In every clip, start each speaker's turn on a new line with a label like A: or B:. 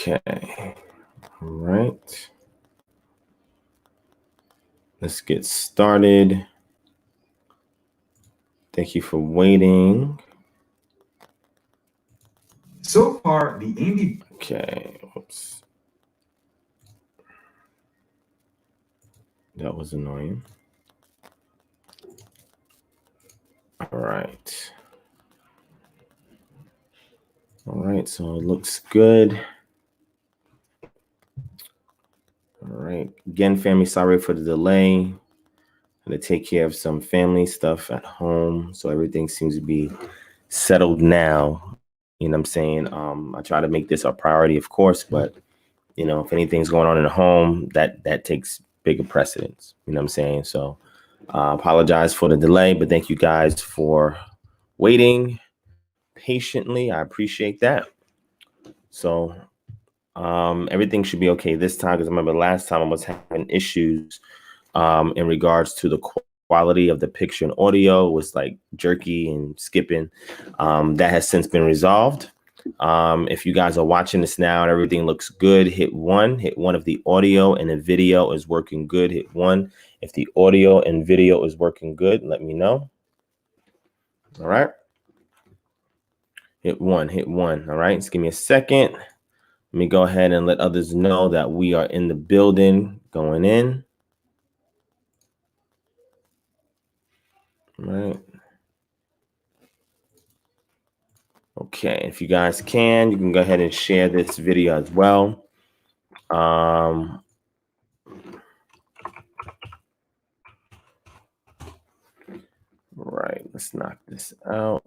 A: Okay. All right. Let's get started. Thank you for waiting.
B: So far, the indie.
A: Okay. Oops. That was annoying. All right. All right. So it looks good. All right. Again, family, sorry for the delay. I'm going to take care of some family stuff at home. So everything seems to be settled now. You know what I'm saying? I try to make this a priority, of course, but you know, if anything's going on in the home, that takes bigger precedence. You know what I'm saying? So apologize for the delay, but thank you guys for waiting patiently. I appreciate that. So everything should be okay this time, because I remember last time I was having issues in regards to the quality of the picture and audio. It was like jerky and skipping. That has since been resolved. If you guys are watching this now and everything looks good, hit one if the audio and the video is working good. Hit one if the audio and video is working good. Let me know. All right. Hit one. All right. Just give me a second. Let me go ahead and let others know that we are in the building going in. All right. Okay, if you guys can, you can go ahead and share this video as well. All right, let's knock this out.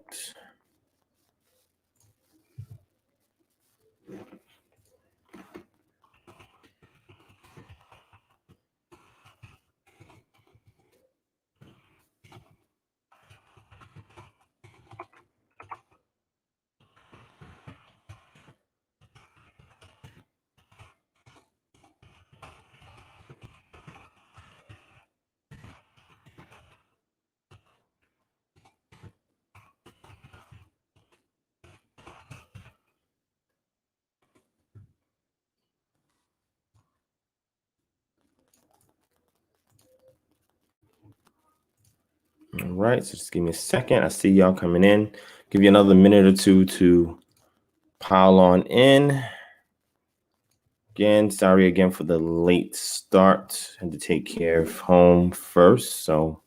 A: All right, so just give me a second. I see y'all coming in. Give you another minute or two to pile on in. Again, sorry again for the late start. Had to take care of home first, so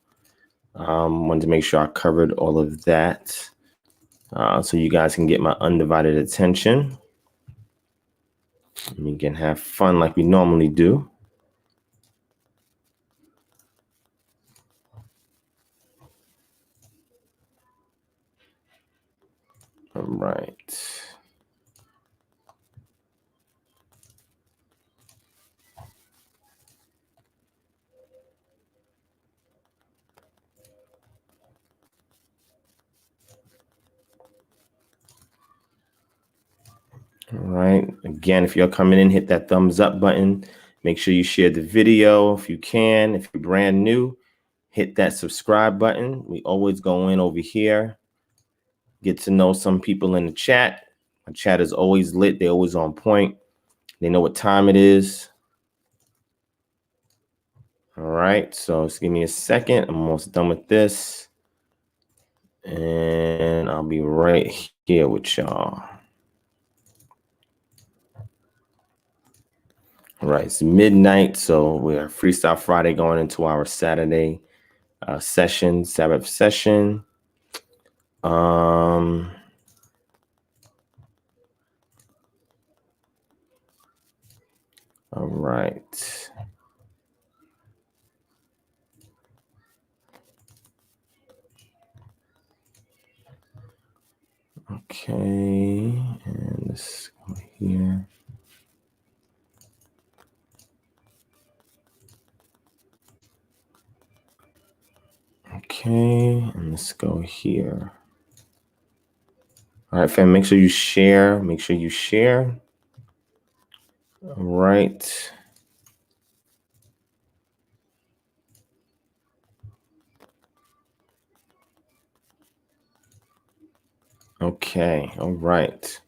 A: wanted to make sure I covered all of that so you guys can get my undivided attention. And we can have fun like we normally do. All right. All right. Again, if you're coming in, hit that thumbs up button. Make sure you share the video if you can. If you're brand new, hit that subscribe button. We always go in over here, get to know some people in the chat. My chat is always lit. They're always on point. They know what time it is. All right. So just give me a second. I'm almost done with this. And I'll be right here with y'all. All right, it's midnight, so we're Freestyle Friday going into our Saturday session, Sabbath session. All right. Okay, and let's go here. Okay, and let's go here. All right, fam, make sure you share. Make sure you share. All right. Okay, all right.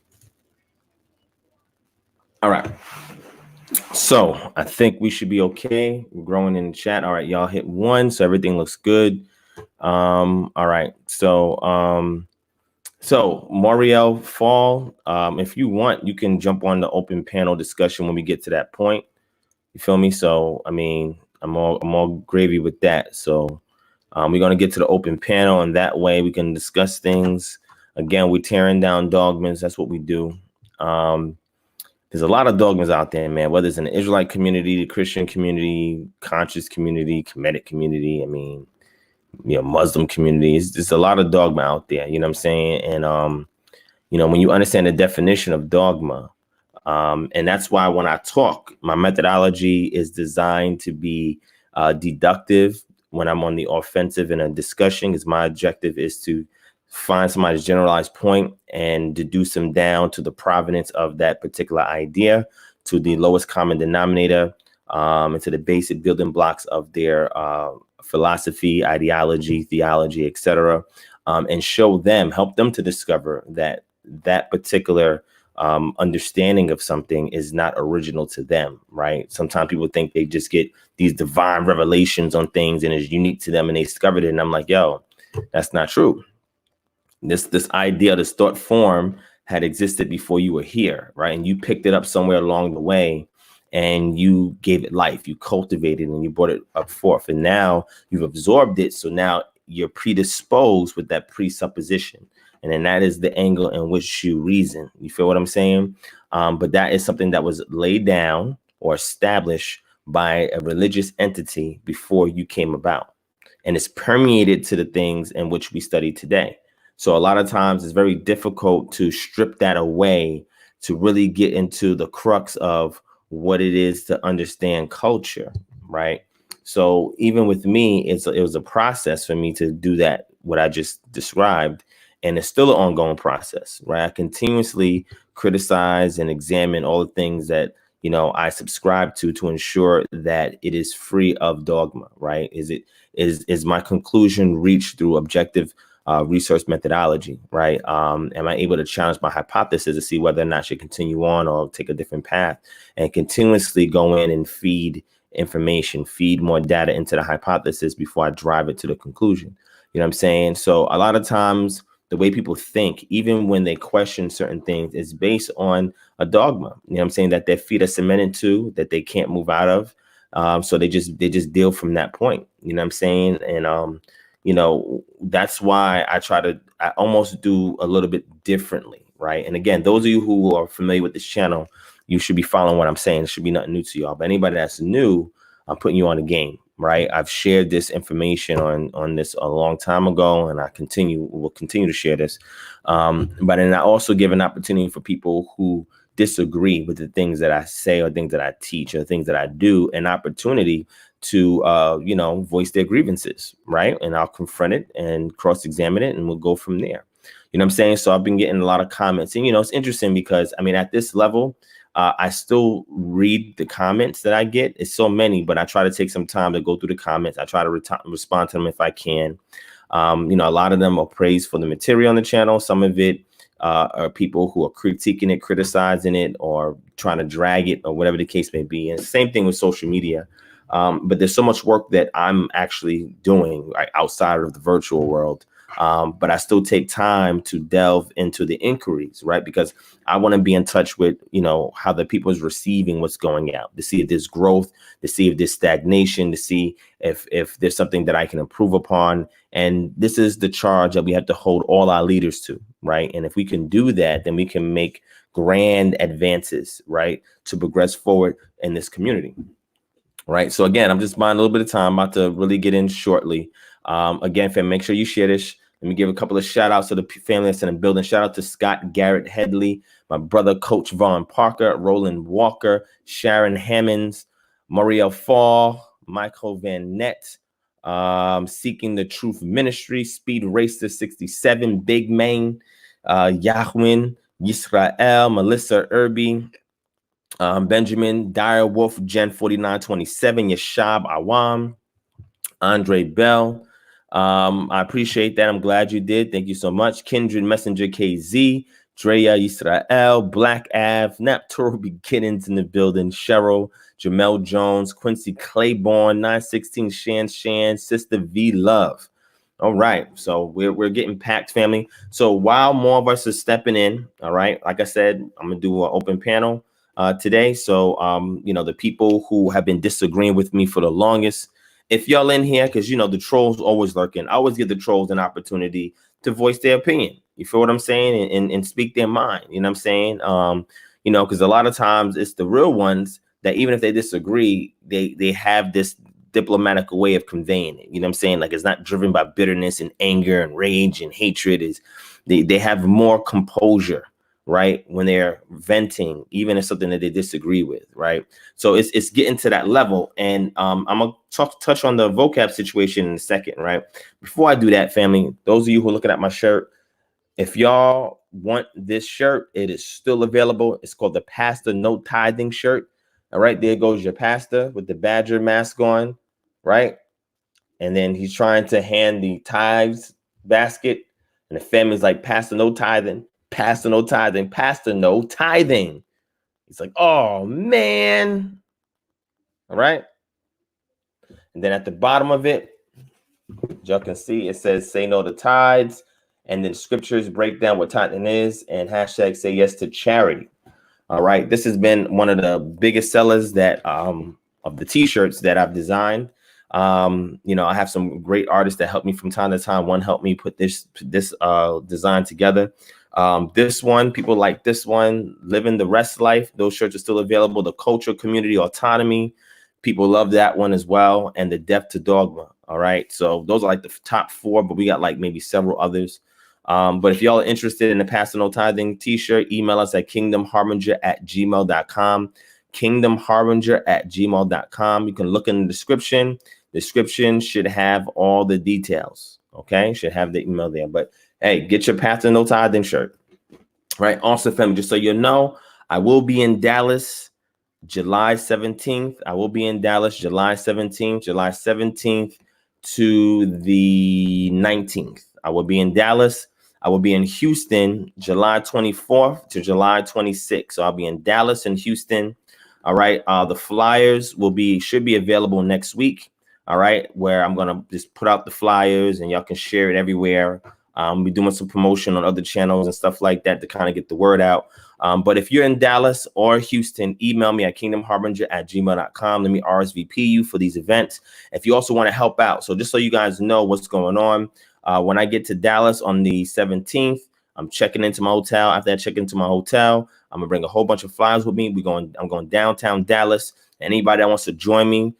A: All right. So I think we should be okay. We're growing in the chat. All right, y'all hit 1, so everything looks good. All right. So Moriel Fall, if you want, you can jump on the open panel discussion when we get to that point. You feel me? So I mean, I'm all gravy with that. So we're gonna get to the open panel, and that way we can discuss things. Again, we're tearing down dogmas. That's what we do. There's a lot of dogmas out there, man, whether it's in the Israelite community, the Christian community, conscious community, Kemetic community. I mean, Muslim communities. There's a lot of dogma out there. You know what I'm saying? And, when you understand the definition of dogma, and that's why when I talk, my methodology is designed to be deductive when I'm on the offensive in a discussion, because my objective is to find somebody's generalized point and deduce them down to the provenance of that particular idea, to the lowest common denominator, and to the basic building blocks of their philosophy, ideology, theology, etc., and help them to discover that particular understanding of something is not original to them, right? Sometimes people think they just get these divine revelations on things and it's unique to them and they discovered it. And I'm like, yo, that's not true. This idea, this thought form had existed before you were here, right? And you picked it up somewhere along the way and you gave it life, you cultivated it and you brought it up forth. And now you've absorbed it. So now you're predisposed with that presupposition. And then that is the angle in which you reason. You feel what I'm saying? But that is something that was laid down or established by a religious entity before you came about. And it's permeated to the things in which we study today. So a lot of times it's very difficult to strip that away to really get into the crux of what it is to understand culture, right? So even with me, it was a process for me to do that, what I just described. And it's still an ongoing process, right? I continuously criticize and examine all the things that, I subscribe to ensure that it is free of dogma, right? Is my conclusion reached through objective research methodology, right? Am I able to challenge my hypothesis to see whether or not I should continue on or take a different path, and continuously go in and feed information, feed more data into the hypothesis before I drive it to the conclusion. You know what I'm saying? So a lot of times the way people think, even when they question certain things, is based on a dogma. You know what I'm saying? That their feet are cemented to, that they can't move out of. So they just deal from that point. You know what I'm saying? And that's why I almost do a little bit differently, right? And again, those of you who are familiar with this channel, you should be following what I'm saying. It should be nothing new to y'all. But anybody that's new, I'm putting you on the game, right? I've shared this information on this a long time ago, and will continue to share this. But I also give an opportunity for people who disagree with the things that I say or things that I teach or things that I do, an opportunity to voice their grievances, right? And I'll confront it and cross-examine it, and we'll go from there. You know what I'm saying? So I've been getting a lot of comments, and it's interesting because at this level, I still read the comments that I get. It's so many, but I try to take some time to go through the comments. I try to respond to them if I can. A lot of them are praise for the material on the channel. Some of it are people who are critiquing it, criticizing it, or trying to drag it, or whatever the case may be. And same thing with social media. But there's so much work that I'm actually doing outside of the virtual world. But I still take time to delve into the inquiries, right? Because I want to be in touch with, how the people is receiving what's going out, to see if there's growth, to see if there's stagnation, to see if there's something that I can improve upon. And this is the charge that we have to hold all our leaders to, right? And if we can do that, then we can make grand advances, right, to progress forward in this community. Right. So again, I'm just buying a little bit of time. I'm about to really get in shortly. Again, fam, make sure you share this. Let me give a couple of shout outs to the family that's in the building. Shout out to Scott Garrett Headley, my brother, Coach Vaughn Parker, Roland Walker, Sharon Hammonds, Moriel Fall, Michael Van Nett, Seeking the Truth Ministry, Speed Racer 67, Big Main, Yahwin, Yisrael, Melissa Irby, Benjamin Dire Wolf, Gen 4927, Yashab Awam, Andre Bell. I appreciate that. I'm glad you did. Thank you so much. Kindred Messenger KZ, Drea Israel, Black Ave, Naptoro Beginnings in the building, Cheryl, Jamel Jones, Quincy Claiborne, 916 Shan, Sister V Love. All right, so we're getting packed, family. So while more of us are stepping in, all right, like I said, I'm gonna do an open panel today. So the people who have been disagreeing with me for the longest, if y'all in here, because the trolls always lurking, I always give the trolls an opportunity to voice their opinion. You feel what I'm saying? And speak their mind. You know what I'm saying? Because a lot of times it's the real ones that even if they disagree, they have this diplomatic way of conveying it. You know what I'm saying? Like, it's not driven by bitterness and anger and rage and hatred. Is they have more composure, right, when they're venting, even if something that they disagree with, right? So it's getting to that level. And I'm gonna touch on the vocab situation in a second, right? Before I do that, family, those of you who are looking at my shirt, if y'all want this shirt, it is still available. It's called the Pastor No Tithing shirt. All right, there goes your pastor with the badger mask on, right? And then he's trying to hand the tithes basket, and the family's like, Pastor No Tithing, Pastor No Tithing, Pastor No Tithing. He's like, oh man. All right. And then at the bottom of it, y'all can see it says say no to tithes, and then scriptures break down what tithing is, and hashtag say yes to charity. All right, this has been one of the biggest sellers that of the t-shirts that I've designed. I have some great artists that help me from time to time. One helped me put this design together. This one, people like this one, Living the Rest Life. Those shirts are still available. The Culture, Community, Autonomy. People love that one as well. And the Death to Dogma. All right. So those are like the top 4, but we got like maybe several others. But if y'all are interested in the Pastor No Tithing t-shirt, email us at kingdomharbinger@gmail.com. kingdomharbinger@gmail.com. You can look in the description. The description should have all the details. Okay. Should have the email there. But hey, get your Pastor No Tithing shirt. Right. Also, family, just so you know, I will be in Dallas July 17th. I will be in Dallas July 17th to the 19th. I will be in Dallas. I will be in Houston July 24th to July 26th. So I'll be in Dallas and Houston. All right. The flyers should be available next week. All right. Where I'm going to just put out the flyers and y'all can share it everywhere. We're doing some promotion on other channels and stuff like that to kind of get the word out. But if you're in Dallas or Houston, email me at kingdomharbinger@gmail.com. Let me RSVP you for these events. If you also want to help out. So just so you guys know what's going on, when I get to Dallas on the 17th, I'm checking into my hotel. After I check into my hotel, I'm gonna bring a whole bunch of flyers with me. I'm going downtown Dallas. Anybody that wants to join me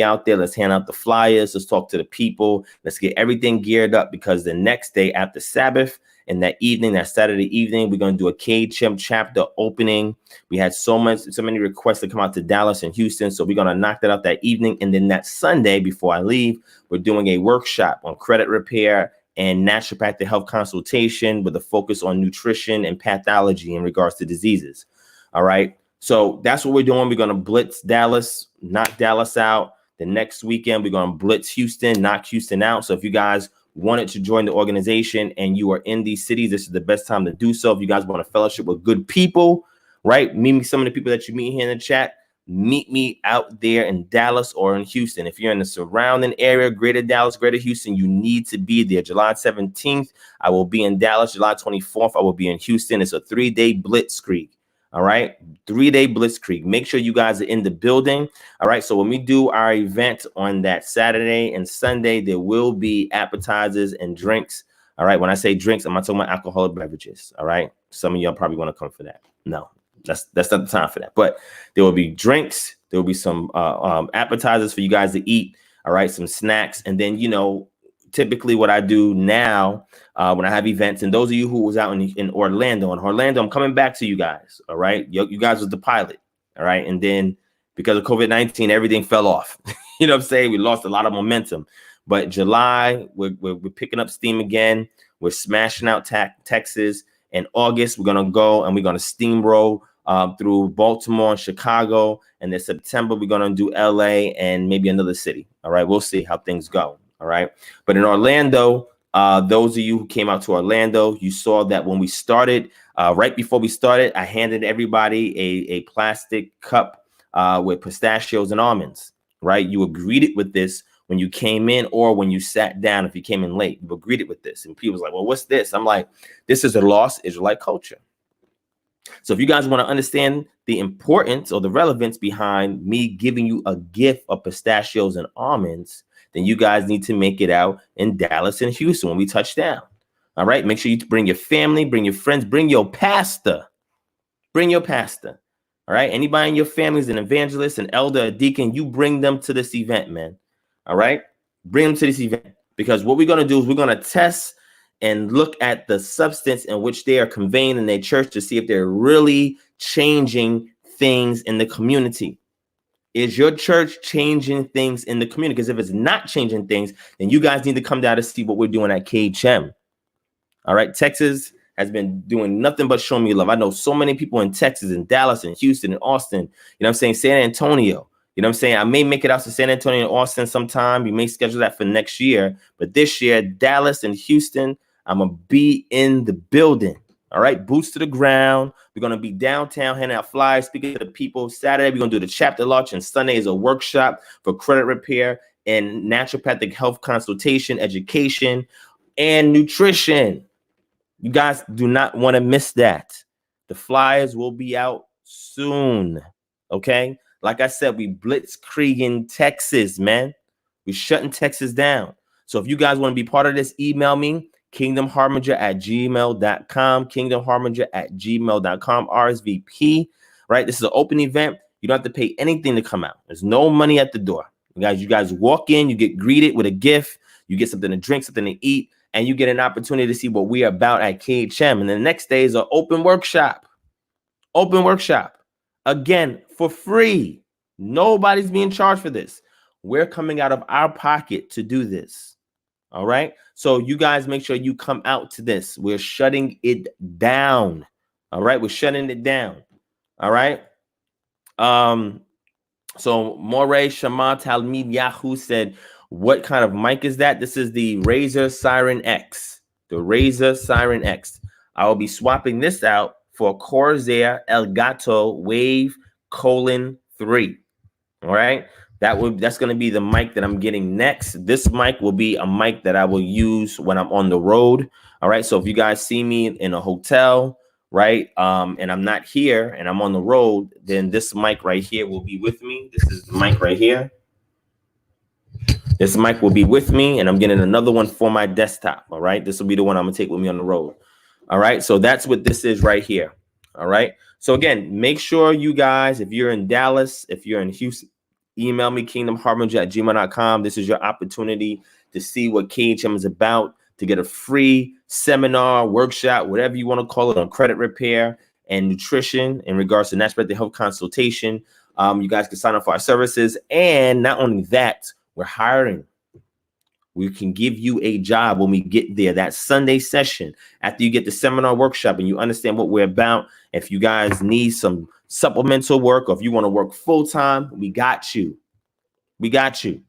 A: out there. Let's hand out the flyers. Let's talk to the people. Let's get everything geared up, because the next day after Sabbath and that Saturday evening, we're going to do a KHM chapter opening. We had so many requests to come out to Dallas and Houston. So we're going to knock that out that evening. And then that Sunday before I leave, we're doing a workshop on credit repair and naturopathic health consultation with a focus on nutrition and pathology in regards to diseases. All right. So that's what we're doing. We're going to blitz Dallas, knock Dallas out. The next weekend, we're going to blitz Houston, knock Houston out. So if you guys wanted to join the organization and you are in these cities, this is the best time to do so. If you guys want to fellowship with good people, right? Meet me, some of the people that you meet here in the chat. Meet me out there in Dallas or in Houston. If you're in the surrounding area, greater Dallas, greater Houston, you need to be there. July 17th, I will be in Dallas. July 24th, I will be in Houston. It's a 3-day blitzkrieg. All right. 3-day blitzkrieg. Make sure you guys are in the building. All right. So when we do our event on that Saturday and Sunday, there will be appetizers and drinks. All right. When I say drinks, I'm not talking about alcoholic beverages. All right. Some of y'all probably want to come for that. No, that's not the time for that. But there will be drinks. There will be some appetizers for you guys to eat. All right. Some snacks. And then, typically what I do now when I have events, and those of you who was out in Orlando, I'm coming back to you guys. All right. You guys was the pilot. All right. And then because of COVID-19, everything fell off. You know what I'm saying? We lost a lot of momentum. But July, we're picking up steam again. We're smashing out Texas. In August, we're going to go and we're going to steamroll through Baltimore and Chicago. And then September, we're going to do LA and maybe another city. All right. We'll see how things go. All right. But in Orlando, those of you who came out to Orlando, you saw that when we started Right before we started, I handed everybody a plastic cup with pistachios and almonds, right? You were greeted with this when you came in or when you sat down. If you came in late, you were greeted with this. And people was like, well, what's this? I'm like, this is a lost Israelite culture. So if you guys want to understand the importance or the relevance behind me giving you a gift of pistachios and almonds, then you guys need to make it out in Dallas and Houston when we touch down. All right. Make sure you bring your family, bring your friends, bring your pastor. Bring your pastor. All right. Anybody in your family is an evangelist, an elder, a deacon, you bring them to this event, man. All right. Bring them to this event, because what we're going to do is we're going to test and look at the substance in which they are conveying in their church to see if they're really changing things in the community. Is your church changing things in the community? Because if it's not changing things, then you guys need to come down to see what we're doing at KHM. All right. Texas has been doing nothing but showing me love. I know so many people in Texas and Dallas and Houston and Austin, you know what I'm saying? San Antonio, you know what I'm saying? I may make it out to San Antonio and Austin sometime. We may schedule that for next year. But this year, Dallas and Houston, I'm going to be in the building. All right. Boots to the ground. We're going to be downtown, handing out flyers, speaking to the people. Saturday, we're going to do the chapter launch, and Sunday is a workshop for credit repair and naturopathic health consultation, education, and nutrition. You guys do not want to miss that. The flyers will be out soon. Okay. Like I said, we blitzkrieging Texas, man. We're shutting Texas down. So if you guys want to be part of this, email me, kingdomharbinger@gmail.com, kingdomharbinger@gmail.com, RSVP, right? This is an open event. You don't have to pay anything to come out. There's no money at the door. You guys walk in, you get greeted with a gift, you get something to drink, something to eat, and you get an opportunity to see what we're about at KHM. And the next day is an open workshop. Open workshop. Again, for free. Nobody's being charged for this. We're coming out of our pocket to do this. All right. So you guys make sure you come out to this. We're shutting it down. All right. We're shutting it down. All right. So Moray Shama Talmid Yahoo said, what kind of mic is that? This is the Razer Siren X. The Razer Siren X. I will be swapping this out for Corsair Elgato Wave 3. All right. That's going to be the mic that I'm getting next. This mic will be a mic that I will use when I'm on the road. All right. So if you guys see me in a hotel, right, and I'm not here and I'm on the road, then this mic right here will be with me. This is the mic right here. This mic will be with me, and I'm getting another one for my desktop. All right. This will be the one I'm going to take with me on the road. All right. So that's what this is right here. All right. So again, make sure you guys, if you're in Dallas, if you're in Houston, email me, kingdomharbinger@gmail.com. This is your opportunity to see what KHM is about, to get a free seminar, workshop, whatever you want to call it, on credit repair and nutrition in regards to naturopathic health consultation. You guys can sign up for our services. And not only that, we're hiring. We can give you a job when we get there. That Sunday session, after you get the seminar workshop and you understand what we're about, if you guys need some supplemental work, or if you want to work full-time, we got you. We got you.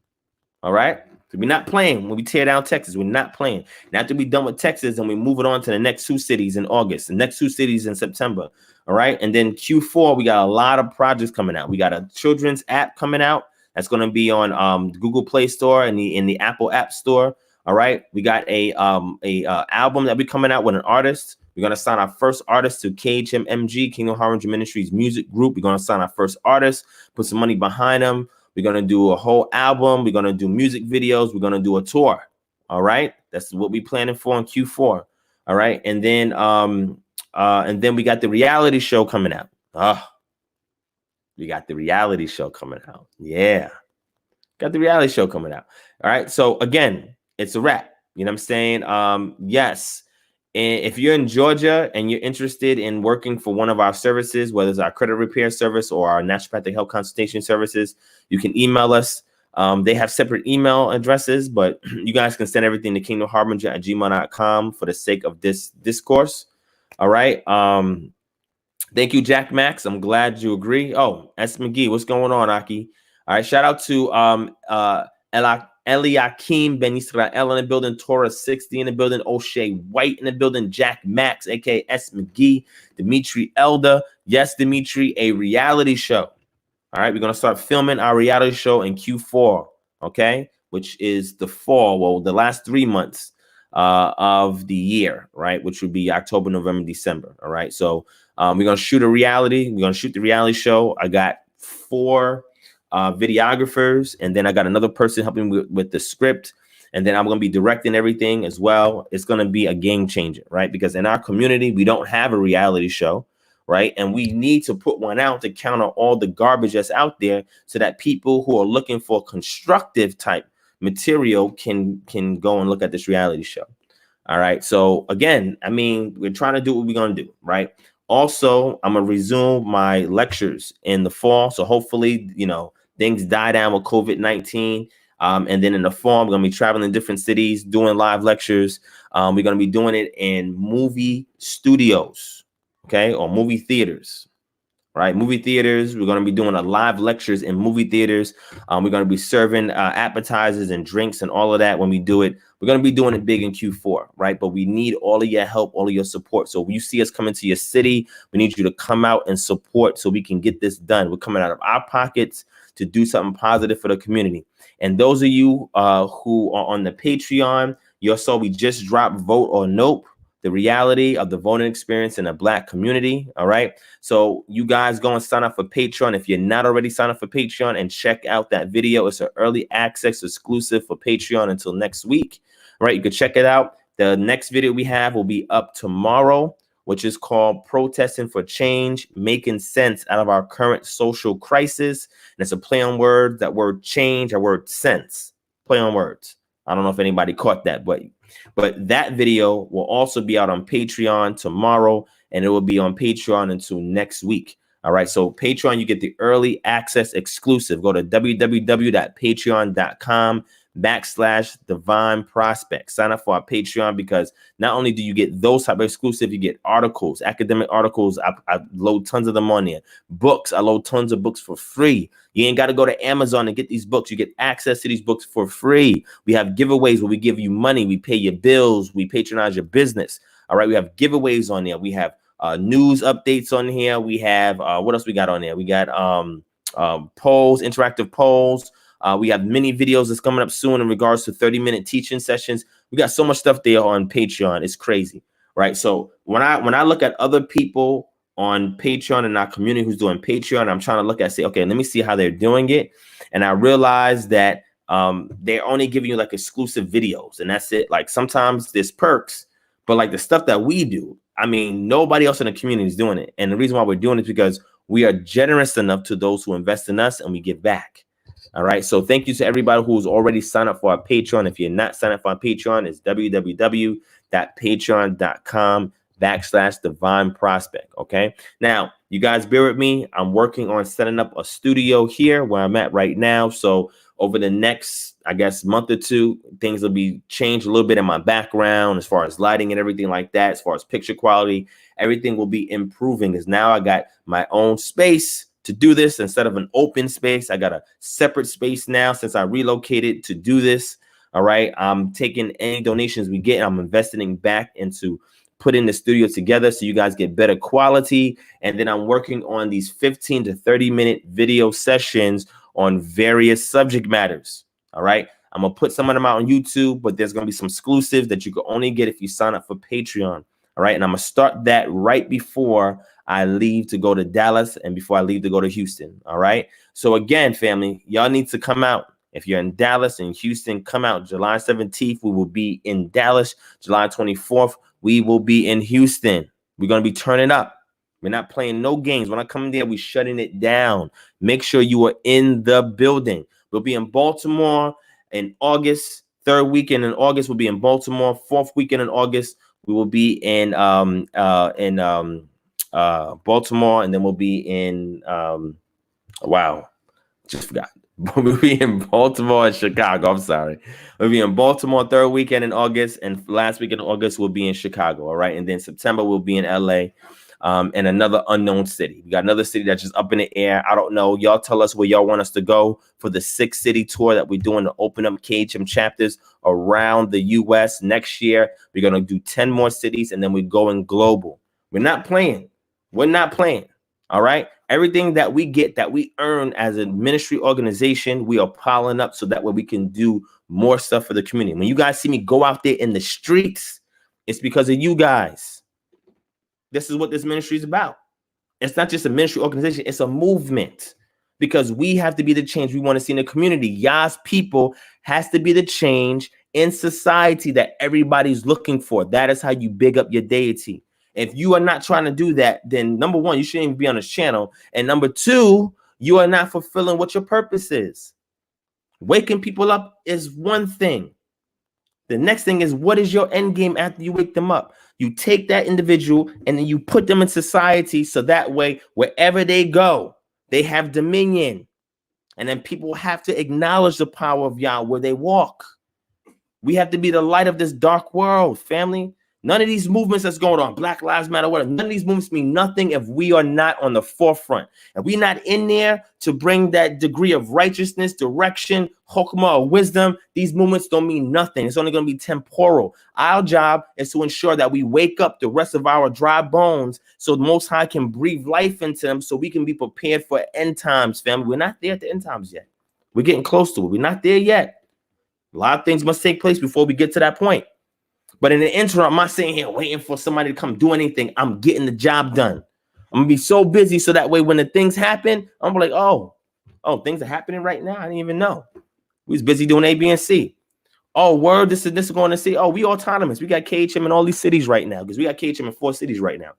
A: All right. So we're not playing when we tear down Texas. We're not playing. And after we're done with Texas, and we move it on to the next 2 cities in August, the next 2 cities in September. All right. And then Q4, we got a lot of projects coming out. We got a children's app coming out. That's going to be on the Google Play Store and in the Apple App Store. All right. We got a album that we're coming out with an artist. We're going to sign our first artist to KHMMG, Kingdom Harbinger Ministries music group. We're going to sign our first artist, put some money behind them. We're going to do a whole album. We're going to do music videos. We're going to do a tour. All right. That's what we're planning for in Q4. All right. And then we got the reality show coming out. We got the reality show coming out. Yeah. Got the reality show coming out. All right. So again, it's a wrap. You know what I'm saying? Yes. And if you're in Georgia and you're interested in working for one of our services, whether it's our credit repair service or our naturopathic health consultation services, you can email us. They have separate email addresses, but you guys can send everything to kingdomharbinger@gmail.com for the sake of this discourse. All right. Thank you, Jack Max. I'm glad you agree. Oh, S. McGee, what's going on, Aki? All right. Shout out to Eliakim Ben Yisrael in the building, Torah 60 in the building, O'Shea White in the building, Jack Max, aka S. McGee, Dimitri Elder. Yes, Dimitri, a reality show. All right, we're going to start filming our reality show in Q4, okay, which is the fall, well, the last 3 months of the year, right, which would be October, November, December. All right, so we're going to shoot a reality. We're going to shoot the reality show. I got 4 videographers, and then I got another person helping me with the script, and then I'm going to be directing everything as well. It's going to be a game changer, right, because in our community, we don't have a reality show. Right. And we need to put one out to counter all the garbage that's out there so that people who are looking for constructive type material can go and look at this reality show. All right. So, again, I mean, we're trying to do what we're going to do. Right. Also, I'm going to resume my lectures in the fall. So hopefully, you know, things die down with COVID-19. And then in the fall, I'm going to be traveling in different cities, doing live lectures. We're going to be doing it in movie studios. Okay, or movie theaters, right? Movie theaters. We're going to be doing a live lectures in movie theaters. We're going to be serving appetizers and drinks and all of that when we do it. We're going to be doing it big in Q4, right? But we need all of your help, all of your support. So when you see us coming to your city, we need you to come out and support so we can get this done. We're coming out of our pockets to do something positive for the community. And those of you who are on the Patreon, you saw we just dropped Vote or Nope, the reality of the voting experience in a Black community. All right. So you guys go and sign up for Patreon. If you're not already signed up for Patreon, and check out that video. It's an early access exclusive for Patreon until next week. All right. You can check it out. The next video we have will be up tomorrow, which is called Protesting for Change, Making Sense Out of Our Current Social Crisis. And it's a play on words, that word change, that word sense, play on words. I don't know if anybody caught that, but that video will also be out on Patreon tomorrow, and it will be on Patreon until next week. All right. So Patreon, you get the early access exclusive. Go to www.patreon.com/DivineProspect. Sign up for our Patreon, because not only do you get those type of exclusive, you get articles, academic articles. I load tons of them on there. Books. I load tons of books for free. You ain't got to go to Amazon and get these books. You get access to these books for free. We have giveaways where we give you money. We pay your bills. We patronize your business. All right. We have giveaways on there. We have news updates on here. We have what else we got on there? We got polls, interactive polls. We have mini videos that's coming up soon in regards to 30-minute teaching sessions. We got so much stuff there on Patreon. It's crazy, right? So when I look at other people on Patreon in our community who's doing Patreon, I'm trying to look at, say, okay, let me see how they're doing it. And I realize that they're only giving you like exclusive videos, and that's it. Like sometimes there's perks, but like the stuff that we do, I mean, nobody else in the community is doing it. And the reason why we're doing it is because we are generous enough to those who invest in us, and we give back. All right. So thank you to everybody who's already signed up for our Patreon. If you're not signed up for our Patreon, it's www.patreon.com/DivineProspect. Okay. Now, you guys bear with me. I'm working on setting up a studio here where I'm at right now. So over the next, I guess, month or two, things will be changed a little bit in my background as far as lighting and everything like that. As far as picture quality, everything will be improving, because now I got my own space to do this. Instead of an open space, I got a separate space now since I relocated to do this. All right. I'm taking any donations we get, and I'm investing back into putting the studio together so you guys get better quality. And then I'm working on these 15 to 30-minute video sessions on various subject matters. All right. I'm going to put some of them out on YouTube, but there's going to be some exclusives that you can only get if you sign up for Patreon. All right. And I'm going to start that right before I leave to go to Dallas and before I leave to go to Houston. All right. So again, family, y'all need to come out. If you're in Dallas and Houston, come out. July 17th, we will be in Dallas. July 24th, we will be in Houston. We're going to be turning up. We're not playing no games. When I come in there, we're shutting it down. Make sure you are in the building. We'll be in Baltimore in August. 3rd weekend in August, we'll be in Baltimore. 4th weekend in August, we will be in Baltimore, and then we'll be in just forgot. We'll be in Baltimore and Chicago. I'm sorry. We'll be in Baltimore 3rd weekend in August, and last weekend in August we'll be in Chicago. All right, and then September we'll be in LA. and another unknown city. We got another city that's just up in the air. I don't know. Y'all tell us where y'all want us to go for the 6-city tour that we're doing to open up KHM chapters around the U.S. Next year. We're going to do 10 more cities, and then we're going global. We're not playing. We're not playing. All right. Everything that we get, that we earn as a ministry organization, we are piling up so that way we can do more stuff for the community. When you guys see me go out there in the streets, it's because of you guys. This is what this ministry is about. It's not just a ministry organization. It's a movement, because we have to be the change we want to see in the community. Y'all's people has to be the change in society that everybody's looking for. That is how you big up your deity. If you are not trying to do that, then number one, you shouldn't even be on this channel. And number two, you are not fulfilling what your purpose is. Waking people up is one thing. The next thing is, what is your end game after you wake them up? You take that individual and then you put them in society, so that way, wherever they go, they have dominion. And then people have to acknowledge the power of Yah where they walk. We have to be the light of this dark world, family. None of these movements that's going on, Black Lives Matter, whatever, none of these movements mean nothing if we are not on the forefront. If we're not in there to bring that degree of righteousness, direction, chokmah, or wisdom, these movements don't mean nothing. It's only going to be temporal. Our job is to ensure that we wake up the rest of our dry bones so the Most High can breathe life into them, so we can be prepared for end times, family. We're not there at the end times yet. We're getting close to it. We're not there yet. A lot of things must take place before we get to that point. But in the interim, I'm not sitting here waiting for somebody to come do anything. I'm getting the job done. I'm going to be so busy so that way when the things happen, I'm like, oh, things are happening right now. I didn't even know. We was busy doing A, B, and C. Oh, word, this is going to see. Oh, we autonomous. We got KHM in all these cities right now, because we got KHM in 4 cities right now.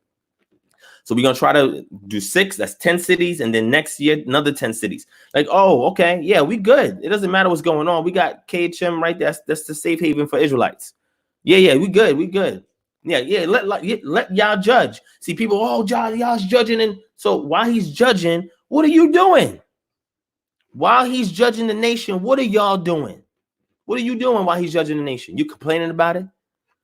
A: So we're going to try to do 6. That's 10 cities. And then next year, another 10 cities. Like, oh, okay. Yeah, we good. It doesn't matter what's going on. We got KHM right there. That's the safe haven for Israelites. Yeah, we good. We good. Yeah. Let y'all judge. See, people, y'all's judging. And so while he's judging, what are you doing? While he's judging the nation, what are y'all doing? What are you doing while he's judging the nation? You complaining about it?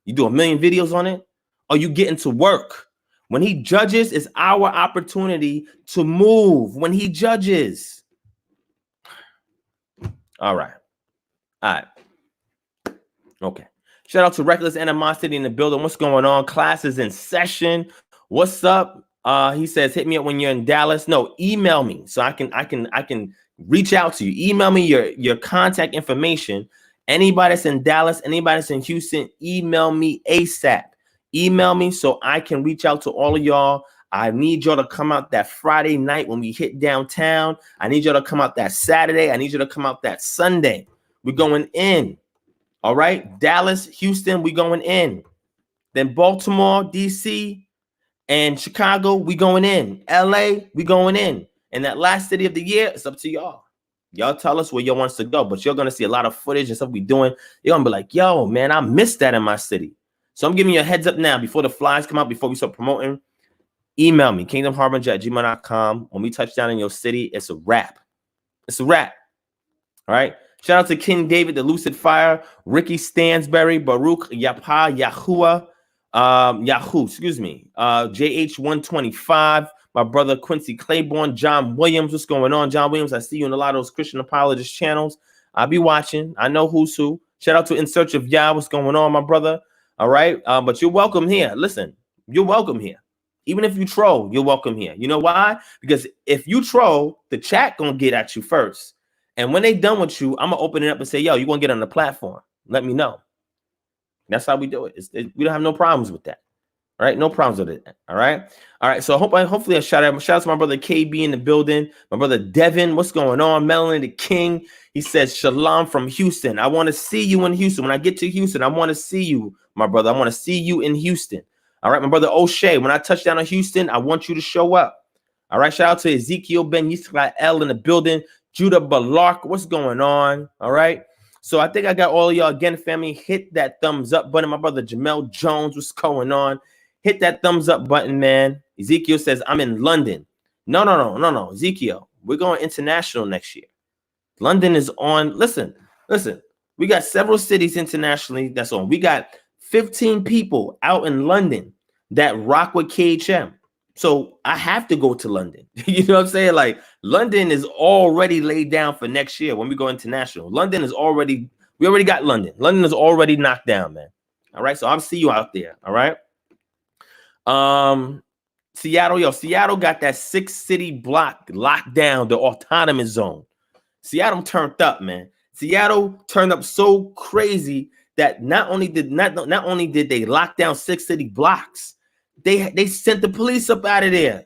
A: You do a million videos on it? Or you getting to work? When he judges, it's our opportunity to move. When he judges. All right. Okay. Shout out to Reckless Animosity in the building. What's going on? Class is in session. What's up? He says, hit me up when you're in Dallas. No, email me so I can reach out to you. Email me your contact information. Anybody that's in Dallas, anybody that's in Houston, email me ASAP. Email me so I can reach out to all of y'all. I need y'all to come out that Friday night when we hit downtown. I need y'all to come out that Saturday. I need you to come out that Sunday. We're going in. All right, Dallas, Houston, we going in. Then Baltimore, DC, and Chicago, we going in. LA, we going in. And that last city of the year, it's up to y'all. Y'all tell us where y'all want us to go, but you're going to see a lot of footage and stuff we doing. You're going to be like, yo, man, I missed that in my city. So I'm giving you a heads up now before the flyers come out, before we start promoting. Email me, kingdomharbinger@gmail.com. When we touch down in your city, it's a wrap. It's a wrap. All right. Shout out to King David, the Lucid Fire, Ricky Stansberry, Baruch Yapa Yahuwah, JH125, my brother Quincy Claiborne, John Williams. What's going on, John Williams? I see you in a lot of those Christian apologist channels. I'll be watching. I know who's who. Shout out to In Search of Yah. What's going on, my brother? All right. But you're welcome here. Listen, you're welcome here. Even if you troll, you're welcome here. You know why? Because if you troll, the chat gonna get at you first. And when they done with you, I'm going to open it up and say, yo, you want to get on the platform. Let me know. That's how we do it. We don't have no problems with that. All right. No problems with it. All right. All right. So hopefully I shout out to my brother KB in the building. My brother Devin. What's going on? Melanie the King. He says, Shalom from Houston. I want to see you in Houston. When I get to Houston, I want to see you, my brother. I want to see you in Houston. All right. My brother O'Shea. When I touch down in Houston, I want you to show up. All right. Shout out to Ezekiel Ben Yisrael in the building. Judah Balark, what's going on? All right. So I think I got all of y'all again, family. Hit that thumbs up button. My brother Jamel Jones, what's going on? Hit that thumbs up button, man. Ezekiel says, I'm in London. No. Ezekiel, we're going international next year. London is on. Listen. We got several cities internationally that's on. We got 15 people out in London that rock with KHM. So I have to go to London. You know what I'm saying? Like London is already laid down for next year when we go international. London is already, we already got London. London is already knocked down, man. All right. So I'll see you out there. All right. Seattle, Seattle got that 6-city block locked down, the autonomous zone. Seattle turned up, man. Seattle turned up so crazy that not only did they lock down 6-city blocks, they sent the police up out of there.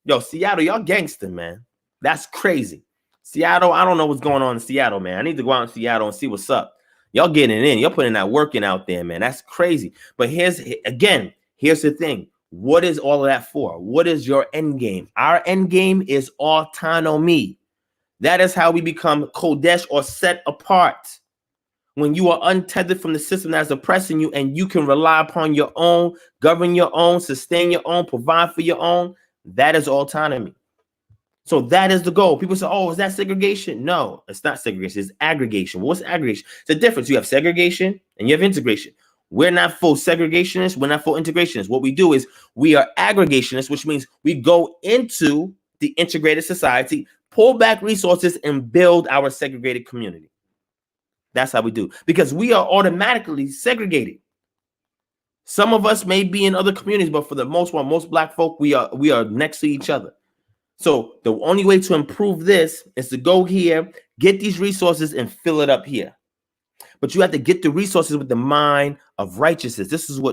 A: Yo, Seattle, y'all gangster, man. That's crazy. Seattle, I don't know what's going on in Seattle, man. I need to go out in Seattle and see what's up. Y'all getting in. Y'all putting that working out there, man. That's crazy. But here's the thing. What is all of that for? What is your end game? Our end game is autonomy. That is how we become Kodesh, or set apart. When you are untethered from the system that's oppressing you, and you can rely upon your own, govern your own, sustain your own, provide for your own, that is autonomy. So that is the goal. People say, oh, is that segregation? No, it's not segregation. It's aggregation. What's aggregation? It's a difference. You have segregation and you have integration. We're not full segregationists. We're not full integrationists. What we do is we are aggregationists, which means we go into the integrated society, pull back resources, and build our segregated community. That's how we do, because we are automatically segregated. Some of us may be in other communities, but for the most part, most Black folk, we are next to each other. So the only way to improve this is to go here, get these resources, and fill it up here. But you have to get the resources with the mind of righteousness. This is why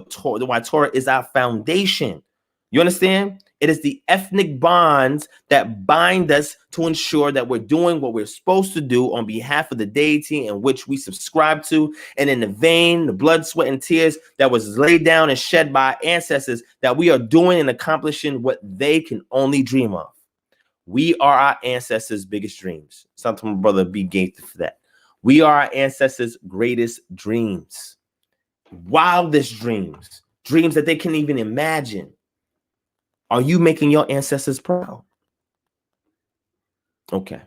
A: Torah is our foundation. You understand? It is the ethnic bonds that bind us to ensure that we're doing what we're supposed to do on behalf of the deity in which we subscribe to, and in the vein, the blood, sweat, and tears that was laid down and shed by our ancestors, that we are doing and accomplishing what they can only dream of. We are our ancestors' biggest dreams. Something my brother B gave for that. We are our ancestors' greatest dreams, wildest dreams, dreams that they can't even imagine. Are you making your ancestors proud? Okay.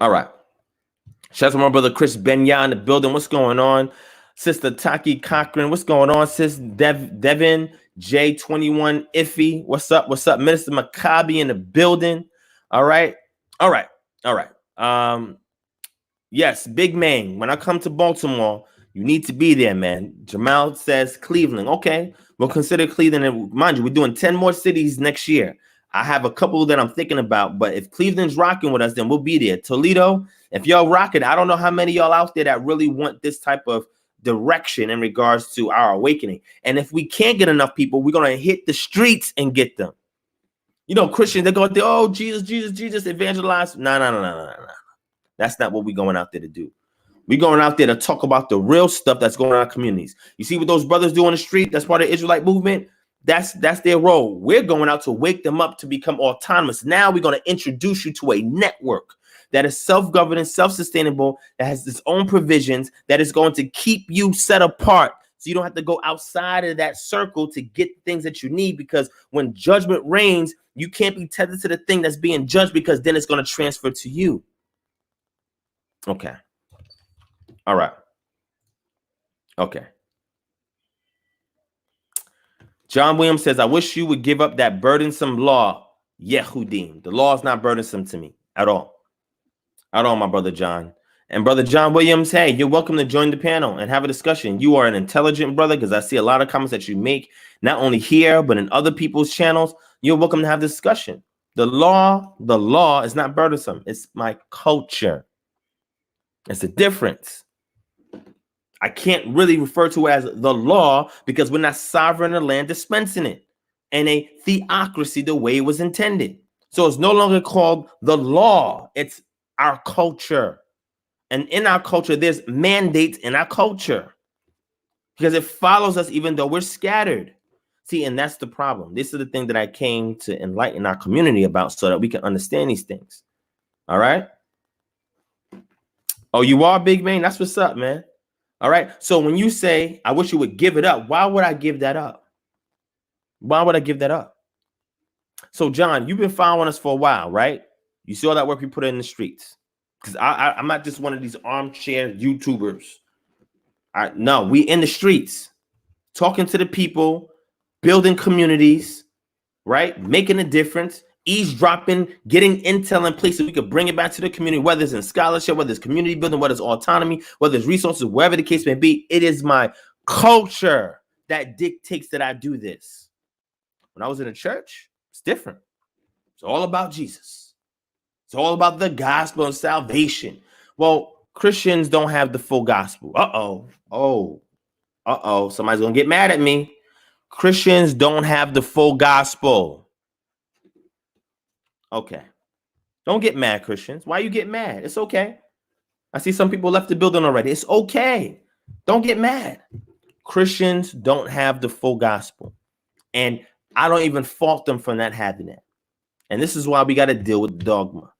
A: All right. Shout out to my brother Chris Benya in the building. What's going on? Sister Taki Cochran. What's going on, sis? Devin J21 Iffy. What's up? What's up? Minister Maccabi in the building. All right. All right. All right. Yes, big man. When I come to Baltimore, you need to be there, man. Jamal says Cleveland. Okay, we'll consider Cleveland. And mind you, we're doing 10 more cities next year. I have a couple that I'm thinking about, but if Cleveland's rocking with us, then we'll be there. Toledo, if y'all rocking, I don't know how many y'all out there that really want this type of direction in regards to our awakening. And if we can't get enough people, we're going to hit the streets and get them. You know, Christians, they go out there, oh, Jesus, evangelize. No. That's not what we're going out there to do. We're going out there to talk about the real stuff that's going on in our communities. You see what those brothers do on the street? That's part of the Israelite movement. That's their role. We're going out to wake them up to become autonomous. Now we're going to introduce you to a network that is self-governing, self-sustainable, that has its own provisions, that is going to keep you set apart. So you don't have to go outside of that circle to get things that you need, because when judgment reigns, you can't be tethered to the thing that's being judged, because then it's going to transfer to you. Okay. All right. Okay. John Williams says, I wish you would give up that burdensome law, Yehudim. The law is not burdensome to me at all. At all, my brother John. And brother John Williams, hey, you're welcome to join the panel and have a discussion. You are an intelligent brother, because I see a lot of comments that you make, not only here, but in other people's channels. You're welcome to have this discussion. The law is not burdensome. It's my culture. It's a difference. I can't really refer to it as the law, because we're not sovereign in the land dispensing it, and a theocracy the way it was intended. So it's no longer called the law. It's our culture. And in our culture, there's mandates in our culture, because it follows us even though we're scattered. See, and that's the problem. This is the thing that I came to enlighten our community about, so that we can understand these things. All right. Oh, you are, big man? That's what's up, man. All right. So when you say, I wish you would give it up, why would I give that up? Why would I give that up? So, John, you've been following us for a while, right? You see all that work we put in the streets. Because I'm not just one of these armchair YouTubers. No, we in the streets, talking to the people, building communities, right? Making a difference, eavesdropping, getting intel in place so we could bring it back to the community, whether it's in scholarship, whether it's community building, whether it's autonomy, whether it's resources, wherever the case may be. It is my culture that dictates that I do this. When I was in a church, it's different. It's all about Jesus. It's all about the gospel of salvation. Well, Christians don't have the full gospel. Somebody's going to get mad at me. Christians don't have the full gospel. Okay. Don't get mad, Christians. Why you get mad? It's okay. I see some people left the building already. It's okay. Don't get mad. Christians don't have the full gospel. And I don't even fault them for not having it. And this is why we got to deal with dogma.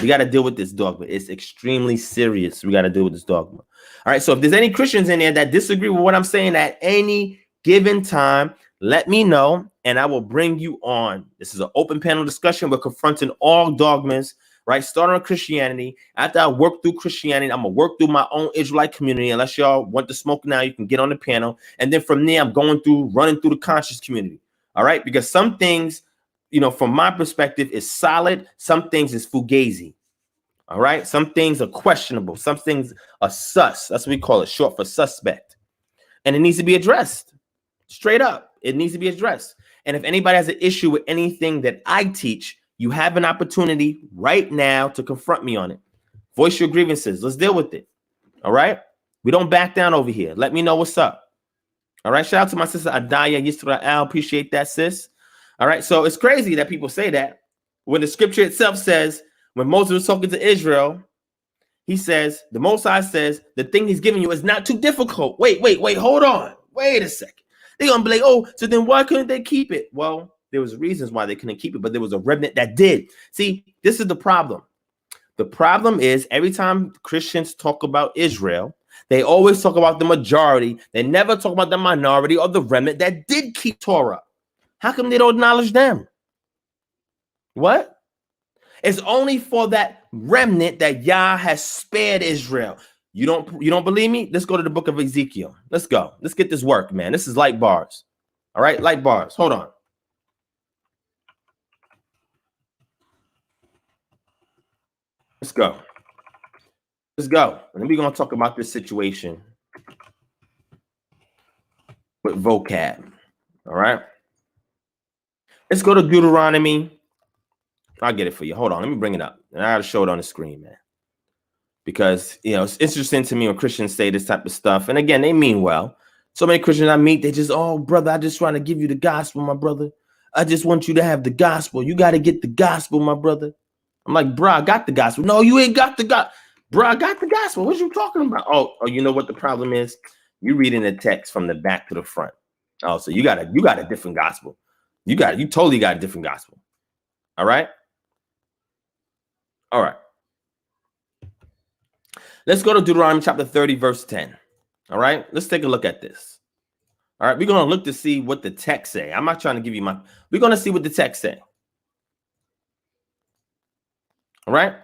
A: We got to deal with this dogma. It's extremely serious. We got to deal with this dogma. All right. So if there's any Christians in there that disagree with what I'm saying at any given time, let me know and I will bring you on. This is an open panel discussion. We're confronting all dogmas, right? Starting on Christianity. After I work through Christianity, I'm going to work through my own Israelite community. Unless y'all want the smoke now, you can get on the panel. And then from there, I'm running through the conscious community. All right. Because some things, from my perspective, is solid. Some things is fugazi. All right. Some things are questionable. Some things are sus. That's what we call it, short for suspect. And it needs to be addressed. Straight up. It needs to be addressed. And if anybody has an issue with anything that I teach, you have an opportunity right now to confront me on it. Voice your grievances. Let's deal with it. All right. We don't back down over here. Let me know what's up. All right. Shout out to my sister Adaya Yisrael. Appreciate that, sis. All right. So it's crazy that people say that when the scripture itself says, when Moses was talking to Israel, he says, the Most High says, the thing he's giving you is not too difficult. Wait, hold on. Wait a second. They're going to be like, oh, so then why couldn't they keep it? Well, there was reasons why they couldn't keep it, but there was a remnant that did. See, this is the problem. The problem is every time Christians talk about Israel, they always talk about the majority. They never talk about the minority or the remnant that did keep Torah. How come they don't acknowledge them? What? It's only for that remnant that Yah has spared Israel. You don't believe me? Let's go to the book of Ezekiel. Let's go. Let's get this work, man. This is light bars. All right, light bars. Hold on. Let's go. Let's go. And then we're going to talk about this situation with vocab. All right. Let's go to Deuteronomy. I'll get it for you. Hold on. Let me bring it up. And I got to show it on the screen, man. Because, it's interesting to me when Christians say this type of stuff. And again, they mean well. So many Christians I meet, they just, oh, brother, I just trying to give you the gospel, my brother. I just want you to have the gospel. You got to get the gospel, my brother. I'm like, bro, I got the gospel. No, you ain't got the gospel. Bro, I got the gospel. What you talking about? Oh, you know what the problem is? You reading the text from the back to the front. Oh, so you got a different gospel. You totally got a different gospel. All right. All right. Let's go to Deuteronomy chapter 30, verse 10. All right. Let's take a look at this. All right. We're going to look to see what the text say. I'm not trying to give you we're going to see what the text say. All right.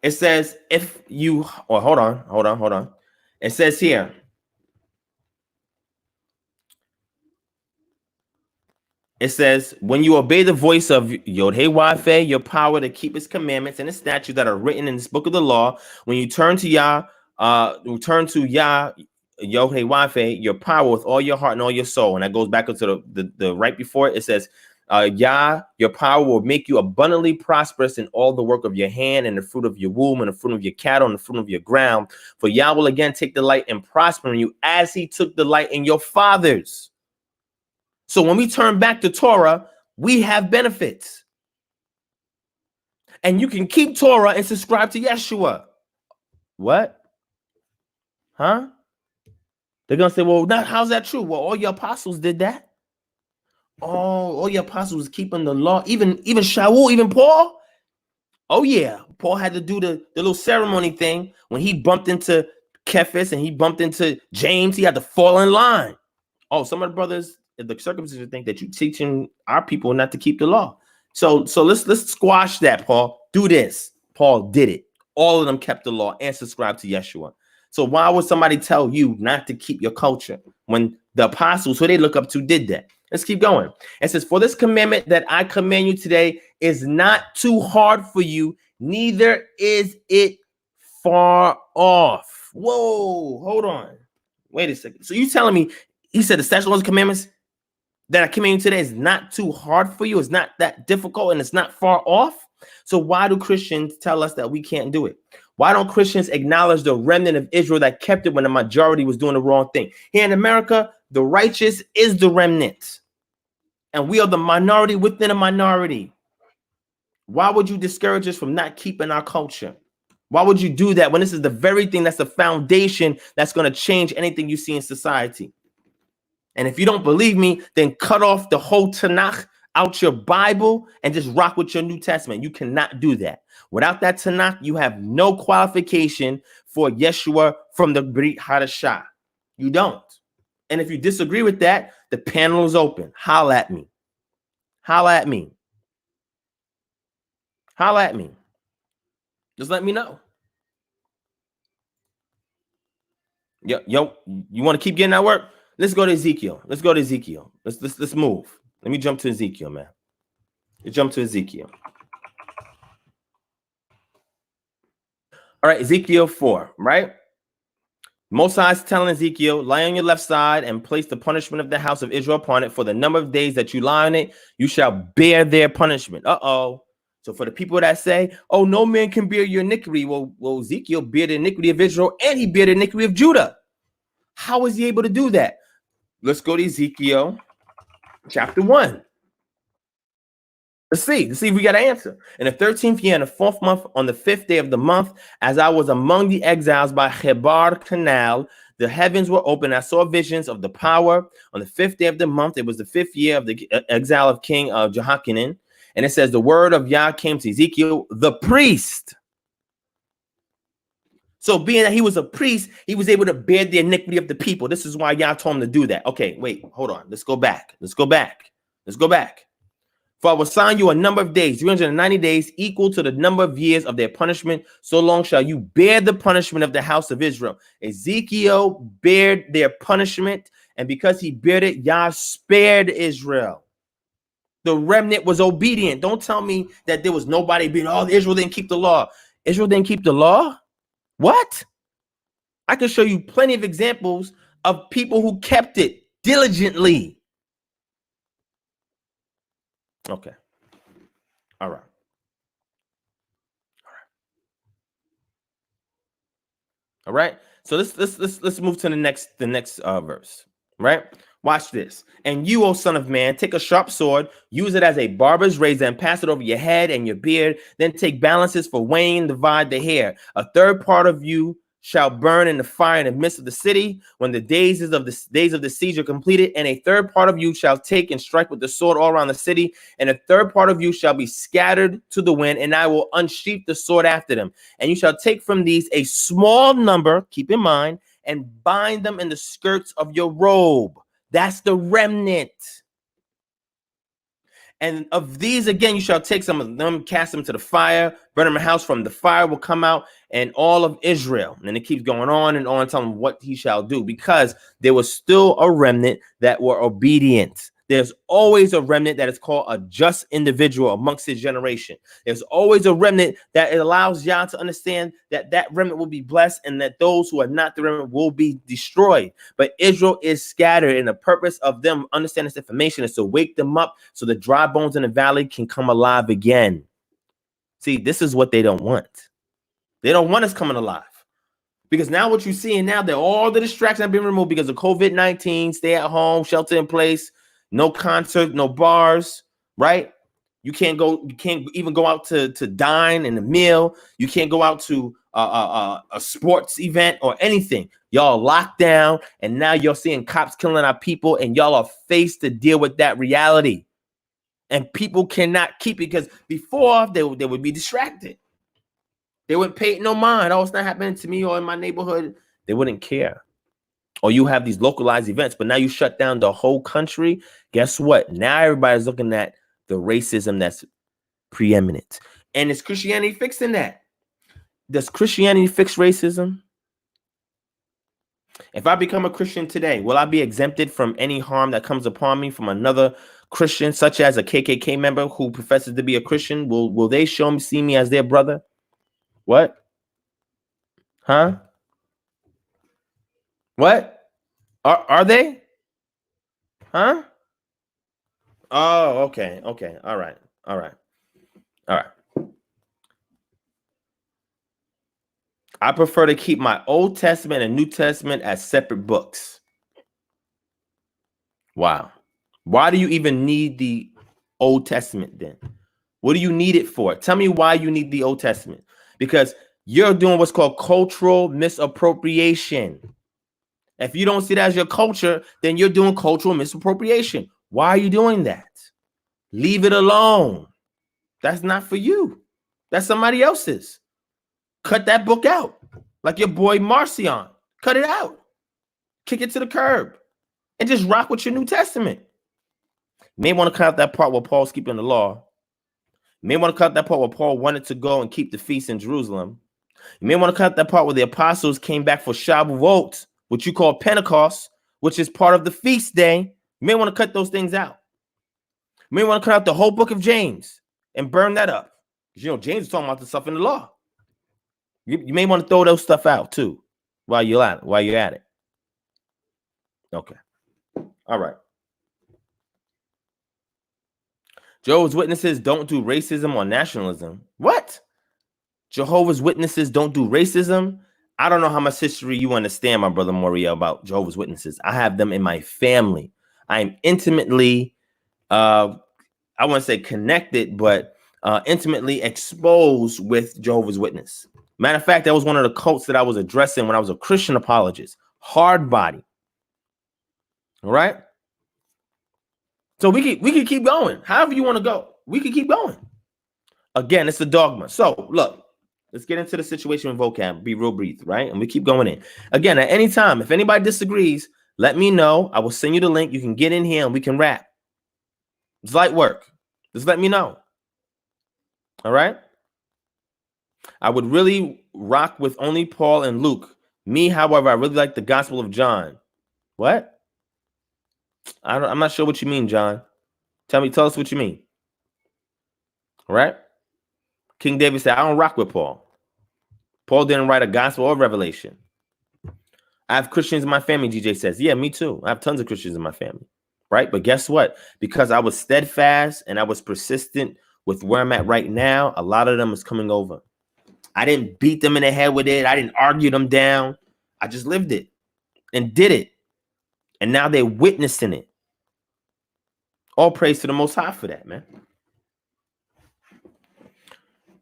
A: It says, hold on. It says here, it says, when you obey the voice of Yod-Heh-Wah-Feh, your power to keep his commandments and his statutes that are written in this book of the law, when you turn to Yah, Yod-Heh-Wah-Feh, your power with all your heart and all your soul. And that goes back into the right before it says, Yah, your power will make you abundantly prosperous in all the work of your hand and the fruit of your womb and the fruit of your cattle and the fruit of your ground. For Yah will again take delight in prospering you as he took delight in your fathers. So when we turn back to Torah, we have benefits. And you can keep Torah and subscribe to Yeshua. What? Huh? They're going to say, well, how's that true? Well, all your apostles did that. Oh, all your apostles keeping the law. Even Shaul, even Paul. Oh, yeah. Paul had to do the little ceremony thing when he bumped into Cephas and he bumped into James. He had to fall in line. Oh, some of the brothers, the circumcision think that you're teaching our people not to keep the law. So let's squash that, Paul. Do this. Paul did it. All of them kept the law and subscribed to Yeshua. So why would somebody tell you not to keep your culture when the apostles who they look up to did that? Let's keep going. It says, for this commandment that I command you today is not too hard for you, neither is it far off. Whoa, hold on. Wait a second. So you telling me, he said the statutes, laws, and commandments that I command you today is not too hard for you, it's not that difficult, and it's not far off? So why do Christians tell us that we can't do it? Why don't Christians acknowledge the remnant of Israel that kept it when the majority was doing the wrong thing? Here in America, the righteous is the remnant, and we are the minority within a minority. Why would you discourage us from not keeping our culture? Why would you do that when this is the very thing that's the foundation that's going to change anything you see in society? And if you don't believe me, then cut off the whole Tanakh out your Bible and just rock with your New Testament. You cannot do that. Without that Tanakh, you have no qualification for Yeshua from the Brit Hadashah. You don't. And if you disagree with that, the panel is open. Holla at me. Holla at me. Holla at me. Just let me know. Yo, you want to keep getting that work? Let's go to Ezekiel. Let's move. Let me jump to Ezekiel, man. Let's jump to Ezekiel. All right, Ezekiel 4, right? Most High is telling Ezekiel, lie on your left side and place the punishment of the house of Israel upon it. For the number of days that you lie on it, you shall bear their punishment. So for the people that say, oh, no man can bear your iniquity. Well, Ezekiel bear the iniquity of Israel and he bear the iniquity of Judah. How is he able to do that? Let's go to Ezekiel chapter 1. Let's see if we got an answer. In the 13th year, in the 4th month, on the 5th day of the month, as I was among the exiles by Chebar Canal, the heavens were open. I saw visions of the power. On the 5th day of the month, it was the 5th year of the exile of King Jehoiakim. And it says, the word of Yah came to Ezekiel, the priest. So being that he was a priest, he was able to bear the iniquity of the people. This is why Yah told him to do that. Okay, wait, hold on. Let's go back. For I will assign you a number of days, 390 days, equal to the number of years of their punishment. So long shall you bear the punishment of the house of Israel. Ezekiel bared their punishment, and because he bared it, Yah spared Israel. The remnant was obedient. Don't tell me that there was nobody being, oh, Israel didn't keep the law. Israel didn't keep the law? What? I can show you plenty of examples of people who kept it diligently. Okay. All right. So let's move to the next verse. Right? Watch this. And you, O son of man, take a sharp sword, use it as a barber's razor, and pass it over your head and your beard. Then take balances for weighing, divide the hair. A third part of you shall burn in the fire in the midst of the city when the days of the siege are completed. And a third part of you shall take and strike with the sword all around the city. And a third part of you shall be scattered to the wind, and I will unsheath the sword after them. And you shall take from these a small number, keep in mind, and bind them in the skirts of your robe. That's the remnant. And of these, again, you shall take some of them, cast them to the fire, burn them in a house. From the fire will come out, and all of Israel. And it keeps going on and on, telling them what he shall do, because there was still a remnant that were obedient. There's always a remnant that is called a just individual amongst his generation. There's always a remnant that it allows Yah to understand that that remnant will be blessed and that those who are not the remnant will be destroyed. But Israel is scattered, and the purpose of them understanding this information is to wake them up so the dry bones in the valley can come alive again. See, this is what they don't want. They don't want us coming alive. Because now what you're seeing now, that all the distractions have been removed because of COVID-19, stay at home, shelter in place. No concert, no bars, right? You can't even go out to dine and a meal. You can't go out to a sports event or anything. Y'all locked down, and now you're seeing cops killing our people, and y'all are faced to deal with that reality. And people cannot keep it, because before they would be distracted. They wouldn't pay no mind. Oh, it's not happening to me or in my neighborhood. They wouldn't care. Or you have these localized events, but now you shut down the whole country. Guess what? Now everybody's looking at the racism that's preeminent. And is Christianity fixing that? Does Christianity fix racism? If I become a Christian today, will I be exempted from any harm that comes upon me from another Christian, such as a KKK member who professes to be a Christian? Will they see me as their brother? What? Huh? What? Are they? Huh? Oh, okay. Okay. All right. All right. All right. I prefer to keep my Old Testament and New Testament as separate books. Wow. Why do you even need the Old Testament then? What do you need it for? Tell me why you need the Old Testament. Because you're doing what's called cultural misappropriation. If you don't see that as your culture, then you're doing cultural misappropriation. Why are you doing that? Leave it alone. That's not for you. That's somebody else's. Cut that book out. Like your boy Marcion. Cut it out. Kick it to the curb. And just rock with your New Testament. You may want to cut out that part where Paul's keeping the law. You may want to cut out that part where Paul wanted to go and keep the feast in Jerusalem. You may want to cut out that part where the apostles came back for Shavuot, which you call Pentecost, which is part of the feast day. You may want to cut those things out. You may want to cut out the whole book of James and burn that up. Because, you know, James is talking about the stuff in the law. You may want to throw those stuff out too while you're at it. Okay. All right. Jehovah's Witnesses don't do racism or nationalism. What? Jehovah's Witnesses don't do racism? I don't know how much history you understand, my brother Moria, about Jehovah's Witnesses. I have them in my family. I am intimately, I wouldn't say connected, but intimately exposed with Jehovah's Witness. Matter of fact, that was one of the cults that I was addressing when I was a Christian apologist. Hard body. All right? So we can keep going. However you want to go, we can keep going. Again, it's a dogma. So look, let's get into the situation with vocab. Be real brief, right? And we keep going in. Again, at any time, if anybody disagrees, let me know. I will send you the link. You can get in here and we can rap. It's light work. Just let me know. All right? I would really rock with only Paul and Luke. Me, however, I really like the Gospel of John. What? I'm not sure what you mean, John. Tell us what you mean. All right? King David said, I don't rock with Paul. Paul didn't write a gospel or revelation. I have Christians in my family, GJ says. Yeah, me too. I have tons of Christians in my family. Right? But guess what? Because I was steadfast and I was persistent with where I'm at right now, a lot of them is coming over. I didn't beat them in the head with it. I didn't argue them down. I just lived it and did it. And now they're witnessing it. All praise to the Most High for that, man.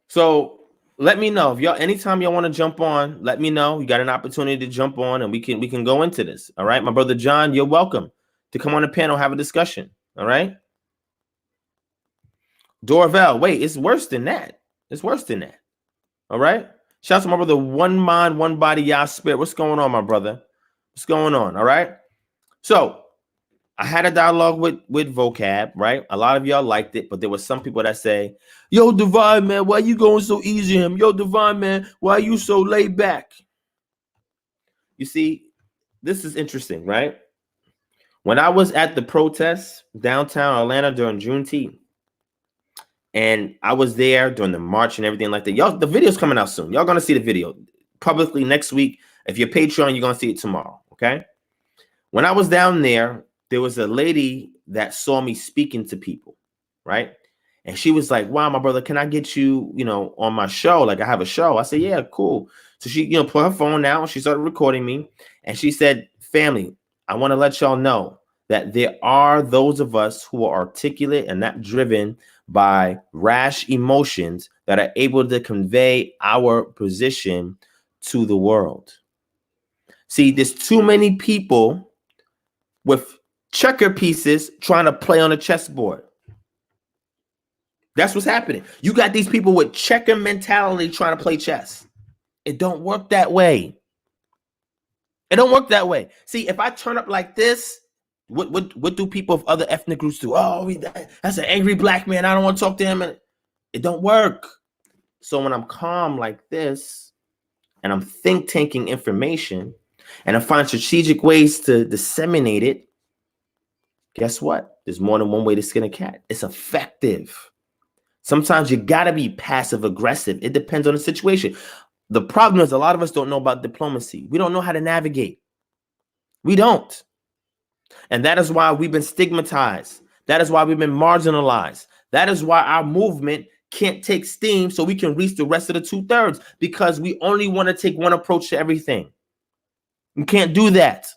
A: So let me know if y'all, anytime y'all want to jump on, let me know. You got an opportunity to jump on and we can go into this. All right. My brother John, you're welcome to come on the panel, have a discussion. All right. Dorval, wait, it's worse than that. It's worse than that. All right. Shout out to my brother, one mind, one body, Yah spirit. What's going on, my brother? What's going on? All right. So I had a dialogue with vocab, right? A lot of y'all liked it, but there were some people that say, yo, Divine, man, why you going so easy on him? Yo, Divine, man, why you so laid back? You see, this is interesting, right? When I was at the protests downtown Atlanta during Juneteenth, and I was there during the march and everything like that. Y'all, the video's coming out soon. Y'all gonna see the video publicly next week. If you're Patreon, you're gonna see it tomorrow. Okay. When I was down there, there was a lady that saw me speaking to people, right? And she was like, wow, my brother, can I get you, on my show? Like I have a show. I said, yeah, cool. So she, put her phone out. She started recording me. And she said, family, I want to let y'all know that there are those of us who are articulate and not driven by rash emotions that are able to convey our position to the world. See, there's too many people with checker pieces trying to play on a chessboard. That's what's happening. You got these people with checker mentality trying to play chess. It don't work that way. It don't work that way. See, if I turn up like this, what do people of other ethnic groups do? Oh, that's an angry black man. I don't want to talk to him. And it don't work. So when I'm calm like this and I'm think tanking information, and to find strategic ways to disseminate it, guess what? There's more than one way to skin a cat. It's effective. Sometimes you got to be passive aggressive. It depends on the situation. The problem is a lot of us don't know about diplomacy. We don't know how to navigate. We don't. And that is why we've been stigmatized. That is why we've been marginalized. That is why our movement can't take steam so we can reach the rest of the 2/3, because we only want to take one approach to everything. You can't do that.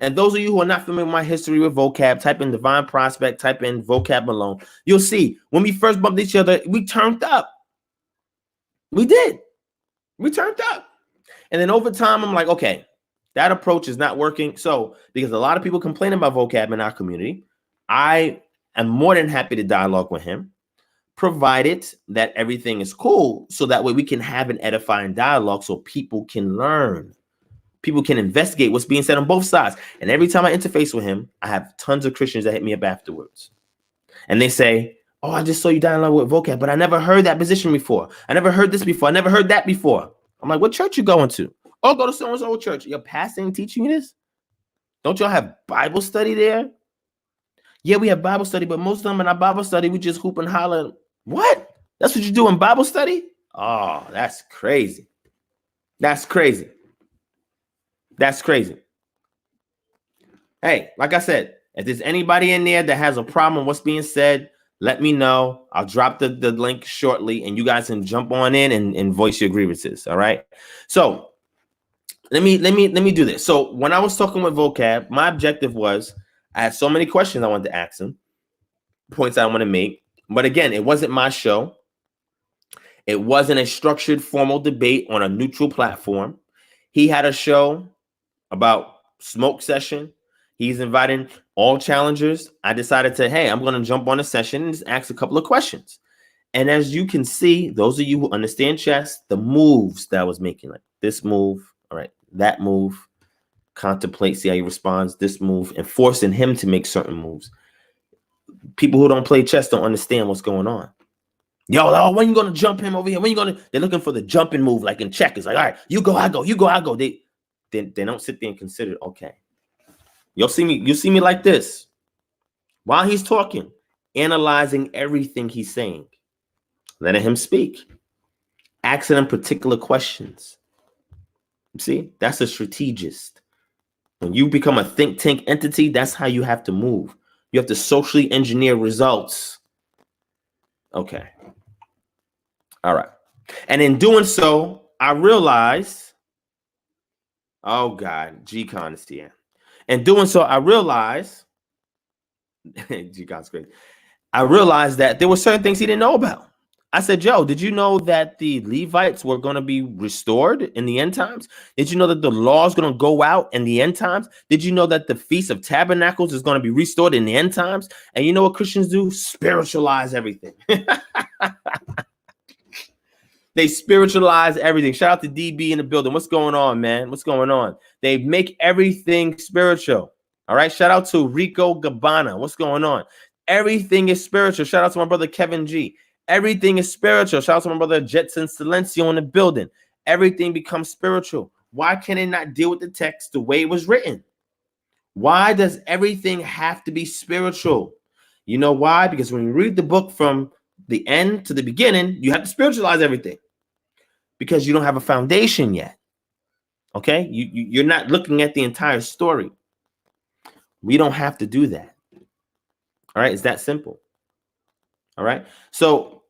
A: And those of you who are not familiar with my history with vocab, type in DivineProspect, type in Vocab Malone. You'll see when we first bumped each other, we turned up. We did. We turned up. And then over time, I'm like, okay, that approach is not working. So because a lot of people complain about vocab in our community, I am more than happy to dialogue with him, provided that everything is cool. So that way we can have an edifying dialogue so people can learn. People can investigate what's being said on both sides. And every time I interface with him, I have tons of Christians that hit me up afterwards. And they say, oh, I just saw you dialogue with vocab, but I never heard that position before. I never heard this before. I never heard that before. I'm like, what church you going to? Oh, go to so-and-so church. Your pastor ain't teaching you this? Don't y'all have Bible study there? Yeah, we have Bible study, but most of them in our Bible study, we just hoop and holler. What? That's what you do in Bible study? Oh, that's crazy. That's crazy. That's crazy. Hey, like I said, if there's anybody in there that has a problem with what's being said, let me know. I'll drop the link shortly, and you guys can jump on in and voice your grievances. All right. So let me do this. So when I was talking with vocab, my objective was I had so many questions I wanted to ask him, points I want to make. But again, it wasn't my show. It wasn't a structured, formal debate on a neutral platform. He had a show about smoke session. He's inviting all challengers. I decided to, hey, I'm going to jump on a session and just ask a couple of questions. And as you can see, those of you who understand chess, the moves that I was making, like this move, all right, that move, contemplate, see how he responds, this move, and forcing him to make certain moves. People who don't play chess don't understand what's going on. Yo, oh, when you going to jump him over here? When you going to? They're looking for the jumping move, like in checkers. Like, all right, you go, I go, you go, I go. They don't sit there and consider, okay, you see me like this while he's talking, analyzing everything he's saying, letting him speak, asking him particular questions. See, that's a strategist. When you become a think tank entity, that's how you have to move. You have to socially engineer results. Okay. All right. And in doing so, I realized, oh God, G-Con is here. In doing so, I realized, G-Con's great. I realized that there were certain things he didn't know about. I said, Joe, did you know that the Levites were going to be restored in the end times? Did you know that the law is going to go out in the end times? Did you know that the Feast of Tabernacles is going to be restored in the end times? And you know what Christians do? Spiritualize everything. They spiritualize everything. Shout out to DB in the building. What's going on, man? What's going on? They make everything spiritual. All right. Shout out to Rico Gabbana. What's going on? Everything is spiritual. Shout out to my brother Kevin G. Everything is spiritual. Shout out to my brother Jetson Silencio in the building. Everything becomes spiritual. Why can they not deal with the text the way it was written? Why does everything have to be spiritual? You know why? Because when you read the book from the end to the beginning, you have to spiritualize everything because you don't have a foundation yet. Okay? You're not looking at the entire story. We don't have to do that. All right? It's that simple. All right? So,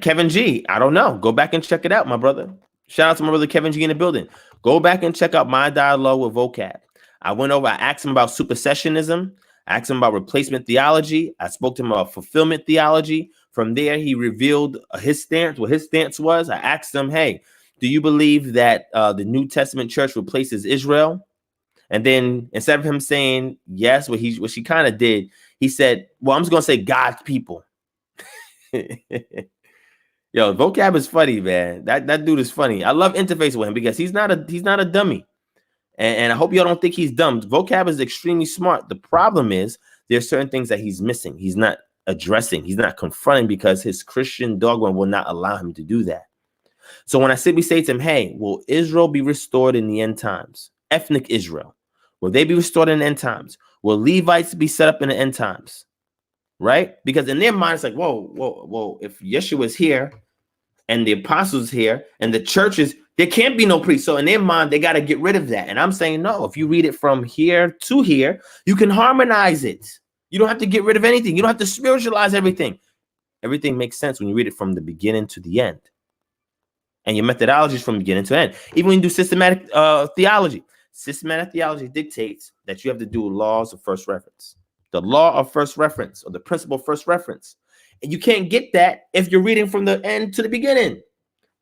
A: Kevin G, I don't know. Go back and check it out, my brother. Shout out to my brother Kevin G in the building. Go back and check out my dialogue with vocab. I went over, I asked him about supersessionism. I asked him about replacement theology. I spoke to him about fulfillment theology. From there, he revealed his stance, what his stance was. I asked him, hey, do you believe that the New Testament church replaces Israel? And then instead of him saying yes, what she kind of did, he said, well, I'm just going to say God's people. Yo, vocab is funny, man. That dude is funny. I love interfacing with him because he's not a dummy. And I hope y'all don't think he's dumb. Vocab is extremely smart. The problem is there's certain things that he's missing. He's not addressing. He's not confronting because his Christian dogma will not allow him to do that. So when I simply say to him, hey, will Israel be restored in the end times? Ethnic Israel. Will they be restored in the end times? Will Levites be set up in the end times? Right? Because in their mind, it's like, whoa, if Yeshua is here and the apostles here and the churches, there can't be no priest. So in their mind, they got to get rid of that. And I'm saying, no, if you read it from here to here, you can harmonize it. You don't have to get rid of anything. You don't have to spiritualize everything. Everything makes sense when you read it from the beginning to the end. And your methodology is from beginning to end. Even when you do systematic theology. Systematic theology dictates that you have to do laws of first reference. The law of first reference, or the principle of first reference. And you can't get that if you're reading from the end to the beginning.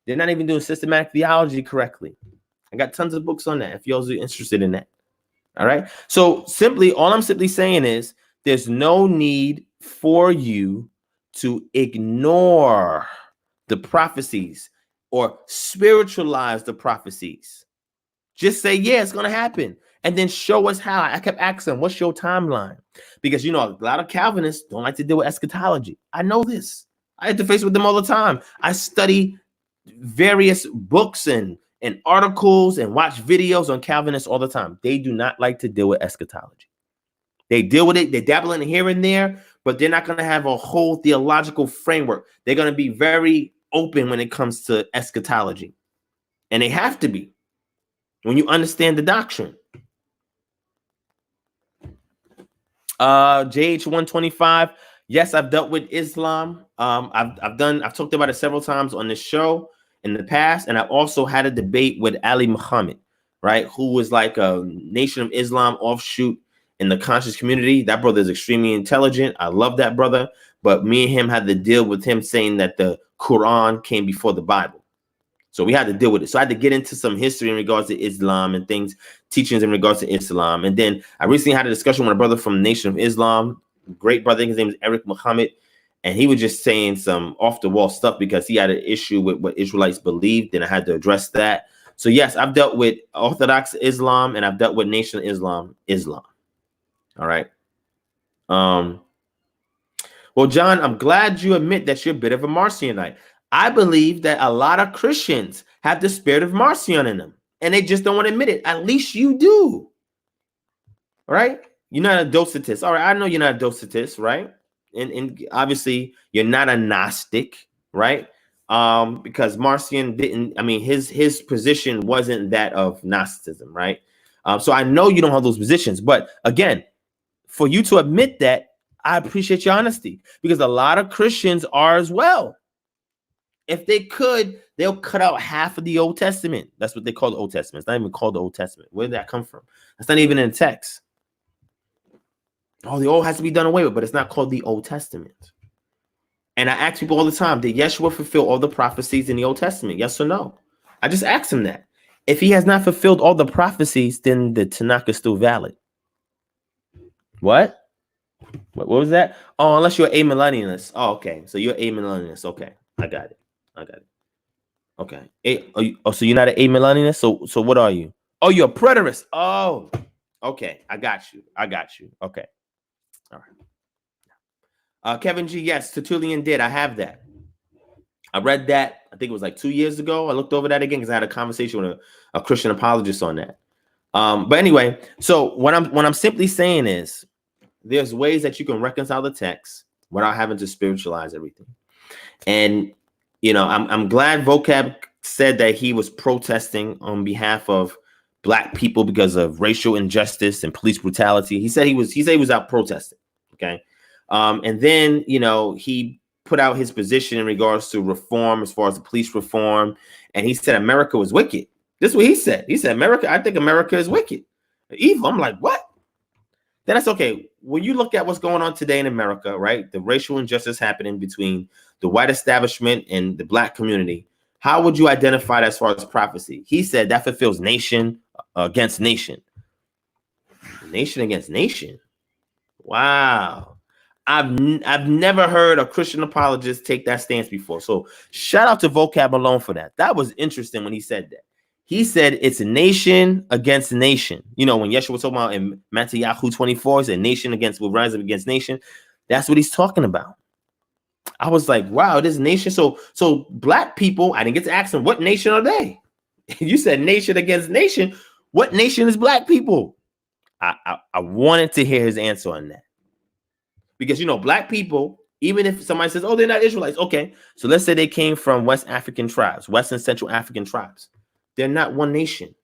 A: They're not even doing systematic theology correctly. I got tons of books on that if y'all are interested in that. All right. So all I'm simply saying is there's no need for you to ignore the prophecies or spiritualize the prophecies. Just say, yeah, it's going to happen. And then show us how. I kept asking them, what's your timeline? Because, a lot of Calvinists don't like to deal with eschatology. I know this. I interface with them all the time. I study various books and articles and watch videos on Calvinists all the time. They do not like to deal with eschatology. They deal with it. They dabble in here and there, but they're not going to have a whole theological framework. They're going to be very open when it comes to eschatology. And they have to be when you understand the doctrine. JH 125. Yes, I've dealt with Islam. I've talked about it several times on this show in the past, and I've also had a debate with Ali Muhammad, right, who was like a Nation of Islam offshoot in the conscious community. That brother is extremely intelligent. I love that brother, but me and him had to deal with him saying that the Quran came before the Bible. So we had to deal with it. So I had to get into some history in regards to Islam and teachings in regards to Islam. And then I recently had a discussion with a brother from the Nation of Islam, great brother. His name is Eric Muhammad. And he was just saying some off the wall stuff because he had an issue with what Israelites believed. And I had to address that. So yes, I've dealt with Orthodox Islam and I've dealt with Nation of Islam. All right. Well, John, I'm glad you admit that you're a bit of a Marcionite. I believe that a lot of Christians have the spirit of Marcion in them, and they just don't want to admit it. At least you do. All right? You're not a Docetist. All right, I know you're not a Docetist, right? And obviously, you're not a Gnostic, right? Because Marcion his position wasn't that of Gnosticism, right? So I know you don't have those positions. But again, for you to admit that, I appreciate your honesty because a lot of Christians are as well. If they could, they'll cut out half of the Old Testament. That's what they call the Old Testament. It's not even called the Old Testament. Where did that come from? It's not even in the text. Oh, the Old has to be done away with, but it's not called the Old Testament. And I ask people all the time, did Yeshua fulfill all the prophecies in the Old Testament? Yes or no? I just ask him that. If he has not fulfilled all the prophecies, then the Tanakh is still valid. What was that? Oh, unless you're a millennialist. Oh, okay. So you're a millennialist. Okay. I got it. Okay. So you're not an amillennialist? So what are you? Oh, you're a preterist. Oh, okay. I got you. Okay. All right. Kevin G, yes, Tertullian did. I have that. I read that. I think it was like 2 years ago. I looked over that again because I had a conversation with a Christian apologist on that. But anyway, so what I'm simply saying is there's ways that you can reconcile the text without having to spiritualize everything. And, I'm glad Vocab said that he was protesting on behalf of Black people because of racial injustice and police brutality. He said he was out protesting. Okay. And then, he put out his position in regards to reform as far as the police reform. And he said America was wicked. This is what he said. He said, I think America is wicked. Evil. I'm like, what? Then that's okay. When you look at what's going on today in America, right? The racial injustice happening between the white establishment and the Black community. How would you identify that as far as prophecy? He said that fulfills nation against nation. Nation against nation. Wow. I've never heard a Christian apologist take that stance before. So shout out to Vocab Malone for that. That was interesting when he said that. He said it's a nation against nation. When Yeshua was talking about in Matthew 24, he said nation will rise up against nation. That's what he's talking about. I was like, wow, this nation. So black people, I didn't get to ask them, what nation are they? You said nation against nation. What nation is black people? I wanted to hear his answer on that. Because, black people, even if somebody says, oh, they're not Israelites. Okay. So let's say they came from West African tribes, West and Central African tribes. They're not one nation.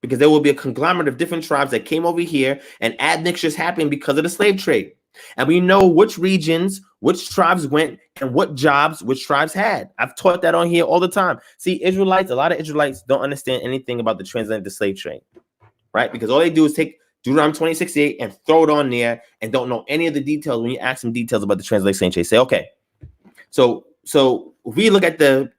A: Because there will be a conglomerate of different tribes that came over here, and admixtures happened because of the slave trade. And we know which regions, which tribes went, and what jobs which tribes had. I've taught that on here all the time. See, a lot of Israelites don't understand anything about the transatlantic slave trade, right? Because all they do is take Deuteronomy 20:68 and throw it on there and don't know any of the details. When you ask them details about the transatlantic slave trade, say, okay, so if we look at the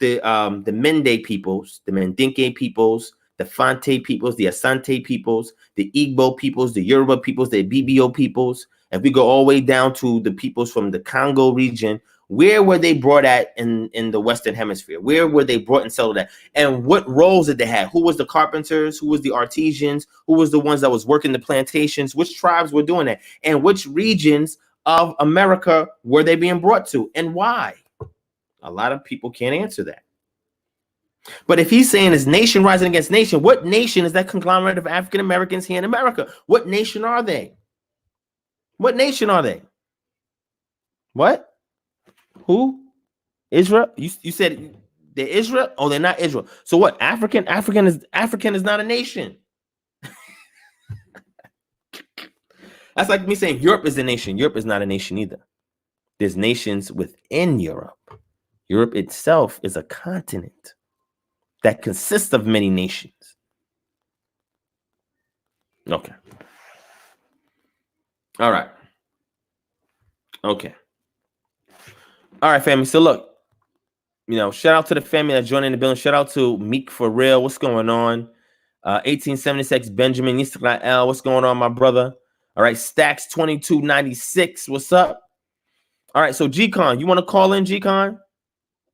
A: Mende peoples, the Mendinke peoples, the Fante peoples, the Asante peoples, the Igbo peoples, the Yoruba peoples, the BBO peoples, and we go all the way down to the peoples from the Congo region, where were they brought at in the Western Hemisphere? Where were they brought and settled at? And what roles did they have? Who was the carpenters? Who was the artisans? Who was the ones that was working the plantations? Which tribes were doing that? And which regions of America were they being brought to? And why? A lot of people can't answer that. But if he's saying it's nation rising against nation, what nation is that conglomerate of African Americans here in America? What nation are they? What nation are they? What? Who? Israel? You said they're Israel? Oh, they're not Israel. So what? African is not a nation. That's like me saying Europe is a nation. Europe is not a nation either. There's nations within Europe. Europe itself is a continent that consists of many nations. Okay. All right. Okay. All right, family. So look, shout out to the family that joined in the building. Shout out to Meek for real. What's going on? 1876 Benjamin Israel. What's going on, my brother? All right, Stacks 2296. What's up? All right, so G-Con, you want to call in, G-Con?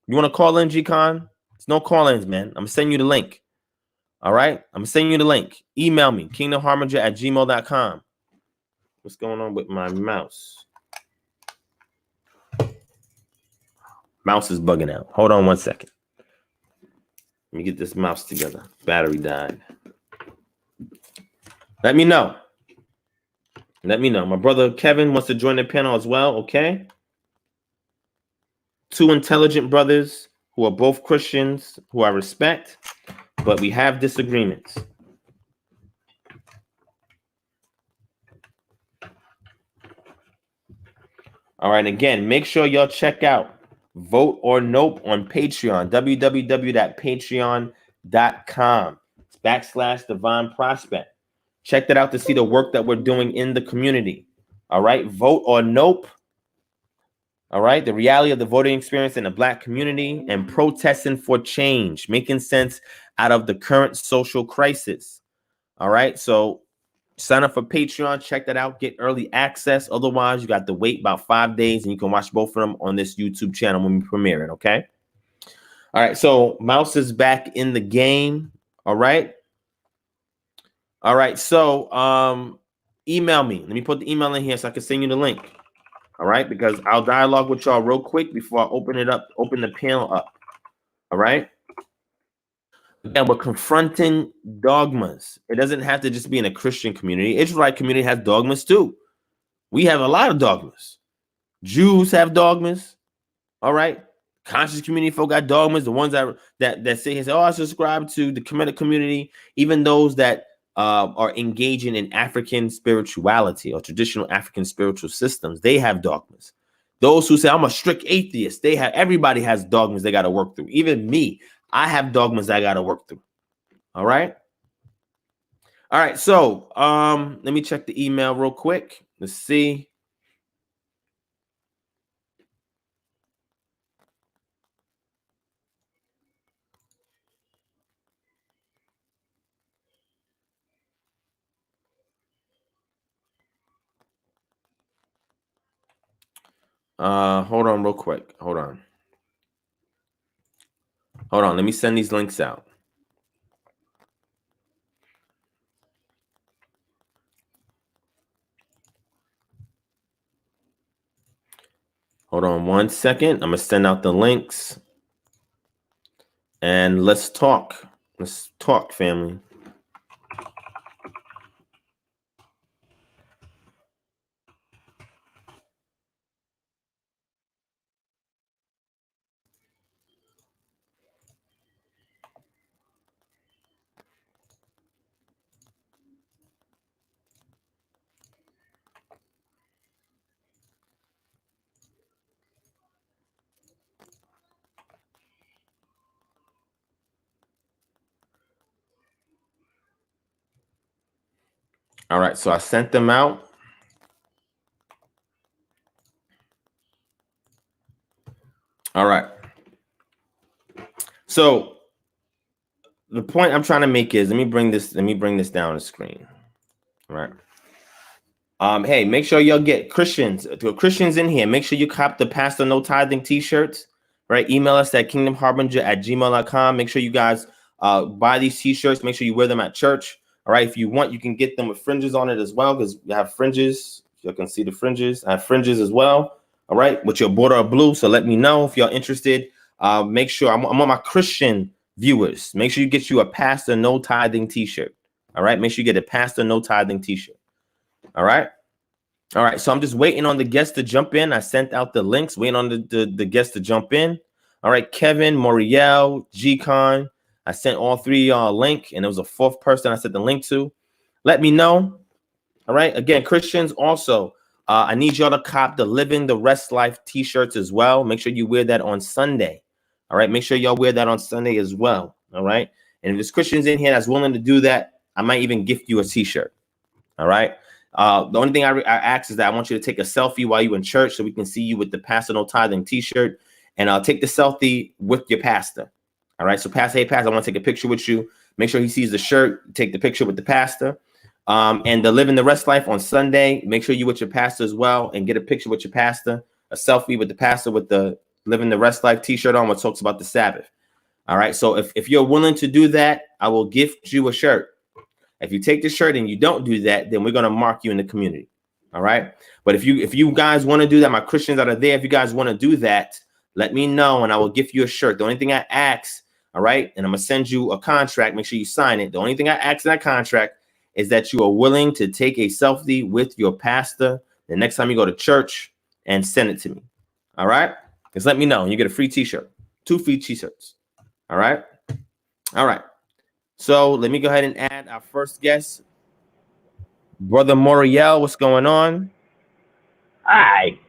A: You want to call in, G-Con? There's no call-ins, man. I'm going to send you the link. All right? I'm going to send you the link. Email me, kingdomharmonger@gmail.com. What's going on with my mouse? Mouse is bugging out. Hold on one second. Let me get this mouse together. Battery died. Let me know. Let me know. My brother Kevin wants to join the panel as well, okay? Two intelligent brothers who are both Christians, who I respect, but we have disagreements. All right, again, make sure y'all check out Vote or Nope on Patreon, www.patreon.com/DivineProspect. Check that out to see the work that we're doing in the community. All right, Vote or Nope. All right, the reality of the voting experience in the Black community and protesting for change, making sense out of the current social crisis. All right, so sign up for Patreon, check that out, get early access. Otherwise, you got to wait about 5 days and you can watch both of them on this YouTube channel when we premiere it, okay? All right, so Mouse is back in the game. All right. All right, so email me. Let me put the email in here so I can send you the link. All right, because I'll dialogue with y'all real quick before I open the panel up. All right. Again, we're confronting dogmas. It doesn't have to just be in a Christian community. Israelite community has dogmas too. We have a lot of dogmas. Jews have dogmas. All right. Conscious community folk got dogmas. The ones that say, oh, I subscribe to the Kemetic community, even those that are engaging in African spirituality or traditional African spiritual systems, they have dogmas. Those who say I'm a strict atheist, everybody has dogmas they got to work through. Even me, I have dogmas I got to work through. All right. All right. So let me check the email real quick. Let's see. Hold on real quick. Hold on. Let me send these links out. Hold on 1 second. I'm gonna send out the links, and let's talk. Let's talk, family. All right, so I sent them out. All right. So the point I'm trying to make is, let me bring this down the screen. All right. Hey, make sure y'all get Christians in here. Make sure you cop the Pastor No Tithing t-shirts, right? Email us at kingdomharbinger@gmail.com. Make sure you guys buy these t-shirts. Make sure you wear them at church. All right. If you want, you can get them with fringes on it as well, because we have fringes. You can see the fringes. I have fringes as well. All right. With your border of blue. So let me know if you're interested. Make sure I'm on my Christian viewers. Make sure you get you a Pastor No Tithing t-shirt. All right. Make sure you get a Pastor No Tithing t-shirt. All right. All right. So I'm just waiting on the guests to jump in. I sent out the links, waiting on the guests to jump in. All right. Kevin, Moriel, G-Con. I sent all three of y'all a link, and there was a fourth person I sent the link to. Let me know. All right. Again, Christians also, I need y'all to cop the Living the Rest Life t-shirts as well. Make sure you wear that on Sunday. All right. Make sure y'all wear that on Sunday as well. All right. And if there's Christians in here that's willing to do that, I might even gift you a t-shirt. All right. The only thing I ask is that I want you to take a selfie while you're in church so we can see you with the Pastor No Tithing t-shirt, and I'll take the selfie with your pastor. All right. So pastor, hey pastor, I want to take a picture with you. Make sure he sees the shirt. Take the picture with the pastor. And the Living the Rest Life on Sunday. Make sure you with your pastor as well and get a picture with your pastor, a selfie with the pastor with the Living the Rest Life t-shirt on, which talks about the Sabbath. All right. So if you're willing to do that, I will gift you a shirt. If you take the shirt and you don't do that, then we're going to mark you in the community. All right. But if you guys want to do that, my Christians that are there, if you guys want to do that, let me know and I will gift you a shirt. The only thing I ask, all right, and I'm going to send you a contract. Make sure you sign it. The only thing I ask in that contract is that you are willing to take a selfie with your pastor the next time you go to church and send it to me. All right. Just let me know and you get a free t-shirt, 2 free t-shirts. All right. All right. So let me go ahead and add our first guest, Brother Moriel. What's going on?
C: Hi.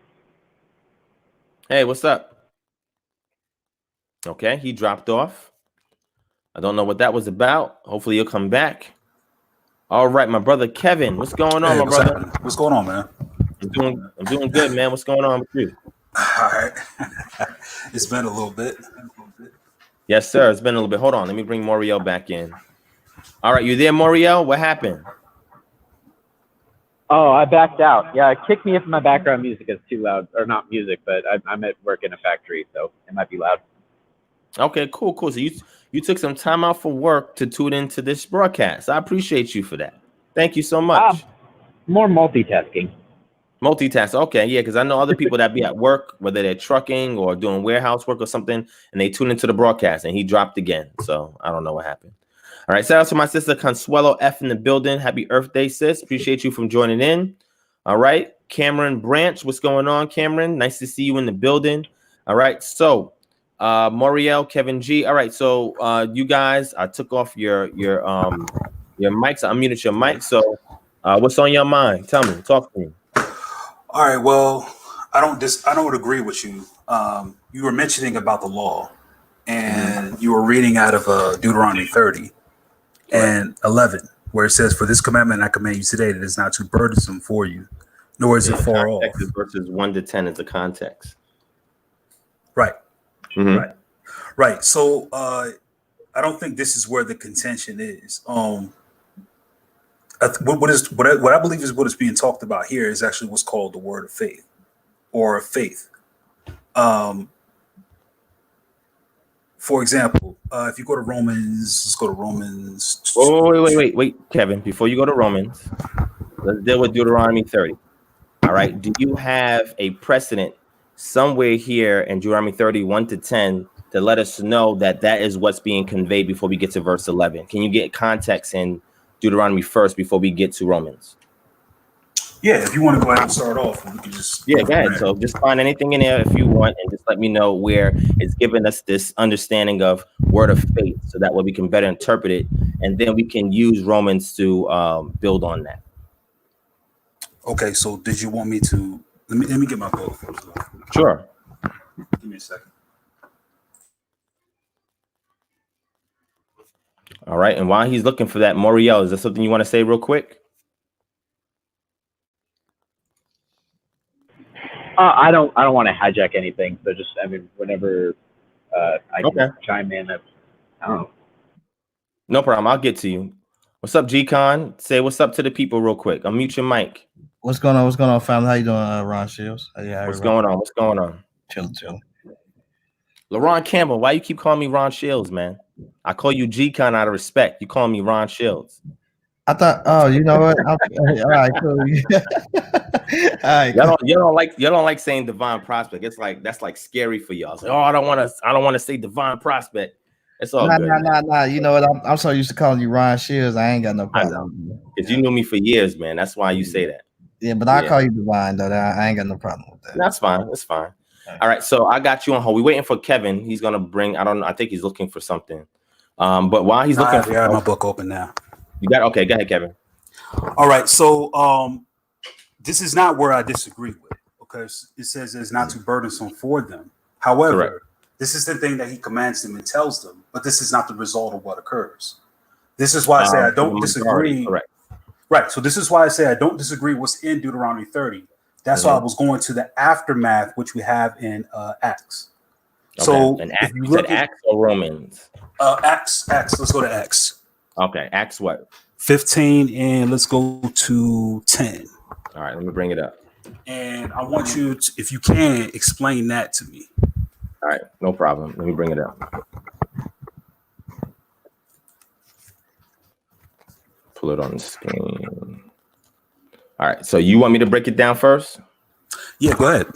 A: Hey, what's up? Okay, he dropped off. I don't know what that was about. Hopefully he'll come back. All right, my brother Kevin. What's going on,
D: Hey,
A: my brother?
D: happening? What's going on, man?
A: I'm doing good, man. What's going on with you?
D: All right. It's been a little bit.
A: Yes, sir. It's been a little bit. Hold on. Let me bring Moriel back in. All right, you there, Moriel? What happened?
C: Oh, I backed out. Yeah, kick me if my background music is too loud, or not music, but I'm at work in a factory, so it might be loud.
A: Okay, cool. So you took some time out from work to tune into this broadcast. I appreciate you for that. Thank you so much.
C: More multitasking.
A: Multitask. Okay, yeah, because I know other people that be at work, whether they're trucking or doing warehouse work or something, and they tune into the broadcast, and he dropped again. So I don't know what happened. All right, shout out to my sister Consuelo F in the building. Happy Earth Day, sis. Appreciate you from joining in. All right, Cameron Branch, what's going on, Cameron? Nice to see you in the building. All right, so Moriel, Kevin G. All right, so you guys, I took off your mics. I unmuted your mic. So what's on your mind? Tell me, talk to me.
D: All right. Well, I don't agree with you. You were mentioning about the law, and you were reading out of Deuteronomy 30 and 11, where it says, "For this commandment I command you today, that is not too burdensome for you, nor is it far off."
A: Verses 1 to 10 is the context.
D: Right.
A: Mm-hmm.
D: Right. So I don't think this is where the contention is. What I believe is what is being talked about here is actually what's called the word of faith, or faith. For example, if you go to Romans, let's go to Romans.
A: Wait, Kevin. Before you go to Romans, let's deal with Deuteronomy 30. All right. Do you have a precedent somewhere here in Deuteronomy 31 to 10 to let us know that that is what's being conveyed before we get to verse 11. Can you get context in Deuteronomy first before we get to Romans?
D: Yeah, if you want to go ahead and start off, we can just
A: go ahead. So just find anything in there if you want, and just let me know where it's giving us this understanding of word of faith, so that way we can better interpret it, and then we can use Romans to build on that.
D: Okay, so did you want me to let me get my book first?
A: Sure.
D: Give me a second.
A: All right, and while he's looking for that, Moriel, is there something you want to say real quick?
C: I don't want to hijack anything. So just, I mean, whenever I can chime in, I don't know.
A: No problem. I'll get to you. What's up, G-Con? Say what's up to the people real quick. Unmute your mic.
E: What's going on? What's going on, family? How you doing, Ron Shields?
A: What's going on? What's going on?
E: Chill.
A: LaRon Campbell, why you keep calling me Ron Shields, man? I call you G-Con out of respect. You call me Ron Shields.
E: I thought, oh, you know what? All right, cool. All right,
A: y'all don't like saying Divine Prospect. It's like that's like scary for y'all. It's like, oh, I don't want to say Divine Prospect. It's all good.
E: Nah. You know what? I'm so used to calling you Ron Shields. I ain't got no problem.
A: Because you knew me for years, man. That's why you say that.
E: Yeah, but I call you Divine though. I ain't got no problem with that.
A: That's fine. That's fine. All right, so I got you on hold. We're waiting for Kevin. He's gonna bring. I don't know. I think he's looking for something. But while he's looking,
D: I have my book open now.
A: You got okay. Go ahead, Kevin.
D: All right, so this is not where I disagree with, because it says it's not too burdensome for them. However, this is the thing that he commands them and tells them, but this is not the result of what occurs. This is why I say I don't disagree.
A: Correct.
D: Right. So this is why I say I don't disagree what's in Deuteronomy 30. That's why I was going to the aftermath, which we have in Acts.
A: Okay.
D: So
A: and Acts, you said Acts or Romans?
D: Acts. Let's go to Acts.
A: Okay. Acts what?
D: 15, and let's go to 10.
A: All right. Let me bring it up.
D: And I want you to, if you can, explain that to me.
A: All right. No problem. Let me bring it up. Pull it on the screen. All right. So you want me to break it down first?
D: Yeah, go ahead.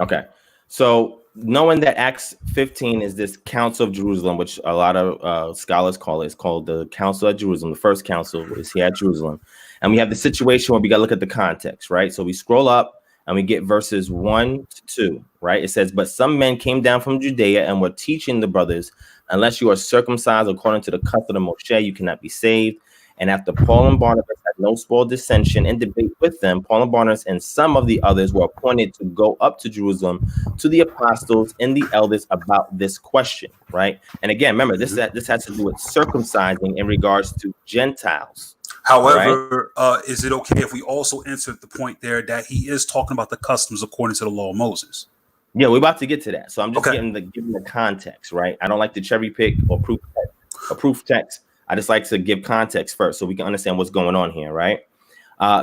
D: Okay.
A: So knowing that Acts 15 is this Council of Jerusalem, which a lot of scholars call it, it's called the Council of Jerusalem. The first council is here at Jerusalem. And we have the situation where we got to look at the context, right? So we scroll up and we get verses 1 to 2, right? It says, but some men came down from Judea and were teaching the brothers, unless you are circumcised according to the custom of Moshe, you cannot be saved. And after Paul and Barnabas had no small dissension and debate with them, Paul and Barnabas and some of the others were appointed to go up to Jerusalem to the apostles and the elders about this question, right? And again, remember, this has to do with circumcising in regards to Gentiles.
D: However, is it okay if we also insert the point there that he is talking about the customs according to the law of Moses?
A: Yeah, we're about to get to that. So I'm just giving the context, right? I don't like to cherry pick or proof text. I just like to give context first so we can understand what's going on here, right?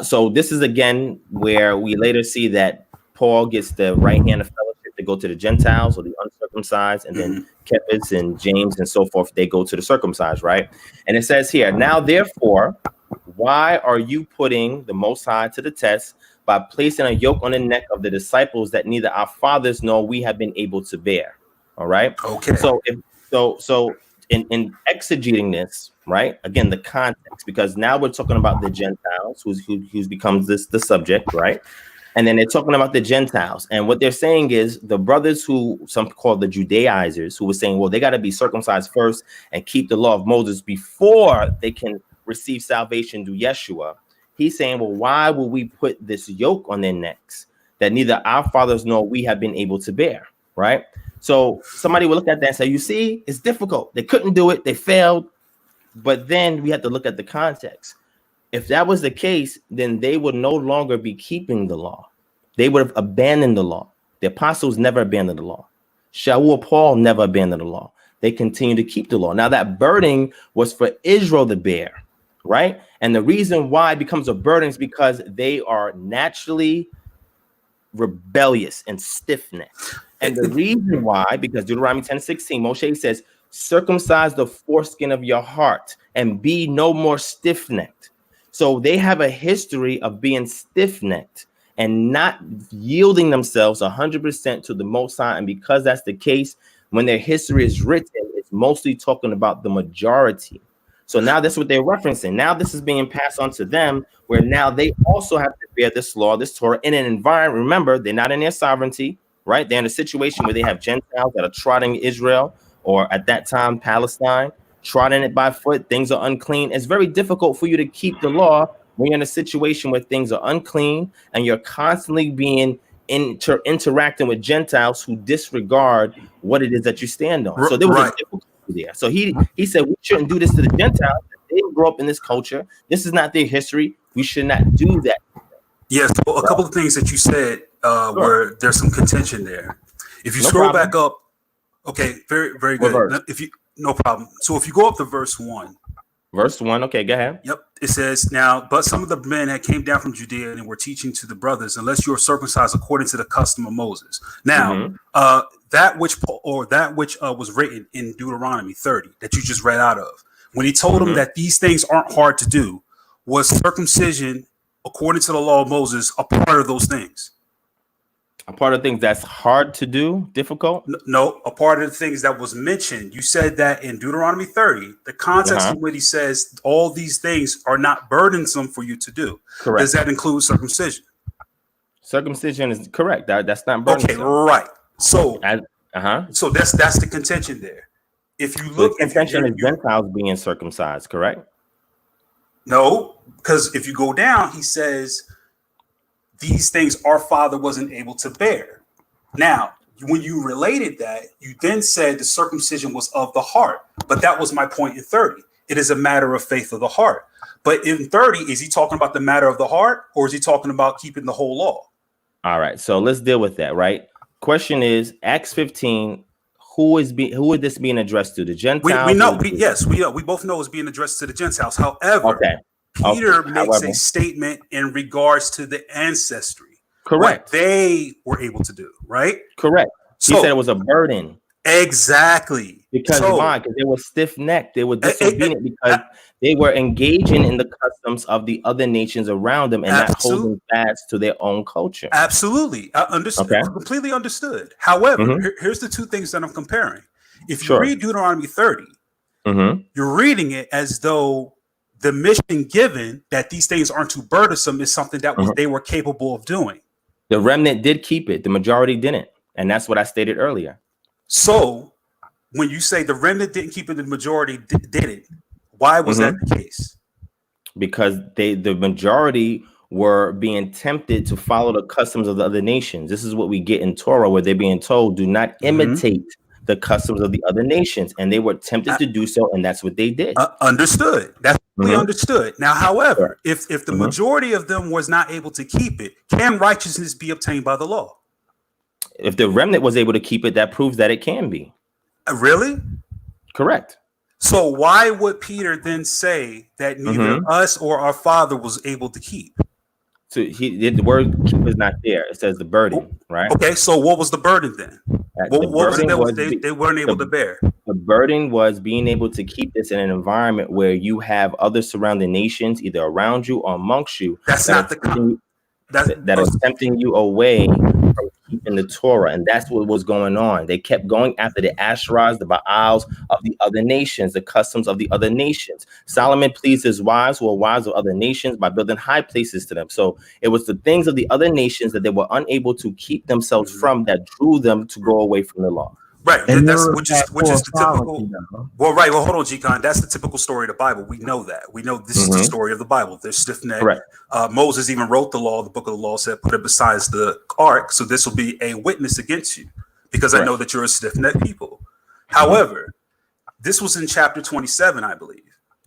A: So this is, again, where we later see that Paul gets the right hand of fellowship to go to the Gentiles or the uncircumcised, and then Cephas and James and so forth, they go to the circumcised, right? And it says here, now, therefore, why are you putting the Most High to the test by placing a yoke on the neck of the disciples that neither our fathers nor we have been able to bear? All right.
D: Okay.
A: So in exegeting this, right? Again, the context, because now we're talking about the Gentiles, who's becomes the subject, right? And then they're talking about the Gentiles, and what they're saying is the brothers who some call the Judaizers, who were saying, well, they got to be circumcised first and keep the law of Moses before they can receive salvation through Yeshua. He's saying, well, why will we put this yoke on their necks that neither our fathers nor we have been able to bear, right? So somebody will look at that and say, you see, it's difficult. They couldn't do it. They failed. But then we have to look at the context. If that was the case, then they would no longer be keeping the law. They would have abandoned the law. The apostles never abandoned the law. Shaul, Paul never abandoned the law. They continue to keep the law. Now that burden was for Israel to bear, right? And the reason why it becomes a burden is because they are naturally rebellious and stiff-necked. And the reason why, because Deuteronomy 10:16, Moshe says, circumcise the foreskin of your heart and be no more stiff-necked. So they have a history of being stiff-necked. and not yielding themselves 100% to the Most High. And because that's the case, when their history is written, it's mostly talking about the majority. So now that's what they're referencing. Now this is being passed on to them, where now they also have to bear this law, this Torah, in an environment. Remember, they're not in their sovereignty, right? They're in a situation where they have Gentiles that are trotting Israel, or at that time, Palestine, trotting it by foot. Things are unclean. It's very difficult for you to keep the law when you're in a situation where things are unclean and you're constantly being interacting with Gentiles who disregard what it is that you stand on. So there was a difficulty there. So he said we shouldn't do this to the Gentiles. They didn't grow up in this culture. This is not their history. We should not do that.
D: Yes, well, a couple of things that you said where there's some contention there. If you scroll back up, okay, very, very good. No problem. So if you go up to verse 1.
A: Verse 1, okay, go ahead.
D: Yep. It says, now, but some of the men that came down from Judea and were teaching to the brothers, unless you are circumcised according to the custom of Moses. Now, that which was written in Deuteronomy 30 that you just read out of, when he told them that these things aren't hard to do, was circumcision according to the law of Moses a part of those things?
A: A part of things that's hard to do, difficult?
D: No, a part of the things that was mentioned. You said that in Deuteronomy 30, the context in which he says all these things are not burdensome for you to do.
A: Correct.
D: Does that include circumcision?
A: Circumcision is correct. That's not burdensome.
D: Okay, right. So,
A: so
D: that's the contention there. If you look,
A: the contention is Gentiles being circumcised, correct?
D: No, because if you go down, he says these things our father wasn't able to bear. Now, when you related that, you then said the circumcision was of the heart. But that was my point in 30. It is a matter of faith of the heart. But in 30, is he talking about the matter of the heart, or is he talking about keeping the whole law?
A: All right, so let's deal with that, right? Question is, Acts 15, who is this being addressed to? The Gentiles?
D: We know, we both know it's being addressed to the Gentiles. However, Peter makes a statement in regards to the ancestry.
A: Correct.
D: What they were able to do, right?
A: Correct.
D: So,
A: he said it was a burden.
D: Exactly.
A: Because they were stiff-necked. They were disobedient because they were engaging in the customs of the other nations around them and not holding fast to their own culture.
D: Absolutely. I understood. Okay. Completely understood. However, here's the two things that I'm comparing. If you read Deuteronomy 30, you're reading it as though the mission given that these things aren't too burdensome is something that they were capable of doing.
A: The remnant did keep it. The majority didn't. And that's what I stated earlier.
D: So when you say the remnant didn't keep it, the majority didn't, why was that the case? Because
A: the majority were being tempted to follow the customs of the other nations. This is what we get in Torah, where they're being told, do not imitate the customs of the other nations. And they were tempted to do so, and that's what they did.
D: Understood. That's we understood. Now, however, if the majority of them was not able to keep it, can righteousness be obtained by the law?
A: If the remnant was able to keep it, that proves that it can be.
D: Really?
A: Correct.
D: So why would Peter then say that neither us or our father was able to keep?
A: So the word keep is not there. It says the burden, right?
D: Okay, so what was the burden then? What was it that they weren't able to bear?
A: The burden was being able to keep this in an environment where you have other surrounding nations either around you or amongst you.
D: That's not the
A: that are tempting you away from keeping the Torah, and that's what was going on. They kept going after the Asherahs, the Baals of the other nations, the customs of the other nations. Solomon pleased his wives, who were wives of other nations, by building high places to them. So it was the things of the other nations that they were unable to keep themselves from that drew them to go away from the law.
D: Right, and that's which is the typical. Well, right. Well, hold on, G-Con. That's the typical story of the Bible. We know that. We know this is the story of the Bible. They're stiff-necked.
A: Right.
D: Moses even wrote the law. The book of the law said, "Put it beside the ark." So this will be a witness against you, because I know that you're a stiff-necked people. However, this was in chapter 27, I believe.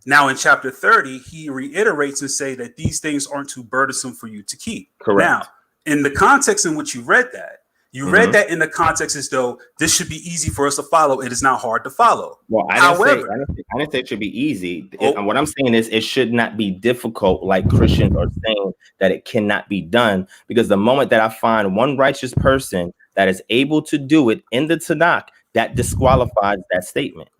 D: Now in chapter 30, he reiterates and say that these things aren't too burdensome for you to keep.
A: Correct.
D: Now, in the context in which you read that. You read that in the context as though this should be easy for us to follow. It is not hard to follow.
A: Well, I didn't say it should be easy. What I'm saying is it should not be difficult, like Christians are saying that it cannot be done. Because the moment that I find one righteous person that is able to do it in the Tanakh, that disqualifies that statement.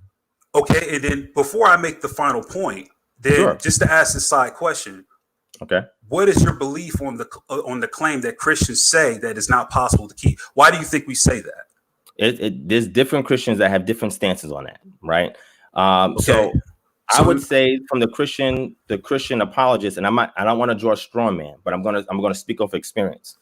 D: Okay, and then before I make the final point, then just to ask the side question,
A: Okay.
D: What is your belief on the claim that Christians say that it's not possible to keep? Why do you think we say that?
A: There's different Christians that have different stances on that, right?
D: Okay.
A: So I would say from the Christian apologist, and I don't want to draw a straw man, but I'm gonna speak off experience.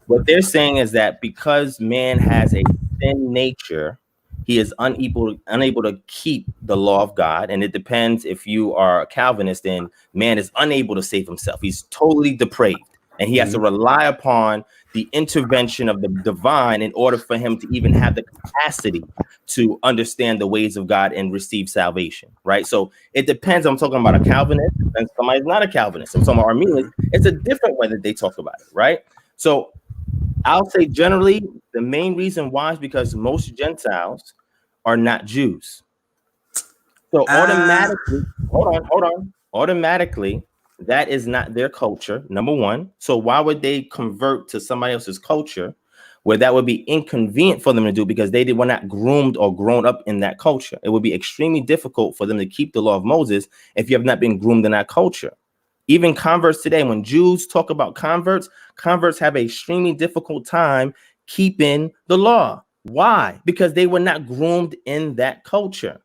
A: What they're saying is that because man has a sin nature, he is unable to keep the law of God. And it depends if you are a Calvinist, then man is unable to save himself. He's totally depraved. And he has to rely upon the intervention of the divine in order for him to even have the capacity to understand the ways of God and receive salvation, right? So it depends. I'm talking about a Calvinist and somebody's not a Calvinist. I'm talking about Armenians. It's a different way that they talk about it, right? So I'll say generally the main reason why is because most Gentiles are not Jews. So automatically, automatically, that is not their culture, number one. So why would they convert to somebody else's culture where that would be inconvenient for them to do because they were not groomed or grown up in that culture? It would be extremely difficult for them to keep the law of Moses if you have not been groomed in that culture. Even converts today, when Jews talk about converts have an extremely difficult time keeping the law. Why? Because they were not groomed in that culture.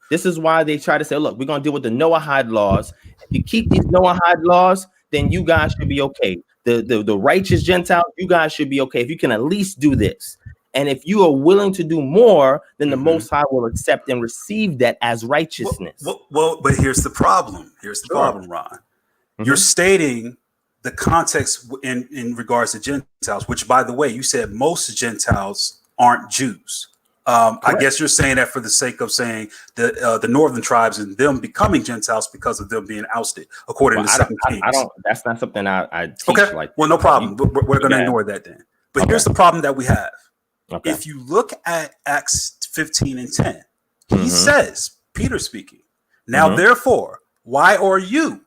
A: This is why they try to say, look, we're going to deal with the Noahide laws. If you keep these Noahide laws, then you guys should be okay. The righteous Gentiles, you guys should be okay if you can at least do this. And if you are willing to do more, then the Most High will accept and receive that as righteousness.
D: Well, but here's the problem. Problem, Ron. You're stating the context in regards to Gentiles, which, by the way, you said most Gentiles aren't Jews. I guess you're saying that for the sake of saying the northern tribes and them becoming Gentiles because of them being ousted, according to 2 Kings.
A: That's not something I teach.
D: Okay,
A: like
D: well, no problem. We're going to ignore that then. But here's the problem that we have. Okay. If you look at Acts 15 and 10, he says, Peter speaking, now therefore, why are you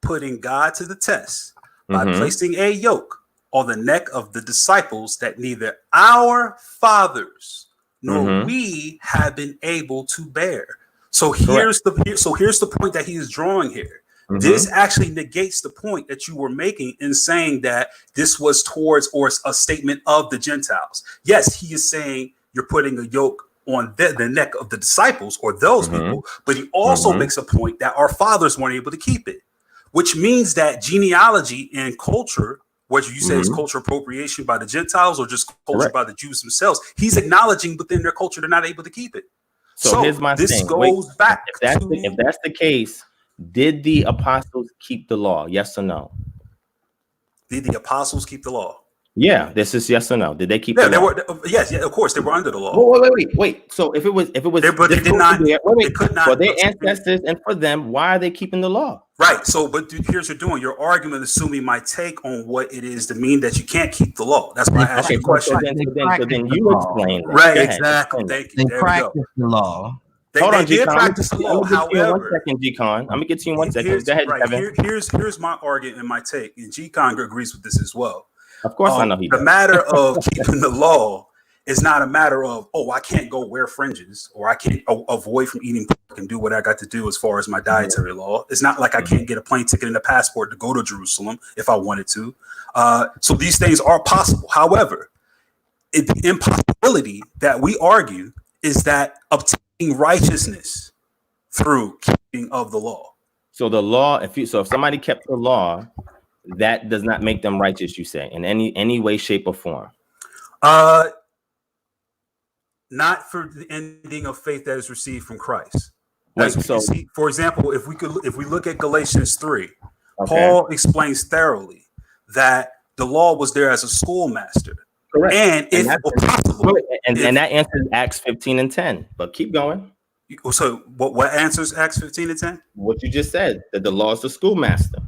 D: putting God to the test by placing a yoke on the neck of the disciples that neither our fathers nor we have been able to bear? So here's the point that he is drawing here. This actually negates the point that you were making in saying that this was towards or a statement of the Gentiles. Yes, he is saying you're putting a yoke on the neck of the disciples or those people, but he also makes a point that our fathers weren't able to keep it, which means that genealogy and culture, whether you say it's culture appropriation by the Gentiles or just culture by the Jews themselves, he's acknowledging within their culture they're not able to keep it. So here's my thing. This goes back.
A: If that's the case, did the apostles keep the law? Yes or no?
D: Did the apostles keep the law?
A: Yeah, this is yes or no. Did they keep the law?
D: Yes, of course, they were under the law.
A: Wait. So if it was,
D: they did not. They could not.
A: For their ancestors and for them, why are they keeping the law?
D: Right. So, but here's what you're doing. Your argument assuming my take on what it is to mean that you can't keep the law. That's why I asked you a question.
A: So then you explain.
D: Right. Exactly. Thank you.
E: They practice the law.
A: Hold on,
D: G-Con. Practice the law.
A: However, 1 second, G-Con. I'm gonna get to you in 1 second. Go ahead, Kevin.
D: Here's my argument and my take, and G-Con agrees with this as well.
A: Of course, I know he does.
D: The matter of keeping the law is not a matter of, I can't go wear fringes or I can't avoid from eating pork and do what I got to do as far as my dietary law. It's not like I can't get a plane ticket and a passport to go to Jerusalem if I wanted to. So these things are possible. However, the impossibility that we argue is that obtaining righteousness through keeping of the law.
A: So the law, if somebody kept the law, that does not make them righteous, you say, in any way, shape, or form.
D: Not for the ending of faith that is received from Christ.
A: See,
D: for example, if we look at Galatians 3, Paul explains thoroughly that the law was there as a schoolmaster.
A: Correct.
D: And if possible,
A: and that answers Acts 15 and 10. But keep going.
D: So what answers Acts 15 and 10?
A: What you just said, that the law is the schoolmaster.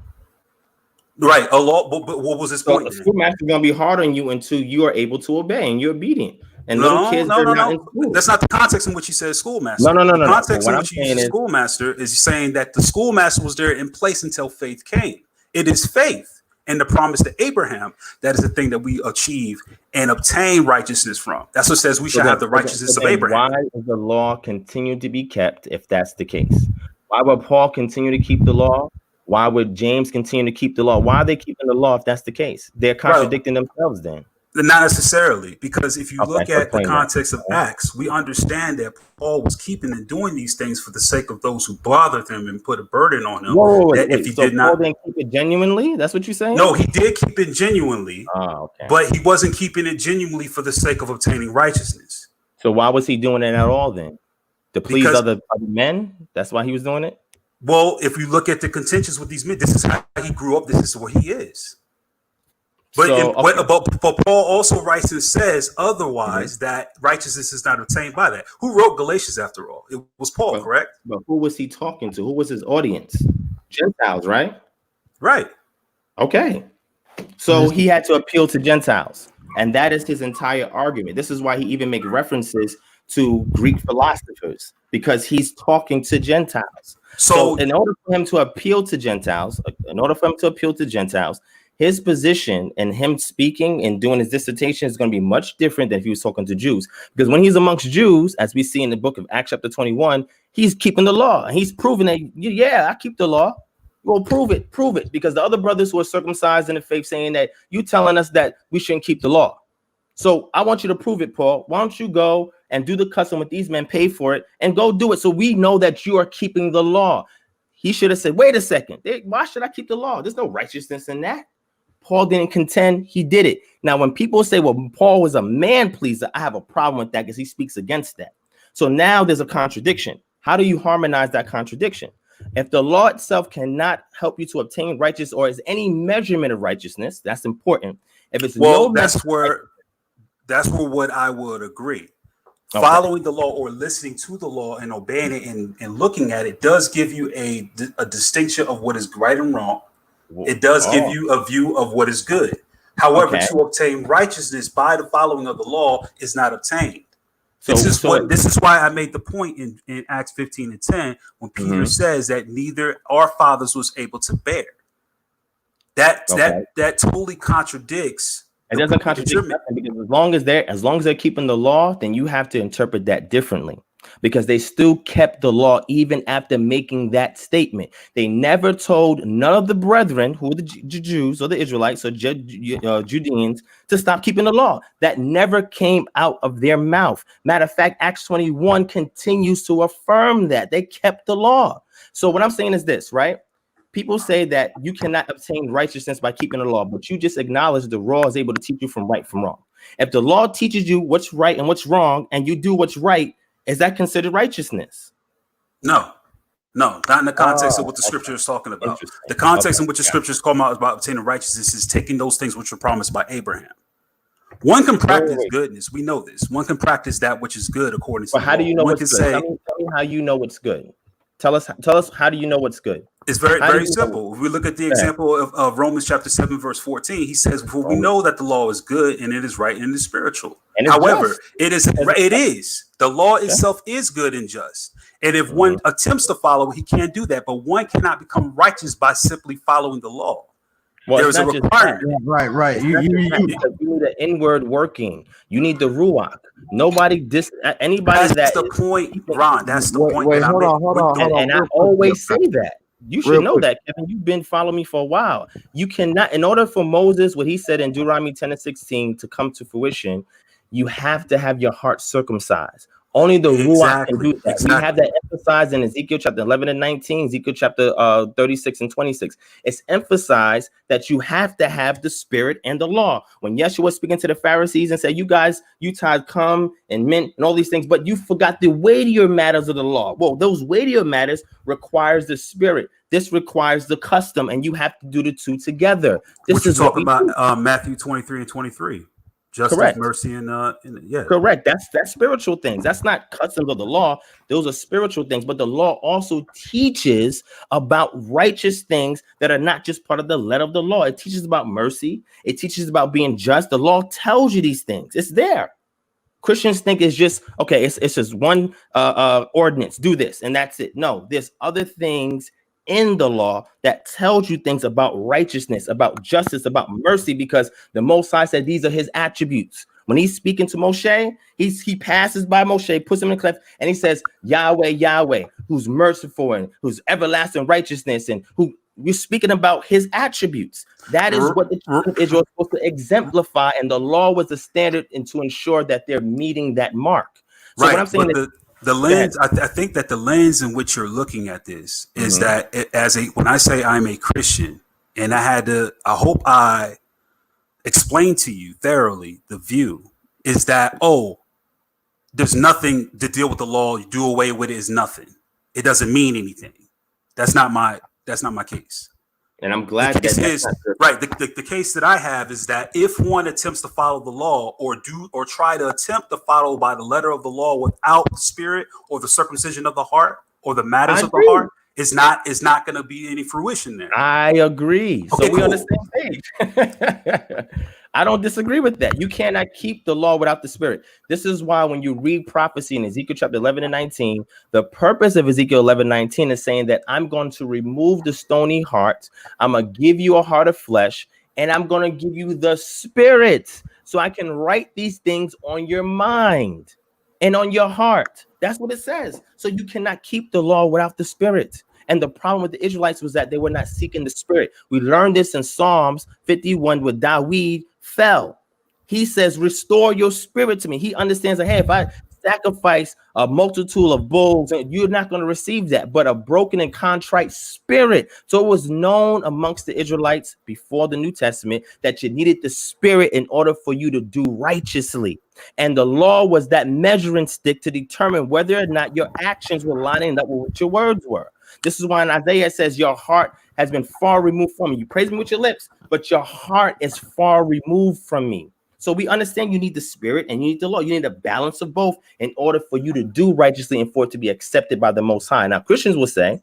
D: Right. A law, but what was his point?
A: The schoolmaster is going to be hard on you until you are able to obey and you're obedient. And little kids are not in school.
D: That's not the context in which he says schoolmaster.
A: No.
D: The context in which he uses schoolmaster is saying that the schoolmaster was there in place until faith came. It is faith and the promise to Abraham that is the thing that we achieve and obtain righteousness from. That's what says we should have the righteousness of Abraham.
A: Why does the law continue to be kept if that's the case? Why would Paul continue to keep the law Why would James continue to keep the law? Why are they keeping the law if that's the case? They're contradicting themselves then.
D: Not necessarily, because if you look at the
A: explain
D: context of Acts, we understand that Paul was keeping and doing these things for the sake of those who bothered him and put a burden on him. If he
A: so
D: did
A: Paul
D: not
A: didn't keep it genuinely? That's what you're saying?
D: No, he did keep it genuinely,
A: okay.
D: but he wasn't keeping it genuinely for the sake of obtaining righteousness.
A: So why was he doing it at all then? To please other men? That's why he was doing it?
D: Well, if you look at the contentions with these men, this is how he grew up. This is what he is. But, but Paul also writes and says otherwise that righteousness is not obtained by that. Who wrote Galatians after all? It was Paul, correct?
A: But who was he talking to? Who was his audience? Gentiles, right?
D: Right.
A: Okay. So he had to appeal to Gentiles. And that is his entire argument. This is why he even makes references to Greek philosophers, because he's talking to Gentiles. So in order for him to appeal to Gentiles, his position and him speaking and doing his dissertation is going to be much different than if he was talking to Jews. Because when he's amongst Jews, as we see in the book of Acts chapter 21, he's keeping the law. And he's proving that, I keep the law. Well, prove it. Because the other brothers who are circumcised in the faith saying that you telling us that we shouldn't keep the law. So I want you to prove it, Paul. Why don't you go and do the custom with these men, pay for it, and go do it so we know that you are keeping the law. He should have said, wait a second. Why should I keep the law? There's no righteousness in that. Paul didn't contend. He did it. Now, when people say, well, Paul was a man pleaser, I have a problem with that because he speaks against that. So now there's a contradiction. How do you harmonize that contradiction? If the law itself cannot help you to obtain righteousness or is any measurement of righteousness, that's important. If it's
D: that's where what I would agree. Okay. Following the law or listening to the law and obeying it and looking at it does give you a distinction of what is right and wrong. It does give you a view of what is good. However, to obtain righteousness by the following of the law is not obtained. This is why I made the point in Acts 15 and 10 when Peter says that neither our fathers was able to bear. That totally contradicts.
A: It doesn't contradict nothing, because as long as they're keeping the law, then you have to interpret that differently, because they still kept the law even after making that statement. They never told none of the brethren, who were the Jews or the Israelites or Judeans, to stop keeping the law. That never came out of their mouth. Matter of fact, Acts 21 continues to affirm that they kept the law. So what I'm saying is this, right? People say that you cannot obtain righteousness by keeping the law, but you just acknowledge the law is able to teach you from right from wrong. If the law teaches you what's right and what's wrong, and you do what's right, is that considered righteousness?
D: No, not in the context of what the scripture is talking about. The context in which the scripture is talking about obtaining righteousness is taking those things which were promised by Abraham. One can practice goodness. We know this. One can practice that which is good according to.
A: But how do you know what's good? Tell me how you know what's good. Tell us. How do you know what's good?
D: It's very simple. If we look at the example of Romans chapter 7, verse 14, he says, "For we know that the law is good and it is right and it is spiritual. However, it is. The law itself is good and just. And if one attempts to follow, he can't do that. But one cannot become righteous by simply following the law. Well, there is a requirement.
E: Right.
A: You need the inward working. You need the ruach. Nobody anybody. That's
D: the point, Ron. That's the point.
E: Wait, hold on.
A: And I always say that. You should know that, Kevin. You've been following me for a while. You cannot, in order for Moses, what he said in Deuteronomy 10 and 16 to come to fruition, you have to have your heart circumcised. Only the Ruach can do that. We have that emphasized in Ezekiel chapter 11 and 19, Ezekiel chapter 36 and 26. It's emphasized that you have to have the spirit and the law. When Yeshua was speaking to the Pharisees and said, you guys, you tithe come and mint and all these things, but you forgot the weightier matters of the law. Well, those weightier matters requires the spirit. This requires the custom, and you have to do the two together. This is
D: talking about Matthew 23 and 23. Justice, mercy, and
A: correct. That's spiritual things. That's not customs of the law. Those are spiritual things. But the law also teaches about righteous things that are not just part of the letter of the law. It teaches about mercy. It teaches about being just. The law tells you these things. It's there. Christians think it's just okay. It's just one ordinance. Do this and that's it. No, there's other things in the law that tells you things about righteousness, about justice, about mercy, because the Most High said these are his attributes. When he's speaking to Moshe, he passes by Moshe, puts him in the cleft, and he says, Yahweh, Yahweh, who's merciful and who's everlasting righteousness, and who we're speaking about his attributes. That is what the children of Israel is supposed to exemplify, and the law was the standard and to ensure that they're meeting that mark. So what I'm saying is,
D: the lens, I think that the lens in which you're looking at this is that when I say I'm a Christian, and I hope I explained to you thoroughly the view is that, there's nothing to deal with the law. You do away with it is nothing. It doesn't mean anything. That's not my case.
A: And I'm glad
D: the case that I have is that if one attempts to follow the law or try to attempt to follow by the letter of the law without the spirit or the circumcision of the heart or the matters of the heart, it's not going to be any fruition there.
A: I agree.
D: Okay,
A: so we're on the same page. I don't disagree with that. You cannot keep the law without the spirit. This is why when you read prophecy in Ezekiel chapter 11 and 19, the purpose of Ezekiel 11:19 is saying that I'm going to remove the stony heart. I'm going to give you a heart of flesh, and I'm going to give you the spirit so I can write these things on your mind and on your heart. That's what it says. So you cannot keep the law without the spirit. And the problem with the Israelites was that they were not seeking the spirit. We learned this in Psalms 51 where David fell. He says, restore your spirit to me. He understands that, hey, if I sacrifice a multitude of bulls, you're not going to receive that, but a broken and contrite spirit. So it was known amongst the Israelites before the New Testament that you needed the spirit in order for you to do righteously. And the law was that measuring stick to determine whether or not your actions were lining up with what your words were. This is why in Isaiah it says your heart has been far removed from me. You praise me with your lips, but your heart is far removed from me. So we understand you need the spirit and you need the law. You need a balance of both in order for you to do righteously and for it to be accepted by the Most High. Now, Christians will say,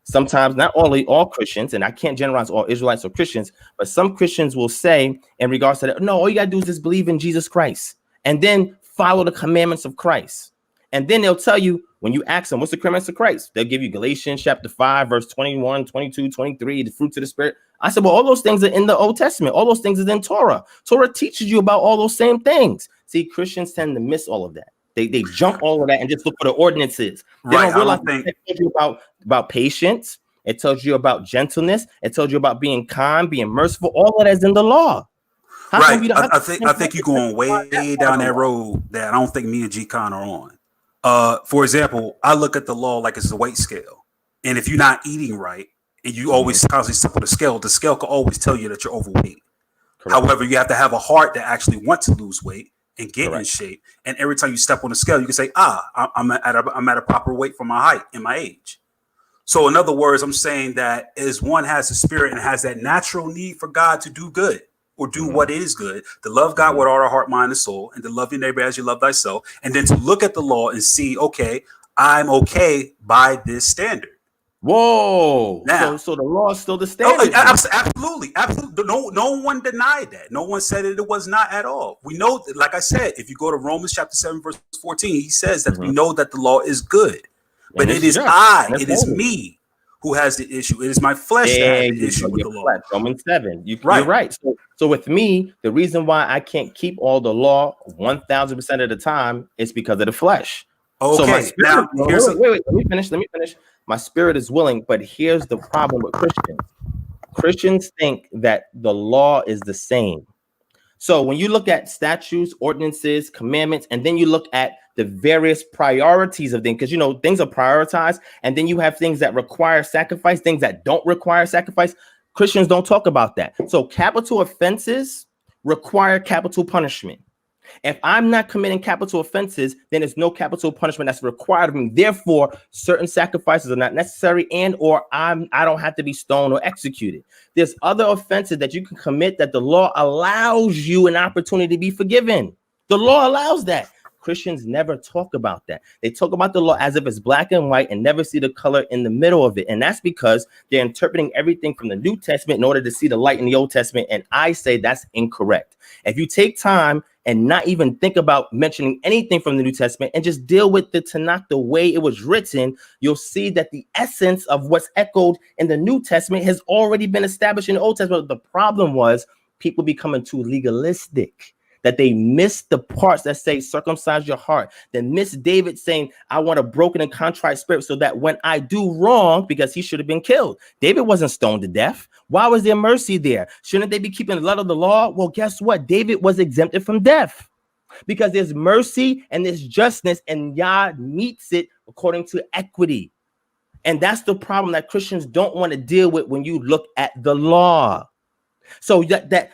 A: sometimes, not all Christians, and I can't generalize all Israelites or Christians, but some Christians will say in regards to that, no, all you got to do is just believe in Jesus Christ and then follow the commandments of Christ. And then they'll tell you, when you ask them, what's the commandments of Christ? They'll give you Galatians chapter 5, verse 21, 22, 23, the fruits of the spirit. I said, well, all those things are in the Old Testament. All those things are in Torah. Torah teaches you about all those same things. See, Christians tend to miss all of that. They jump all of that and just look for the ordinances. They don't realize it tells you about patience. It tells you about gentleness. It tells you about being kind, being merciful. All of that is in the law.
D: I think you're going way down that road that I don't think me and G-Con are on. For example, I look at the law like it's a weight scale. And if you're not eating right and you always constantly step on the scale can always tell you that you're overweight. Correct. However, you have to have a heart that actually wants to lose weight and get in shape. And every time you step on the scale, you can say, I'm at a proper weight for my height and my age. So in other words, I'm saying that as one has the spirit and has that natural need for God to do good, or do what is good, to love God with all our heart, mind, and soul, and to love your neighbor as you love thyself, and then to look at the law and see, okay, I'm okay by this standard.
A: Whoa! Now, so the law is still the standard.
D: Absolutely. No one denied that. No one said it was not at all. We know, like I said, if you go to Romans chapter 7, verse 14, he says that we know that the law is good, but it is me who has the issue. It is my flesh that has the issue with the law.
A: Romans 7. You're right. So with me, the reason why I can't keep all the law 1,000% of the time is because of the flesh.
D: Okay.
A: So my spirit, wait. Let me finish. My spirit is willing, but here's the problem with Christians. Christians think that the law is the same. So when you look at statutes, ordinances, commandments, and then you look at the various priorities of things, because things are prioritized, and then you have things that require sacrifice, things that don't require sacrifice. Christians don't talk about that. So capital offenses require capital punishment. If I'm not committing capital offenses, then there's no capital punishment that's required of me. Therefore, certain sacrifices are not necessary, and or I don't have to be stoned or executed. There's other offenses that you can commit that the law allows you an opportunity to be forgiven. The law allows that. Christians never talk about that. They talk about the law as if it's black and white and never see the color in the middle of it. And that's because they're interpreting everything from the New Testament in order to see the light in the Old Testament. And I say that's incorrect. If you take time and not even think about mentioning anything from the New Testament and just deal with the Tanakh the way it was written, you'll see that the essence of what's echoed in the New Testament has already been established in the Old Testament. The problem was people becoming too legalistic. that they miss the parts that say circumcise your heart, that miss David saying, I want a broken and contrite spirit so that when I do wrong, because he should have been killed. David wasn't stoned to death. Why was there mercy there? Shouldn't they be keeping the letter of the law? Well, guess what? David was exempted from death because there's mercy and there's justness, and Yah meets it according to equity. And that's the problem that Christians don't want to deal with when you look at the law. So that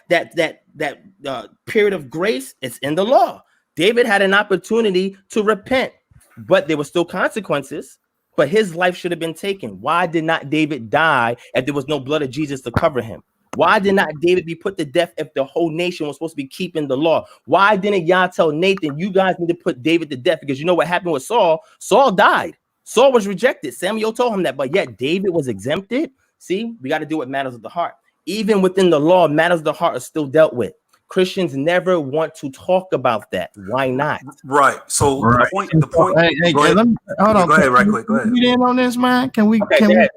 A: period of grace, it's in the law. David had an opportunity to repent, but there were still consequences. But his life should have been taken. Why did not David die if there was no blood of Jesus to cover him? Why did not David be put to death if the whole nation was supposed to be keeping the law? Why didn't Yah tell Nathan, you guys need to put David to death? Because you know what happened with Saul? Saul died. Saul was rejected. Samuel told him that, but yet David was exempted. See, we got to do what matters of the heart. Even within the law, matters of the heart are still dealt with. Christians never want to talk about that. Why not?
D: Right. So
E: Right.
D: the point.
E: Hey,
D: go ahead.
E: hold on.
D: Go ahead, right quick. Go ahead.
E: Can we in on this, man? Can we?
A: Okay,
E: Can we?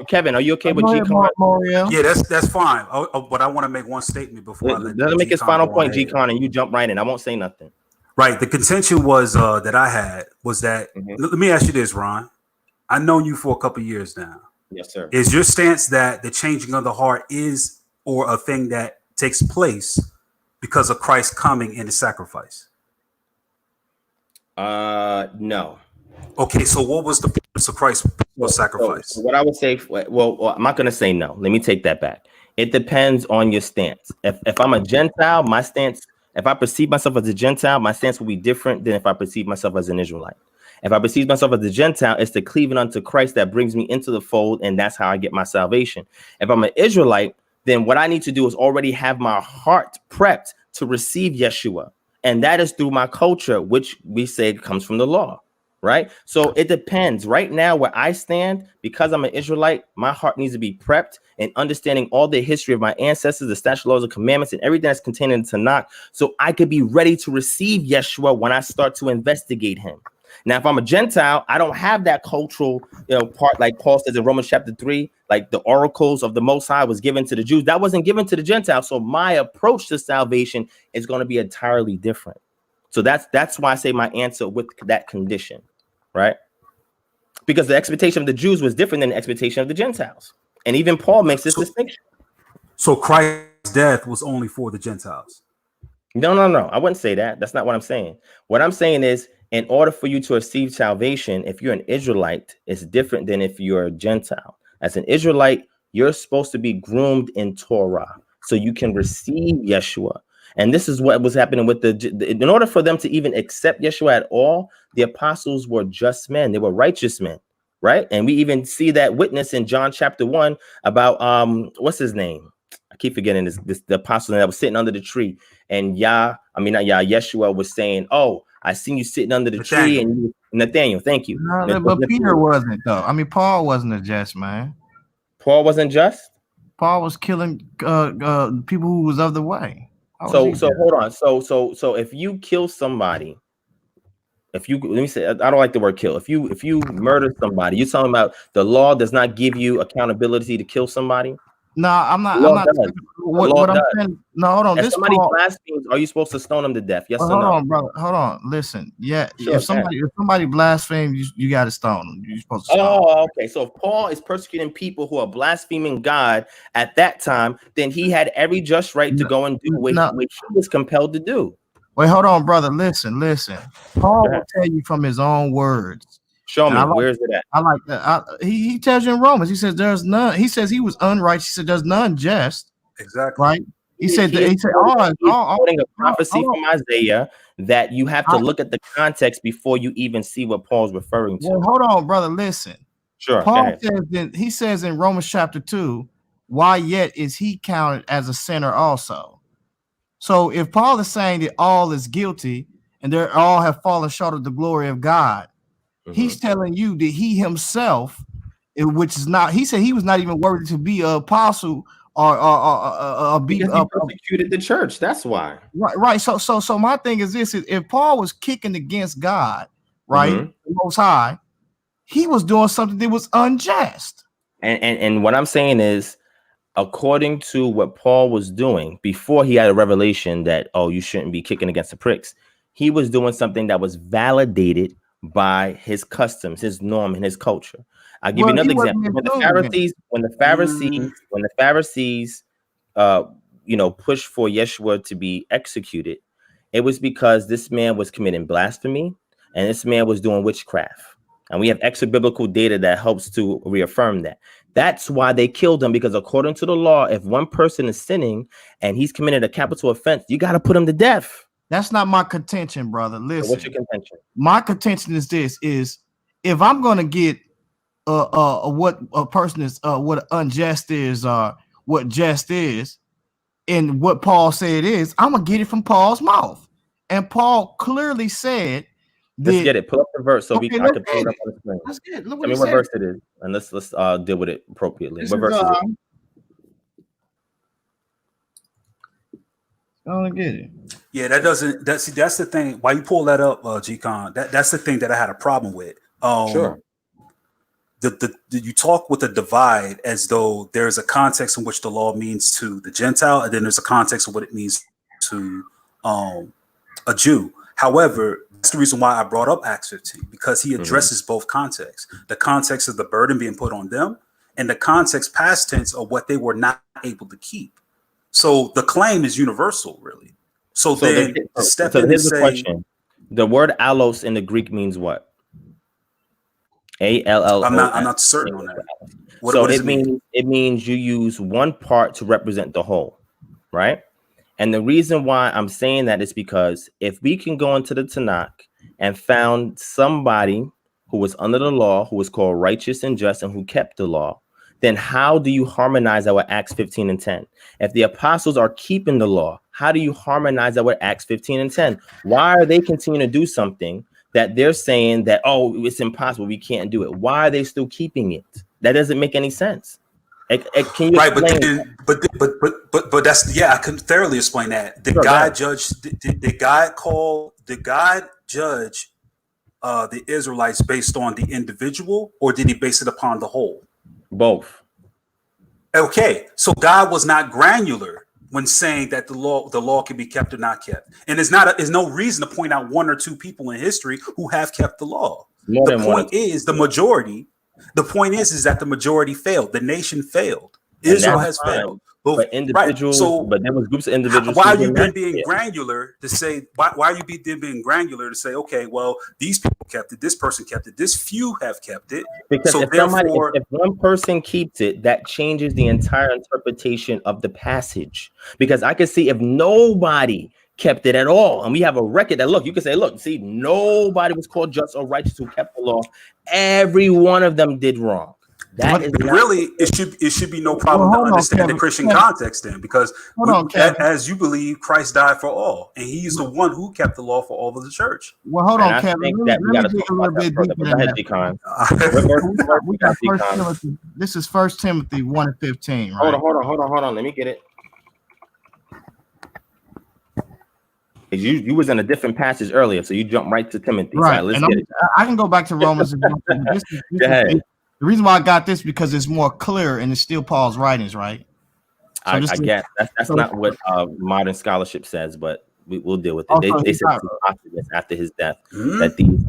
A: Kevin, are you okay with
E: Go
A: G
E: ahead,
A: Con?
E: Mario.
D: Yeah, that's fine. But I want to make one statement before I
A: Let him make his
D: G-Con
A: final
D: go
A: point,
D: ahead.
A: G Con, and you jump right in. I won't say nothing.
D: Right. The contention was that I had was that. Let me ask you this, Ron. I've known you for a couple of years now.
A: Yes, sir.
D: Is your stance that the changing of the heart is or a thing that takes place because of Christ coming in the sacrifice?
A: No.
D: Okay, so what was the purpose of Christ's sacrifice?
A: So what I would say, well, I'm not going to say no. Let me take that back. It depends on your stance. If I'm a Gentile, my stance, if I perceive myself as a Gentile, my stance will be different than if I perceive myself as an Israelite. If I perceive myself as a Gentile, it's the cleaving unto Christ that brings me into the fold, and that's how I get my salvation. If I'm an Israelite, then what I need to do is already have my heart prepped to receive Yeshua. And that is through my culture, which we say comes from the law, right? So it depends. Right now, where I stand, because I'm an Israelite, my heart needs to be prepped and understanding all the history of my ancestors, the statute, laws, and commandments, and everything that's contained in the Tanakh, so I could be ready to receive Yeshua when I start to investigate him. Now, if I'm a Gentile, I don't have that cultural, part like Paul says in Romans chapter 3, like the oracles of the Most High was given to the Jews. That wasn't given to the Gentiles. So my approach to salvation is going to be entirely different. So that's why I say my answer with that condition, right? Because the expectation of the Jews was different than the expectation of the Gentiles. And even Paul makes this distinction.
D: So Christ's death was only for the Gentiles.
A: No. I wouldn't say that. That's not what I'm saying. What I'm saying is, in order for you to receive salvation, if you're an Israelite, it's different than if you're a Gentile. As an Israelite, you're supposed to be groomed in Torah so you can receive Yeshua. And this is what was happening with in order for them to even accept Yeshua at all, the apostles were just men. They were righteous men, right? And we even see that witness in John chapter 1 about, what's his name? I keep forgetting the apostle that was sitting under the tree. And Yeshua was saying, oh, I seen you sitting under the tree, and Nathaniel, thank you.
E: No, but Peter wasn't, though. I mean, Paul wasn't a just man.
A: Paul wasn't just?
E: Paul was killing people who was of the way.
A: So hold on. So if you kill somebody, let me say, I don't like the word kill. If you murder somebody, you're talking about the law does not give you accountability to kill somebody?
E: No, I'm not. What I'm saying. No, hold on.
A: If somebody blasphemes, are you supposed to stone them to death? Yes or no?
E: Hold on, brother. Hold on. Listen. Yeah. Sure, if somebody blasphemes, you got to stone them. You're supposed to stone them.
A: Okay. So if Paul is persecuting people who are blaspheming God at that time, then he had every just right to go and do what he was compelled to do.
E: Wait, hold on, brother. Listen. Paul will tell you from his own words.
A: Show me. Where's it at?
E: I like that. He tells you in Romans. He says there's none. He says he was unrighteous. He said there's none just.
D: Exactly.
E: Right. He said
A: quoting a prophecy from Isaiah that you have to look at the context before you even see what Paul's referring to.
E: Well, hold on, brother. Listen.
A: Sure.
E: Paul says in Romans chapter 2, why yet is he counted as a sinner also? So if Paul is saying that all is guilty and they all have fallen short of the glory of God, he's telling you that he himself, which is not, he said he was not even worthy to be an apostle or be
A: persecuted the church. That's why.
E: Right. So my thing is this: if Paul was kicking against God, right, the Most High, he was doing something that was unjust.
A: And what I'm saying is, according to what Paul was doing before he had a revelation that, oh, you shouldn't be kicking against the pricks, he was doing something that was validated by his customs, his norm, and his culture. I'll give you another example. When the Pharisees, pushed for Yeshua to be executed, it was because this man was committing blasphemy and this man was doing witchcraft. And we have extra biblical data that helps to reaffirm that. That's why they killed him, because according to the law, if one person is sinning and he's committed a capital offense, you got to put him to death.
E: That's not my contention, brother. Listen.
A: So what's your contention?
E: My contention is this: is if I'm going to get what a person is, what unjust is, what just is, and what Paul said is, I'm gonna get it from Paul's mouth. And Paul clearly said,
A: let's get it. Pull up the verse so I can pull it up on the screen.
E: Let's get it. Look
A: Tell me what verse it is, and let's deal with it appropriately. What verse is it?
E: I don't get it.
D: Yeah, that's the thing. Why you pull that up, G-Con? That's the thing that I had a problem with.
A: Sure.
D: You talk with a divide as though there's a context in which the law means to the Gentile, and then there's a context of what it means to a Jew. However, that's the reason why I brought up Acts 15, because he addresses both contexts: the context of the burden being put on them, and the context past tense of what they were not able to keep. So the claim is universal, really. So then step in and say,
A: question. The word allos in the Greek means what? A-L-L-O-S.
D: I'm not certain on that. What does it mean?
A: It means you use one part to represent the whole, right? And the reason why I'm saying that is because if we can go into the Tanakh and found somebody who was under the law, who was called righteous and just, and who kept the law, then how do you harmonize that with Acts 15 and 10? If the apostles are keeping the law, how do you harmonize that with Acts 15 and 10? Why are they continuing to do something that they're saying that, oh, it's impossible, we can't do it? Why are they still keeping it? That doesn't make any sense. Can you explain?
D: But that's, yeah, I can thoroughly explain that. Did God judge the Israelites based on the individual, or did he base it upon the whole?
A: Both.
D: Okay, so God was not granular when saying that the law can be kept or not kept, and there's no reason to point out one or two people in history who have kept the law. The point is the majority. The point is that the majority failed. The nation failed. Israel has failed.
A: But individuals, right. But there was groups of individuals.
D: Why are you being granular to say? Why are you being granular to say? Okay, well, these people kept it. This person kept it. This few have kept it.
A: Because
D: so
A: if one person keeps it, that changes the entire interpretation of the passage. Because I can see if nobody kept it at all, and we have a record that you can say, see, nobody was called just or righteous who kept the law. Every one of them did wrong. That is
D: really it should be no problem to understand the Christian context then, because as you believe, Christ died for all, and he's the one who kept the law for all of the church.
E: Well, hold on, Kevin. Let me get a little bit deeper than that. This is 1 Timothy 1:15, right?
A: Hold on. Let me get it. You was in a different passage earlier, so you jumped right to Timothy.
E: Right.
A: Let's get it.
E: I can go back to Romans. Go ahead. The reason why I got this because it's more clear and it's still Paul's writings, right? So
A: I guess that's not what modern scholarship says, but we'll deal with it. They said after his death that these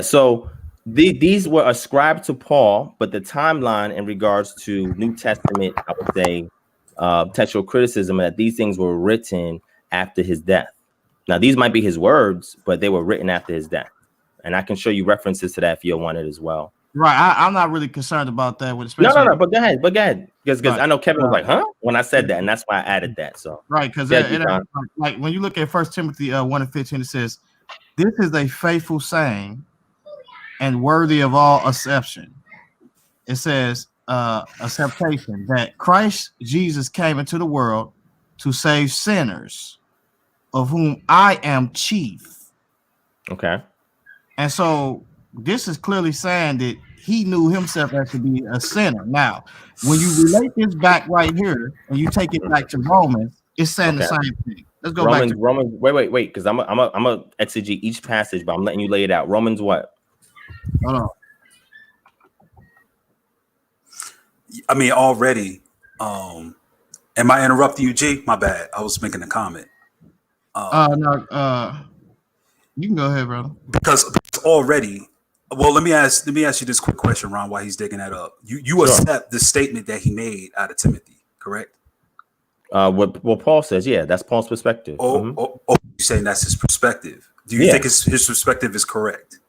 A: So these were ascribed to Paul, but the timeline in regards to New Testament, I would say, textual criticism, that these things were written after his death. Now these might be his words, but they were written after his death. And I can show you references to that if you want it as well.
E: Right. I'm not really concerned about that. With
A: no. But go ahead. Because I know Kevin was like, huh? When I said that, and that's why I added that. So
E: right. Because like when you look at 1 Timothy 1:15, it says, "This is a faithful saying and worthy of all acceptation." It says, acceptation, that Christ Jesus came into the world to save sinners, of whom I am chief.
A: Okay.
E: And so this is clearly saying that he knew himself as to be a sinner. Now, when you relate this back right here and you take it back to Romans, it's saying the same thing. Let's go back to
A: Romans. Wait, because I'm a exegete each passage, but I'm letting you lay it out. Romans what?
E: Hold on.
D: I mean, already. Am I interrupting you, G? My bad. I was making a comment.
E: No, you can go ahead, brother.
D: Because already, well, let me ask you this quick question, Ron, while he's digging that up. You
A: Sure.
D: accept the statement that he made out of Timothy, correct?
A: What Paul says, yeah, that's Paul's perspective.
D: Oh, you're saying that's his perspective. Do you think his perspective is correct?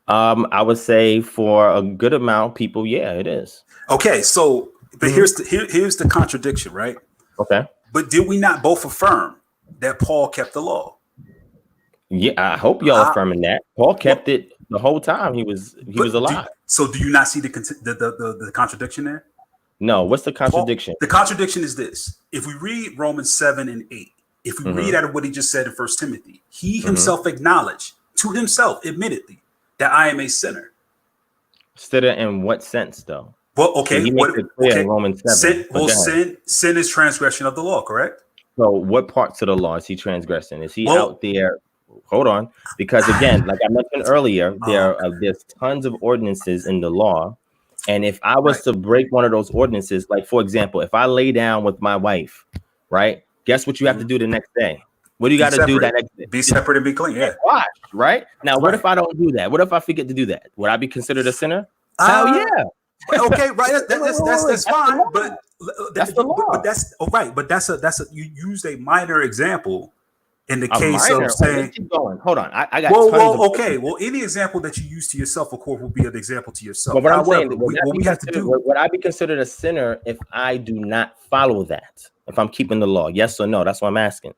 A: I would say for a good amount of people, yeah, it is.
D: Okay, so but here's the contradiction, right?
A: Okay.
D: But did we not both affirm that Paul kept the law?
A: Yeah, I hope y'all affirming that. Paul kept it the whole time he was alive.
D: So do you not see the contradiction there?
A: No, what's the contradiction?
D: The contradiction is this. If we read Romans 7 and 8, if we read out of what he just said in 1 Timothy, he himself acknowledged to himself, admittedly, that I am a sinner.
A: Sinner in what sense, though?
D: Well, okay.
A: He makes it clear in Romans 7.
D: Sin is transgression of the law, correct?
A: So what parts of the law is he transgressing? Is he out there? Hold on. Because again, like I mentioned earlier, there's tons of ordinances in the law. And if I was to break one of those ordinances, like, for example, if I lay down with my wife, right? Guess what you have to do the next day? What do you got to do that next day?
D: Be separate and be clean. Yeah.
A: Wash, right? Now, what if I don't do that? What if I forget to do that? Would I be considered a sinner? Hell yeah.
D: Okay, right. That's fine. But
A: that's the law.
D: But that's right. But that's you used a minor example in the case
A: minor,
D: of saying.
A: Keep going. Hold on. I got.
D: Okay. Well, any example that you use to yourself, of course, will be an example to yourself.
A: But what I'm saying,
D: what we have to do.
A: Would I be considered a sinner if I do not follow that? If I'm keeping the law, yes or no? That's what I'm asking.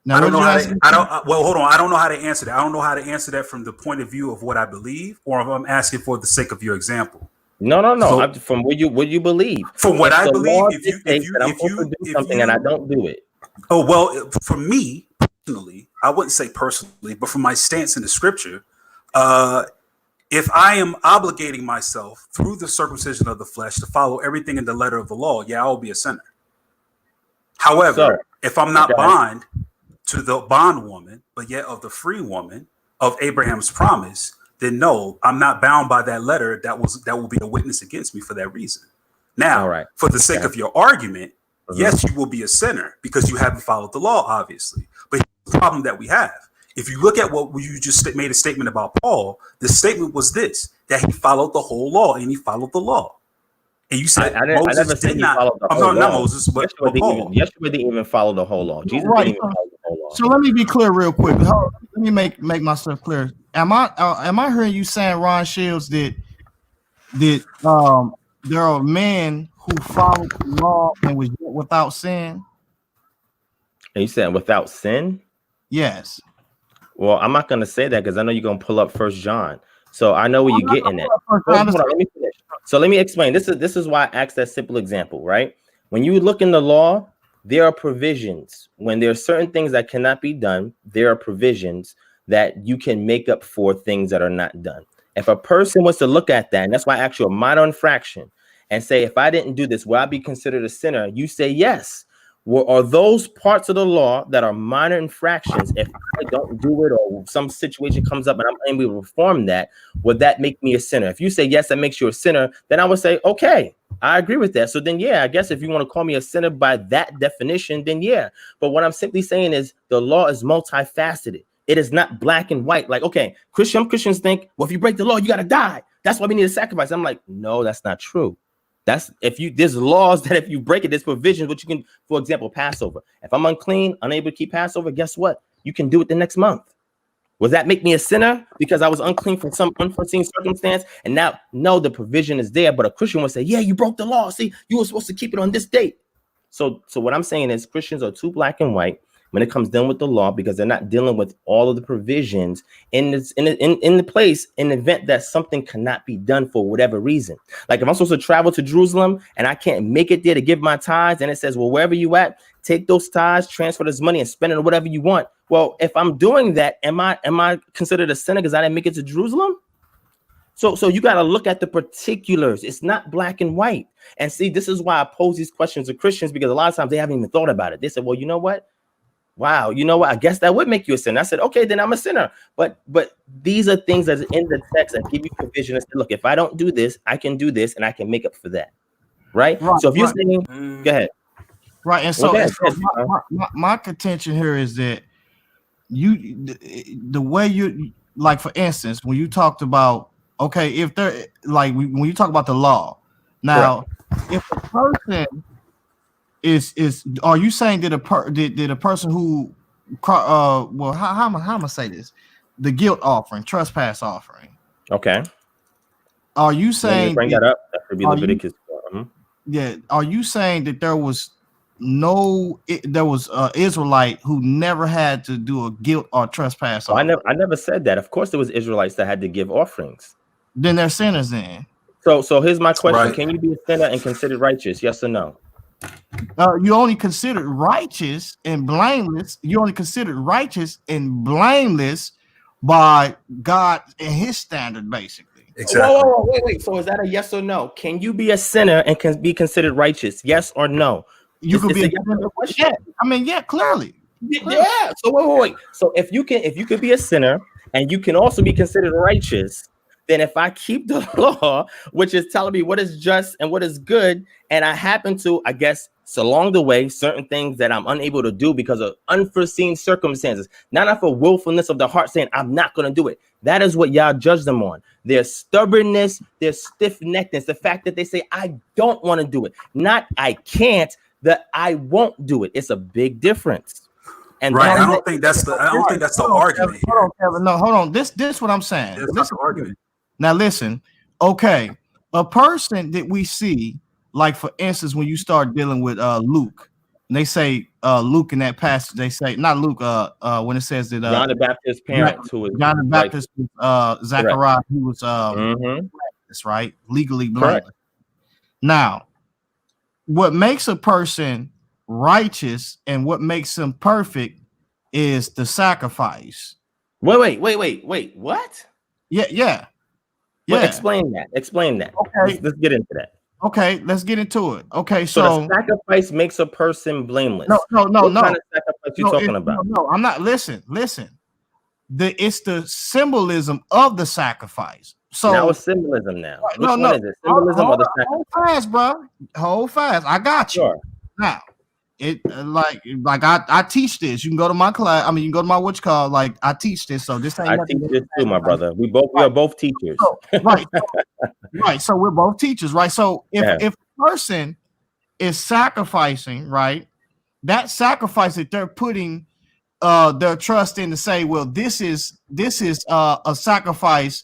E: Now,
D: I don't know hold on. I don't know how to answer that. I don't know how to answer that from the point of view of what I believe, or if I'm asking for the sake of your example.
A: No. So, from what you believe.
D: From what I believe, if
A: you do something and I don't do it.
D: Oh well, for me personally, I wouldn't say personally, but from my stance in the scripture, if I am obligating myself through the circumcision of the flesh to follow everything in the letter of the law, yeah, I will be a sinner. However, if I'm not bond to the bondwoman, but yet of the free woman of Abraham's promise, then no, I'm not bound by that letter that will be a witness against me for that reason. Now, for the sake of your argument, yes, you will be a sinner because you haven't followed the law, obviously. But here's the problem that we have. If you look at what you just made a statement about Paul, the statement was this, that he followed the whole law and he followed the law. And you said Moses did not. Not Moses, but Paul.
A: Yeshua didn't even follow the whole law. Jesus didn't even follow the whole law.
E: So let me be clear real quick. Let me make myself clear. Am I hearing you saying, Ron Shields, that there are men who followed the law and was without sin?
A: And you said without sin?
E: Yes.
A: Well, I'm not going to say that because I know you're going to pull up 1 John. So I know where you're getting at. Hold on, let me finish. So let me explain. This is why I asked that simple example, right? When you look in the law, there are provisions. When there are certain things that cannot be done, there are provisions that you can make up for things that are not done. If a person was to look at that, and that's why I asked you a minor infraction, and say, if I didn't do this, will I be considered a sinner? You say yes. Well, are those parts of the law that are minor infractions, if I don't do it or some situation comes up and I'm able to perform that, would that make me a sinner? If you say yes, that makes you a sinner, then I would say, okay, I agree with that. So then, yeah, I guess if you want to call me a sinner by that definition, then yeah. But what I'm simply saying is the law is multifaceted. It is not black and white. Like, okay, Christians think, well, if you break the law, you got to die. That's why we need a sacrifice. I'm like, no, that's not true. There's laws that if you break it, there's provisions, which you can, for example, Passover. If I'm unclean, unable to keep Passover, guess what? You can do it the next month. Will that make me a sinner because I was unclean from some unforeseen circumstance? And now, no, the provision is there, but a Christian would say, yeah, you broke the law. See, you were supposed to keep it on this date. So what I'm saying is Christians are too black and white when it comes down with the law because they're not dealing with all of the provisions in the place in the event that something cannot be done for whatever reason. Like if I'm supposed to travel to Jerusalem and I can't make it there to give my tithes, and it says, well, wherever you at, take those tithes, transfer this money and spend it on whatever you want. Well, if I'm doing that, am I considered a sinner because I didn't make it to Jerusalem? So you got to look at the particulars. It's not black and white. And see, this is why I pose these questions to Christians, because a lot of times they haven't even thought about it. They said, well, you know what? wow, you know what? I guess that would make you a sinner. I said, okay, then I'm a sinner. But these are things that's in the text that give you provision and say, look, if I don't do this, I can do this and I can make up for that. Right? So if you're saying, go ahead.
E: Right. And so,
A: Well,
E: my contention here is that the way you, like, for instance, when you talked about, okay, if they're like, when you talk about the law, now, if a person is, are you saying that did a person who, well, how am I gonna say this? The guilt offering, trespass offering.
A: Okay.
E: Are you saying
A: bring that up? That could be Leviticus.
E: Yeah. Are you saying that there was Israelite who never had to do a guilt or trespass offering?
A: I never said that. Of course, there was Israelites that had to give offerings.
E: Then they're sinners. Then. So
A: here's my question: right. Can you be a sinner and considered righteous? Yes or no?
E: You only considered righteous and blameless. You only considered righteous and blameless by God and His standard, basically.
A: Exactly. Whoa, wait. So is that a yes or no? Can you be a sinner and can be considered righteous? Yes or no?
E: You could be a yes or no question. Yeah. I mean, yeah, clearly.
A: Yeah. So wait. So if you could be a sinner and you can also be considered righteous, then if I keep the law, which is telling me what is just and what is good, and I happen to, I guess, so along the way, certain things that I'm unable to do because of unforeseen circumstances, not for willfulness of the heart saying I'm not going to do it. That is what y'all judge them on. Their stubbornness, their stiff-neckedness, the fact that they say, I don't want to do it. Not I can't, that I won't do it. It's a big difference. And
D: right. I don't think that's the argument.
E: Hold on, Kevin. No, hold on. This what I'm saying.
D: That's the argument.
E: Now listen, okay, a person that we see, like for instance, when you start dealing with Luke, and they say Luke in that passage, they say not Luke, when it says that
A: John the Baptist's parents, who was
E: John the Baptist, Zachariah, who was right, legally blameless. Now, what makes a person righteous and what makes them perfect is the sacrifice.
A: Wait, what?
E: Yeah.
A: Well, explain that. Okay. Let's get into that.
E: Okay, let's get into it. Okay,
A: so the sacrifice makes a person blameless.
E: No.
A: What kind of sacrifice you talking about?
E: No, I'm not. Listen. It's the symbolism of the sacrifice. So
A: now it's symbolism now. Which one is it? Symbolism or the sacrifice?
E: Hold fast, bro. Hold fast. I got you. Sure. Now, it like I teach this. You can go to my class. I mean, you can go to my like I teach this. So this ain't.
A: I teach this too, my brother. We are both teachers.
E: So, right. Right. So we're both teachers, right? So if a person is sacrificing, right, that sacrifice that they're putting their trust in to say, well, this is a sacrifice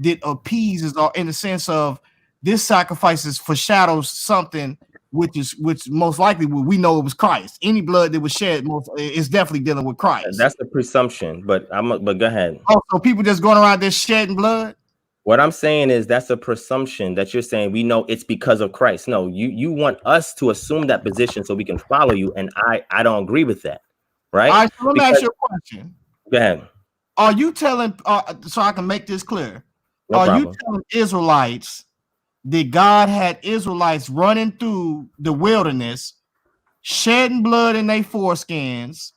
E: that appeases, or in the sense of this sacrifice foreshadows something which most likely we know it was Christ. Any blood that was shed is definitely dealing with Christ.
A: That's the presumption, but go ahead.
E: Oh, so people just going around there shedding blood?
A: What I'm saying is that's a presumption that you're saying we know it's because of Christ. No, you want us to assume that position so we can follow you, and I don't agree with that, right?
E: All right, so let me ask you a question.
A: Go ahead.
E: Are you telling, so I can make this clear, you telling Israelites that God had Israelites running through the wilderness, shedding blood in their foreskins,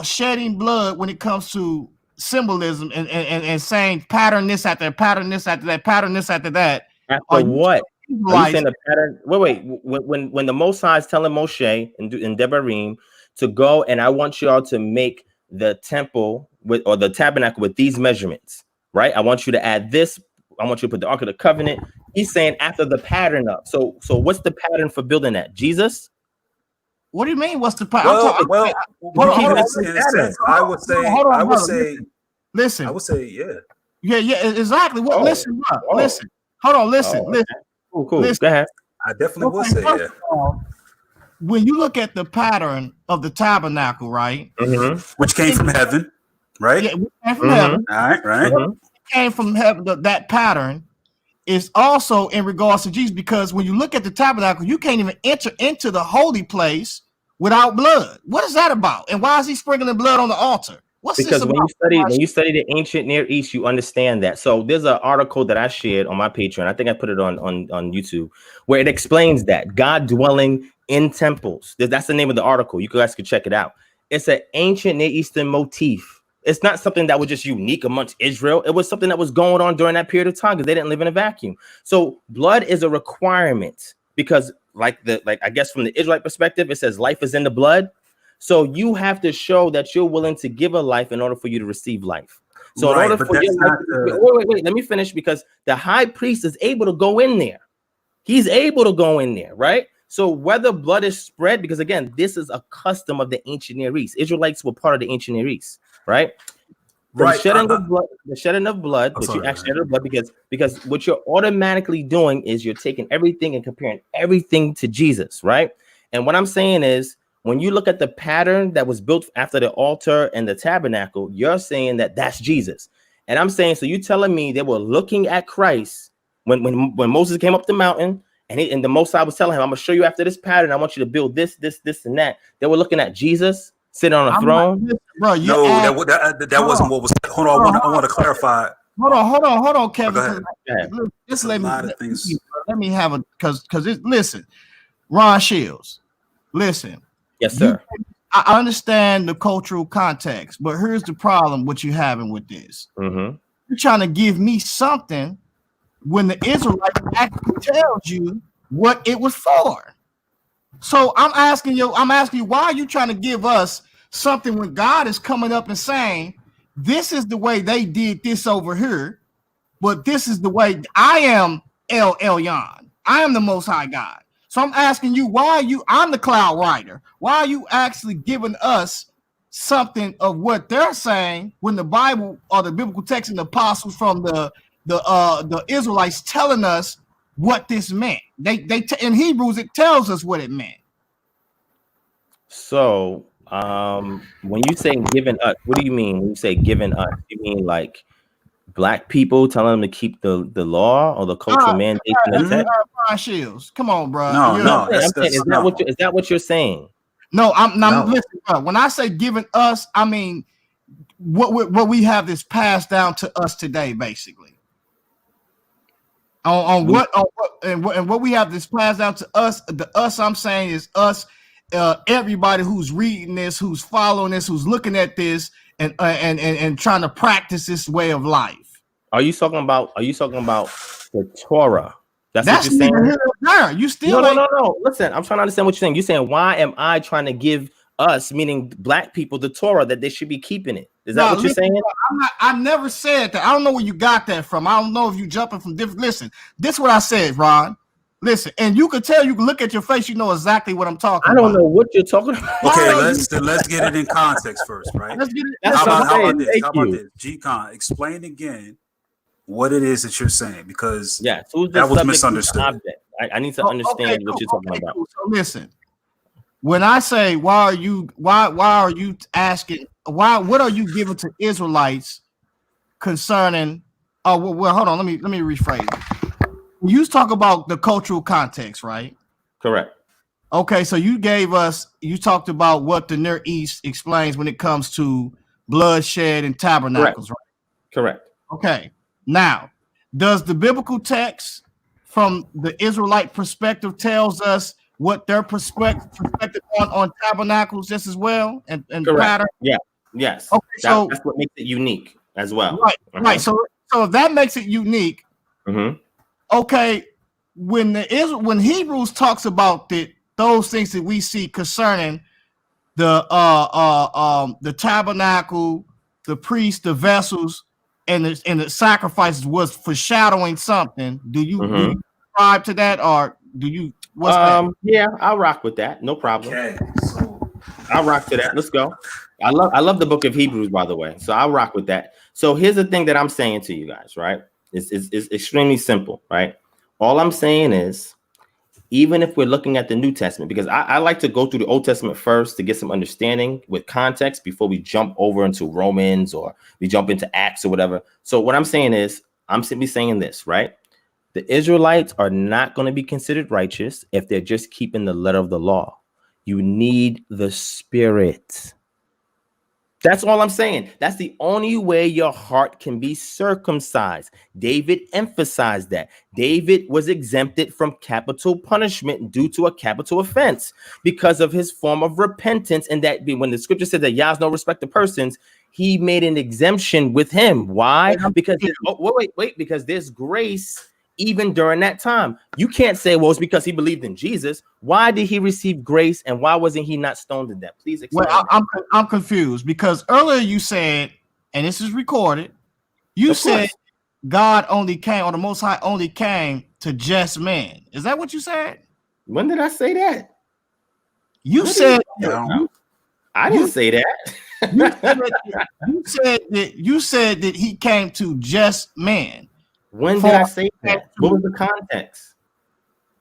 E: shedding blood when it comes to symbolism and saying pattern this after pattern this after that, pattern this after that?
A: After what? Are you saying the pattern? Wait. When the Most High is telling Moshe and Devarim to go, and I want y'all to make the temple or the tabernacle with these measurements, right? I want you to add this. I want you to put the Ark of the Covenant. He's saying after the pattern up. So what's the pattern for building that? Jesus?
E: What do you mean? What's the pattern?
D: I would say,
E: listen.
D: I would say, yeah.
E: Yeah, exactly. What? Listen, bro. Listen. Hold on. Listen. Listen.
A: Cool. Listen. Go ahead.
D: I definitely would say, yeah.
E: When you look at the pattern of the tabernacle, right?
A: Mm-hmm.
D: Which came from heaven, right?
E: Yeah, which came from heaven.
D: All right. Mm-hmm.
E: Came from heaven. That pattern is also in regards to Jesus, because when you look at the tabernacle, you can't even enter into the holy place without blood. What is that about? And why is he sprinkling blood on the altar? What's
A: Because
E: this about?
A: when you study the ancient Near East, you understand that. So there's an article that I shared on my Patreon. I think I put it on YouTube, where it explains that God dwelling in temples. That's the name of the article. You guys could check it out. It's an ancient Near Eastern motif. It's not something that was just unique amongst Israel. It was something that was going on during that period of time because they didn't live in a vacuum. So blood is a requirement because, like I guess from the Israelite perspective, it says life is in the blood. So you have to show that you're willing to give a life in order for you to receive life. So in order for your life, wait, let me finish, because the high priest is able to go in there. He's able to go in there, right? So whether blood is spread, because again, this is a custom of the ancient Near East. Israelites were part of the ancient Near East, right? The shedding of blood, that you actually shed of blood, because what you're automatically doing is you're taking everything and comparing everything to Jesus, right? And what I'm saying is, when you look at the pattern that was built after the altar and the tabernacle, you're saying that that's Jesus. And I'm saying, so you telling me they were looking at Christ when Moses came up the mountain and the Most High was telling him, I'm going to show you after this pattern. I want you to build this, and that. They were looking at Jesus sitting on a throne.
E: Bro,
D: that wasn't what was said. Hold on. I want to clarify.
E: Hold on, Kevin.
D: Just let
E: me have a because listen, Ron Shields, listen.
A: Yes, sir.
E: I understand the cultural context, but here's the problem what you're having with this.
A: Mm-hmm.
E: You're trying to give me something when the Israelite actually tells you what it was for. So I'm asking you, why are you trying to give us something when God is coming up and saying, this is the way they did this over here, but this is the way I am El Elyon. I am the Most High God. So I'm asking you, I'm the cloud rider. Why are you actually giving us something of what they're saying when the Bible or the biblical text and the apostles from the Israelites telling us what this meant? They in Hebrews, it tells us what it meant.
A: So when you say given us, what do you mean when you say given us? You mean like Black people telling them to keep the law or the cultural mandate?
E: Shields, come on, bro.
A: No. Is that what you're saying?
E: No, I'm listen, bro. When I say given us, I mean what we have is passed down to us today, basically. What we have this passed down to us. The us I'm saying is us. Everybody who's reading this, who's following this, who's looking at this, and trying to practice this way of life.
A: Are you talking about the Torah? That's what you're saying.
E: There. You still
A: no. Listen, I'm trying to understand what you're saying. You're saying, why am I trying to give us, meaning Black people, the Torah, that they should be keeping it? Is that what you're saying?
E: I never said that. I don't know where you got that from. I don't know if you jumping from different. Listen, this is what I said, Ron. Listen, and you can tell, you can look at your face, you know exactly what I'm talking about.
A: I don't know what you're talking about.
D: Okay, let's get it in context first, right?
E: Let's get it.
D: How about this? G-Con, explain again what it is that you're saying, because that was misunderstood.
A: I need to understand what you're talking about.
E: Cool. So listen, when I say why are you asking what are you giving to Israelites concerning? Oh well, hold on. Let me rephrase it. You talk about the cultural context, right?
A: Correct.
E: Okay, so you talked about what the Near East explains when it comes to bloodshed and tabernacles, right?
A: Correct.
E: Okay. Now, does the biblical text from the Israelite perspective tells us what their perspective on tabernacles just as well and pattern?
A: Yeah. Yes.
E: Okay,
A: that's what makes it unique as well.
E: Right. Right. So if that makes it unique.
A: Mm-hmm.
E: Okay, when Hebrews talks about those things that we see concerning the tabernacle, the priest, the vessels, and the sacrifices was foreshadowing something. Do you subscribe to that, or do you? What's that?
A: Yeah, I'll rock with that. No problem.
D: Okay, so
A: I'll rock to that. Let's go. I love the book of Hebrews, by the way. So I'll rock with that. So here's the thing that I'm saying to you guys, right? It's extremely simple, right? All I'm saying is, even if we're looking at the New Testament, because I like to go through the Old Testament first to get some understanding with context before we jump over into Romans or we jump into Acts or whatever. So what I'm saying is, I'm simply saying this, right? The Israelites are not going to be considered righteous if they're just keeping the letter of the law. You need the Spirit. That's all I'm saying. That's the only way your heart can be circumcised. David emphasized that. David was exempted from capital punishment due to a capital offense because of his form of repentance. And that when the scripture said that Yah's no respect to persons, he made an exemption with him. Why? Because because there's grace even during that time. You can't say, well, it's because he believed in Jesus. Why did he receive grace, and why wasn't he not stoned to death? Please explain.
E: Well, I'm confused because earlier you said, and this is recorded, you said God only came, or the Most High only came to just man. Is that what you said?
A: When did I say that?
E: You said
A: I didn't say that.
E: you said that he came to just man.
A: When did I say that? What was the context?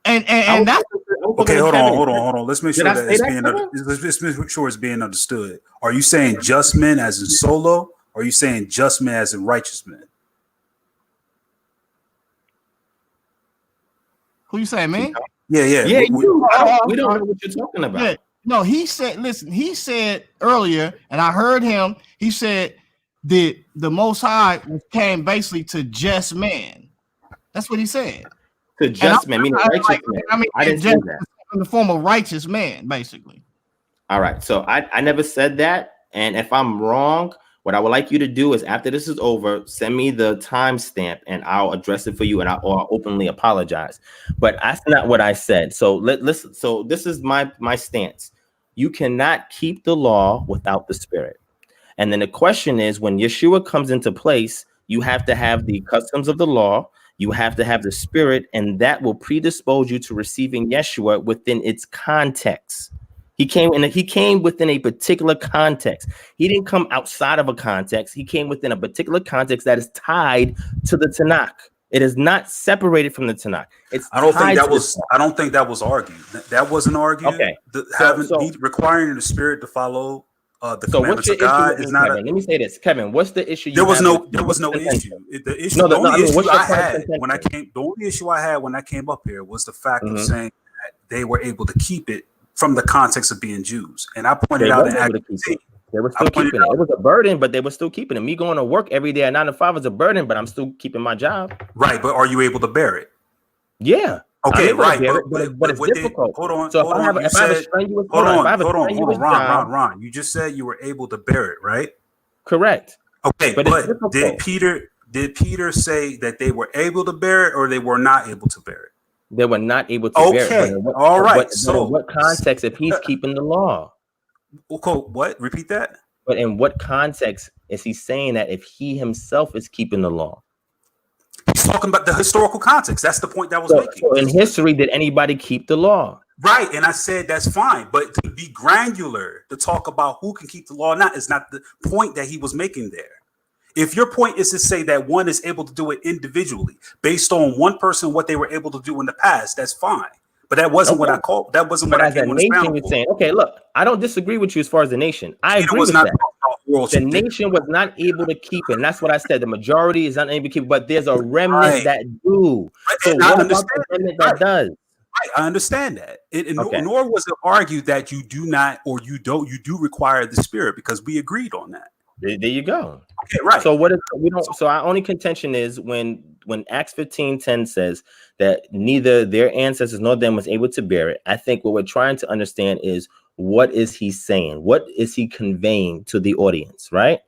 E: And that's
D: okay. Hold on. Let's make sure that it's being let's make sure it's being understood. Are you saying just men as in solo? Or are you saying just men as in righteous men?
E: Who you saying, me?
D: Yeah.
A: We don't know what you're talking about.
E: Yeah. No, he said. Listen, he said earlier, and I heard him. He said the Most High came basically to just man. That's what he said.
A: To just man, meaning righteous man. I didn't say that.
E: In the form of righteous man, basically.
A: All right. So I never said that. And if I'm wrong, what I would like you to do is after this is over, send me the timestamp and I'll address it for you and I'll openly apologize. But that's not what I said. So listen. So this is my stance. You cannot keep the law without the Spirit. And then the question is, when Yeshua comes into place, you have to have the customs of the law. You have to have the Spirit, and that will predispose you to receiving Yeshua within its context. He came within a particular context. He didn't come outside of a context. He came within a particular context that is tied to the Tanakh. It is not separated from the Tanakh.
D: I don't think that was argued. That wasn't argued.
A: Okay.
D: Requiring the Spirit to follow the commandments of God is not.
A: Let me say this, Kevin. What's the issue?
D: There was no issue. The only issue I had when I came up here was the fact of saying that they were able to keep it from the context of being Jews, and I pointed out that
A: they were still keeping it. It was a burden, but they were still keeping it. Me going to work every day at 9 to 5 is a burden, but I'm still keeping my job.
D: Right, but are you able to bear it?
A: Yeah.
D: Okay, right,
A: but it's difficult.
D: Hold on.
A: So if I have a strenuous job,
D: Ron. You just said you were able to bear it, right?
A: Correct.
D: Okay, but did Peter say that they were able to bear it or they were not able to bear it?
A: They were not able to bear it.
D: All right.
A: So in what context if he's keeping the law?
D: Okay, what? Repeat that?
A: But in what context is he saying that if he himself is keeping the law?
D: He's talking about the historical context. That's the point that was making.
A: So in history, did anybody keep the law?
D: Right, and I said that's fine, but to be granular, to talk about who can keep the law or not is not the point that he was making there. If your point is to say that one is able to do it individually based on one person, what they were able to do in the past, that's fine. But that wasn't what I called. That wasn't what I came on.
A: You're saying, okay, look, I don't disagree with you as far as the nation. I agree with that. The nation was not able to keep it, and that's what I said. The majority is not able to keep it, but there's a remnant that do. So what about the remnant that does?
D: Right, I understand that. Nor was it argued that you do not, or you do require the Spirit, because we agreed on that.
A: There you go.
D: Okay, right.
A: So what if we don't? So our only contention is when Acts 15:10 says that neither their ancestors nor them was able to bear it. I think what we're trying to understand is what is he saying? What is he conveying to the audience, right?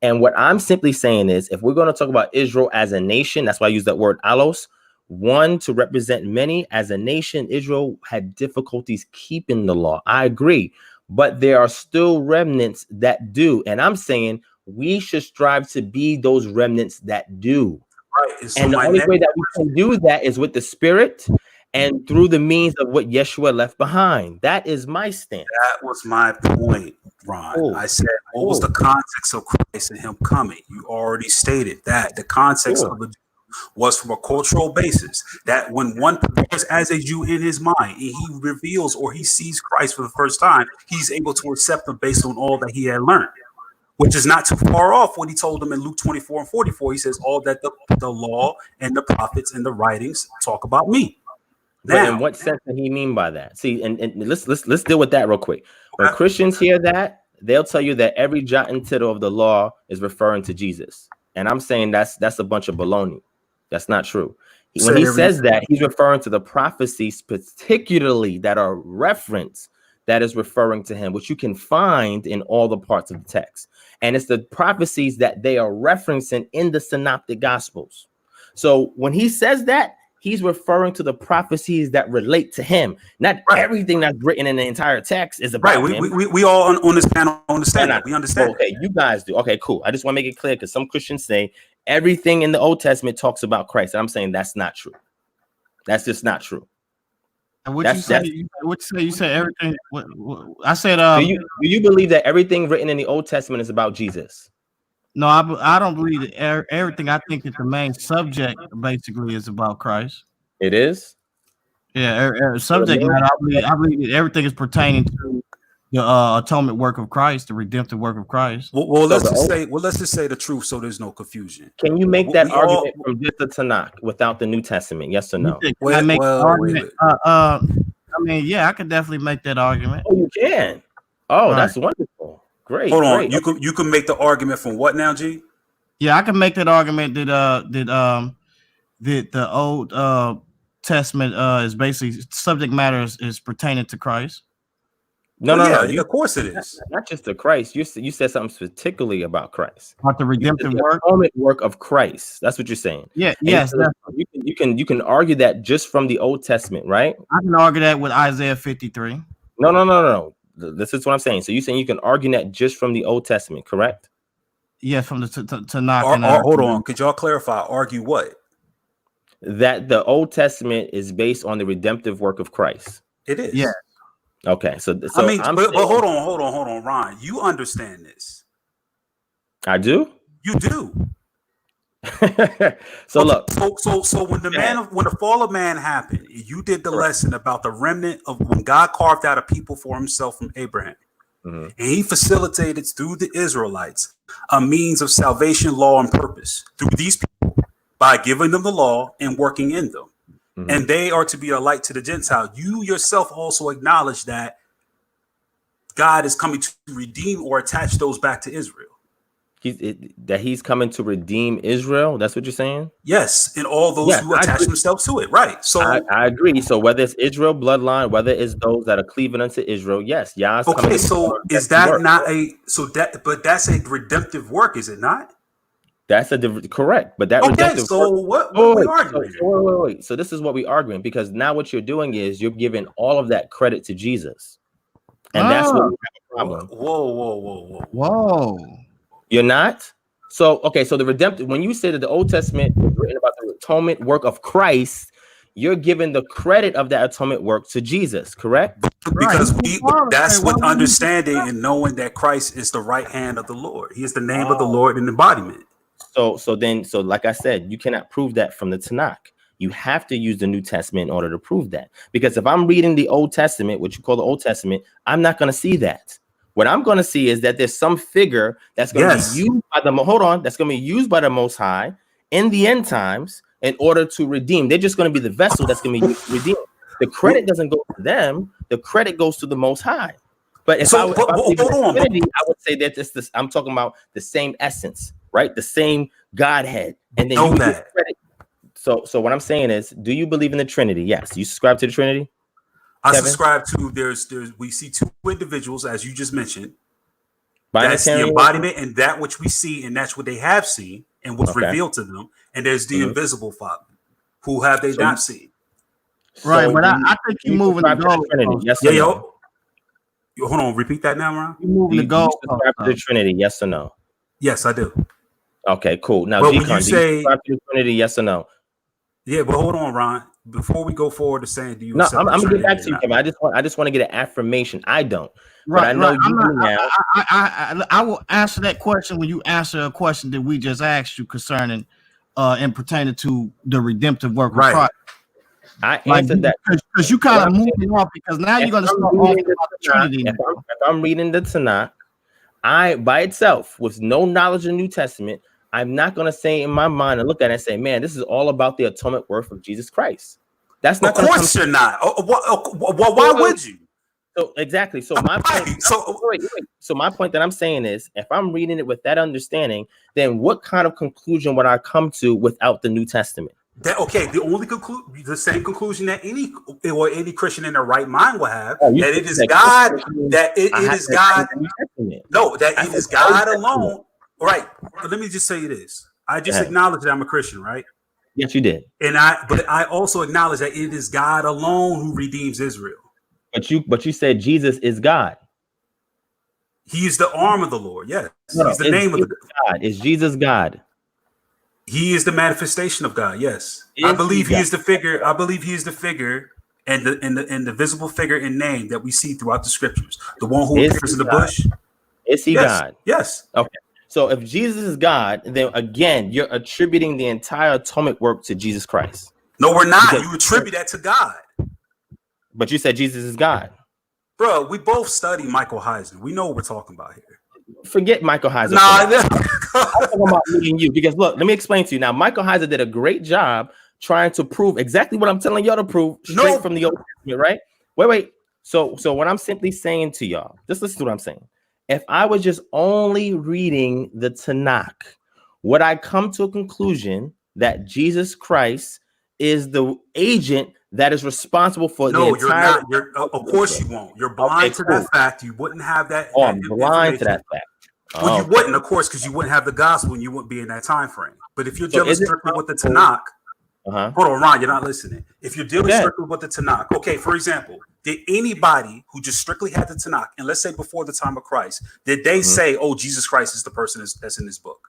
A: And what I'm simply saying is, if we're going to talk about Israel as a nation, that's why I use that word allos. One, to represent many. As a nation, Israel had difficulties keeping the law. I agree. But there are still remnants that do. And I'm saying we should strive to be those remnants that do.
D: Right. So
A: and the only way that we can do that is with the Spirit and through the means of what Yeshua left behind. That is my stance.
D: That was my point, Ron. I said, what was the context of Christ and him coming? You already stated that. The context of it was from a cultural basis, that when one prepares as a Jew in his mind and he reveals or he sees Christ for the first time, he's able to accept him based on all that he had learned, which is not too far off what he told them in Luke 24:44. He says, all that the law and the prophets and the writings talk about me.
A: But in what sense did he mean by that? See, and let's deal with that real quick. When Christians hear that, they'll tell you that every jot and tittle of the law is referring to Jesus. And I'm saying that's a bunch of baloney. That's not true. When he says that, he's referring to the prophecies particularly that are referenced that is referring to him, which you can find in all the parts of the text. And it's the prophecies that they are referencing in the synoptic gospels. So when he says that, he's referring to the prophecies that relate to him. Not everything that's written in the entire text is about him.
D: We all on this panel understand that. We understand.
A: Okay, you guys do. Okay, cool. I just want to make it clear because some Christians say everything in the Old Testament talks about Christ. And I'm saying that's not true. That's just not true.
E: And what you say? You say everything. I said.
A: Do you believe that everything written in the Old Testament is about Jesus?
E: No, I don't believe that everything. I think that the main subject basically is about Christ.
A: It is.
E: Yeah, subject matter. I believe that everything is pertaining to the atonement work of Christ, the redemptive work of Christ.
D: Well, let's just say the truth, so there's no confusion.
A: Can you make that argument from just the Tanakh without the New Testament? Yes or no?
E: I mean, yeah, I can definitely make that argument.
A: Oh, you can. Oh, that's wonderful. Great.
D: Hold on.
A: Great.
D: You can make the argument from what now, G?
E: Yeah, I can make that argument that the Old Testament is basically subject matter is pertaining to Christ.
A: No.
D: Of course it is.
A: Not just to Christ. You said something particularly about Christ.
E: About the redemptive
A: work of Christ. That's what you're saying.
E: Yeah. Yes.
A: You can argue that just from the Old Testament, right?
E: I can argue that with Isaiah 53.
A: No. This is what I'm saying. So you're saying you can argue that just from the Old Testament, correct?
E: Yeah, from the Tanakh.
D: Hold on. Could y'all clarify? Argue what?
A: That the Old Testament is based on the redemptive work of Christ.
D: It is.
E: Yeah.
A: Okay. So
D: but hold on, Ron. You understand this?
A: I do.
D: You do.
A: So look.
D: So when the fall of man happened, you did the lesson about the remnant of when God carved out a people for himself from Abraham. Mm-hmm. And he facilitated through the Israelites a means of salvation, law, and purpose through these people by giving them the law and working in them. Mm-hmm. And they are to be a light to the Gentile. You yourself also acknowledge that God is coming to redeem or attach those back to Israel.
A: He's coming to redeem Israel. That's what you're saying?
D: Yes, and all those who attach themselves to it. Right. So
A: I agree. So whether it's Israel bloodline, whether it's those that are cleaving unto Israel, yes, Yah's coming.
D: Okay, so is that not but that's a redemptive work, is it not?
A: That's correct, but that redemptive
D: so
A: work,
D: what are we arguing?
A: Wait. So this is what we're arguing because now what you're doing is you're giving all of that credit to Jesus, and that's what we have a problem.
D: Whoa.
A: You're not? So the redemptive, when you say that the Old Testament is written about the atonement work of Christ, you're giving the credit of that atonement work to Jesus, correct?
D: Because that's with understanding and knowing that Christ is the right hand of the Lord. He is the name of the Lord in embodiment.
A: So like I said, you cannot prove that from the Tanakh. You have to use the New Testament in order to prove that. Because if I'm reading the Old Testament, what you call the Old Testament, I'm not going to see that. What I'm going to see is that there's some figure that's going to be used by that's going to be used by the Most High in the end times in order to redeem. They're just going to be the vessel that's going to be used to redeem. The credit doesn't go to them. The credit goes to the Most High. But if I would say that I'm talking about the same essence, right? The same Godhead, and then you get credit. So what I'm saying is, do you believe in the Trinity? Yes. You subscribe to the Trinity?
D: I subscribe to we see two individuals, as you just mentioned. That's the embodiment and that which we see, and that's what they have seen and what's revealed to them. And there's the invisible Father, who have they not seen.
E: Right, but I think you're moving the goal.
A: Yes,
D: hold on, repeat that now, Ron.
E: You're moving the goal.
A: Subscribe to the Trinity, yes or no?
D: Yes, I do.
A: Okay, cool. Now,
D: when you say
A: subscribe to the Trinity, yes or no?
D: Yeah, but hold on, Ron. Before we go forward to saying, do you?
A: No, I'm gonna get back to you, Kevin. I just want to get an affirmation. I don't. Right. But I know you do now.
E: I will answer that question when you answer a question that we just asked you concerning and pertaining to the redemptive work of Christ.
A: I answered that
E: because you kind of moving off because now you're going to start talking about the Trinity.
A: If I'm reading the Tanakh, I by itself with no knowledge of the New Testament, I'm not going to say in my mind and look at it and say, man, this is all about the atonement work of Jesus Christ. That's not.
D: Of course you're not. Why would you?
A: So exactly. So my point.
D: Right. So
A: Wait. So my point that I'm saying is, if I'm reading it with that understanding, then what kind of conclusion would I come to without the New Testament?
D: that okay, the same conclusion that any Christian in their right mind will have,
A: Oh,
D: that it is God, that it is God. No, that it is God alone. Right. But let me just say this. I just acknowledge that I'm a Christian, right?
A: Yes, you did.
D: But I also acknowledge that it is God alone who redeems Israel.
A: But you said Jesus is God.
D: He is the arm of the Lord. Yes, he's the name of the
A: God. Is Jesus God?
D: He is the manifestation of God. Yes, I believe he is the figure. I believe he is the figure and the visible figure in name that we see throughout the scriptures. The one who appears in the bush.
A: Is he God?
D: Yes.
A: Okay. So if Jesus is God, then again, you're attributing the entire atomic work to Jesus Christ.
D: No, we're not. You attribute that to God.
A: But you said Jesus is God.
D: Bro, we both study Michael Heisner. We know what we're talking about here.
A: Forget Michael Heiser.
D: Nah,
A: I'm talking about meeting you because look, let me explain to you. Now, Michael Heiser did a great job trying to prove exactly what I'm telling y'all to prove straight from the Old Testament, right? Wait. So what I'm simply saying to y'all, just listen to what I'm saying. If I was just only reading the Tanakh, would I come to a conclusion that Jesus Christ is the agent that is responsible for the entire...
D: You're not. Of course you won't. You're blind to that fact. You wouldn't have that.
A: Oh, I'm blind to that fact.
D: Well, you wouldn't, of course, because you wouldn't have the gospel and you wouldn't be in that time frame. But if you're dealing strictly with the Tanakh, hold on, Ron, you're not listening. If you're dealing strictly with the Tanakh, okay, for example, did anybody who just strictly had the Tanakh, and let's say before the time of Christ, did they say, "Oh, Jesus Christ is the person that's in this book"?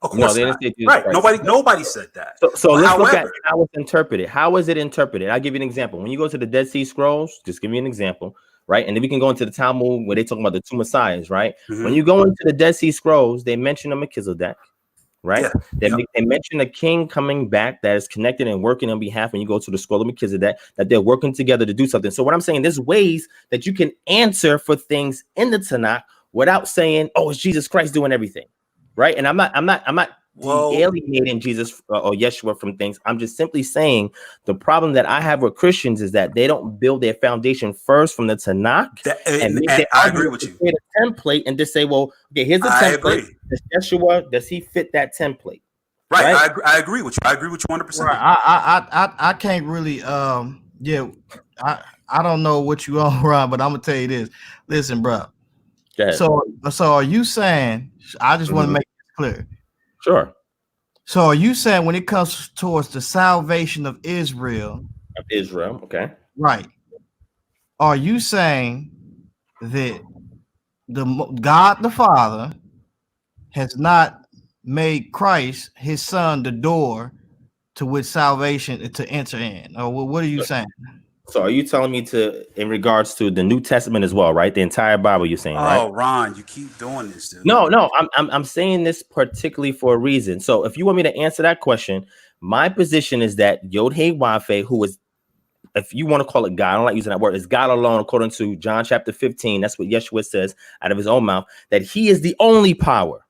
D: Of course not. Right? Nobody said that.
A: So let's look at how it's interpreted. How is it interpreted? I'll give you an example. When you go to the Dead Sea Scrolls, just give me an example, right? And then we can go into the Talmud where they talk about the two messiahs, right? When you go into the Dead Sea Scrolls, they mention a Melchizedek, right? They mention a king coming back that is connected and working on behalf. When you go to the scroll of Melchizedek, that they're working together to do something. So what I'm saying, there's ways that you can answer for things in the Tanakh without saying, "Oh, it's Jesus Christ doing everything," right? And I'm not alienating Jesus or Yeshua from things. I'm just simply saying the problem that I have with Christians is that they don't build their foundation first from the Tanakh.
D: I agree with you.
A: Create a template and just say, "Well, okay, here's the template. Does Yeshua, does he fit that template?"
D: Right. I agree with you. I agree with you 100%.
E: I can't really I don't know what you all Ron, but I'm gonna tell you this. Listen, bro. So are you saying? I just want to make it clear.
A: Sure.
E: So are you saying when it comes towards the salvation of Israel?
A: Okay.
E: Right. Are you saying that God the Father has not made Christ, his son, the door to which salvation to enter in? Or what are you saying?
A: So are you telling me in regards to the New Testament as well, right? The entire Bible, you're saying, right?
D: Oh, Ron, you keep doing this, dude.
A: No, I'm saying this particularly for a reason. So if you want me to answer that question, my position is that Yod-Heh Wafe, who is, if you want to call it God, I don't like using that word, is God alone, according to John chapter 15. That's what Yeshua says out of his own mouth, that he is the only power.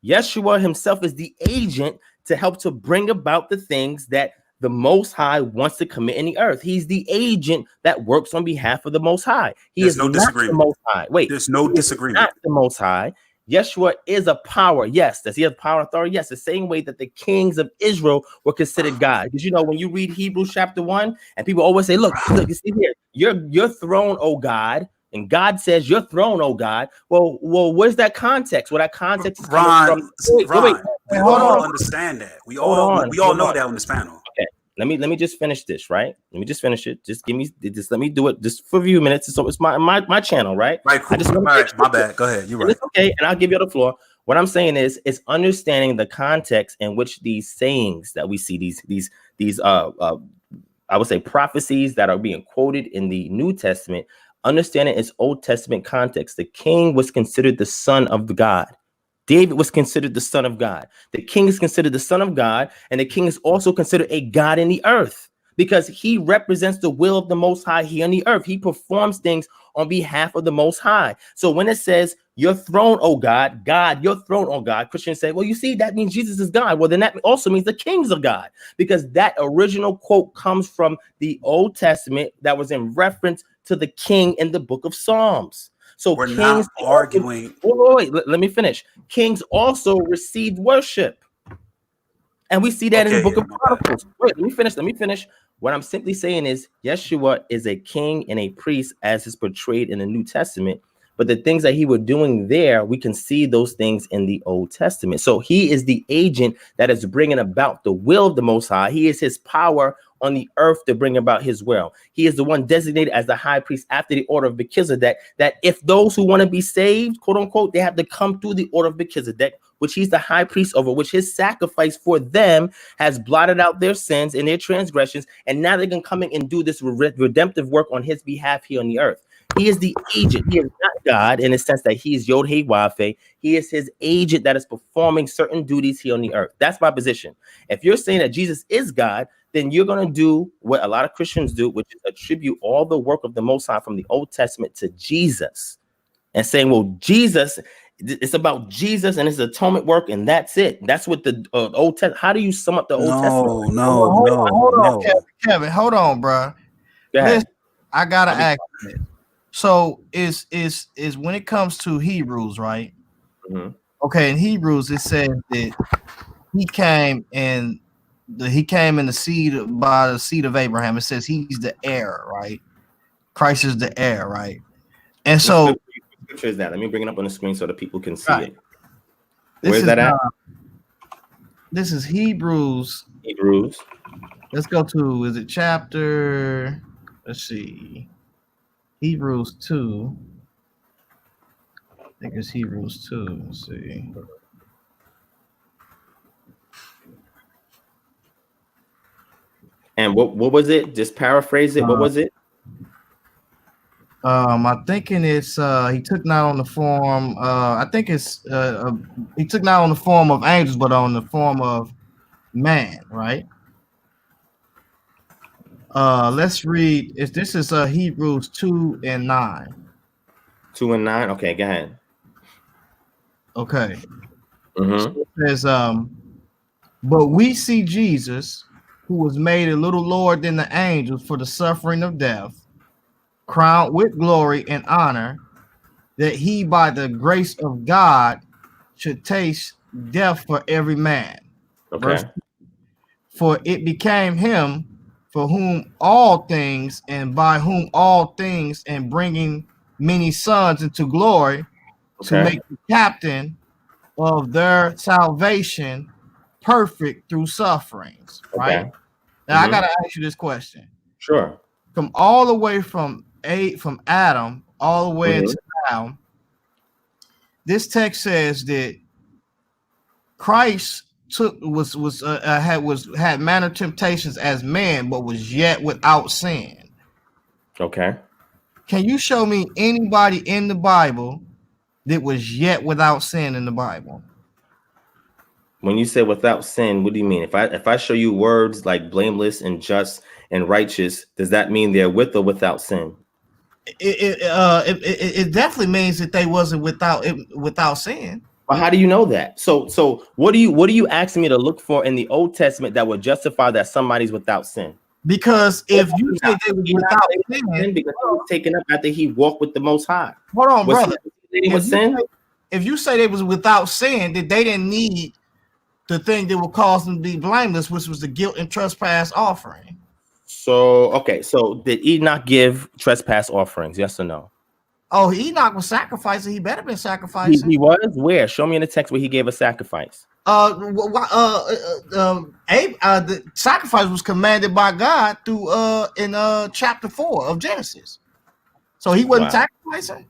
A: Yeshua himself is the agent to help to bring about the things that the Most High wants to commit in the earth. He's the agent that works on behalf of the Most High. There's no disagreement. The Most High. Wait,
D: there's no disagreement.
A: Not the Most High. Yeshua is a power. Yes. Does he have power and authority? Yes. The same way that the kings of Israel were considered God. Because when you read Hebrews chapter 1, and people always say, look, you see here, your throne, oh God. And God says, "Your throne, oh God." Well, where's that context? Well, that context is
D: Ron, we all understand that. We all know that on this panel.
A: Okay, let me just finish this, right? Let me just finish it. Just let me do it just for a few minutes. So it's my channel, right?
D: Right, cool. My bad. Go ahead. You're right.
A: It's okay, and I'll give you the floor. What I'm saying is, it's understanding the context in which these sayings that we see, these I would say prophecies that are being quoted in the New Testament. Understanding its Old Testament context. The king was considered the son of God. David was considered the son of God. The king is considered the son of God, and the king is also considered a God in the earth because he represents the will of the Most High here on the earth. He performs things on behalf of the Most High. So when it says, "Your throne, oh God, God, your throne, oh God," Christians say, well, you see, that means Jesus is God. Well, then that also means the kings of God, because that original quote comes from the Old Testament that was in reference to the king in the book of Psalms. So
D: We're
A: kings
D: not arguing.
A: wait, let me finish. Kings also received worship. And we see that in the book of Chronicles. Wait, let me finish. What I'm simply saying is Yeshua is a king and a priest as is portrayed in the New Testament. But the things that he was doing there, we can see those things in the Old Testament. So he is the agent that is bringing about the will of the Most High. He is his power on the earth to bring about his will. He is the one designated as the high priest after the order of Melchizedek, that if those who want to be saved, quote unquote, they have to come through the order of Melchizedek, which he's the high priest over, which his sacrifice for them has blotted out their sins and their transgressions. And now they can come in and do this redemptive work on his behalf here on the earth. He is the agent. He is not God in the sense that he is Yod He Wav He. He is his agent that is performing certain duties here on the earth. That's my position. If you're saying that Jesus is God, then you're going to do what a lot of Christians do, which is attribute all the work of the Most High from the Old Testament to Jesus and saying, well, Jesus, it's about Jesus and his atonement work, and that's it. That's what the Old Testament. How do you sum up the Old Testament?
E: No. Hold on, Kevin. Hold on, bro. Listen, I gotta ask you. So is when it comes to Hebrews, right?
A: Mm-hmm.
E: Okay, in Hebrews it says that he came in the seed by the seed of Abraham. It says he's the heir, right? Christ is the heir, right? And so
A: scripture is that. Let me bring it up on the screen so that people can see
E: right.
A: it. Where's that at?
E: This is Hebrews.
A: Hebrews.
E: Let's go to, is it chapter? Let's see. Hebrews 2. I think it's Hebrews 2. Let's see.
A: And what was it? Just paraphrase it. What was it?
E: I'm thinking it's he took not on the form. I think it's he took not on the form of angels, but on the form of man, right? Let's read. This is Hebrews 2 and 9.
A: 2 and 9. Okay, go ahead.
E: Okay.
A: Mm-hmm.
E: So it says, but we see Jesus, who was made a little lower than the angels for the suffering of death, crowned with glory and honor, that he by the grace of God should taste death for every man.
A: Okay.
E: Verse 2, for it became him for whom all things and by whom all things, and bringing many sons into glory, to make the captain of their salvation perfect through sufferings. Right.
A: Okay.
E: Now I gotta ask you this question.
A: Sure.
E: From all the way from Adam all the way into now, this text says that Christ had manner temptations as man, but was yet without sin.
A: Okay.
E: Can you show me anybody in the Bible that was yet without sin in the Bible?
A: When you say without sin, what do you mean? If I show you words like blameless and just and righteous, does that mean they're with or without sin?
E: It definitely means that they wasn't without sin.
A: Well, how do you know that? So what do you asking me to look for in the Old Testament that would justify that somebody's without sin?
E: Because if you say they was without sin,
A: because he was taken up after he walked with the Most High.
E: Hold on, brother.
A: If
E: you say they was without sin, that they didn't need the thing that would cause them to be blameless, which was the guilt and trespass offering.
A: So okay, so did Enoch give trespass offerings? Yes or no?
E: Oh, Enoch was sacrificing. He better been sacrificing.
A: He was where? Show me in the text where he gave a sacrifice.
E: The sacrifice was commanded by God through in chapter 4 of Genesis. So he wasn't sacrificing.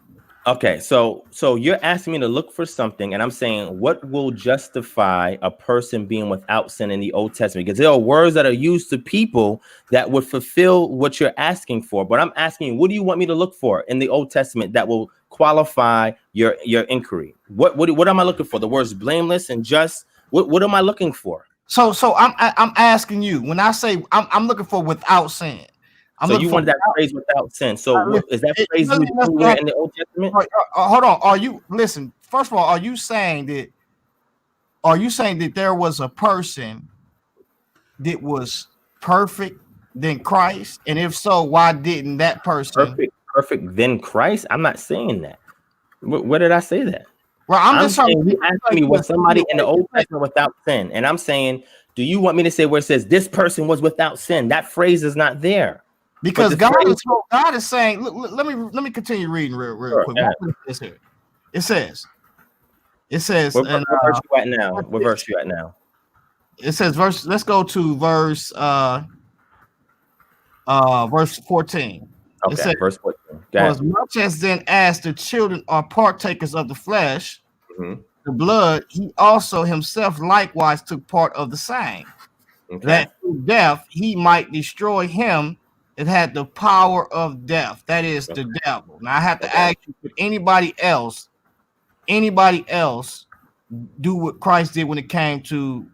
A: Okay, so you're asking me to look for something, and I'm saying what will justify a person being without sin in the Old Testament? Because there are words that are used to people that would fulfill what you're asking for. But I'm asking you, what do you want me to look for in the Old Testament that will qualify your inquiry? What am I looking for? The words blameless and just. What am I looking for?
E: So I'm asking you, when I say I'm looking for without sin.
A: So you want that phrase without sin. So is that phrase used in the Old Testament?
E: Hold on. Listen, first of all, are you saying that there was a person that was perfect than Christ? And if so, why didn't that person
A: perfect than Christ? I'm not saying that. Where did I say that?
E: Well, I'm just trying
A: saying, you asked me, was somebody in the Old Testament without sin? And I'm saying, do you want me to say where it says this person was without sin? That phrase is not there.
E: Because God is saying, look, let me continue reading real quick. It says,
A: what verse you at now? What verse you at now?
E: It says let's go to verse 14.
A: Okay,
E: it says,
A: verse 14.
E: For as much as then as the children are partakers of the flesh, the blood, he also himself likewise took part of the same, that through death he might destroy him that had the power of death, that is the devil. Now I have to ask you, could anybody else do what Christ did when it came to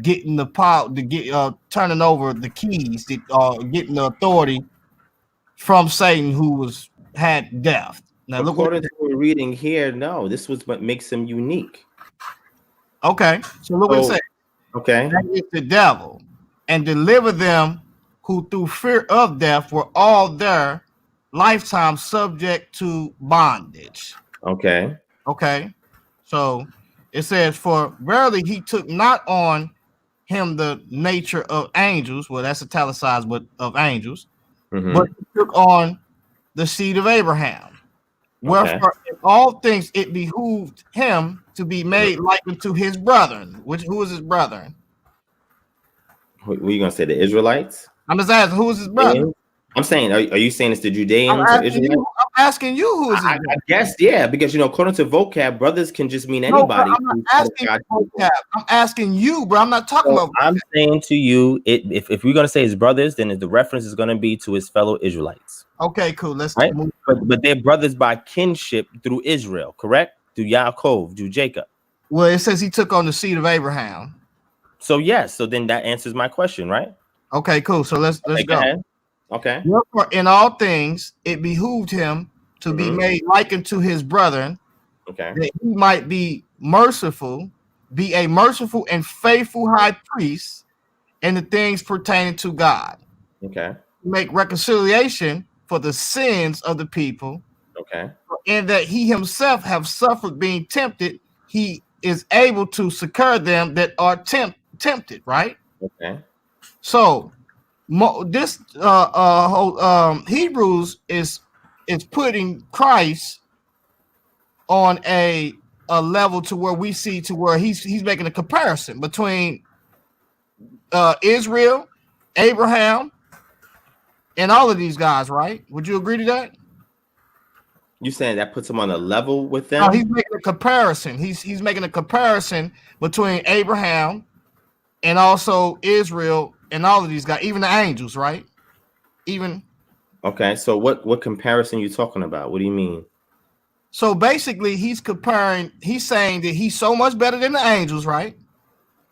E: getting the power, to get turning over the keys, getting the authority from Satan, who had death? Now look
A: according to what we're reading here, no, this was what makes him unique.
E: Okay, so look what it says.
A: Okay,
E: that is the devil, and deliver them who through fear of death were all their lifetime subject to bondage.
A: Okay.
E: So it says, for verily he took not on him the nature of angels. Well, that's italicized, but of angels. But he took on the seed of Abraham. Wherefore in all things it behooved him to be made like unto his brethren. Who is his brethren?
A: What are you gonna say? The Israelites?
E: I'm just asking, who is his brother?
A: I'm saying, are you saying it's the Judeans or Israelites?
E: I'm asking you who is his brother.
A: I guess, yeah, because according to vocab, brothers can just mean anybody.
E: No, I'm not asking vocab. I'm asking you, bro. I'm not talking about vocab.
A: I'm saying to you, if we're gonna say his brothers, then the reference is gonna be to his fellow Israelites.
E: Okay, cool. Let's move.
A: But they're brothers by kinship through Israel, correct? Through Yaakov, through Jacob.
E: Well, it says he took on the seed of Abraham.
A: So yes, so then that answers my question, right?
E: Okay, cool. So let's go.
A: Ahead. Okay.
E: Therefore, in all things, it behooved him to be made like unto his brethren, that he might be a merciful and faithful high priest in the things pertaining to God.
A: Okay.
E: Make reconciliation for the sins of the people.
A: Okay.
E: And that he himself have suffered being tempted, he is able to succor them that are tempted, right?
A: Okay.
E: So this Hebrews is putting Christ on a level to where we see to where he's making a comparison between Israel, Abraham, and all of these guys, right? Would you agree to that?
A: You saying that puts him on a level with them?
E: No, he's making a comparison. He's making a comparison between Abraham and also Israel and all of these guys, even the angels, right? Even.
A: Okay, so what comparison you talking about? What do you mean?
E: So basically, he's saying that he's so much better than the angels, right?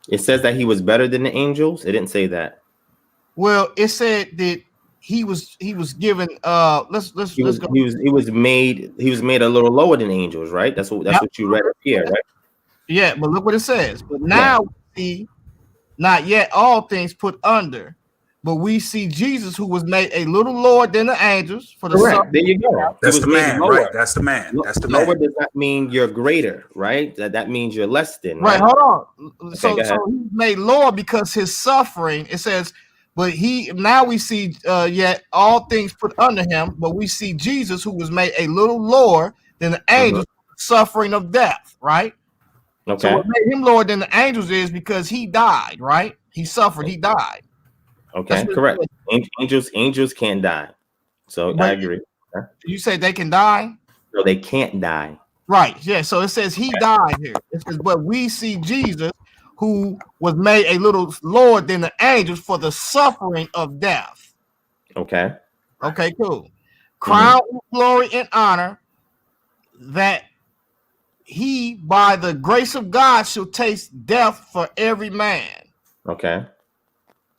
A: It says that he was better than the angels. It didn't say that.
E: Well, it said that he was given let's go.
A: He was made a little lower than angels, right? That's what you read up here, right?
E: Yeah, but look what it says. But now we see not yet all things put under, but we see Jesus, who was made a little lower than the angels for the
A: correct. There you go.
D: That's the man, right? That's the man. That's the man.
A: Lower does not mean you're greater, right? That means you're less than.
E: Right. Hold on. So he's made lower because his suffering. It says, but now we see yet all things put under him, but we see Jesus, who was made a little lower than the angels, suffering of death, right?
A: Okay.
E: So what made him lower than the angels is because he died, right? He suffered, he died.
A: Okay, correct. Angels can't die. So I agree.
E: You say they can die?
A: No, they can't die.
E: Right. Yeah. So it says he died here. It says, but we see Jesus, who was made a little lower than the angels for the suffering of death.
A: Okay.
E: Okay, cool. Crown with glory and honor, that he by the grace of God shall taste death for every man.
A: Okay.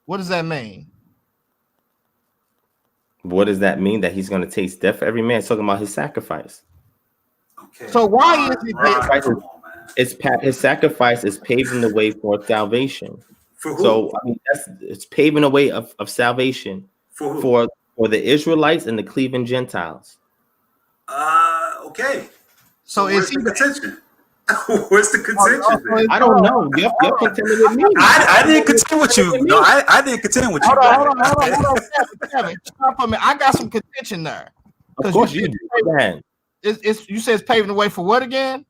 E: What does that mean?
A: What does that mean that he's going to taste death for every man? It's talking about his sacrifice.
E: Okay. So why is it that
A: his sacrifice is paving the way for salvation?
D: For who?
A: So I mean, it's paving a way of salvation for the Israelites and the cleaving Gentiles.
D: Okay.
E: So
D: where's
E: is he
D: the contention? Where's the contention? Then?
A: I don't know. You're contending with me.
D: I didn't contend with you. No, I didn't contend with you.
E: Hold on, Kevin. Stop for a minute. I got some contention there.
A: Of course you do. Go ahead.
E: You said it's paving the way for what again?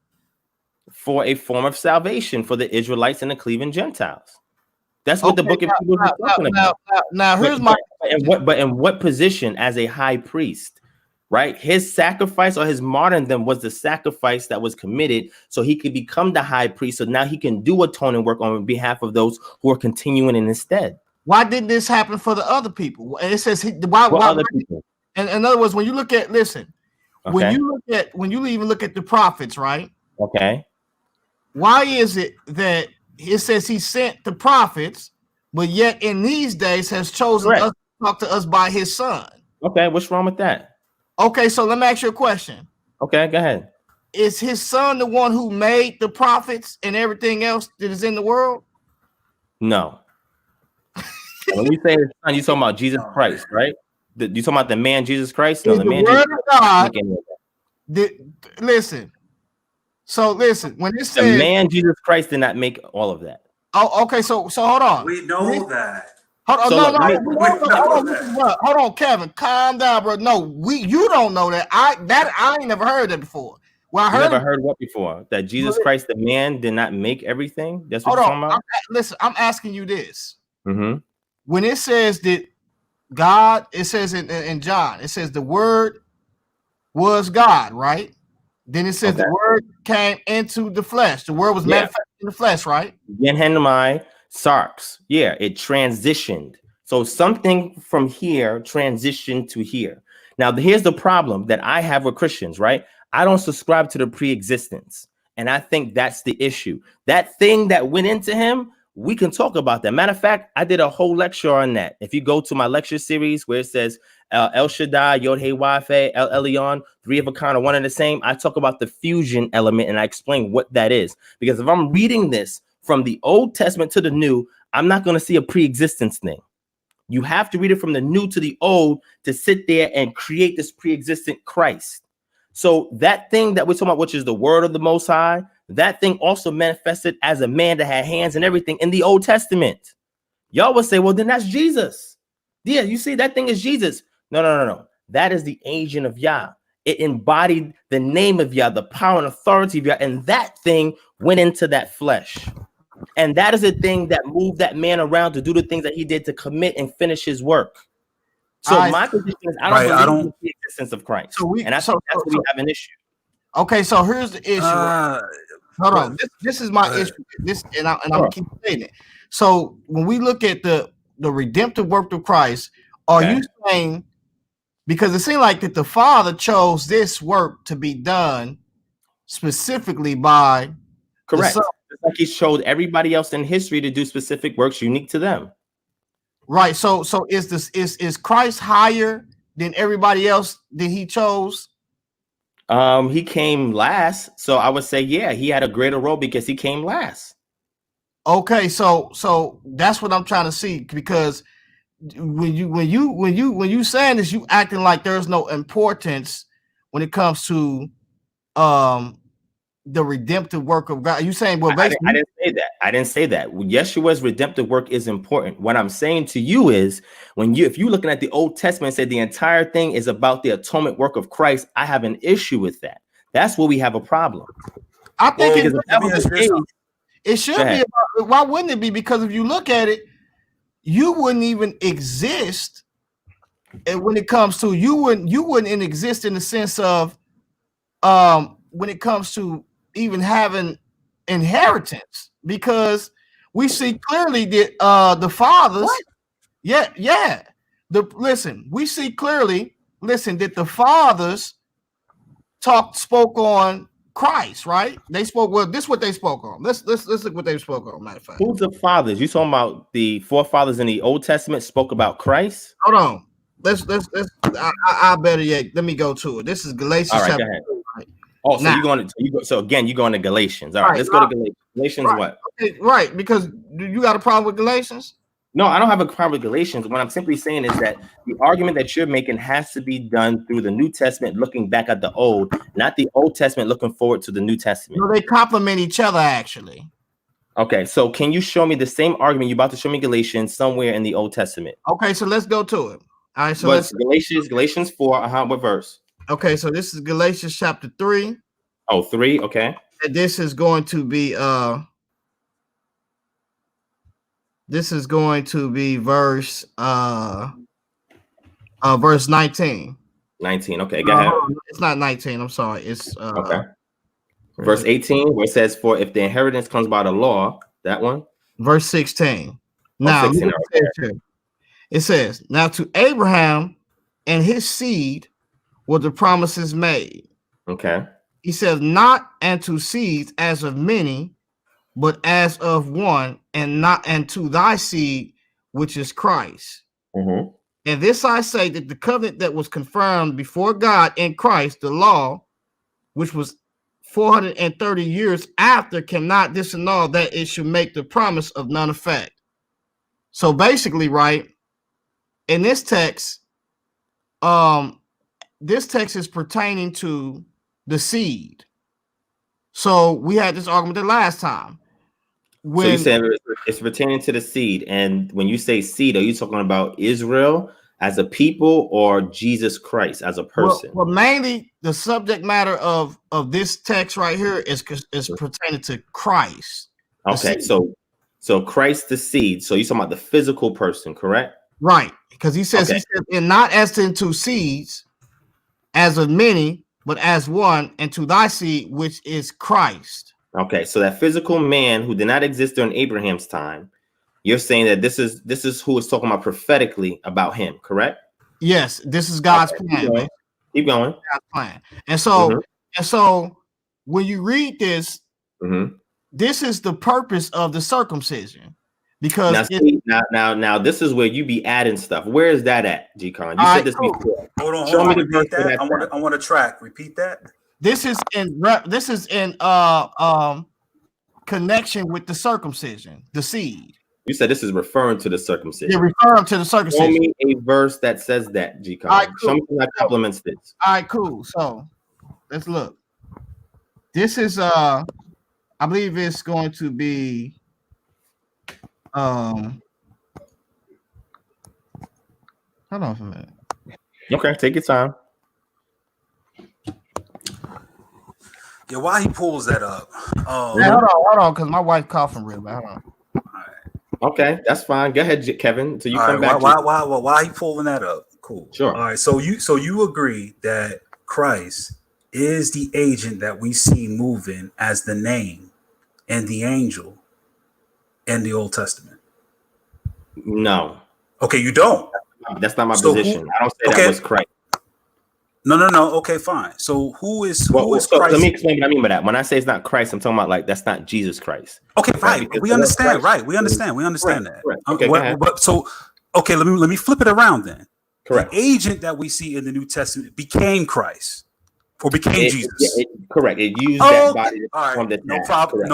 A: For a form of salvation for the Israelites and the Cleveland Gentiles. That's what the book of Hebrews is talking about.
E: Now here's my
A: but in what position as a high priest, right? His sacrifice or his martyrdom was the sacrifice that was committed so he could become the high priest. So now he can do atoning work on behalf of those who are continuing in his stead.
E: Why didn't this happen for the other people? And it says why
A: other people?
E: And in other words, when you look at
A: Okay.
E: when you even look at the prophets, right?
A: Okay.
E: Why is it that it says he sent the prophets, but yet in these days has chosen us to talk to us by his son?
A: Okay, what's wrong with that?
E: Okay, so let me ask you a question.
A: Okay, go ahead.
E: Is his son the one who made the prophets and everything else that is in the world?
A: No. When you say his son, you're talking about Jesus Christ, right? You talking about the man Jesus Christ? No,
E: the
A: man
E: word
A: Jesus
E: of God.
A: Christ.
E: Listen. When it says
A: the man Jesus Christ did not make all of that.
E: Oh, okay. So hold on.
D: We know that.
E: Hold on,
A: So
E: hold on, Kevin. Calm down, bro. No, you don't know that. I ain't never heard that before. Well, I
A: never heard what before? That Jesus Christ, the man, did not make everything? That's what
E: you're
A: talking about?
E: Listen, I'm asking you this.
A: Mm-hmm.
E: When it says that God, it says in John, it says the word was God, right? Then it says the word came into the flesh. The word was manifested in the flesh, right?
A: Yenhenmai Sarks. Yeah, it transitioned. So something from here transitioned to here. Now, here's the problem that I have with Christians, right? I don't subscribe to the pre-existence. And I think that's the issue. That thing that went into him, we can talk about that. Matter of fact, I did a whole lecture on that. If you go to my lecture series where it says El Shaddai, Yod He Waf He, El Elyon, three of a kind, or one and the same, I talk about the fusion element and I explain what that is. Because if I'm reading this from the Old Testament to the New, I'm not going to see a pre-existence thing. You have to read it from the New to the Old to sit there and create this pre-existent Christ. So that thing that we're talking about, which is the word of the Most High, that thing also manifested as a man that had hands and everything in the Old Testament. Y'all would say, well, then that's Jesus. Yeah, you see, that thing is Jesus. No. That is the agent of Yah. It embodied the name of Yah, the power and authority of Yah, and that thing went into that flesh. And that is the thing that moved that man around to do the things that he did to commit and finish his work. So my position is I don't believe in the existence of Christ. That's where we have an issue.
E: Okay, so here's the issue. Hold on. This is my issue. I'm gonna keep saying it. So when we look at the redemptive work of Christ, are you saying, because it seemed like that the Father chose this work to be done specifically by
A: correct. Just like he showed everybody else in history to do specific works unique to them.
E: Right. So is Christ higher than everybody else that he chose?
A: He came last, so I would say, yeah, he had a greater role because he came last.
E: Okay, so that's what I'm trying to see, because when you saying this, you acting like there's no importance when it comes to the redemptive work of God. You saying, well, basically,
A: I didn't say that. Yeshua's redemptive work is important. What I'm saying to you is, if you're looking at the Old Testament and said the entire thing is about the atonement work of Christ, I have an issue with that. That's where we have a problem.
E: I think it should be about, why wouldn't it be? Because if you look at it, you wouldn't even exist. And when it comes to you wouldn't exist in the sense of when it comes to even having inheritance, because we see clearly that the fathers, we see clearly, that the fathers spoke on Christ, right? They spoke, well, this is what they spoke on. Let's look what they spoke on. Matter of fact,
A: who's the fathers? You talking about the forefathers in the Old Testament spoke about Christ?
E: Hold on. I better let me go to it. This is Galatians.
A: All right, go ahead. Right? Oh, so you're going to Galatians. All right, let's go to Galatians. Galatians what?
E: Okay, right, because you got a problem with Galatians?
A: No, I don't have a problem with Galatians. What I'm simply saying is that the argument that you're making has to be done through the New Testament, looking back at the Old, not the Old Testament looking forward to the New Testament.
E: No, they complement each other, actually.
A: Okay, so can you show me the same argument you're about to show me Galatians somewhere in the Old Testament?
E: Okay, so let's go to it. All right, so
A: What's
E: let's
A: Galatians 4, what verse?
E: okay, so this is Galatians chapter 3.
A: Oh, 3, okay.
E: And this is going to be verse verse 19.
A: 19, okay, go ahead.
E: It's not 19, I'm sorry. It's
A: Okay. Verse 18, where it says, for if the inheritance comes by the law, that one?
E: Verse 16. Now,
A: 16,
E: it says, now to Abraham and his seed were the promises made.
A: Okay.
E: He says, not unto seeds as of many, but as of one, and not unto thy seed, which is Christ.
A: Mm-hmm.
E: And this I say, that the covenant that was confirmed before God in Christ, the law, which was 430 years after, cannot disannul that it should make the promise of none effect. So basically, right, in this text is pertaining to the seed. So we had this argument the last time.
A: So you said it's pertaining to the seed, and when you say seed, are you talking about Israel as a people or Jesus Christ as a person?
E: Well, mainly the subject matter of this text right here is pertaining to Christ.
A: Okay, so Christ the seed. So you're talking about the physical person, correct?
E: Right, because he says,
A: okay.
E: He said, and not as into seeds, as of many, but as one, and to thy seed, which is Christ.
A: Okay, so that physical man who did not exist during Abraham's time, you're saying that this is who is talking about prophetically about him, correct?
E: Yes, this is God's plan.
A: Keep going.
E: God's plan. And so when you read this, this is the purpose of the circumcision. Because
A: now this is where you be adding stuff. Where is that at, G-Con? You said this before.
D: Hold on. Repeat that. I want to track. Repeat that.
E: This is in connection with the circumcision, the seed.
A: You said this is referring to the circumcision.
E: You're referring to the circumcision.
A: Show me a verse that says that, G-Con.
E: Right, cool.
A: Show me that complements this.
E: All right, cool. So let's look. This is I believe it's going to be hold on for a minute.
A: Okay, take your time.
D: Yeah, why he pulls that up?
E: Hey, hold on, because my wife coughing real bad. Hold on.
A: Okay, that's fine. Go ahead, Kevin. So you come back.
D: Why he pulling that up? Cool.
A: Sure.
D: All right. So you agree that Christ is the agent that we see moving as the name and the angel in the Old Testament?
A: No.
D: Okay, you don't.
A: That's not my position. I don't say that was Christ.
D: No. Okay, fine. So who is Christ?
A: Let me explain what I mean by that. When I say it's not Christ, I'm talking about like that's not Jesus Christ.
D: Okay, right. We understand. Right. We understand. That.
A: Correct. Okay,
D: okay, let me flip it around then.
A: Correct.
D: The agent that we see in the New Testament became Christ or became Jesus.
A: Correct. It used that body
D: from the no problem.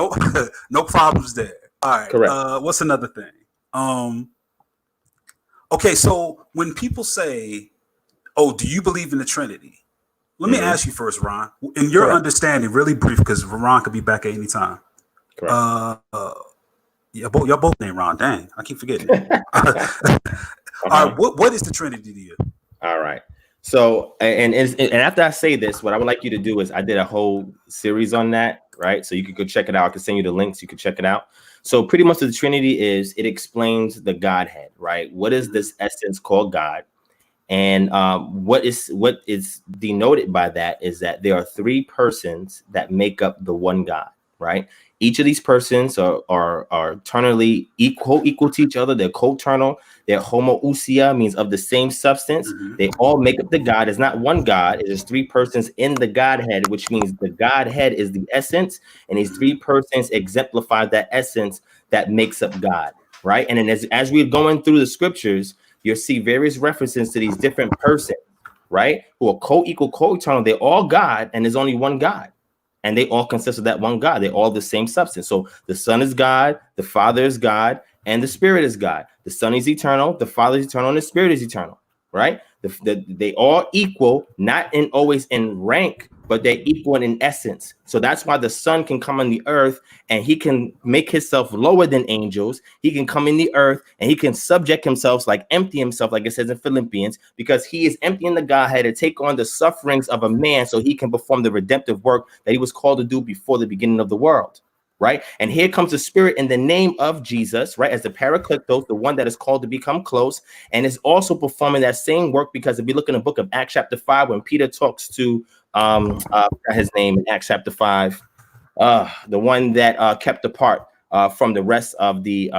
D: No problems there. All right.
A: Correct.
D: What's another thing? Okay, so when people say, "Oh, do you believe in the Trinity?" Let me ask you first, Ron. In your understanding, really brief, because Ron could be back at any time.
A: Correct.
D: Y'all both named Ron. Dang, I keep forgetting. All right, what is the Trinity to you? All
A: right. So, and after I say this, what I would like you to do is I did a whole series on that, right? So you could go check it out. I can send you the links. You can check it out. So pretty much the Trinity it explains the Godhead, right? What is this essence called God? And what is denoted by that is that there are three persons that make up the one God, right? Each of these persons are eternally equal to each other. They're co-eternal. They're homoousia, means of the same substance. They all make up the God. It's not one God. It is three persons in the Godhead, which means the Godhead is the essence, and these three persons exemplify that essence that makes up God, right? And then as we're going through the scriptures, you'll see various references to these different persons, right? Who are co-equal, co-eternal. They're all God, and there's only one God. And they all consist of that one God. They're all the same substance. So the Son is God, the Father is God, and the Spirit is God. The Son is eternal, the Father is eternal, and the Spirit is eternal, right? They all equal, not in always in rank, but they're equal in essence. So that's why the Son can come on the earth and he can make himself lower than angels. He can come in the earth and he can subject himself, like empty himself, like it says in Philippians, because he is emptying the Godhead to take on the sufferings of a man so he can perform the redemptive work that he was called to do before the beginning of the world. Right. And here comes the Spirit in the name of Jesus, right, as the Parakletos, the one that is called to become close, and is also performing that same work, because if we look in the book of Acts chapter 5, when Peter talks to his name in Acts chapter 5, the one that kept apart from the rest of the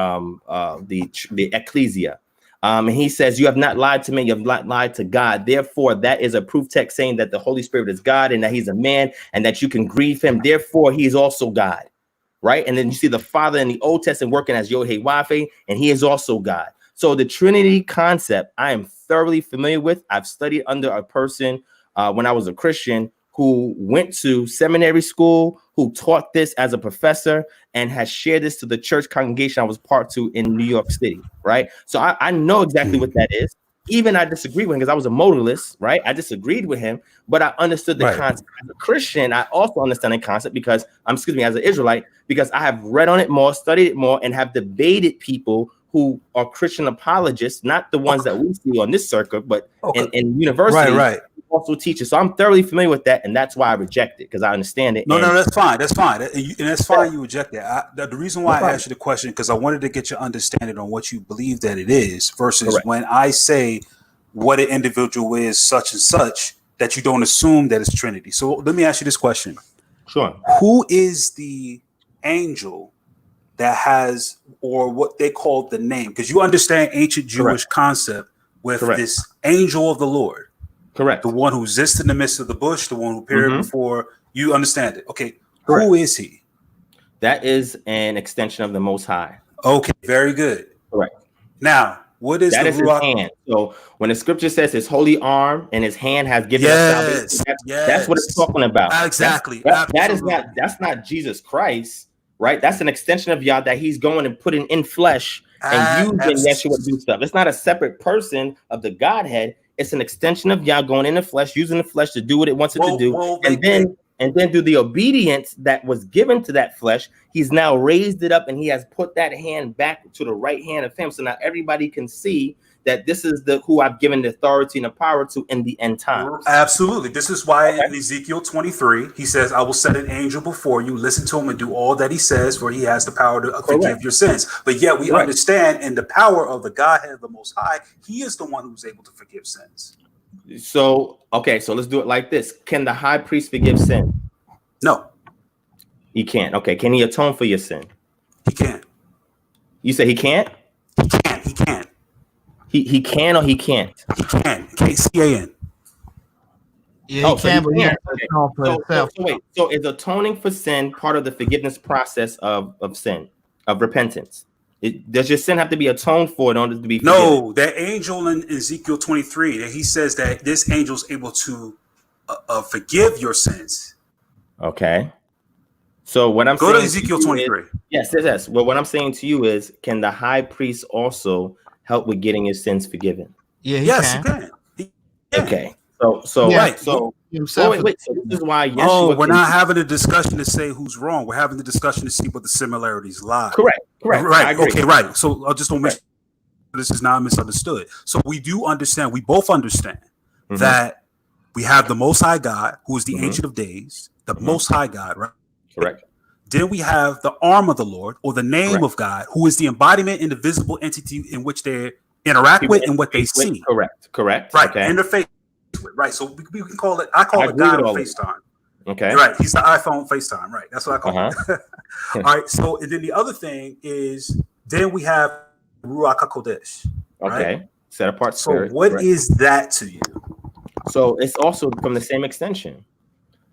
A: ecclesia. And he says, you have not lied to me, you have not lied to God. Therefore, that is a proof text saying that the Holy Spirit is God and that he's a man and that you can grieve him. Therefore, he is also God. Right. And then you see the Father in the Old Testament working as Yod-Heh-Wav-Heh, and he is also God. So the Trinity concept I am thoroughly familiar with. I've studied under a person when I was a Christian who went to seminary school, who taught this as a professor and has shared this to the church congregation I was part to in New York City. Right. So I know exactly what that is. Even I disagree with him because I was a modalist, right? I disagreed with him, but I understood the concept. As a Christian, I also understand the concept because as an Israelite, because I have read on it more, studied it more, and have debated people who are Christian apologists, not the ones that we see on this circuit, but in universities. Right. Also teaches. So I'm thoroughly familiar with that, and that's why I reject it, because I understand it.
D: No, that's fine. That's fine. And that's fine you reject that. The reason why I asked you the question, because I wanted to get your understanding on what you believe that it is, versus when I say what an individual is such and such, that you don't assume that it's Trinity. So let me ask you this question.
A: Sure.
D: Who is the angel that has, or what they call the name? Because you understand ancient Jewish concept with this angel of the Lord.
A: Correct.
D: The one who exists in the midst of the bush, the one who appeared before. You understand it. Okay. Correct. Who is he?
A: That is an extension of the Most High.
D: Okay. Very good.
A: Correct.
D: Now, what is
A: that? Is his hand. So when the scripture says his holy arm and his hand has given us salvation, that's what it's talking about.
D: Exactly.
A: That's not Jesus Christ, right? That's an extension of Yah that he's going and putting in flesh and using Yeshua to do stuff. It's not a separate person of the Godhead. It's an extension of Yah going in the flesh, using the flesh to do what it wants it to do, and then through the obedience that was given to that flesh, he's now raised it up and he has put that hand back to the right hand of him. So now everybody can see that this is who I've given the authority and the power to in the end times.
D: Absolutely. This is why in Ezekiel 23, he says, I will set an angel before you, listen to him and do all that he says, for he has the power to forgive your sins. But yet we understand in the power of the Godhead of the Most High, he is the one who's able to forgive sins.
A: So let's do it like this. Can the high priest forgive sin?
D: No.
A: He can't. Okay. Can he atone for your sin?
D: He can't.
A: You say he can't?
D: He can't.
A: He can or he can't?
D: He can. K-C-A-N.
E: Yeah, he can, but he atone for himself.
A: So is atoning for sin part of the forgiveness process of sin, of repentance? Does your sin have to be atoned for in order to be forgiven?
D: No, that angel in Ezekiel 23, that he says that this angel is able to forgive your sins.
A: Okay. So what I'm
D: saying,
A: go
D: to Ezekiel 23.
A: Yes. Well, what I'm saying to you is, can the high priest also help with getting his sins forgiven?
E: Yeah,
D: he can.
A: Okay. So
E: yeah,
A: So wait. So this is why
D: Yeshua we're not having a discussion to say who's wrong. We're having the discussion to see what the similarities lie.
A: Correct.
D: Right. Okay. Right. So I just don't make this is not misunderstood. So we do understand. We both understand that we have the Most High God, who is the Ancient of Days, the Most High God. Right.
A: Correct.
D: Then we have the arm of the Lord, or the name of God, who is the embodiment and the visible entity in which they interact with and what they see.
A: Correct.
D: Right.
A: Okay.
D: Interface with. Right. So we can call it. I call it God on FaceTime.
A: Okay.
D: Right. He's the iPhone FaceTime. Right. That's what I call it. All right. So and then the other thing is, then we have Ruach HaKodesh.
A: Okay.
D: Right?
A: Set apart spirit.
D: So what is that to you?
A: So it's also from the same extension.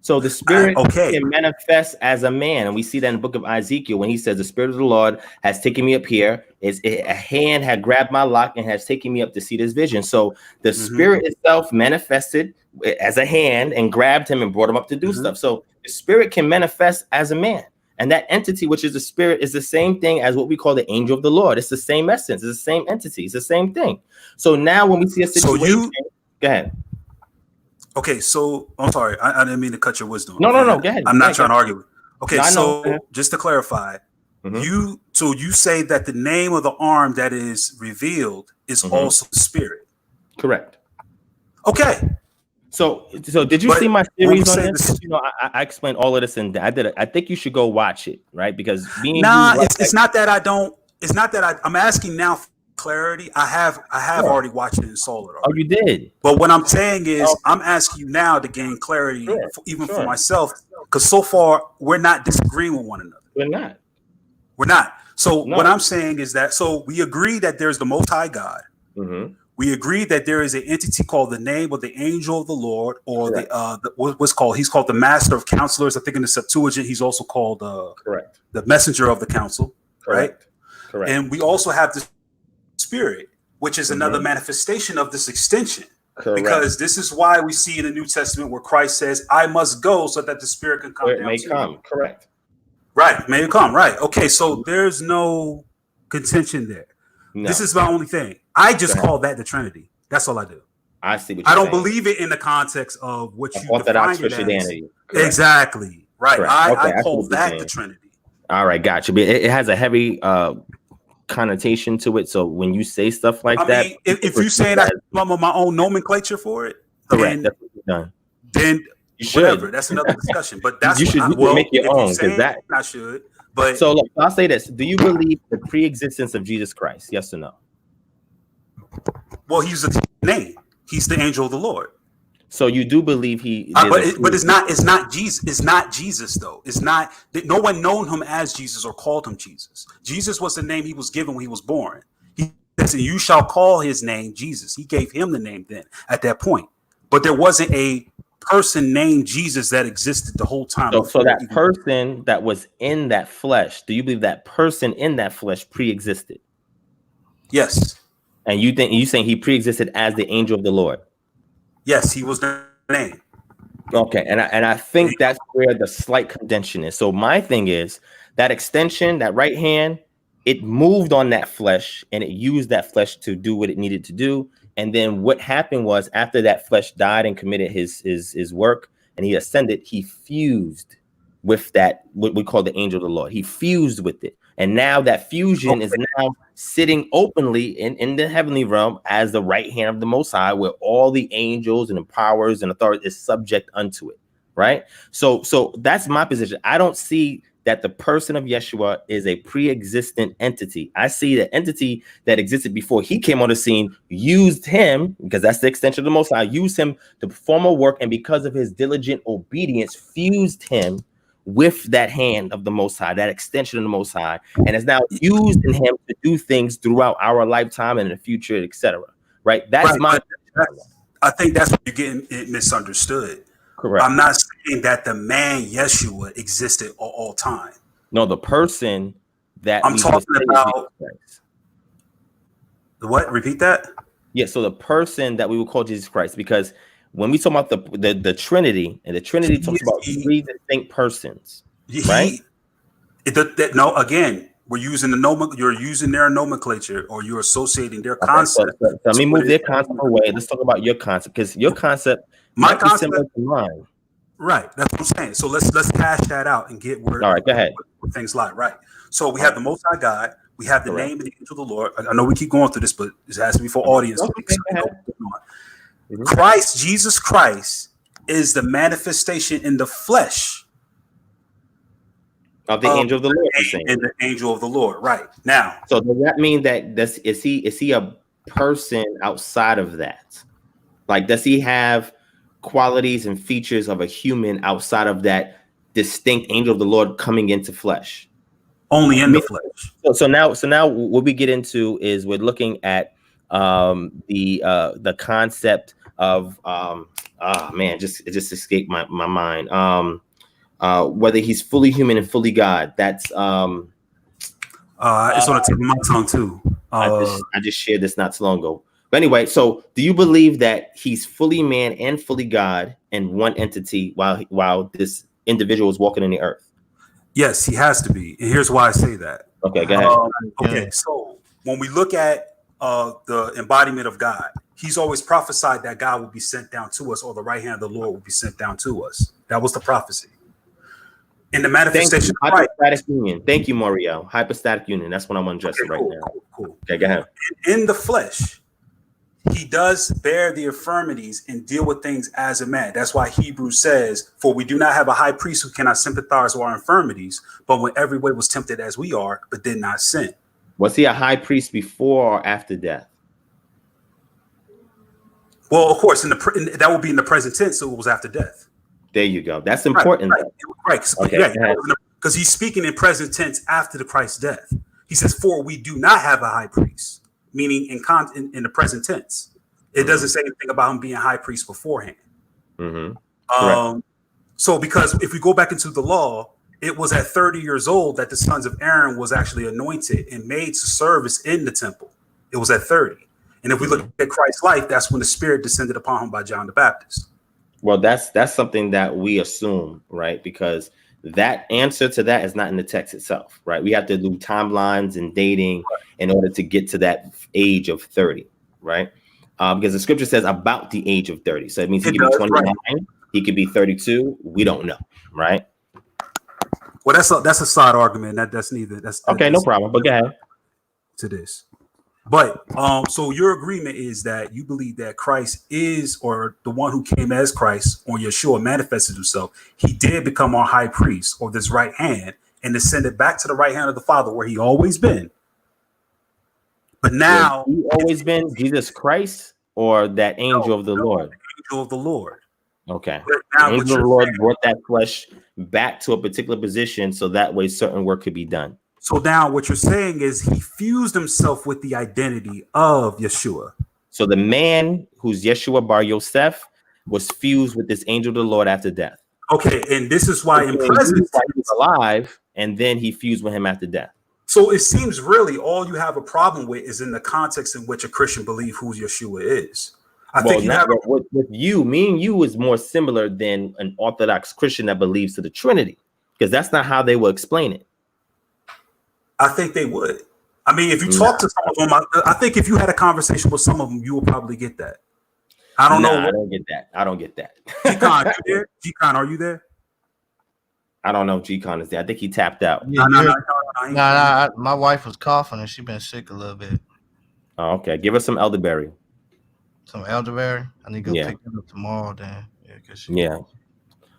A: So the spirit can manifest as a man. And we see that in the book of Ezekiel when he says, the spirit of the Lord has taken me up here. A hand had grabbed my lock and has taken me up to see this vision. So the spirit itself manifested as a hand and grabbed him and brought him up to do stuff. So the spirit can manifest as a man. And that entity, which is the spirit, is the same thing as what we call the angel of the Lord. It's the same essence. It's the same entity. It's the same thing. So now when we see a situation, go ahead.
D: Okay, so I'm sorry. I didn't mean to cut your wisdom.
A: No, go ahead.
D: I'm not trying to argue. Okay,
A: No,
D: so just to clarify, you say that the name of the arm that is revealed is also the spirit.
A: Correct.
D: Okay.
A: So did you see my series on this? You know, I explained all of this, and I think you should go watch it, right? Because
D: it's not that I don't. It's not that I'm asking now for clarity. I have already watched it and saw it already.
A: Oh, you did.
D: But what I'm saying is, I'm asking you now to gain clarity, for myself, because so far we're not disagreeing with one another. We're not. So what I'm saying is that we agree that there's the Most High God. We agree that there is an entity called the name of the angel of the Lord, or he's called the master of counselors. I think in the Septuagint, he's also called the messenger of the council, right? Correct. And we also have the spirit, which is another manifestation of this extension. Correct. Because this is why we see in the New Testament where Christ says, I must go so that the spirit can come down to you.
A: Correct.
D: Right. May it come. Right. Okay. So there's no contention there. No. This is my only thing. I just call that the Trinity. That's all I do.
A: I see what
D: I don't believe it in the context of what you define it as. Exactly. Right. I call that the Trinity.
A: All right. Gotcha. But it has a heavy connotation to it. So when you say stuff like that,
D: if you say that I'm on my own nomenclature for it, then you should. Whatever. That's another discussion. But that's
A: you should make your own, because that
D: I should. But
A: so look, I'll say this: do you believe the pre-existence of Jesus Christ? Yes or no?
D: Well, he's the name. He's the angel of the Lord.
A: So you do believe he?
D: But it's not Jesus. It's not Jesus though. It's not. No one known him as Jesus or called him Jesus. Jesus was the name he was given when he was born. He said, "You shall call his name Jesus." He gave him the name then at that point. But there wasn't a person named Jesus that existed the whole time.
A: So that person that was in that flesh, do you believe that person in that flesh pre-existed?
D: Yes.
A: And you saying he pre-existed as the angel of the Lord?
D: Yes, he was the name.
A: Okay, and I think that's where the slight contention is. So my thing is that extension, that right hand, it moved on that flesh and it used that flesh to do what it needed to do. And then what happened was, after that flesh died and committed his work and he ascended, he fused with that, what we call the angel of the Lord. He fused with it. And now that fusion is now sitting openly in the heavenly realm as the right hand of the Most High, where all the angels and the powers and authority is subject unto it. Right. So that's my position. I don't see that the person of Yeshua is a pre-existent entity. I see the entity that existed before he came on the scene, used him, because that's the extension of the Most High, used him to perform a work, and because of his diligent obedience, fused him with that hand of the Most High, that extension of the Most High, and is now used in him to do things throughout our lifetime and in the future, etc. Right?
D: I think that's what you're getting it misunderstood.
A: Correct.
D: I'm not saying that the man Yeshua existed all time.
A: No, the person that
D: I'm talking about. What? Repeat that?
A: Yeah. So the person that we would call Jesus Christ, because when we talk about the Trinity, and the Trinity talks about three distinct persons, right?
D: No, again, we're using you're using their nomenclature, or you're associating their concept.
A: So let me move their concept away. Let's talk about your concept, because your concept. My concept, similar to mine.
D: Right. That's what I'm saying. So let's hash that out and get where.
A: All right, go ahead.
D: Where things lie. Right. So we have the Most High God. We have the name of the angel of the Lord. I know we keep going through this, but this has to be for audience. Christ, Jesus Christ, is the manifestation in the flesh
A: of the angel of the Lord.
D: And the angel of the Lord. Right. Now.
A: So does that mean that is he a person outside of that? Like, does he have qualities and features of a human outside of that distinct angel of the Lord coming into flesh?
D: Only in the flesh.
A: So now what we get into is we're looking at the concept of it just escaped my mind. Whether he's fully human and fully God. That's it's on
D: the tip of my tongue too.
A: I just shared this not too long ago. But anyway, so do you believe that he's fully man and fully God in one entity while this individual is walking in the earth?
D: Yes, he has to be. And here's why I say that.
A: Okay, go ahead.
D: Okay, so when we look at the embodiment of God, he's always prophesied that God will be sent down to us, or the right hand of the Lord will be sent down to us. That was the prophecy. In the manifestation of Christ.
A: Hypostatic union. Thank you, Moriel. Hypostatic union. That's what I'm addressing right now.
D: Cool.
A: Okay, go ahead.
D: In the flesh, he does bear the infirmities and deal with things as a man. That's why Hebrews says, for we do not have a high priest who cannot sympathize with our infirmities, but when every way was tempted as we are, but did not sin.
A: Was he a high priest before or after death?
D: Well, of course, that would be in the present tense, so it was after death.
A: There you go. That's important.
D: Right.
A: Okay,
D: yeah, because he's speaking in present tense after the Christ's death. He says, for we do not have a high priest, meaning in the present tense. It doesn't say anything about him being high priest beforehand. So because if we go back into the law, it was at 30 years old that the sons of Aaron was actually anointed and made to service in the temple. It was at 30. And if we look at Christ's life, that's when the Spirit descended upon him by John the Baptist.
A: Well, that's something that we assume, right? Because that answer to that is not in the text itself, right? We have to do timelines and dating in order to get to that age of 30, right? Because the scripture says about the age of 30. So it means he could be 29, he could be 32. We don't know, right?
D: Well, that's a side argument. That's neither. That's
A: okay, no problem. But go ahead.
D: To this. But so your agreement is that you believe that Christ is, or the one who came as Christ, or Yeshua manifested himself. He did become our high priest, or this right hand, and descended back to the right hand of the Father, where he always been. But now
A: he always been Jesus Christ, or that angel of the Lord.
D: Angel of the Lord.
A: Okay.
D: Now
A: angel of the Lord brought that flesh back to a particular position, so that way certain work could be done.
D: So now what you're saying is he fused himself with the identity of Yeshua.
A: So the man who's Yeshua Bar Yosef was fused with this angel of the Lord after death.
D: Okay, and this is why in present
A: he was alive, and then he fused with him after death.
D: So it seems really all you have a problem with is in the context in which a Christian believes who Yeshua is. I think you have
A: with you, me and you is more similar than an Orthodox Christian that believes to the Trinity, because that's not how they will explain it.
D: I think they would. I mean, if you talk to some of them, I think if you had a conversation with some of them, you will probably get that. I don't know.
A: I don't get that. I don't get that.
D: G-Con, you there? G-Con, are you there?
A: I don't know if G-Con is there. I think he tapped out.
E: No, my wife was coughing and she's been sick a little bit.
A: Oh, okay. Give us some elderberry.
E: Some elderberry? I need to go pick it up tomorrow then.
A: Yeah.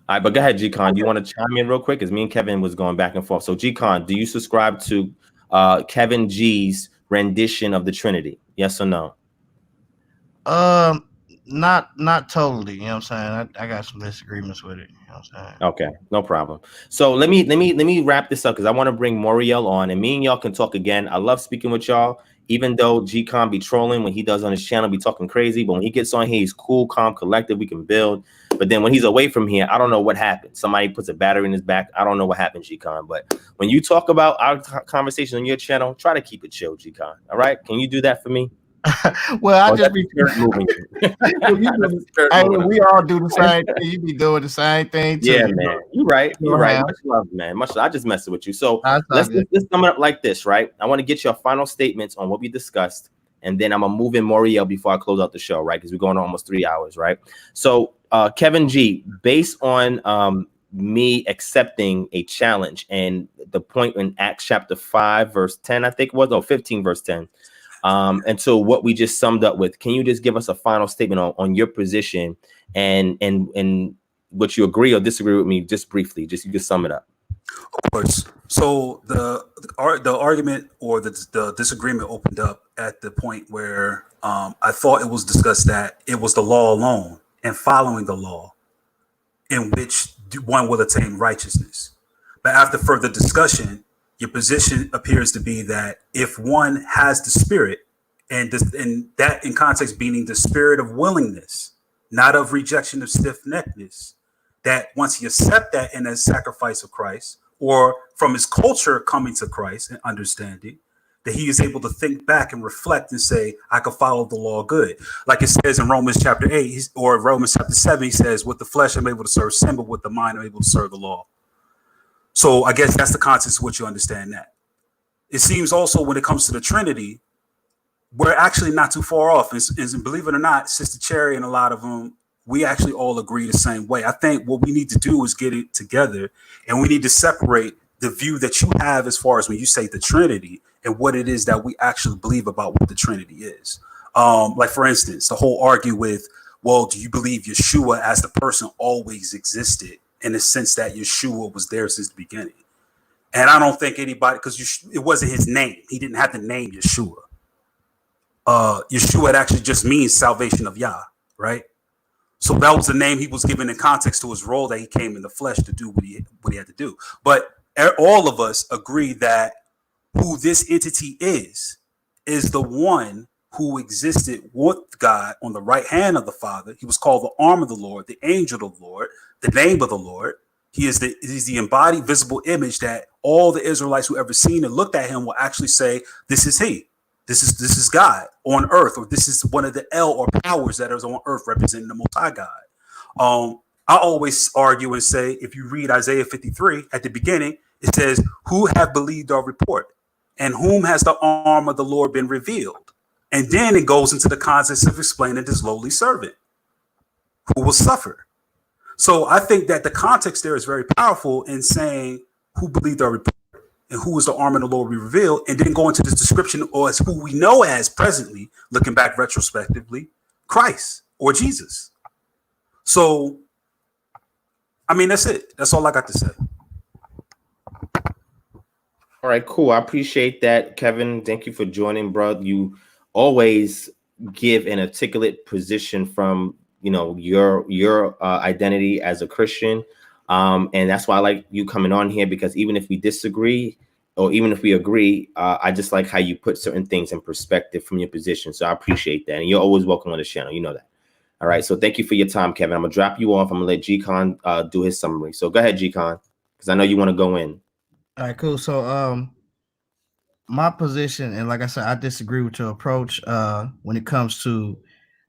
A: All right, but go ahead, G-Con. Do you want to chime in real quick? Because me and Kevin was going back and forth. So, G-Con, do you subscribe to Kevin G's rendition of the Trinity? Yes or no?
E: Not totally. You know what I'm saying? I got some disagreements with it. You know what I'm saying?
A: Okay, no problem. So let me wrap this up because I want to bring Moriel on, and me and y'all can talk again. I love speaking with y'all. Even though G-Con be trolling when he does on his channel, be talking crazy, but when he gets on here, he's cool, calm, collected. We can build. But then when he's away from here, I don't know what happens. Somebody puts a battery in his back. I don't know what happens, G-Con. But when you talk about our conversation on your channel, try to keep it chill, G-Con. All right? Can you do that for me?
E: Well, I just be moving. We all do the same thing. You be doing the same thing too.
A: Yeah, man. You're right. You're right. Much love, man. Much love. I just messing with you. So let's sum it up like this, right? I want to get your final statements on what we discussed, and then I'm gonna move in Moriel before I close out the show, right? Because we're going on almost 3 hours, right? So Kevin G, based on me accepting a challenge and the point in Acts chapter 5, verse 10, I think it was, 15, verse 10. And so what we just summed up with, can you just give us a final statement on your position and what you agree or disagree with me just briefly? Just you can sum it up.
D: Of course. So the argument or the disagreement opened up at the point where I thought it was discussed that it was the law alone and following the law in which one will attain righteousness. But after further discussion, your position appears to be that if one has the spirit, and that in context meaning the spirit of willingness, not of rejection of stiff-neckedness, that once he accept that in a sacrifice of Christ, or from his culture coming to Christ and understanding, that he is able to think back and reflect and say, I can follow the law good. Like it says in Romans chapter 8 or Romans chapter 7, he says, with the flesh I'm able to serve sin, but with the mind I'm able to serve the law. So I guess that's the context of what you understand that. It seems also when it comes to the Trinity, we're actually not too far off. And believe it or not, Sister Cherry and a lot of them, we actually all agree the same way. I think what we need to do is get it together, and we need to separate the view that you have as far as when you say the Trinity and what it is that we actually believe about what the Trinity is. Like, for instance, the whole argue with, well, do you believe Yeshua as the person always existed in the sense that Yeshua was there since the beginning? And I don't think anybody, because it wasn't his name. He didn't have the name Yeshua. Yeshua actually just means salvation of Yah, right? So that was the name he was given in context to his role that he came in the flesh to do what he had to do. But all of us agree that who this entity is the one who existed with God on the right hand of the Father. He was called the arm of the Lord, the angel of the Lord, the name of the Lord. He's the embodied visible image that all the Israelites who ever seen and looked at him will actually say, this is he. This is God on earth, or this is one of the El or powers that is on earth representing the Most High God. I always argue and say, if you read Isaiah 53 at the beginning, it says, who have believed our report, and whom has the arm of the Lord been revealed? And then it goes into the context of explaining this lowly servant who will suffer. So I think that the context there is very powerful in saying who believed our report and who is the arm of the Lord we revealed, and then go into this description as who we know as presently, looking back retrospectively, Christ or Jesus. So, I mean, that's it. That's all I got to say.
A: All right, cool. I appreciate that, Kevin. Thank you for joining, bro. You always give an articulate position from, you know, your identity as a Christian. And that's why I like you coming on here, because even if we disagree or even if we agree, I just like how you put certain things in perspective from your position. So I appreciate that. And you're always welcome on the channel. You know that. All right. So thank you for your time, Kevin. I'm going to drop you off. I'm going to let G-Con do his summary. So go ahead, G-Con, because I know you want to go in.
E: All right, cool. So my position, and like I said, I disagree with your approach when it comes to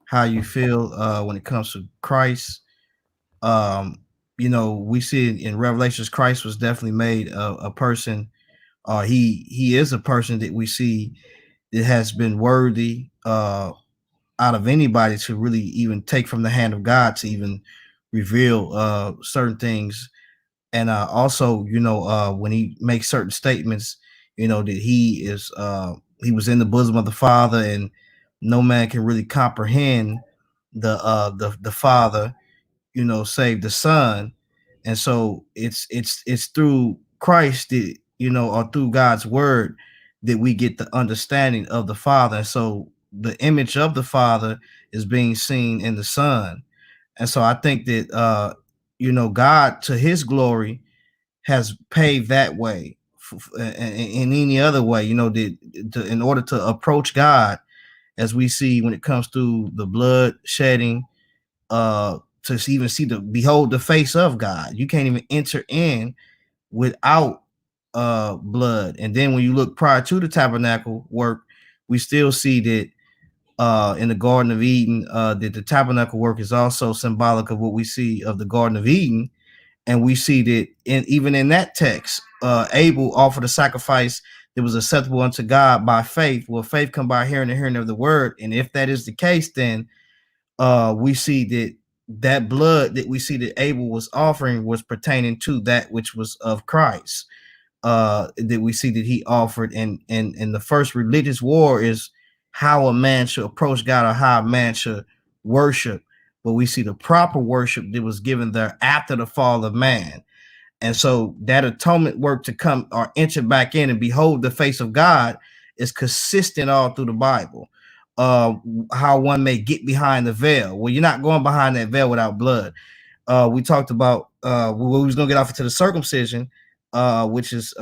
E: how you feel when it comes to Christ. You know, we see in Revelations, Christ was definitely made a person. He is a person that we see that has been worthy out of anybody to really even take from the hand of God to even reveal certain things. And also, you know, when he makes certain statements, you know, that he was in the bosom of the Father, and no man can really comprehend the Father, you know, save the Son. And so it's through Christ that, you know, or through God's word that we get the understanding of the Father. And so the image of the Father is being seen in the Son. And so I think that you know, God to his glory has paved that way in any other way, you know, in order to approach God, as we see when it comes to the blood shedding, to even behold the face of God. You can't even enter in without blood. And then when you look prior to the tabernacle work, we still see that in the Garden of Eden, that the tabernacle work is also symbolic of what we see of the Garden of Eden. And we see that even in that text, Abel offered a sacrifice that was acceptable unto God by faith. Well, faith come by hearing, and hearing of the word. And if that is the case, then we see that blood that we see that Abel was offering was pertaining to that which was of Christ. That we see that he offered, and the first religious war is how a man should approach God, or how a man should worship. But we see the proper worship that was given there after the fall of man. And so that atonement work to come or enter back in and behold the face of God is consistent all through the Bible. How one may get behind the veil. Well, you're not going behind that veil without blood. We talked about we was going to get off into the circumcision, which is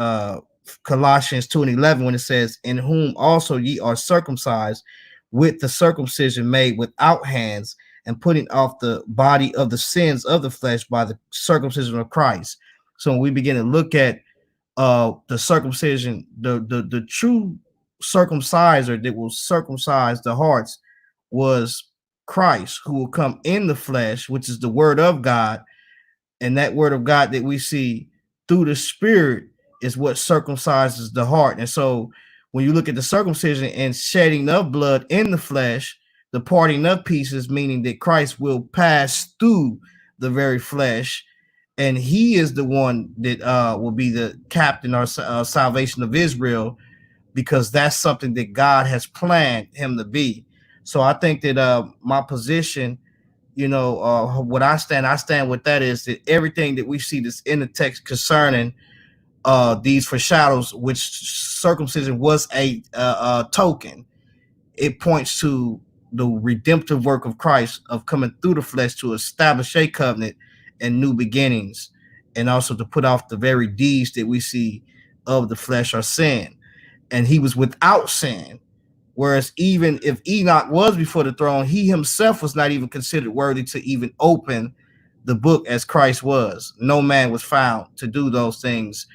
E: Colossians 2:11, when it says, in whom also ye are circumcised with the circumcision made without hands, and putting off the body of the sins of the flesh by the circumcision of Christ. So when we begin to look at the circumcision, the true circumciser that will circumcise the hearts was Christ, who will come in the flesh, which is the word of God. And that word of God that we see through the Spirit is what circumcises the heart. And so when you look at the circumcision and shedding of blood in the flesh, the parting of pieces, meaning that Christ will pass through the very flesh, and he is the one that will be the captain or salvation of Israel, because that's something that God has planned him to be. So I think that my position, what I stand with that is that everything that we see that's in the text concerning these foreshadows, which circumcision was a token, it points to the redemptive work of Christ of coming through the flesh to establish a covenant and new beginnings, and also to put off the very deeds that we see of the flesh or sin. And he was without sin, whereas even if Enoch was before the throne, he himself was not even considered worthy to even open the book as Christ was. No man was found to do those things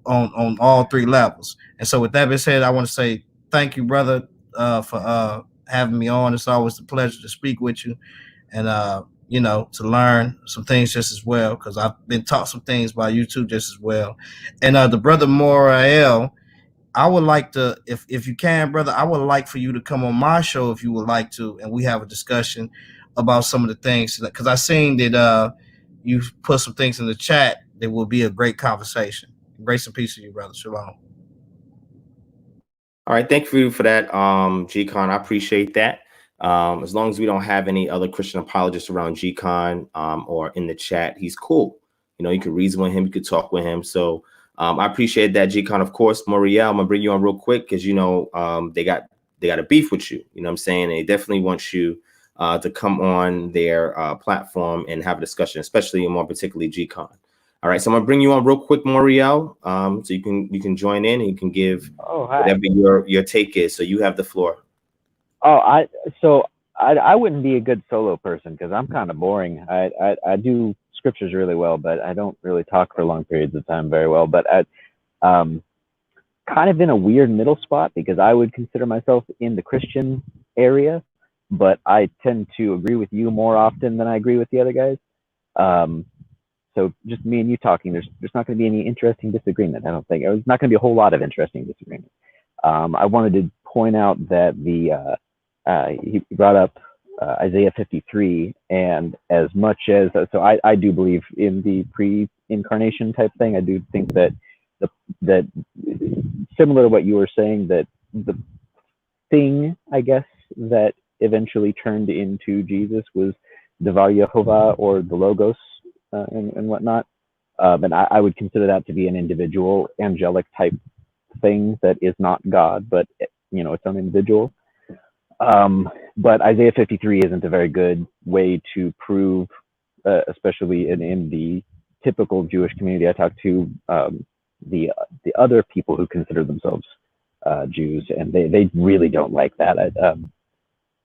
E: on all three levels. And so with that being said, I want to say thank you, brother, for having me on. It's always a pleasure to speak with you and to learn some things just as well, because I've been taught some things by you too just as well. And the brother Morael, I would like to, if you can, brother, I would like for you to come on my show if you would like to, and we have a discussion about some of the things, because I seen that you put some things in the chat that will be a great conversation. Grace and peace to you, brother. Shalom.
A: All right, thank you for that, G-Con. I appreciate that. As long as we don't have any other Christian apologists around G-Con or in the chat, he's cool. You could reason with him, you could talk with him. So I appreciate that, G-Con. Of course, Moriel, I'm gonna bring you on real quick because they got a beef with you. You know what I'm saying? They definitely want you to come on their platform and have a discussion, especially and more particularly G-Con. All right, so I'm gonna bring you on real quick, Moriel, so you can join in and you can give whatever your take is. So you have the floor.
C: Oh, I wouldn't be a good solo person because I'm kind of boring. I do scriptures really well, but I don't really talk for long periods of time very well. But kind of in a weird middle spot, because I would consider myself in the Christian area, but I tend to agree with you more often than I agree with the other guys. So just me and you talking, there's not going to be any interesting disagreement. I don't think there's not going to be a whole lot of interesting disagreement. I wanted to point out that he brought up Isaiah 53, and as much as I do believe in the pre-incarnation type thing. I do think that that similar to what you were saying, that the thing, I guess, that eventually turned into Jesus was Devar Yehovah, or the Logos, and whatnot. And I would consider that to be an individual angelic type thing that is not God, but its own individual. But Isaiah 53 isn't a very good way to prove, especially in the typical Jewish community I talk to, the other people who consider themselves Jews, and they really don't like that.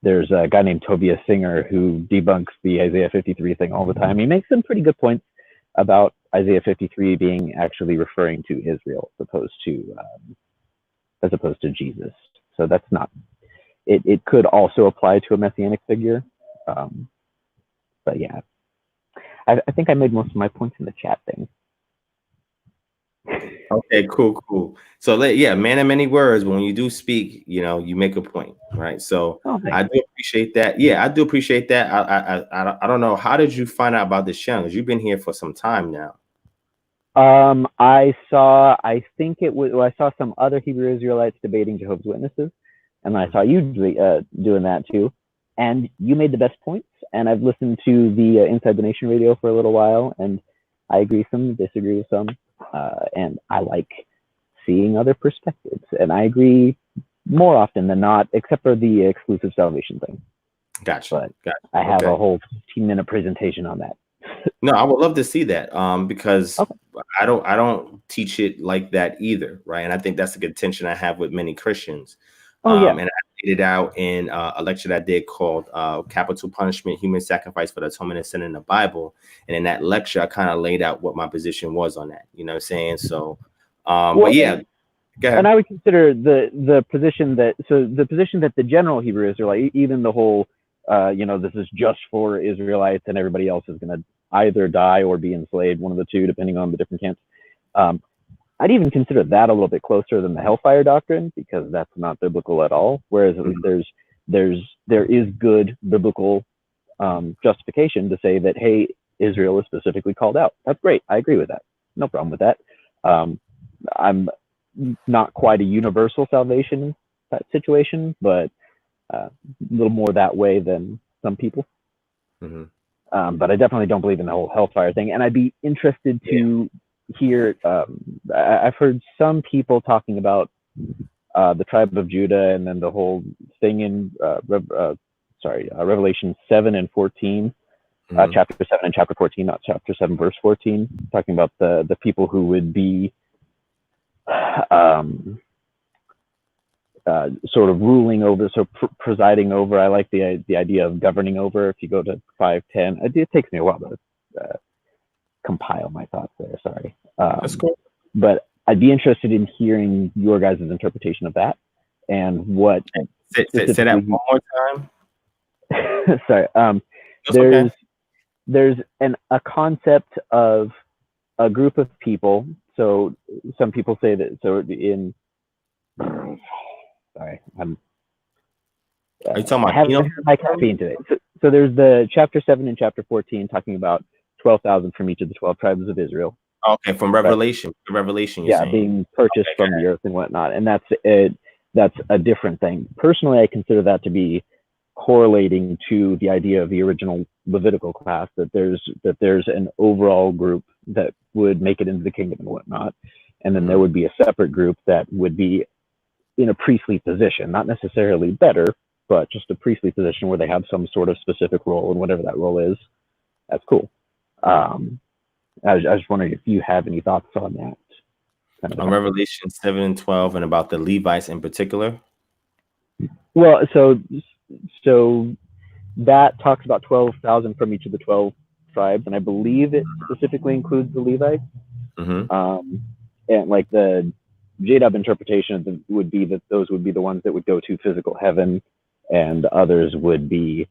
C: There's a guy named Tobias Singer who debunks the Isaiah 53 thing all the time. He makes some pretty good points about Isaiah 53 being actually referring to Israel as opposed to Jesus. So that's not. It could also apply to a messianic figure, but yeah, I think I made most of my points in the chat thing.
A: Okay, cool. So man of many words. When you do speak, you make a point, right? So I do appreciate that. Yeah, I do appreciate that. I don't know. How did you find out about this channel? You've been here for some time now. I saw some other Hebrew Israelites debating Jehovah's Witnesses, and I saw you doing that too. And you made the best points. And I've listened to the Inside the Nation radio for a little while, and I agree some, disagree with some. And I like seeing other perspectives, and I agree more often than not, except for the exclusive salvation thing. Gotcha.
C: I have a whole 15-minute presentation on that.
A: No, I would love to see that, because I don't teach it like that either, right? And I think that's a contention I have with many Christians. And I laid it out in a lecture that I did called Capital Punishment, Human Sacrifice for the Atonement of Sin in the Bible. And in that lecture, I kind of laid out what my position was on that. You know what I'm saying? So, but yeah, go ahead.
C: And I would consider the position that the general Hebrew Israelite, even the whole, this is just for Israelites and everybody else is going to either die or be enslaved, one of the two, depending on the different camps. I'd even consider that a little bit closer than the hellfire doctrine, because that's not biblical at all. Whereas at least there is good biblical justification to say that, hey, Israel is specifically called out. That's great. I agree with that. No problem with that. I'm not quite a universal salvation type situation, but a little more that way than some people. But I definitely don't believe in the whole hellfire thing. And I'd be interested to hear, I've heard some people talking about the tribe of Judah, and then the whole thing in Revelation 7 and 14, chapter 7 and chapter 14, not chapter 7 verse 14, talking about the people who would be sort of ruling over, so presiding over. I like the idea of governing over. If you go to 5:10, it takes me a while to compile my thoughts there. Sorry.
A: That's cool.
C: But I'd be interested in hearing your guys' interpretation of that, and what.
A: Say that one more time.
C: Sorry. There's a concept of a group of people. So some people say that. So in. Sorry,
A: Are you talking about?
C: I haven't my caffeine today. So there's the chapter 7 and chapter 14 talking about 12,000 from each of the 12 tribes of Israel.
A: Okay, from Revelation. Revelation,
C: yeah, saying. Being purchased from the earth and whatnot, and that's it. That's a different thing. Personally, I consider that to be correlating to the idea of the original Levitical class, that there's an overall group that would make it into the kingdom and whatnot, and then there would be a separate group that would be in a priestly position, not necessarily better, but just a priestly position where they have some sort of specific role, and whatever that role is, that's cool. I was just wondering if you have any thoughts on that. Kind of
A: on Revelation 7 and 12, and about the Levites in particular.
C: Well, so that talks about 12,000 from each of the 12 tribes, and I believe it specifically includes the Levites. And like the J-Dub interpretation would be that those would be the ones that would go to physical heaven, and others would be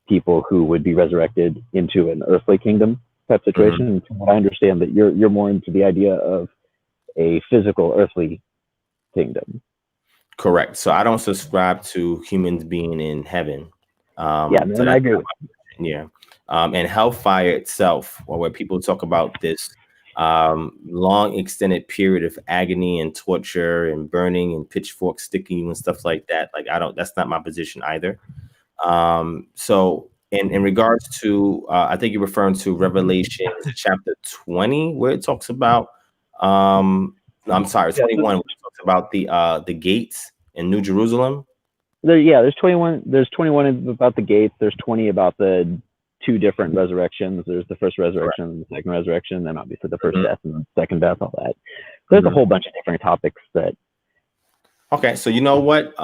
C: people who would be resurrected into an earthly kingdom type situation. And from what I understand, that you're more into the idea of a physical earthly kingdom.
A: Correct. So I don't subscribe to humans being in heaven.
C: So I agree with you.
A: Yeah. And hellfire itself, or where people talk about this long extended period of agony and torture and burning and pitchfork sticking and stuff like that. Like, that's not my position either. So in regards to, I think you're referring to Revelation chapter 20, where it talks about, I'm sorry, 21, where it talks about the gates in New Jerusalem.
C: There's 21. There's 21 about the gates. There's 20 about the two different resurrections. There's the first resurrection and the second resurrection, and then obviously the first death and the second death, all that. There's a whole bunch of different topics that.
A: Okay, so you know what?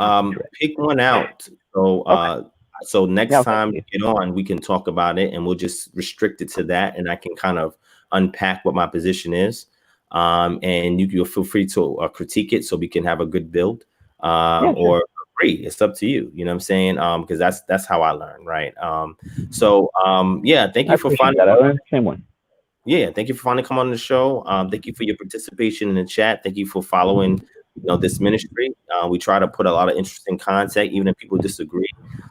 A: Pick one out. So so next time you get on, we can talk about it, and we'll just restrict it to that, and I can kind of unpack what my position is. And you'll feel free to critique it, so we can have a good build. Or agree. It's up to you. You know what I'm saying? Because that's how I learn, right? Thank you for finding
C: that. Same one.
A: Yeah, thank you for finally coming on the show. Thank you for your participation in the chat. Thank you for following this ministry. We try to put a lot of interesting content, even if people disagree.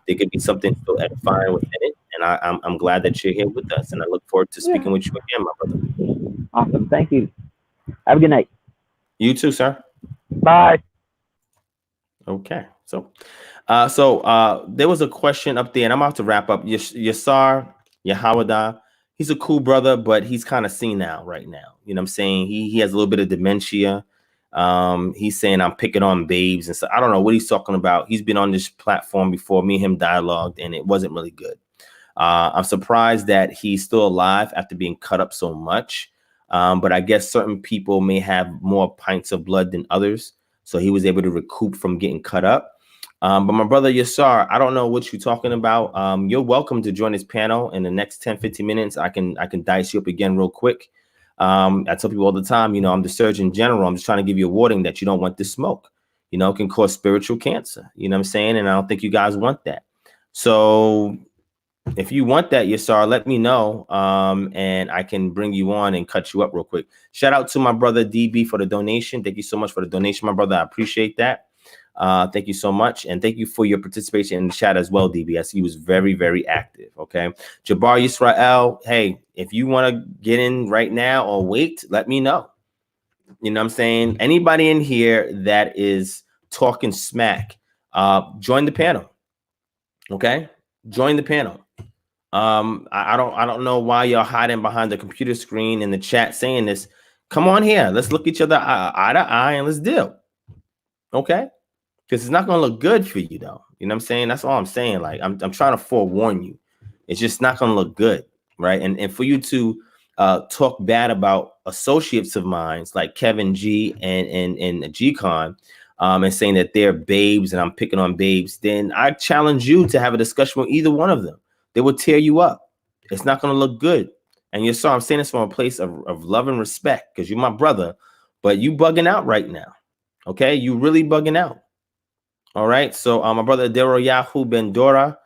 A: There could be something still edifying within it. And I'm glad that you're here with us, and I look forward to speaking with you again, my brother.
C: Awesome. Thank you. Have a good night.
A: You too, sir.
C: Bye.
A: Okay. So there was a question up there, and I'm about to wrap up. Yasar Yahawada, he's a cool brother, but he's kind of senile right now. You know what I'm saying? He has a little bit of dementia. He's saying I'm picking on babes, and so I don't know what he's talking about. He's been on this platform before. Me and him dialogued, and it wasn't really good. I'm surprised that he's still alive after being cut up so much. But I guess certain people may have more pints of blood than others. So he was able to recoup from getting cut up. But my brother Yasar, I don't know what you're talking about. You're welcome to join this panel in the next 10-15 minutes. I can dice you up again real quick. I tell people all the time, I'm the Surgeon General. I'm just trying to give you a warning that you don't want this smoke. It can cause spiritual cancer. You know what I'm saying? And I don't think you guys want that. So if you want that, Yasar, let me know. And I can bring you on and cut you up real quick. Shout out to my brother DB for the donation. Thank you so much for the donation, my brother. I appreciate that. Thank you so much. And thank you for your participation in the chat as well, DB. I see you was very, very active. Okay. Jabbar Yisrael, hey, if you want to get in right now or wait, let me know. You know what I'm saying? Anybody in here that is talking smack, join the panel. Okay. Join the panel. I don't know why y'all hiding behind the computer screen in the chat saying this. Come on here. Let's look each other eye to eye and let's deal. Okay. Because it's not going to look good for you, though. You know what I'm saying? That's all I'm saying. Like, I'm trying to forewarn you. It's just not going to look good, right? And for you to talk bad about associates of mine, like Kevin G and G-Con, and saying that they're babes and I'm picking on babes, then I challenge you to have a discussion with either one of them. They will tear you up. It's not going to look good. And you saw I'm saying this from a place of love and respect because you're my brother, but you bugging out right now. Okay? You really bugging out. All right. So my brother Dero Yahoo Bendora,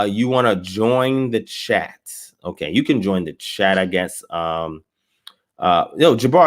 A: you want to join the chat. Okay, you can join the chat, I guess. Jabbar,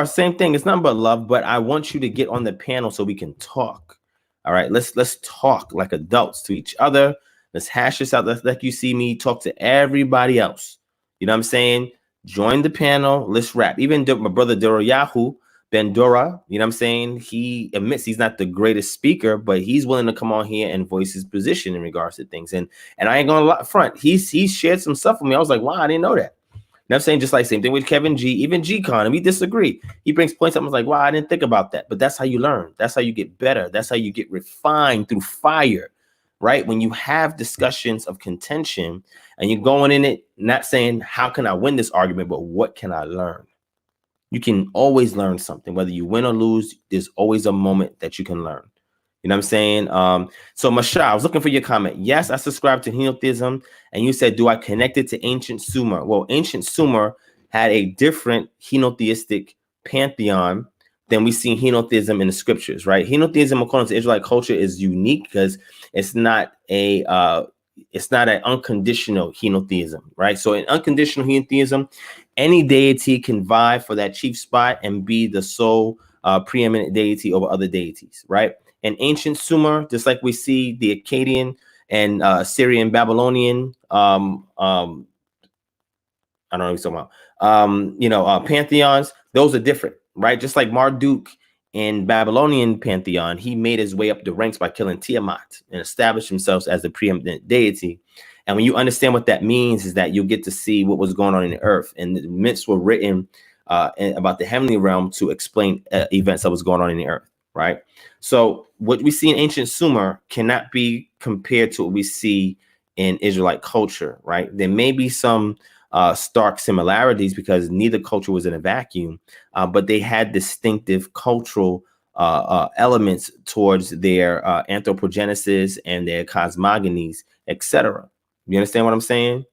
A: same thing. It's nothing but love, but I want you to get on the panel so we can talk. All right, let's talk like adults to each other. Let's hash this out. Let's let you see me talk to everybody else. You know what I'm saying? Join the panel. Let's rap. Even my brother Dero Yahoo Bendora, you know what I'm saying? He admits he's not the greatest speaker, but he's willing to come on here and voice his position in regards to things. And I ain't gonna front. He's shared some stuff with me. I was like, wow, I didn't know that. You know what I'm saying? Just like same thing with Kevin G, even G-Con, and we disagree. He brings points up. I was like, wow, I didn't think about that. But that's how you learn. That's how you get better. That's how you get refined through fire, right? When you have discussions of contention and you're going in it, not saying, how can I win this argument, but what can I learn? You can always learn something, whether you win or lose. There's always a moment that you can learn. You know what I'm saying? So Masha, I was looking for your comment. Yes, I subscribe to henotheism. And you said, do I connect it to ancient Sumer? Well, ancient Sumer had a different henotheistic pantheon than we see henotheism in the scriptures, right? Henotheism, according to Israelite culture, is unique because it's not an unconditional henotheism, right? So in unconditional henotheism, any deity can vie for that chief spot and be the sole preeminent deity over other deities, right? In ancient Sumer, just like we see the Akkadian and Syrian Babylonian, I don't know what you're talking about, pantheons, those are different, right? Just like Marduk in Babylonian pantheon, he made his way up the ranks by killing Tiamat and established himself as the preeminent deity. And when you understand what that means, is that you'll get to see what was going on in the earth. And the myths were written about the heavenly realm to explain events that was going on in the earth, right? So what we see in ancient Sumer cannot be compared to what we see in Israelite culture, right? There may be some stark similarities because neither culture was in a vacuum, but they had distinctive cultural elements towards their anthropogenesis and their cosmogonies, etc. You understand what I'm saying?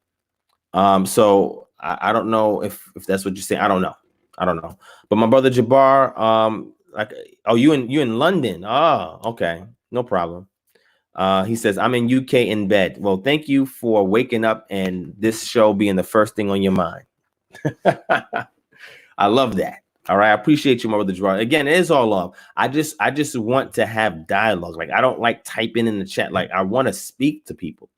A: So I don't know if that's what you're saying. I don't know. But my brother Jabbar, you in London? Oh, okay, no problem. He says, I'm in UK in bed. Well, thank you for waking up and this show being the first thing on your mind. I love that. All right. I appreciate you, my brother Gerard. Again, it is all love. I just want to have dialogue. Like, I don't like typing in the chat. Like, I want to speak to people.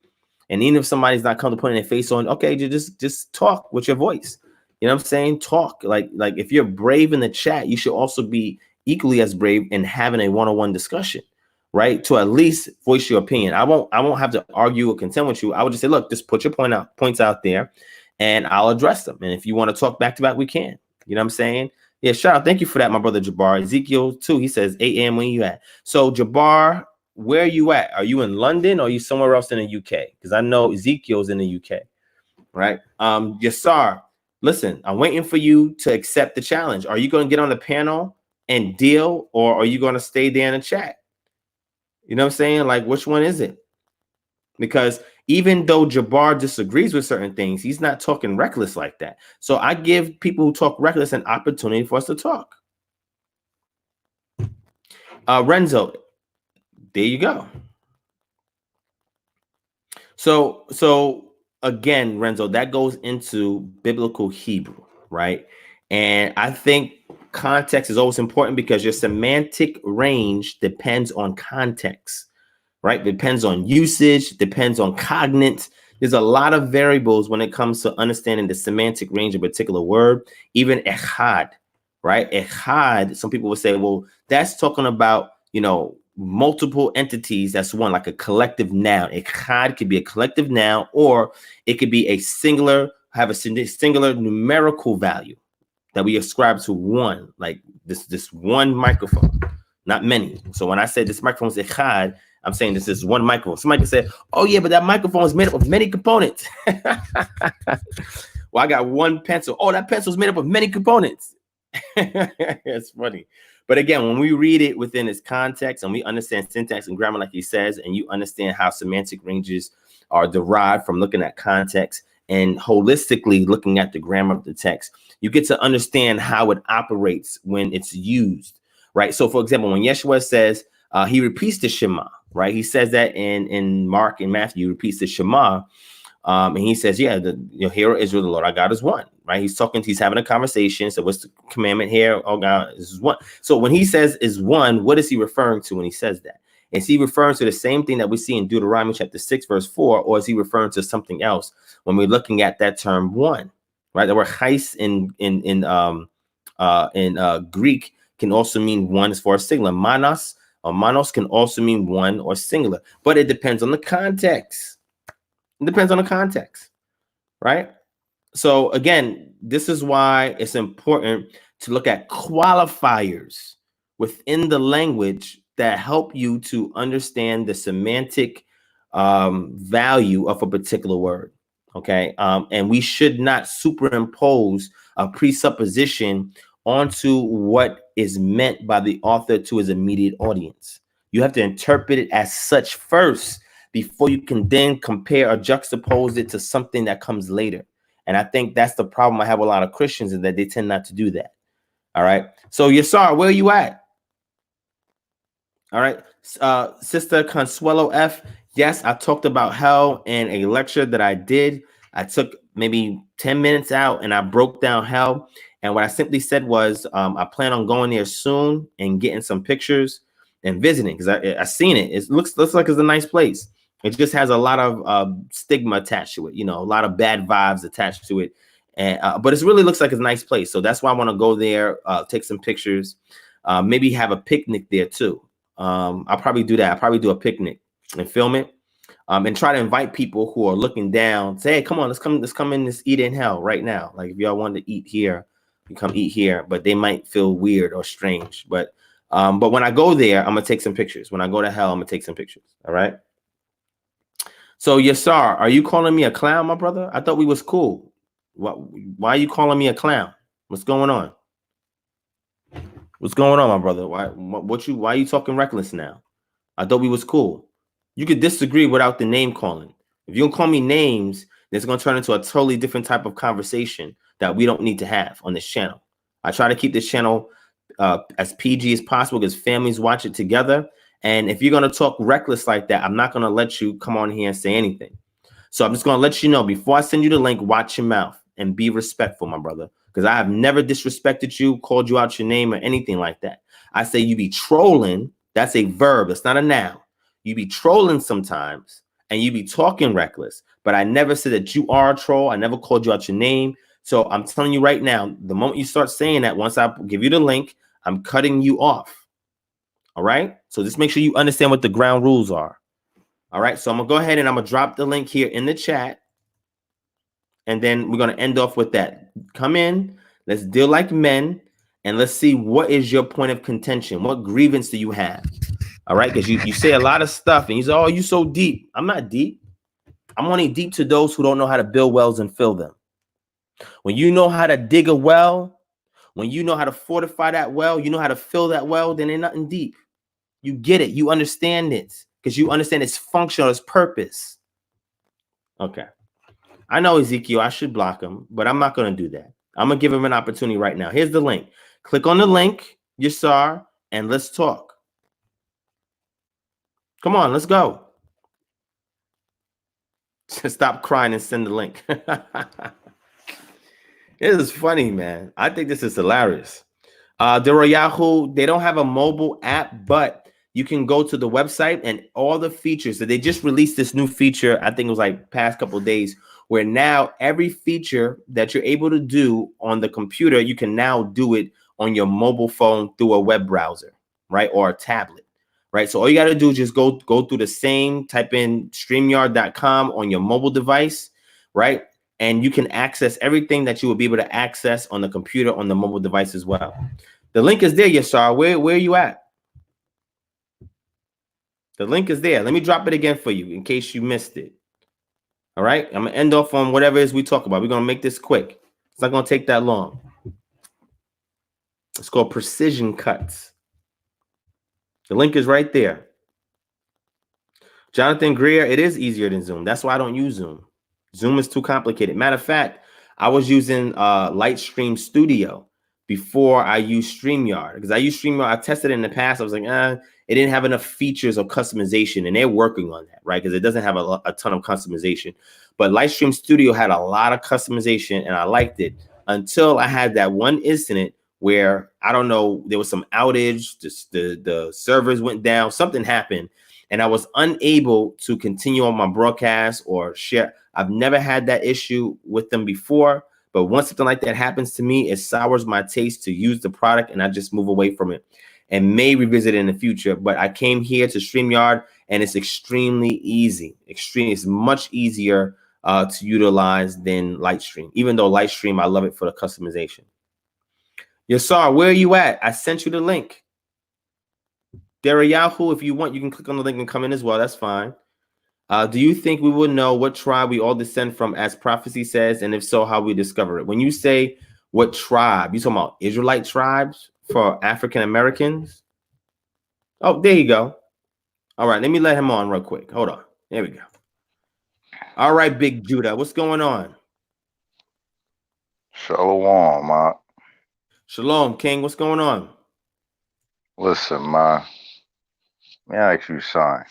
A: And even if somebody's not comfortable putting their face on, okay, just talk with your voice. You know what I'm saying? Talk. Like if you're brave in the chat, you should also be equally as brave in having a one-on-one discussion, right? To at least voice your opinion. I won't have to argue or contend with you. I would just say, look, just put your points out there and I'll address them. And if you want to talk back to back, we can. You know what I'm saying? Yeah, shout out. Thank you for that, my brother Jabbar. Ezekiel too, he says 8 a.m. when you at. So Jabbar, where are you at? Are you in London or are you somewhere else in the UK? Because I know Ezekiel's in the UK, right? Yassar, listen, I'm waiting for you to accept the challenge. Are you going to get on the panel and deal, or are you going to stay there in the chat? You know what I'm saying? Like, which one is it? Because even though Jabbar disagrees with certain things, he's not talking reckless like that. So I give people who talk reckless an opportunity for us to talk. Renzo, there you go. So again, Renzo, that goes into biblical Hebrew, right? And I think context is always important because your semantic range depends on context, right? Depends on usage, depends on cognate. There's a lot of variables when it comes to understanding the semantic range of a particular word, even echad, right? Echad, some people will say, well, that's talking about, multiple entities. That's one, like a collective noun. Echad could be a collective noun, or it could be a singular, have a singular numerical value that we ascribe to one, like this one microphone, not many. So when I say this microphone is echad, I'm saying this is one microphone. Somebody can say, oh yeah, but that microphone is made up of many components. Well, I got one pencil. Oh, that pencil is made up of many components. It's funny. But again, when we read it within its context and we understand syntax and grammar, like he says, and you understand how semantic ranges are derived from looking at context and holistically looking at the grammar of the text, you get to understand how it operates when it's used, right? So for example, when Yeshua says, he repeats the Shema, right? He says that in Mark and Matthew, he repeats the Shema. And he says, yeah, hear Israel, the Lord our God is one, right? He's having a conversation. So what's the commandment here? Oh, God is one. So when he says is one, what is he referring to when he says that? Is he referring to the same thing that we see in Deuteronomy chapter 6, verse 4, or is he referring to something else when we're looking at that term one, right? The word chais in Greek can also mean one as far as singular. Manos can also mean one or singular, but it depends on the context. It depends on the context, right? So again, this is why it's important to look at qualifiers within the language that help you to understand the semantic value of a particular word, okay? And we should not superimpose a presupposition onto what is meant by the author to his immediate audience. You have to interpret it as such first before you can then compare or juxtapose it to something that comes later. And I think that's the problem I have with a lot of Christians, is that they tend not to do that. All right. So Yasar, where are you at? All right. Sister Consuelo F. Yes, I talked about hell in a lecture that I did. I took maybe 10 minutes out and I broke down hell. And what I simply said was, I plan on going there soon and getting some pictures and visiting, because I seen it. It looks like it's a nice place. It just has a lot of stigma attached to it, a lot of bad vibes attached to it. And but it really looks like it's a nice place. So that's why I want to go there, take some pictures, maybe have a picnic there too. I'll probably do that. I'll probably do a picnic and film it, and try to invite people who are looking down. Say, hey, come on, let's come in, let's eat in hell right now. Like if y'all want to eat here, you come eat here. But they might feel weird or strange. But when I go there, I'm gonna take some pictures. When I go to hell, I'm gonna take some pictures. All right. So Yasar, are you calling me a clown, my brother? I thought we was cool. Why are you calling me a clown? What's going on? What's going on, my brother? Why are you talking reckless now? I thought we was cool. You could disagree without the name calling. If you don't call me names, then it's going to turn into a totally different type of conversation that we don't need to have on this channel. I try to keep this channel as PG as possible because families watch it together. And if you're going to talk reckless like that, I'm not going to let you come on here and say anything. So I'm just going to let you know, before I send you the link, watch your mouth and be respectful, my brother, because I have never disrespected you, called you out your name or anything like that. I say you be trolling. That's a verb. It's not a noun. You be trolling sometimes and you be talking reckless, but I never said that you are a troll. I never called you out your name. So I'm telling you right now, the moment you start saying that, once I give you the link, I'm cutting you off. All right. So just make sure you understand what the ground rules are. All right. So I'm going to go ahead and I'm going to drop the link here in the chat. And then we're going to end off with that. Come in. Let's deal like men. And let's see, what is your point of contention? What grievance do you have? All right. Because you say a lot of stuff and you say, oh, you so deep. I'm not deep. I'm only deep to those who don't know how to build wells and fill them. When you know how to dig a well, when you know how to fortify that well, you know how to fill that well, then ain't nothing deep. You get it. You understand it because you understand its function or its purpose. Okay. I know Ezekiel, I should block him, but I'm not going to do that. I'm going to give him an opportunity right now. Here's the link. Click on the link, Yasar, and let's talk. Come on, let's go. Stop crying and send the link. This is funny, man. I think this is hilarious. Yahoo, they don't have a mobile app, but you can go to the website and all the features that they just released this new feature. I think it was like past couple of days, where now every feature that you're able to do on the computer, you can now do it on your mobile phone through a web browser, right? Or a tablet, right? So all you got to do is just go through the same, type in StreamYard.com on your mobile device, right? And you can access everything that you will be able to access on the computer, on the mobile device as well. The link is there, Yashar. Where are you at? The link is there. Let me drop it again for you in case you missed it. All right. I'm going to end off on whatever it is we talk about. We're going to make this quick. It's not going to take that long. It's called precision cuts. The link is right there. Jonathan Greer, it is easier than Zoom. That's why I don't use Zoom. Zoom is too complicated. Matter of fact, I was using Lightstream Studio before I used StreamYard, because I used StreamYard. I tested it in the past. I was like, it didn't have enough features or customization, and they're working on that, right? Because it doesn't have a ton of customization. But Lightstream Studio had a lot of customization, and I liked it until I had that one incident where, I don't know, there was some outage, the servers went down, something happened, and I was unable to continue on my broadcast or share. I've never had that issue with them before, but once something like that happens to me, it sours my taste to use the product, and I just move away from it and may revisit it in the future. But I came here to StreamYard, and it's extremely easy. It's much easier to utilize than Lightstream, even though Lightstream, I love it for the customization. Yasar, where are you at? I sent you the link. Yahoo, if you want, you can click on the link and come in as well. That's fine. Do you think we will know what tribe we all descend from, as prophecy says, and if so, how we discover it? When you say what tribe, you talking about Israelite tribes for African Americans? Oh, there you go. All right, let me let him on real quick. Hold on. There we go. All right, Big Judah, what's going on?
F: Shalom, ma.
A: Shalom, King. What's going on?
F: Listen, ma. Let me ask you something.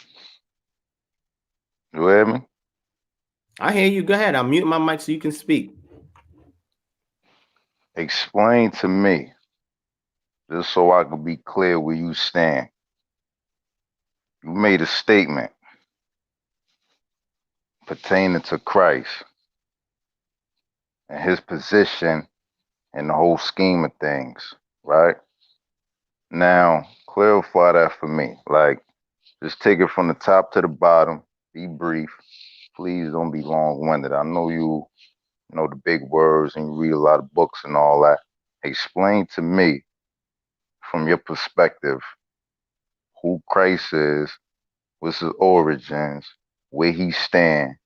F: You hear me?
A: I hear you. Go ahead. I'll mute my mic so you can speak.
F: Explain to me, just so I can be clear where you stand. You made a statement pertaining to Christ and his position in the whole scheme of things, right? Now, clarify that for me. Like, just take it from the top to the bottom. Be brief. Please don't be long-winded. I know you know the big words and you read a lot of books and all that. Explain to me, from your perspective, who Christ is, what's his origins, where he stand,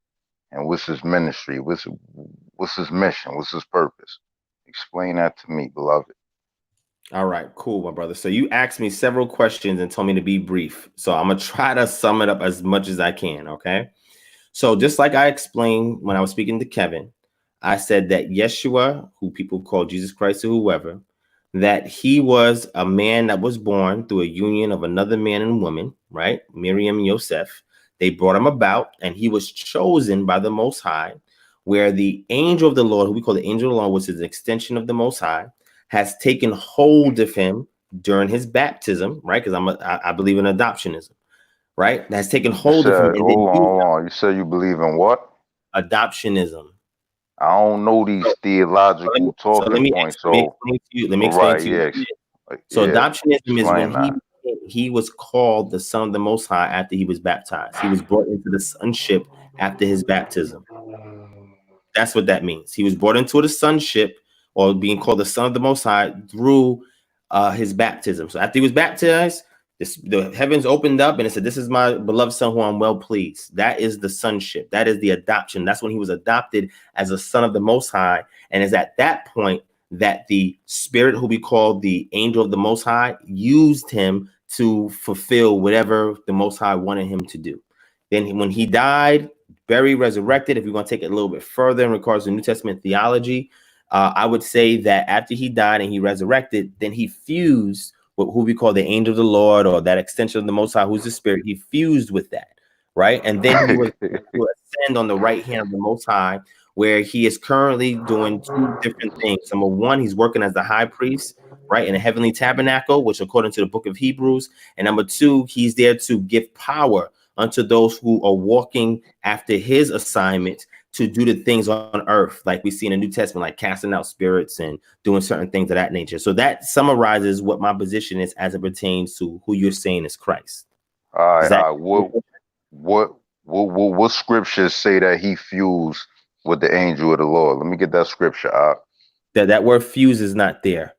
F: and what's his ministry, what's his mission, what's his purpose. Explain that to me, beloved.
A: All right, cool, my brother. So you asked me several questions and told me to be brief. So I'm going to try to sum it up as much as I can, okay? So just like I explained when I was speaking to Kevin, I said that Yeshua, who people call Jesus Christ or whoever, that he was a man that was born through a union of another man and woman, right? Miriam and Yosef. They brought him about, and he was chosen by the Most High, where the angel of the Lord, who we call the angel of the Lord, which is an extension of the Most High, has taken hold of him during his baptism, right? Because I believe in adoptionism, right? That has taken hold of him. And
F: hold on. You said you believe in what?
A: Adoptionism.
F: I don't know these theological talking points.
A: Let me explain to you. So adoptionism is when he was called the Son of the Most High after he was baptized. He was brought into the sonship after his baptism. That's what that means. He was brought into the sonship, or being called the Son of the Most High, through his baptism. So after he was baptized, the heavens opened up and it said, "This is my beloved Son who I'm well pleased." That is the sonship. That is the adoption. That's when he was adopted as a son of the Most High. And it's at that point that the Spirit, who we call the angel of the Most High, used him to fulfill whatever the Most High wanted him to do. Then when he died, buried, resurrected, if you're going to take it a little bit further in regards to New Testament theology, I would say that after he died and he resurrected, then he fused with who we call the angel of the Lord, or that extension of the Most High, who's the Spirit. He fused with that, right? And then he was to ascend on the right hand of the Most High, where he is currently doing two different things. Number one, he's working as the high priest, right, in a heavenly tabernacle, which according to the book of Hebrews. And number two, he's there to give power unto those who are walking after his assignment to do the things on earth, like we see in the New Testament, like casting out spirits and doing certain things of that nature. So that summarizes what my position is as it pertains to who you're saying is Christ.
F: All right. What scriptures say that he fused with the angel of the Lord? Let me get that scripture out.
A: That word fuse is not there.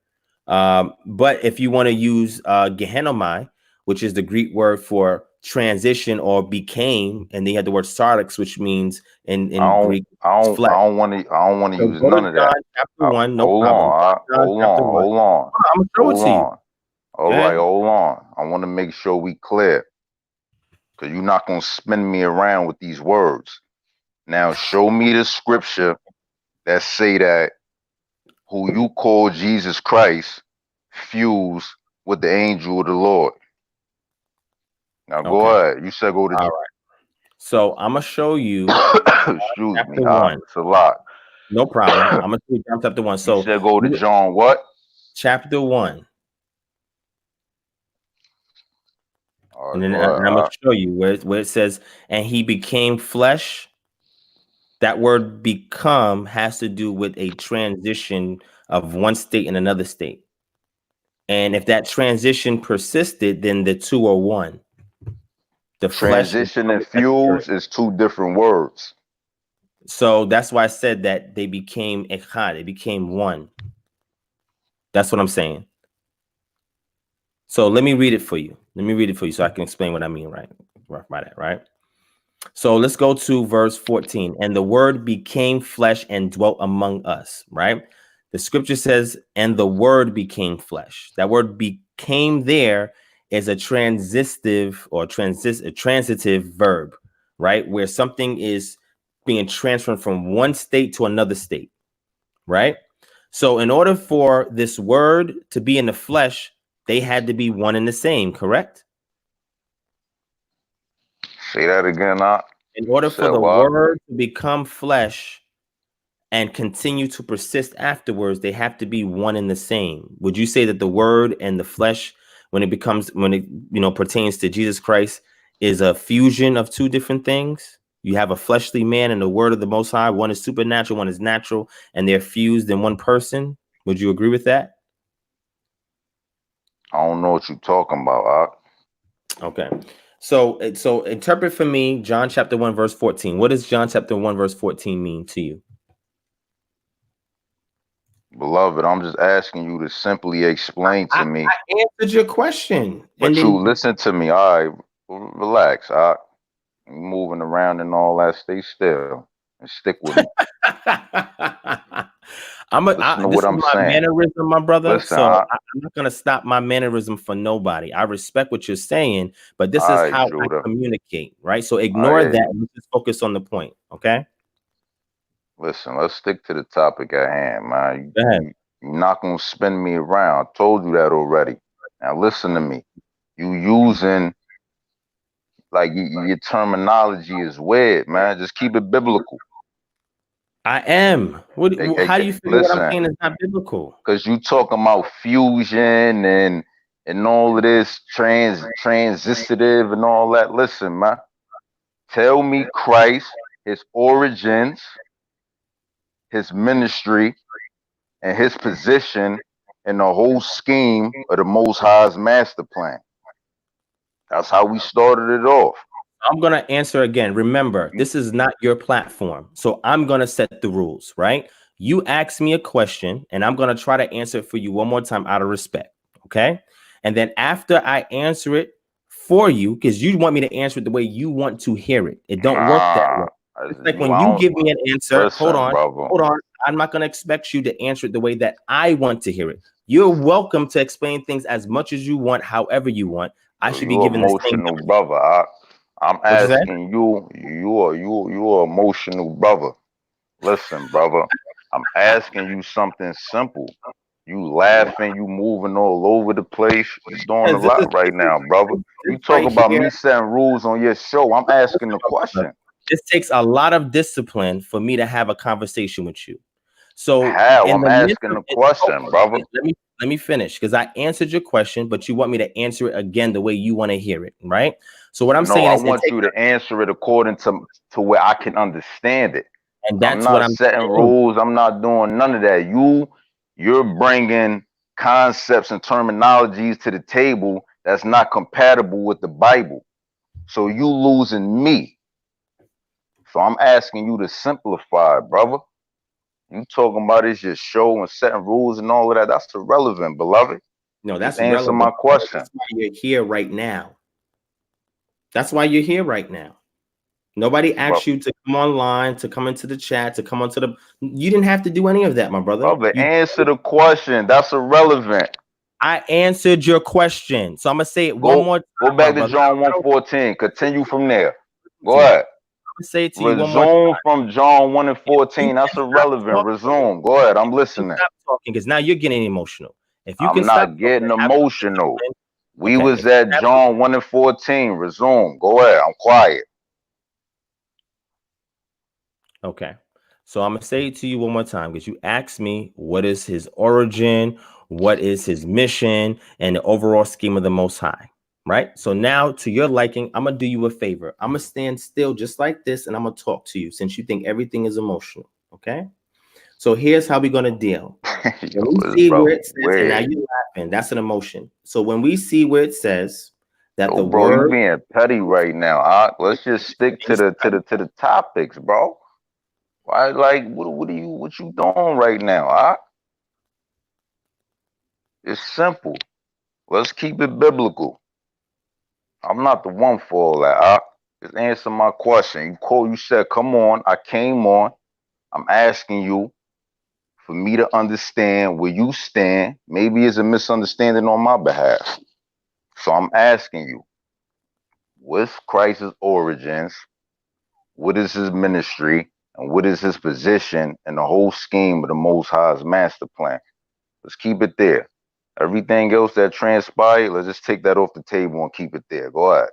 A: But if you want to use Gehenomai, which is the Greek word for transition or became, and they had the word sarx, which means in Greek.
F: I don't want to
A: So
F: use none of that.
A: Chapter 1, no
F: hold
A: problem.
F: Hold on.
A: I'm gonna show it to you.
F: All right, hold on. I want to make sure we clear, because you're not gonna spin me around with these words. Now, show me the scripture that say that who you call Jesus Christ fused with the angel of the Lord. Now go ahead. You said go to.
A: All right. So I'm gonna show you.
F: Excuse me. It's a lot.
A: No problem. I'm gonna show you John chapter 1. So
F: you said go to John what?
A: Chapter 1.
F: Right,
A: and then I'm gonna show you where it says, and he became flesh. That word become has to do with a transition of one state in another state. And if that transition persisted, then the two are one. The
F: transition and fuse is two different words.
A: So that's why I said that they became echad, they became one. That's what I'm saying. So let me read it for you. Let me read it for you so I can explain what I mean by that, right? So let's go to verse 14. And the word became flesh and dwelt among us, right? The scripture says, and the word became flesh. That word became there is a transitive or a transitive verb, right? Where something is being transferred from one state to another state, right? So in order for this word to be in the flesh, they had to be one and the same, correct?
F: Say that again,
A: In order for the word to become flesh and continue to persist afterwards, they have to be one and the same. Would you say that the word and the flesh, when it pertains to Jesus Christ, is a fusion of two different things? You have a fleshly man and the word of the Most High. One is supernatural, one is natural, and they're fused in one person. Would you agree with that?
F: I don't know what you're talking about.
A: Okay. So interpret for me John chapter 1 verse 14. What does John chapter 1 verse 14 mean to you?
F: Beloved, I'm just asking you to simply explain to me.
A: I answered your question.
F: But listen to me. All right, relax. Moving around and all that. Stay still and stick with me.
A: This is my mannerism, my brother. Listen, I'm not gonna stop my mannerism for nobody. I respect what you're saying, but this is how I communicate, right? So ignore that and let's just focus on the point, okay?
F: Listen, let's stick to the topic at hand, man.
A: Go ahead.
F: You're not gonna spin me around. I told you that already. Now listen to me. You using like your terminology is weird, man. Just keep it biblical.
A: I am. How do you figure what I'm saying is not biblical?
F: Because you talking about fusion and all of this transitive and all that. Listen, man. Tell me Christ, his origins, his ministry, and his position in the whole scheme of the Most High's master plan. That's how we started it off.
A: I'm going to answer again. Remember, this is not your platform. So I'm going to set the rules, right? You ask me a question and I'm going to try to answer it for you one more time out of respect. Okay. And then after I answer it for you, because you want me to answer it the way you want to hear it. It don't work that way. It's like when you give me an answer, hold on. I'm not going to expect you to answer it the way that I want to hear it. You're welcome to explain things as much as you want, however you want. I should be given the same
F: brother. I'm asking you are emotional brother. Listen, brother, I'm asking you something simple. You laughing, you moving all over the place. You doing a lot right now, brother. You talk about me setting rules on your show. I'm asking the question.
A: This takes a lot of discipline for me to have a conversation with you. So
F: how? I'm asking the question, brother.
A: Let me finish, because I answered your question, but you want me to answer it again the way you want to hear it, right? So what I'm saying is,
F: I want you to answer it according to where I can understand it.
A: And that's
F: I'm
A: what
F: not
A: I'm
F: setting
A: saying.
F: rules. I'm not doing none of that. You're bringing concepts and terminologies to the table that's not compatible with the Bible. So you losing me. So I'm asking you to simplify, brother. You talking about it's your show and setting rules and all of that. That's irrelevant, beloved.
A: No, that's
F: just answer
A: relevant.
F: my question.
A: That's why you're here right now. That's why you're here right now. Nobody asked you to come online, to come into the chat, to come onto the. You didn't have to do any of that, my brother.
F: Answer the question. That's irrelevant.
A: I answered your question, so I'm gonna say it one more time.
F: Go back to John 1:14. Continue from there. Go ahead.
A: Say it to you one more
F: Resume from John 1:14. That's irrelevant. Resume. Go ahead. I'm listening.
A: Stop talking, because now you're getting emotional. If you
F: I'm not getting emotional. We was at John 1:14. Resume. Go ahead. I'm quiet.
A: Okay. So I'm gonna say it to you one more time, because you asked me what is his origin, what is his mission, and the overall scheme of the Most High. Right. So now, to your liking, I'm gonna do you a favor. I'm gonna stand still just like this, and I'm gonna talk to you, since you think everything is emotional. Okay. So here's how we're gonna deal. When we see where it says, and now you're laughing, that's an emotion. So when we see where it says that the word,
F: you being petty right now. Let's just stick to the topics, bro. Why, like, what you doing right now? It's simple. Let's keep it biblical. I'm not the one for all that. Just answer my question. You said, come on. I came on. I'm asking you for me to understand where you stand. Maybe it's a misunderstanding on my behalf. So I'm asking you, what's Christ's origins? What is his ministry? And what is his position in the whole scheme of the Most High's master plan? Let's keep it there. Everything else that transpired, let's just take that off the table and keep it there. Go ahead.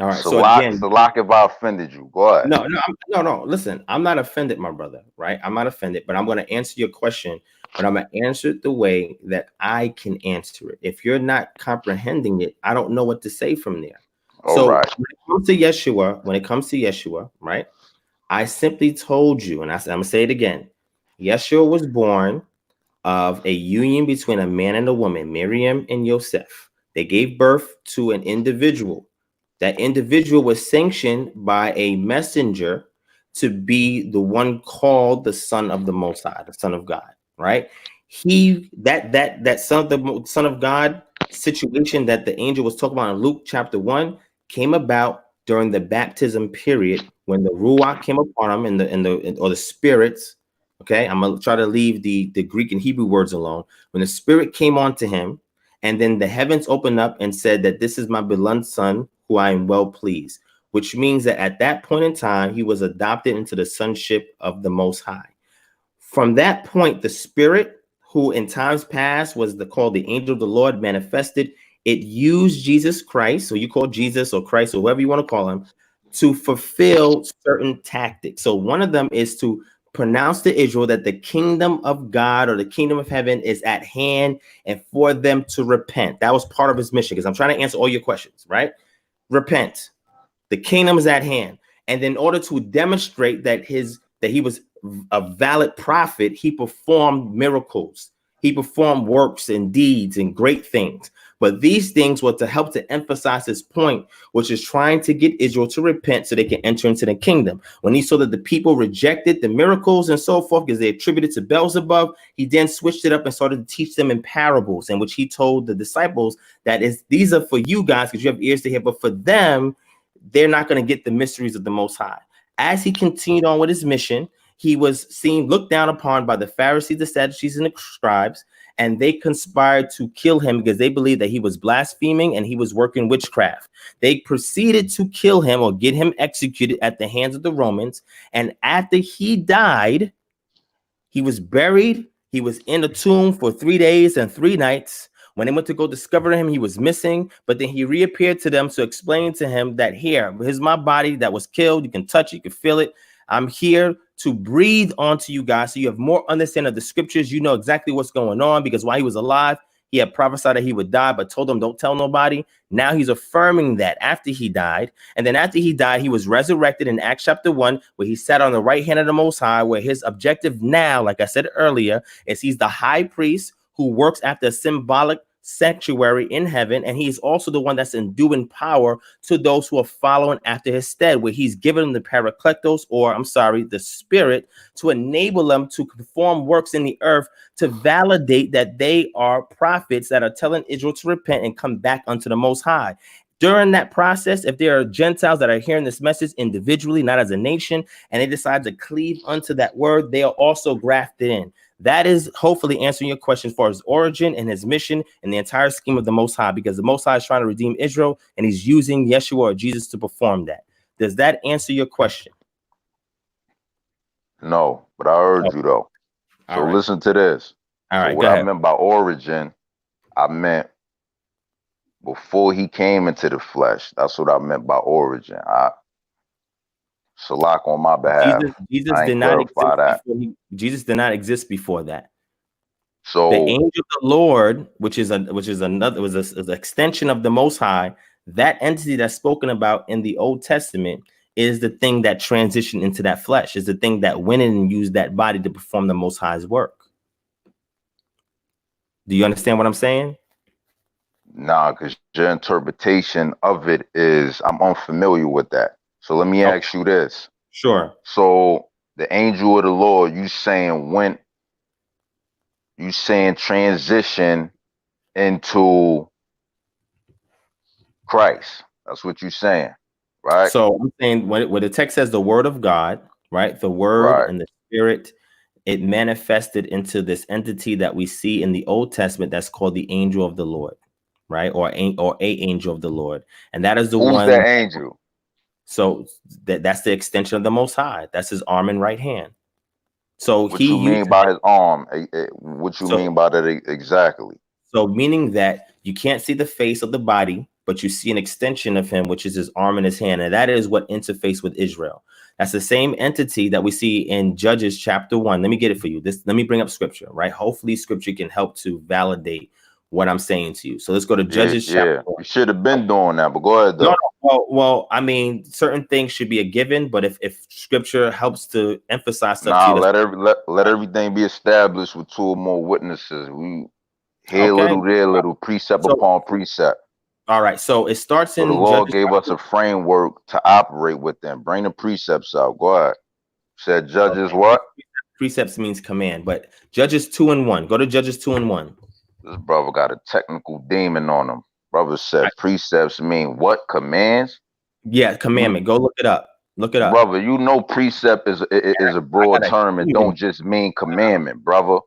A: All right. So again,
F: if I offended you, go ahead.
A: No. Listen, I'm not offended, my brother. Right? I'm not offended, but I'm going to answer your question. But I'm going to answer it the way that I can answer it. If you're not comprehending it, I don't know what to say from there. When it comes to Yeshua, right? I simply told you, and I'm going to say it again. Yeshua was born of a union between a man and a woman, Miriam and Yosef. They gave birth to an individual. That individual was sanctioned by a messenger to be the one called the Son of the Most High, the Son of God, right? That Son of God situation that the angel was talking about in Luke chapter 1 came about during the baptism period, when the Ruach came upon him or the spirits. Okay, I'm gonna try to leave the Greek and Hebrew words alone. When the Spirit came onto him, and then the heavens opened up and said that this is my beloved Son, who I am well pleased, which means that at that point in time, he was adopted into the sonship of the Most High. From that point, the Spirit, who in times past was called the angel of the Lord, manifested. It used Jesus Christ, so you call Jesus or Christ or whoever you want to call him, to fulfill certain tactics. So one of them is to pronounce to Israel that the kingdom of God or the kingdom of heaven is at hand, and for them to repent. That was part of his mission, because I'm trying to answer all your questions, right? Repent. The kingdom is at hand. And then in order to demonstrate that he was a valid prophet, he performed miracles. He performed works and deeds and great things. But these things were to help to emphasize his point, which is trying to get Israel to repent so they can enter into the kingdom. When he saw that the people rejected the miracles and so forth because they attributed to Beelzebub, he then switched it up and started to teach them in parables, in which he told the disciples that these are for you guys because you have ears to hear, but for them, they're not going to get the mysteries of the Most High. As he continued on with his mission, he was looked down upon by the Pharisees, the Sadducees, and the scribes, and they conspired to kill him because they believed that he was blaspheming and he was working witchcraft. They proceeded to kill him or get him executed at the hands of the Romans. And after he died, he was buried. He was in the tomb for 3 days and 3 nights. When they went to go discover him, he was missing, but then he reappeared to them to explain to him that here's my body that was killed. You can touch it, you can feel it. I'm here to breathe onto you guys so you have more understanding of the scriptures. You know exactly what's going on, because while he was alive, he had prophesied that he would die, but told them don't tell nobody. Now he's affirming that after he died. And then after he died, he was resurrected in Acts chapter 1, where he sat on the right hand of the Most High, where his objective now, like I said earlier, is he's the high priest who works after a symbolic sanctuary in heaven, and he's also the one that's enduing power to those who are following after his stead, where he's given them the Parakletos, or the Spirit, to enable them to perform works in the earth to validate that they are prophets that are telling Israel to repent and come back unto the Most High. During that process, if there are Gentiles that are hearing this message individually, not as a nation, and they decide to cleave unto that word, they are also grafted in. That is hopefully answering your question as far as origin and his mission and the entire scheme of the Most High, because the Most High is trying to redeem Israel, and he's using Yeshua or Jesus to perform that. Does that answer your question?
F: No, but I heard you though. So listen to this.
A: All right.
F: What I meant by origin, I meant before he came into the flesh. That's what I meant by origin. Salak on my behalf.
A: Jesus did not exist Jesus did not exist before that.
F: So
A: the angel of the Lord, which is an extension of the Most High, that entity that's spoken about in the Old Testament is the thing that transitioned into that flesh, is the thing that went in and used that body to perform the Most High's work. Do you understand what I'm saying?
F: Nah, because your interpretation of it is, I'm unfamiliar with that. So let me ask you this.
A: Sure.
F: So the angel of the Lord, you saying transition into Christ. That's what you're saying, right?
A: So I'm saying when the text says the word of God, right? The word and the Spirit, it manifested into this entity that we see in the Old Testament that's called the angel of the Lord, right? Or a angel of the Lord. And that is the one.
F: Who's that angel?
A: So that's the extension of the Most High. That's his arm and right hand. So
F: what you mean by his arm? What you mean by that exactly?
A: So meaning that you can't see the face of the body, but you see an extension of him, which is his arm and his hand. And that is what interface with Israel. That's the same entity that we see in Judges chapter 1. Let me get it for you. Let me bring up scripture, right? Hopefully scripture can help to validate what I'm saying to you. So let's go to Judges chapter 1.
F: You should have been doing that, but go ahead though.
A: Well, I mean, certain things should be a given, but if scripture helps to emphasize stuff,
F: let everything be established with 2 or more witnesses. We here a little, there a little, precept upon precept.
A: All right, so it starts in
F: the Lord gave us a framework to operate within. Bring the precepts out. Go ahead. Said Judges what?
A: Precepts means command, but Judges 2:1. Go to Judges 2:1.
F: This brother got a technical demon on him. Brother said precepts mean what? Commands?
A: Yeah, commandment. Go look it up. Look it up.
F: Brother, you know precept is a broad term. It don't just mean commandment, brother.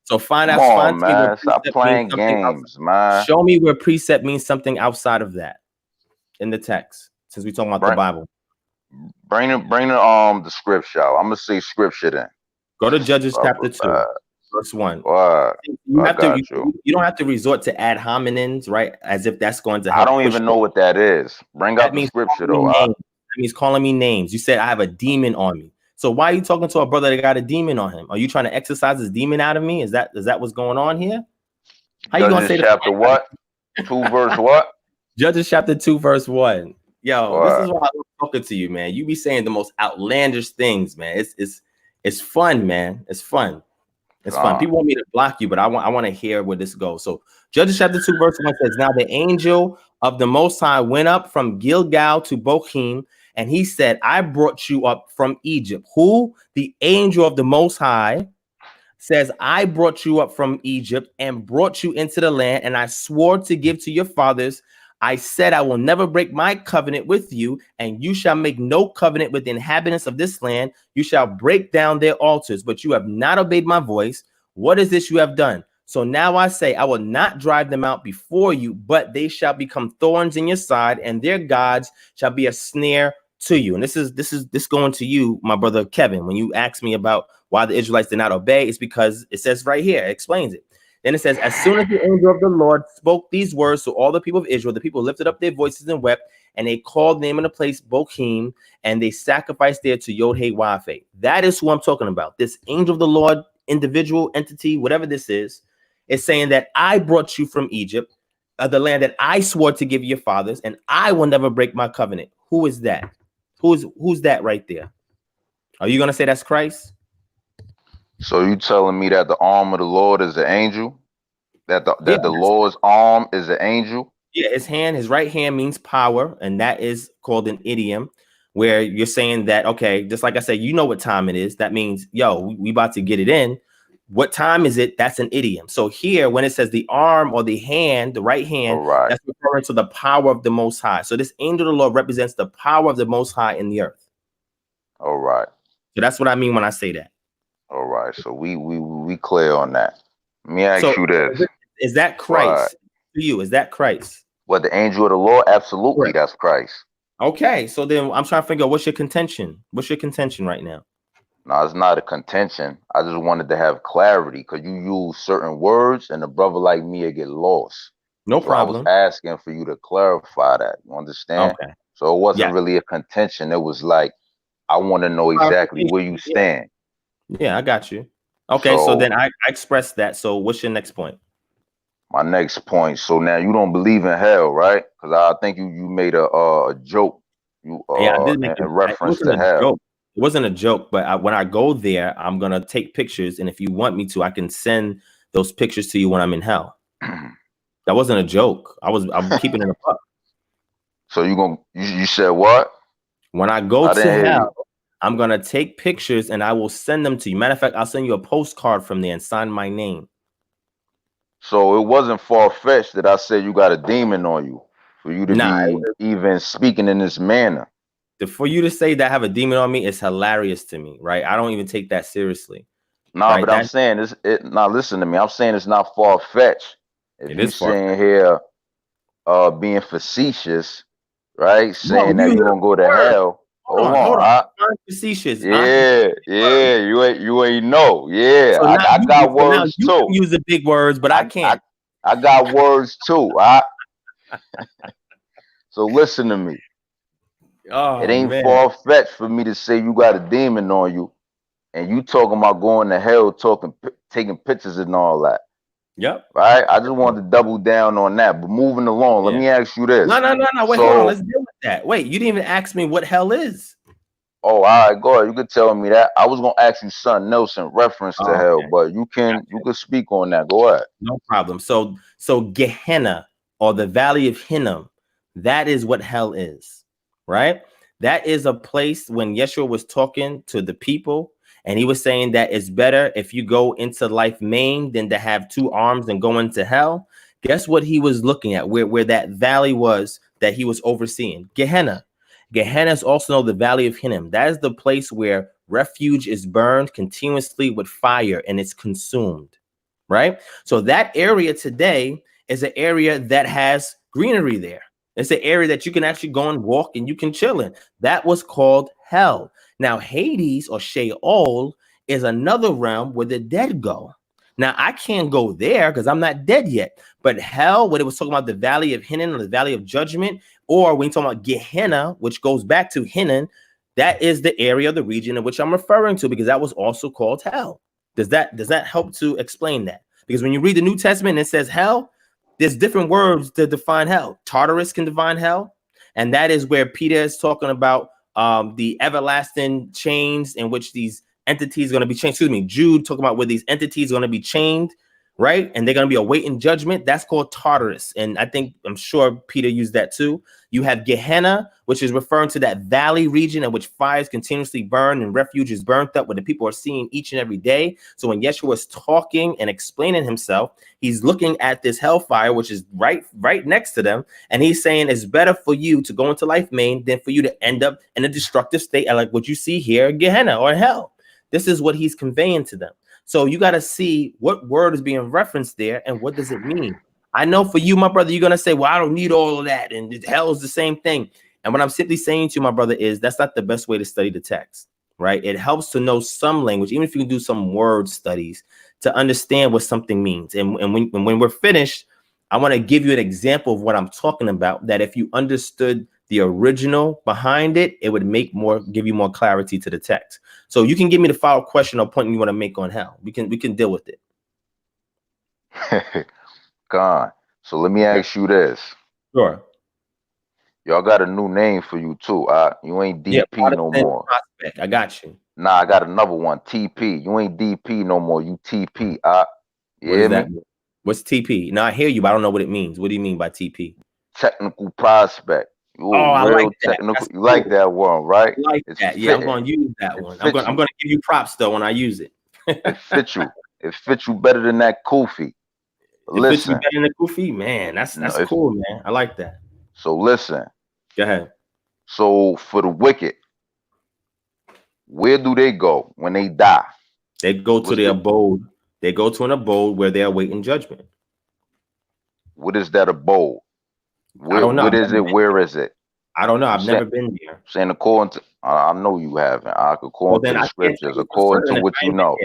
A: So find out.
F: Come on, man. Stop playing games, man.
A: Show me where precept means something outside of that in the text, since we're talking about the Bible.
F: Bring the scripture out. I'm gonna say scripture then.
A: Go to Judges chapter 2. Verse 1.
F: You
A: don't have to resort to ad hominems, right? As if that's going to help.
F: I don't even know what that is. Bring out the scripture though.
A: That means calling me names. You said I have a demon on me. So why are you talking to a brother that got a demon on him? Are you trying to exercise this demon out of me? Is that what's going on here? How you gonna say
F: chapter what? 2 verse what?
A: Judges chapter 2 verse 1. Yo, this is why I love talking to you, man. You be saying the most outlandish things, man. It's fun, man. It's fun. It's fun. People want me to block you, but I want to hear where this goes. So Judges chapter 2 verse 1 says, now the angel of the Most High went up from Gilgal to Bochim, and he said, I brought you up from Egypt. Who? The angel of the Most High says, I brought you up from Egypt and brought you into the land, and I swore to give to your fathers. I said, I will never break my covenant with you, and you shall make no covenant with the inhabitants of this land. You shall break down their altars, but you have not obeyed my voice. What is this you have done? So now I say, I will not drive them out before you, but they shall become thorns in your side, and their gods shall be a snare to you. And this going to you, my brother Kevin. When you ask me about why the Israelites did not obey, it's because it says right here, it explains it. Then it says, as soon as the angel of the Lord spoke these words to all the people of Israel, the people lifted up their voices and wept, and they called the name of the place Bochim, and they sacrificed there to Yod-Heh-Wah-Feh. That is who I'm talking about. This angel of the Lord, individual, entity, whatever this is saying that I brought you from Egypt, the land that I swore to give your fathers, and I will never break my covenant. Who is that? Who's that right there? Are you going to say that's Christ?
F: So you telling me that the arm of the Lord is the angel? That the Lord's arm is the angel?
A: Yeah, his right hand means power, and that is called an idiom, where you're saying that, okay, just like I said, you know what time it is. That means, yo, we about to get it in. What time is it? That's an idiom. So here, when it says the arm or the hand, the right hand, that's referring to the power of the Most High. So this angel of the Lord represents the power of the Most High in the earth.
F: All right.
A: So that's what I mean when I say that.
F: All right. So we clear on that. Let me ask you this.
A: Is that Christ to you? Is that Christ?
F: What, the angel of the Lord? Absolutely,
A: Right.
F: That's Christ.
A: Okay. So then I'm trying to figure out what's your contention? What's your contention right now?
F: No, it's not a contention. I just wanted to have clarity because you use certain words and a brother like me will get lost.
A: No
F: So
A: problem.
F: I was asking for you to clarify that. You understand?
A: Okay.
F: So it wasn't really a contention. It was like, I want to know exactly where you stand.
A: Yeah, I got you. Okay, so then I expressed that. So what's your next point?
F: My next point. So now you don't believe in hell, right? Because I think you made a joke.
A: I did make
F: in reference to hell.
A: Joke. It wasn't a joke, but when I go there, I'm gonna take pictures, and if you want me to, I can send those pictures to you when I'm in hell. That wasn't a joke. I'm keeping it up.
F: So you said what?
A: When I go to hell, I'm gonna take pictures and I will send them to you. Matter of fact, I'll send you a postcard from there and sign my name.
F: So it wasn't far-fetched that I said you got a demon on you for you to be even speaking in this manner.
A: For you to say that I have a demon on me is hilarious to me, right? I don't even take that seriously.
F: No, right? But I'm saying now listen to me. I'm saying it's not far-fetched. If you're saying here being facetious, right? Saying that you're gonna go to hell. Hold on.
A: Facetious.
F: Yeah. You ain't know. Yeah. So I got words too.
A: You can use the big words, but I can't.
F: I got words too. So listen to me.
A: Oh,
F: it ain't far-fetched for me to say you got a demon on you and you talking about going to hell, taking pictures and all that.
A: Yep.
F: Right. I just wanted to double down on that. But moving along, let me ask you this.
A: No. Wait, hold on. Let's deal with that. Wait, you didn't even ask me what hell is.
F: Oh, all right, go ahead. You could tell me that. I was gonna ask you something else in reference to hell, but you can speak on that. Go ahead.
A: No problem. So Gehenna, or the Valley of Hinnom, that is what hell is, right? That is a place when Yeshua was talking to the people, and he was saying that it's better if you go into life maimed than to have two arms and go into hell. Guess what he was looking at, where that valley was that he was overseeing? Gehenna. Gehenna is also known the Valley of Hinnom. That is the place where refuge is burned continuously with fire and it's consumed, right? So that area today is an area that has greenery there. It's an area that you can actually go and walk and you can chill in. That was called hell. Now, Hades or Sheol is another realm where the dead go. Now, I can't go there because I'm not dead yet. But hell, when it was talking about the Valley of Hinnom or the Valley of Judgment, or when you talk about Gehenna, which goes back to Hinnom, that is the area of the region in which I'm referring to, because that was also called hell. Does that help to explain that? Because when you read the New Testament, it says hell, there's different words to define hell. Tartarus can define hell, and that is where Peter is talking about the everlasting chains in which these entities are going to be chained. Excuse me, Jude talking about where these entities are going to be chained, right? And they're going to be awaiting judgment. That's called Tartarus. And I'm sure Peter used that too. You have Gehenna, which is referring to that valley region in which fires continuously burn and refuge is burnt up, where the people are seeing each and every day. So when Yeshua is talking and explaining himself, he's looking at this hellfire, which is right next to them. And he's saying it's better for you to go into life maimed than for you to end up in a destructive state, like what you see here, Gehenna or hell. This is what he's conveying to them. So you got to see what word is being referenced there and what does it mean. I know for you, my brother, you're going to say, well, I don't need all of that. And hell is the same thing. And what I'm simply saying to you, my brother, is that's not the best way to study the text, right? It helps to know some language, even if you can do some word studies, to understand what something means. And when we're finished, I want to give you an example of what I'm talking about, that if you understood the original behind it, it would give you more clarity to the text. So you can give me the follow-up question or point you want to make on hell. We can deal with it.
F: Con. So let me ask you this.
A: Sure.
F: Y'all got a new name for you too. You ain't DP no more.
A: Prospect. I got you.
F: Nah, I got another one. TP. You ain't DP no more. You TP. You
A: What
F: hear
A: is that?
F: me?
A: What's TP? Now I hear you, but I don't know what it means. What do you mean by TP?
F: Technical prospect. You
A: I
F: real
A: like that.
F: technical.
A: That's
F: you like
A: cool.
F: that one, right?
A: I like
F: It's
A: that. Yeah, I'm
F: fitting.
A: going to use that one. I'm
F: fits
A: going to give you props though when I use it.
F: It fits you. It fits you better than that Kofi.
A: It fits you
F: Listen.
A: better than the goofy, man. That's cool, man. I like that.
F: So listen.
A: Go ahead.
F: So for the wicked, where do they go when they die?
A: They go to the abode. They go to an abode where they're awaiting judgment.
F: What is that abode?
A: I don't know.
F: What is it? Where is it?
A: I don't know. I've never been there.
F: Saying according to, I know you haven't. According to the scriptures, according to what you know.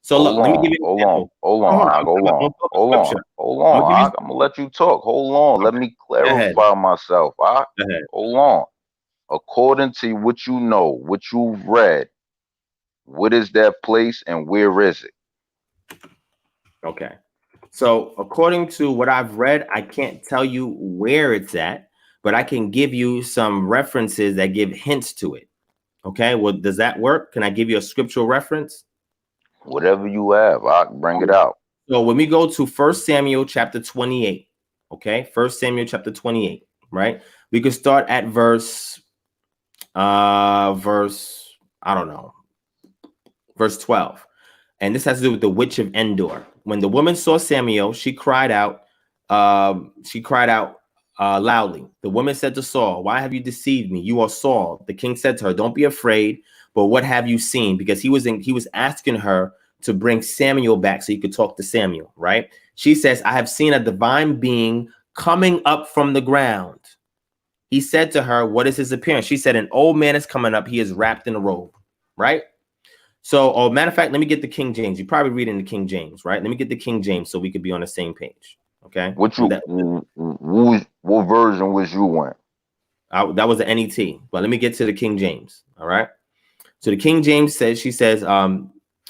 A: So look, let me give you an example.
F: Hold on. I'm gonna let you talk. Hold on. Let me clarify myself. Hold on. According to what you know, what you've read, what is that place and where is it?
A: Okay. So according to what I've read, I can't tell you where it's at, but I can give you some references that give hints to it. Okay. Well, does that work? Can I give you a scriptural reference?
F: Whatever you have, I'll bring it out. So
A: when we go to 1 Samuel chapter 28, okay, 1 Samuel chapter 28, right? We could start at verse 12. And this has to do with the witch of Endor. When the woman saw Samuel, she cried out loudly. The woman said to Saul, "Why have you deceived me? You are Saul." The king said to her, "Don't be afraid, but what have you seen?" Because he was asking her to bring Samuel back so he could talk to Samuel, right? She says, "I have seen a divine being coming up from the ground." He said to her, "What is his appearance?" She said, "An old man is coming up. He is wrapped in a robe," right? So, matter of fact, let me get the King James. You probably read in the King James, right? Let me get the King James so we could be on the same page. Okay.
F: What version was you in?
A: That was the NET, but let me get to the King James. All right. So the King James says,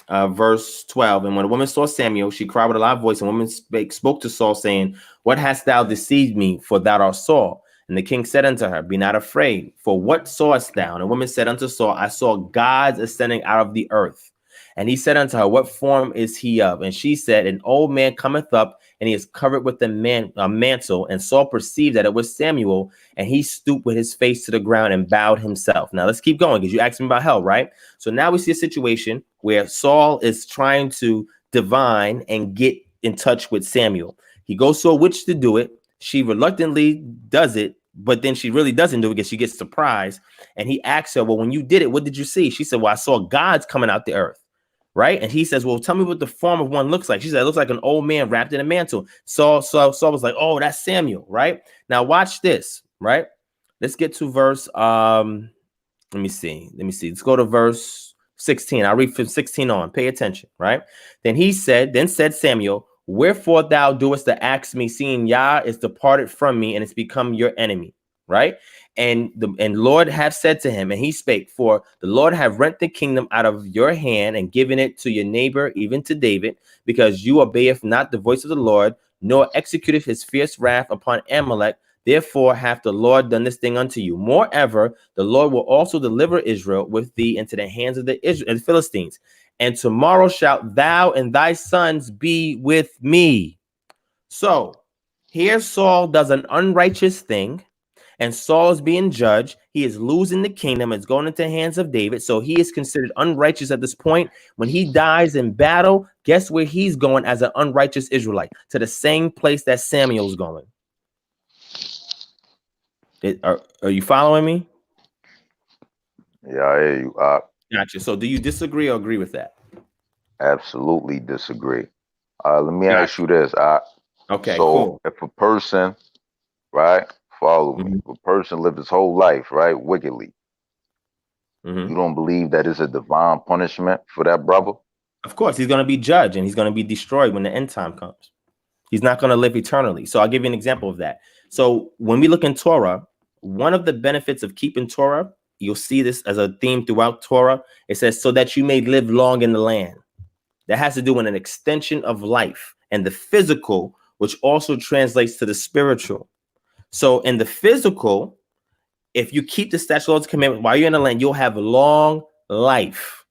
A: verse 12, and when a woman saw Samuel, she cried with a loud voice, and woman spoke to Saul, saying, "What hast thou deceived me? For thou art Saul." And the king said unto her, "Be not afraid, for what sawest thou?" And the woman said unto Saul, "I saw gods ascending out of the earth." And he said unto her, "What form is he of?" And she said, "An old man cometh up, and he is covered with a mantle." And Saul perceived that it was Samuel, and he stooped with his face to the ground and bowed himself. Now let's keep going, because you asked me about hell, right? So now we see a situation where Saul is trying to divine and get in touch with Samuel. He goes to a witch to do it. She reluctantly does it, but then she really doesn't do it because she gets surprised. And he asks her, "Well, when you did it, what did you see?" She said, "Well, I saw gods coming out the earth." Right. And he says, "Well, tell me what the form of one looks like." She said, "It looks like an old man wrapped in a mantle." Saul was like, "Oh, that's Samuel." Right. Now watch this. Right. Let's get to verse. Let me see. Let's go to verse 16. I'll read from 16 on. Pay attention. Right. Then said Samuel, "Wherefore thou doest to ask me, seeing Yah is departed from me and it's become your enemy." Right. And Lord have said to him, and he spake, "For the Lord have rent the kingdom out of your hand and given it to your neighbor, even to David, because you obeyeth not the voice of the Lord, nor executeth his fierce wrath upon Amalek. Therefore hath the Lord done this thing unto you. Moreover, the Lord will also deliver Israel with thee into the hands of the Philistines. And tomorrow shalt thou and thy sons be with me." So here Saul does an unrighteous thing, and Saul is being judged. He is losing the kingdom. It's going into the hands of David. So he is considered unrighteous at this point. When he dies in battle, guess where he's going as an unrighteous Israelite? To the same place that Samuel's going. Are you following me?
F: Yeah, I hear you.
A: Gotcha. So do you disagree or agree with that?
F: Absolutely disagree. Let me ask you this.
A: Okay,
F: so
A: cool.
F: if a person, right, Follow me. If a person lived his whole life, right, wickedly,
A: Mhm.
F: you don't believe that is a divine punishment for that brother?
A: Of course, he's going to be judged and he's going to be destroyed when the end time comes. He's not going to live eternally. So I'll give you an example of that. So when we look in Torah, one of the benefits of keeping Torah, you'll see this as a theme throughout Torah. It says, so that you may live long in the land. That has to do with an extension of life and the physical, which also translates to the spiritual. So in the physical, if you keep the statutes, laws, and commandments while you're in the land, you'll have long life.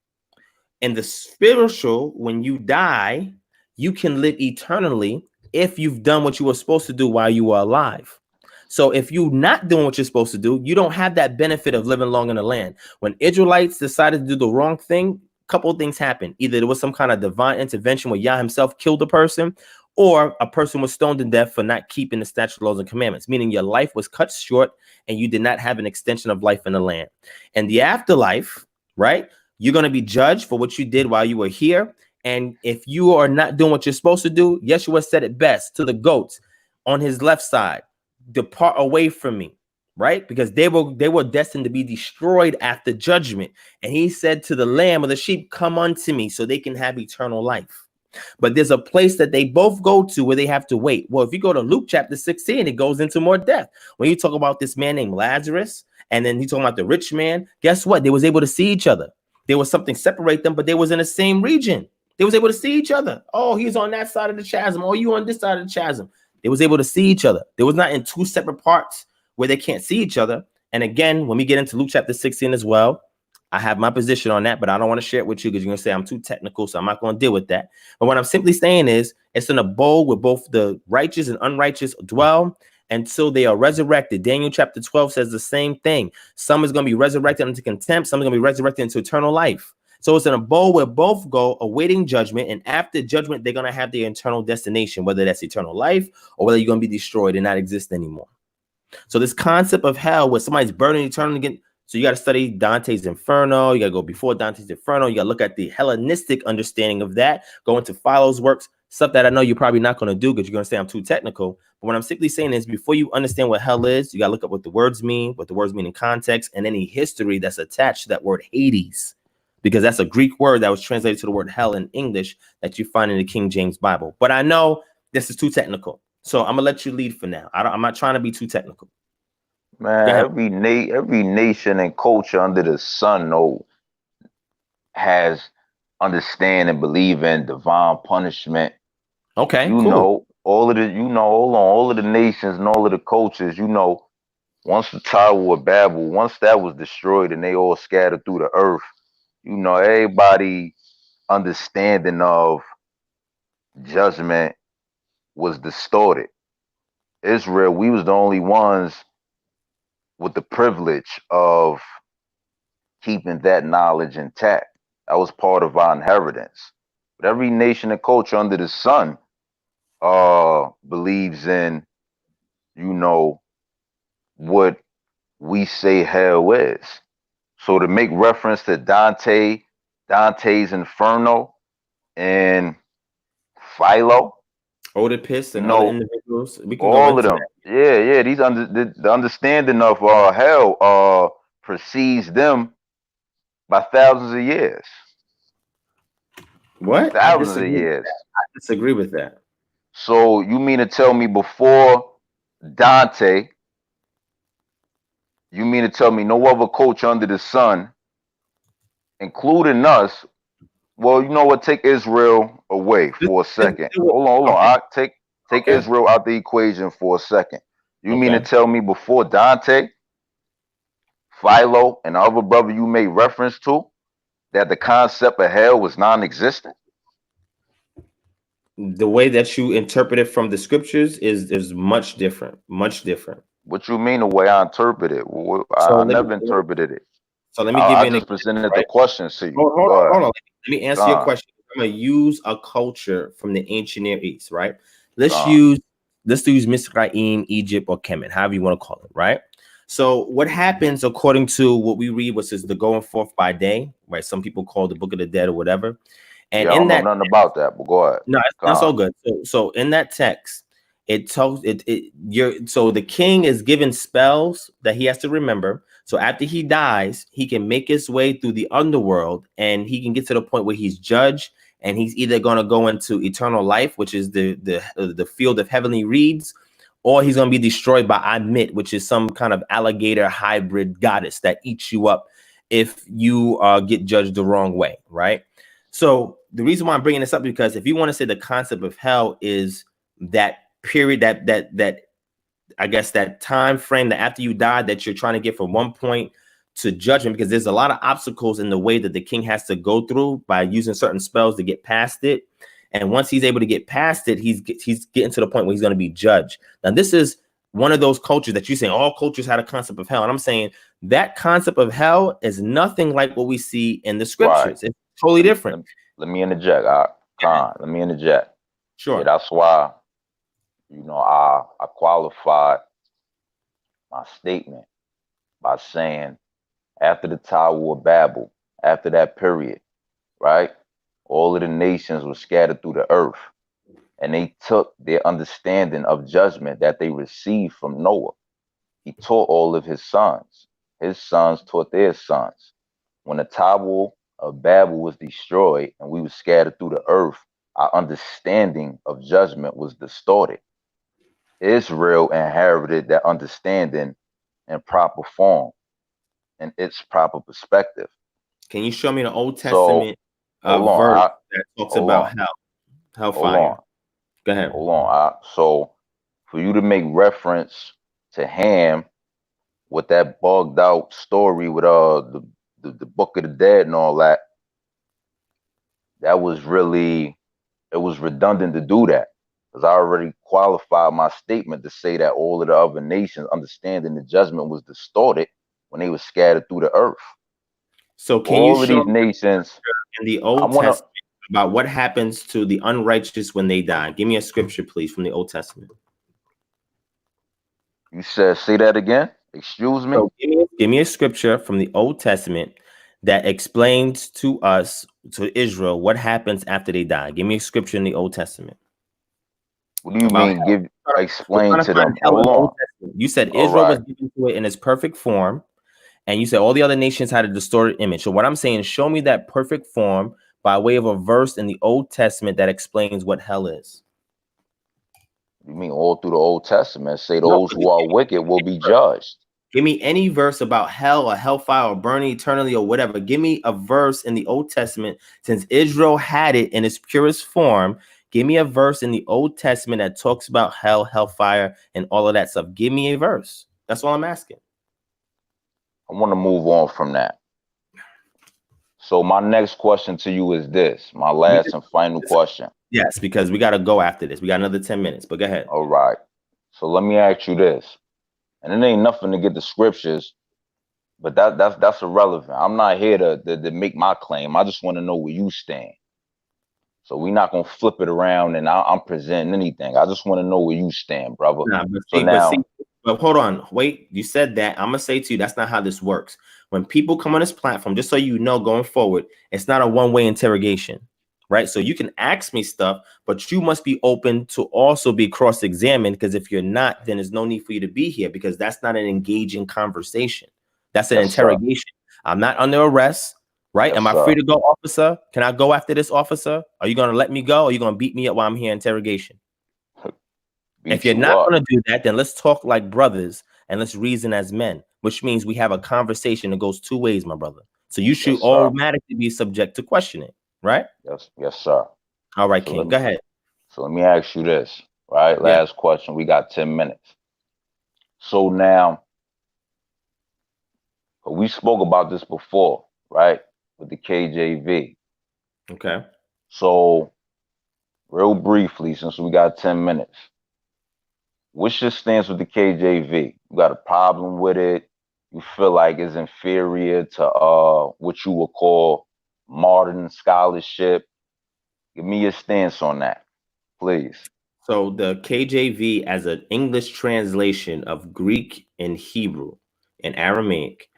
A: In the spiritual, when you die, you can live eternally if you've done what you were supposed to do while you were alive. So if you're not doing what you're supposed to do, you don't have that benefit of living long in the land. When Israelites decided to do the wrong thing, a couple of things happened. Either there was some kind of divine intervention where Yah himself killed the person, or a person was stoned to death for not keeping the statutes, laws, and commandments, meaning your life was cut short and you did not have an extension of life in the land. And the afterlife, right? You're going to be judged for what you did while you were here. And if you are not doing what you're supposed to do, Yeshua said it best to the goats on his left side, depart away from me, right? Because they were destined to be destroyed after judgment. And he said to the lamb or the sheep, come unto me so they can have eternal life. But there's a place that they both go to where they have to wait. Well, if you go to Luke chapter 16, it goes into more depth. When you talk about this man named Lazarus, and then he's talking about the rich man, guess what? They was able to see each other. There was something separate them, but they was in the same region. They was able to see each other. Oh, he's on that side of the chasm. Oh, you on this side of the chasm. They was able to see each other. They was not in two separate parts where they can't see each other. And again, when we get into Luke chapter 16 as well, I have my position on that, but I don't want to share it with you because you're going to say I'm too technical, so I'm not going to deal with that. But what I'm simply saying is it's in a bowl where both the righteous and unrighteous dwell until they are resurrected. Daniel chapter 12 says the same thing. Some is going to be resurrected into contempt. Some is going to be resurrected into eternal life. So it's in a bowl where both go awaiting judgment. And after judgment, they're going to have their eternal destination, whether that's eternal life or whether you're going to be destroyed and not exist anymore. So this concept of hell where somebody's burning eternally again. So you got to study Dante's Inferno. You got to go before Dante's Inferno. You got to look at the Hellenistic understanding of that. Go into Philo's works, stuff that I know you're probably not going to do because you're going to say I'm too technical. But what I'm simply saying is before you understand what hell is, you got to look up what the words mean, what the words mean in context, and any history that's attached to that word Hades, because that's a Greek word that was translated to the word hell in English that you find in the King James Bible. But I know this is too technical, so I'm going to let you lead for now. I'm not trying to be too technical.
F: Man, every nation and culture under the sun has understand and believe in divine punishment.
A: Okay,
F: you
A: cool.
F: know, all of the nations and all of the cultures, once the Tower of Babel, once that was destroyed and they all scattered through the earth, everybody understanding of judgment was distorted. Israel, we was the only ones with the privilege of keeping that knowledge intact. That was part of our inheritance. But every nation and culture under the sun believes in, what we say hell is. So to make reference to Dante's Inferno, and Philo,
A: Oedipus and other individuals, we can
F: all of them. Yeah. These the understanding of hell precedes them by thousands of years.
A: What?
F: Thousands of years.
A: I disagree with that.
F: So you mean to tell me before Dante, you mean to tell me no other culture under the sun, including us? Well, you know what? Take Israel away for a second. Hold on. Okay. Take Israel out the equation for a second. You mean to tell me before Dante, Philo, and the other brother you made reference to, that the concept of hell was non-existent?
A: The way that you interpret it from the scriptures is much different. Much different.
F: What you mean the way I interpret it? I never interpreted it.
A: So let me give you
F: I just presented the question to you.
A: Hold on. Let me answer your question. I'm gonna use a culture from the ancient Near East, right? Let's use Misraim, Egypt, or Kemet, however you want to call it, right? So what happens according to what we read, which is the going forth by day, right? Some people call the Book of the Dead or whatever. And
F: I don't know nothing about that, but go ahead.
A: No, that's all good. So in that text, it tells so the king is given spells that he has to remember. So after he dies, he can make his way through the underworld, and he can get to the point where he's judged, and he's either going to go into eternal life, which is the field of heavenly reeds, or he's going to be destroyed by Amit, which is some kind of alligator hybrid goddess that eats you up if you get judged the wrong way, right? So the reason why I'm bringing this up, because if you want to say the concept of hell is that period, that I guess that time frame that after you die, that you're trying to get from one point to judgment, because there's a lot of obstacles in the way that the king has to go through by using certain spells to get past it. And once he's able to get past it, he's getting to the point where he's going to be judged. Now, this is one of those cultures that you're saying all cultures had a concept of hell. And I'm saying that concept of hell is nothing like what we see in the scriptures. Right. It's totally different.
F: Let me interject. Let me interject.
A: Sure.
F: Yeah, that's why, I qualified my statement by saying after the Tower of Babel, after that period, right? All of the nations were scattered through the earth, and they took their understanding of judgment that they received from Noah. He taught all of his sons. His sons taught their sons. When the Tower of Babel was destroyed and we were scattered through the earth, our understanding of judgment was distorted. Israel inherited that understanding in proper form and its proper perspective.
A: Can you show me the Old Testament verse that talks about hellfire? Go ahead.
F: Hold on. So for you to make reference to Ham with that bugged out story with the Book of the Dead and all that, that was really, it was redundant to do that, because I already qualified my statement to say that all of the other nations understanding the judgment was distorted when they were scattered through the earth.
A: So can
F: all
A: you
F: of
A: show
F: these nations
A: in the Old Testament about what happens to the unrighteous when they die? Give me a scripture, please, from the Old Testament.
F: You said, say that again? Excuse me?
A: So give me a scripture from the Old Testament that explains to us, to Israel, what happens after they die. Give me a scripture in the Old Testament.
F: What do you mean? Explain to them. Hold on.
A: You said Israel was given to it in its perfect form, and you said all the other nations had a distorted image. So what I'm saying is, show me that perfect form by way of a verse in the Old Testament that explains what hell is.
F: You mean all through the Old Testament? Say those who are wicked will be judged.
A: Give me any verse about hell or hellfire or burning eternally or whatever. Give me a verse in the Old Testament, since Israel had it in its purest form. Give me a verse in the Old Testament that talks about hell, hellfire, and all of that stuff. Give me a verse. That's all I'm asking.
F: I want to move on from that. So my next question to you is this, my last and final question.
A: Yes, because we got to go after this. We got another 10 minutes, but go ahead.
F: All right. So let me ask you this. And it ain't nothing to get the scriptures, but that's irrelevant. I'm not here to make my claim. I just want to know where you stand. So we're not gonna flip it around and I'm presenting anything. I just want to know where you stand, brother.
A: But hold on, wait. You said that. I'm gonna say to you, that's not how this works. When people come on this platform, just so you know, going forward, it's not a one-way interrogation, right? So you can ask me stuff, but you must be open to also be cross-examined, because if you're not, then there's no need for you to be here, because that's not an engaging conversation. That's an interrogation. Sir. I'm not under arrest, right? Am I free to go, officer? Can I go after this, officer? Are you going to let me go? Or are you going to beat me up while I'm here in interrogation? If you're not going to do that, then let's talk like brothers and let's reason as men, which means we have a conversation that goes two ways, my brother. So you should automatically be subject to questioning, right?
F: Yes, sir.
A: All right, King, go ahead.
F: So let me ask you this, right? Last question. We got 10 minutes. So now, we spoke about this before, right? With the KJV.
A: Okay.
F: So real briefly, since we got 10 minutes, what's your stance with the KJV? You got a problem with it? You feel like it's inferior to what you would call modern scholarship? Give me your stance on that, please.
A: So the KJV, as an English translation of Greek and Hebrew and Aramaic,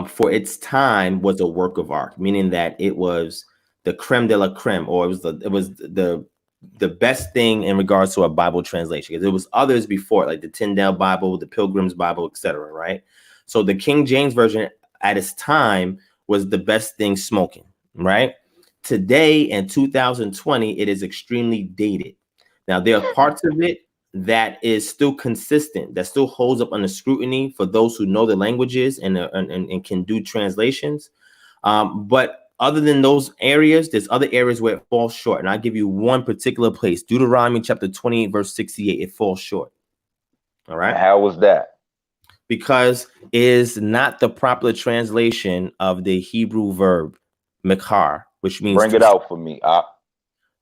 A: for its time was a work of art, meaning that it was the creme de la creme, or it was the best thing in regards to a Bible translation, because there was others before, like the Tyndale Bible, the Pilgrim's Bible, etc. Right? So the King James version at its time was the best thing smoking. Right? Today in 2020, it is extremely dated. Now there are parts of it that is still consistent, that still holds up under scrutiny for those who know the languages and can do translations. But other than those areas, there's other areas where it falls short. And I'll give you one particular place. Deuteronomy chapter 28, verse 68, it falls short. All right.
F: How was that?
A: Because it is not the proper translation of the Hebrew verb, mekar, which means
F: bring it out for me.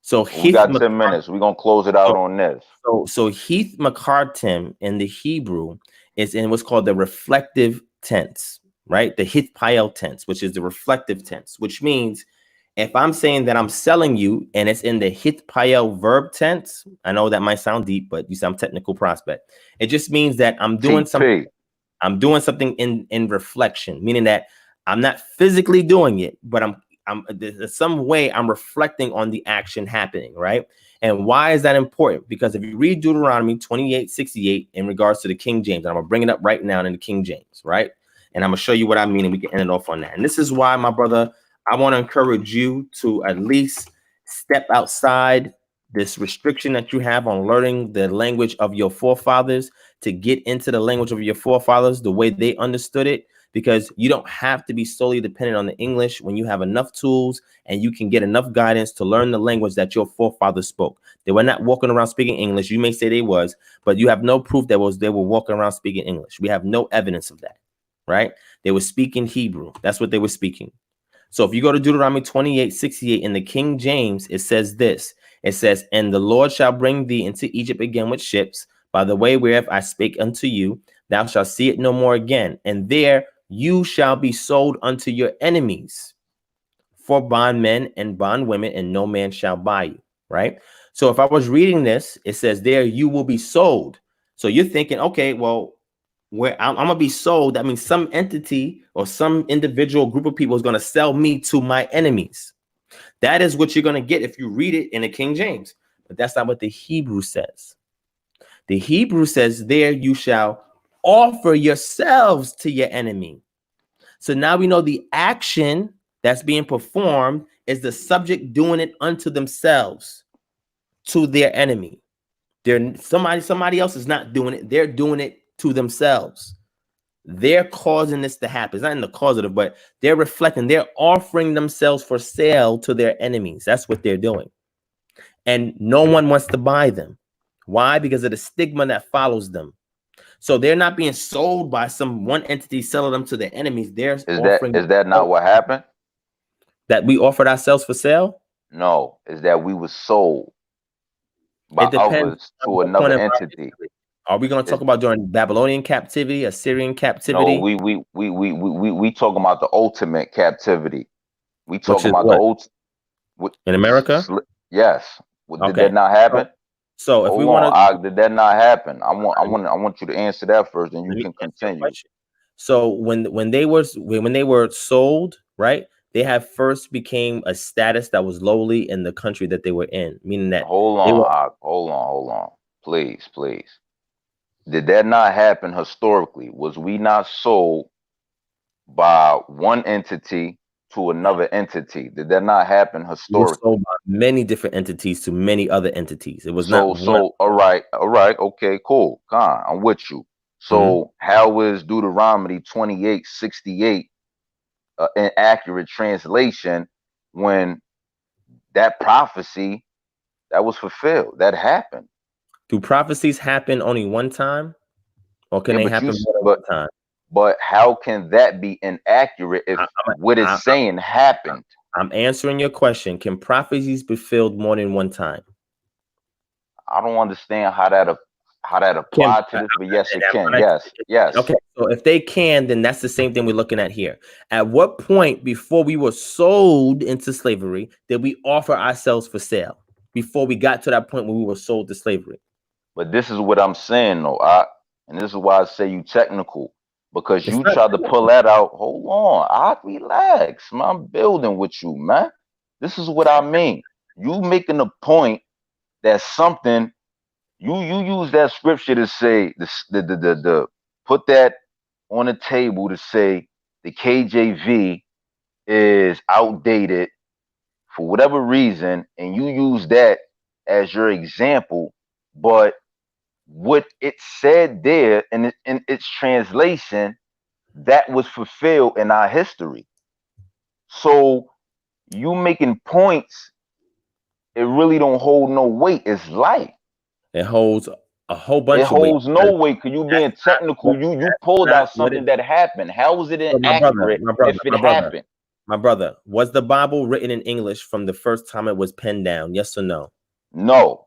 A: So
F: we got 10 minutes. We're going to close it out on this.
A: So Heath Makartim in the Hebrew is in what's called the reflective tense, right? The Hithpael tense, which is the reflective tense, which means if I'm saying that I'm selling you and it's in the Hithpael verb tense, I know that might sound deep, but you sound technical prospect. It just means that I'm doing something. I'm doing something in reflection, meaning that I'm not physically doing it, but there's some way I'm reflecting on the action happening, right? And why is that important? Because if you read Deuteronomy 28:68 in regards to the King James, I'm gonna bring it up right now in the King James, right? And I'm gonna show you what I mean, and we can end it off on that. And this is why, my brother, I want to encourage you to at least step outside this restriction that you have on learning the language of your forefathers, to get into the language of your forefathers the way they understood it. Because you don't have to be solely dependent on the English when you have enough tools and you can get enough guidance to learn the language that your forefathers spoke. They were not walking around speaking English. You may say they was, but you have no proof that they were walking around speaking English. We have no evidence of that, right? They were speaking Hebrew. That's what they were speaking. So if you go to Deuteronomy 28:68 in the King James, it says this. It says, "And the Lord shall bring thee into Egypt again with ships, by the way whereof I spake unto you. Thou shalt see it no more again. And there you shall be sold unto your enemies for bondmen and bondwomen, and no man shall buy you," right? So if I was reading this, it says there you will be sold. So you're thinking, okay, well, where I'm gonna be sold, that means some entity or some individual group of people is gonna sell me to my enemies. That is what you're gonna get if you read it in the King James. But that's not what the Hebrew says. The Hebrew says there you shall offer yourselves to your enemy. So now we know the action that's being performed is the subject doing it unto themselves, to their enemy. Somebody else is not doing it. They're doing it to themselves. They're causing this to happen. It's not in the causative, but they're reflecting. They're offering themselves for sale to their enemies. That's what they're doing. And no one wants to buy them. Why? Because of the stigma that follows them. So they're not being sold by some one entity selling them to their enemies. Is
F: that not what happened?
A: That we offered ourselves for sale?
F: No, is that we were sold by others to another entity.
A: Are we going to talk about during Babylonian captivity, Assyrian captivity?
F: No, we talking about the ultimate captivity. We talking about the ultimate
A: in America.
F: Yes. Did that not happen?
A: So if we want to,
F: did that not happen? I want you to answer that first, and you can continue.
A: So when they were sold, right? They have first became a status that was lowly in the country that they were in, meaning that
F: hold on, please. Did that not happen historically? Was we not sold by one entity to another entity? Did that not happen historically?
A: Sold by many different entities to many other entities. It was not
F: so. All right, okay, cool. I'm with you. So how is Deuteronomy 28:68 an accurate translation when that prophecy that was fulfilled, that happened?
A: Do prophecies happen only one time, or can they happen more than one time?
F: But how can that be inaccurate if what it's saying happened?
A: I'm answering your question. Can prophecies be fulfilled more than one time?
F: I don't understand how that applies to this, but yes, it can. Yes.
A: Okay, so if they can, then that's the same thing we're looking at here. At what point before we were sold into slavery did we offer ourselves for sale? Before we got to that point when we were sold to slavery.
F: But this is what I'm saying, though, and this is why I say you technical, because you tried to pull that out. Hold on, relax, man. I'm building with you, man. This is what I mean. You making a point that something you use that scripture to say the put that on the table to say the KJV is outdated for whatever reason, and you use that as your example, but what it said there in its translation, that was fulfilled in our history. So you making points, it really don't hold no weight. It's light.
A: It holds a whole bunch
F: It
A: of weight.
F: holds no weight because you being technical. You pulled out something that happened. How was it inaccurate if it happened?
A: My brother, was the Bible written in English from the first time it was penned down? Yes or no?
F: No.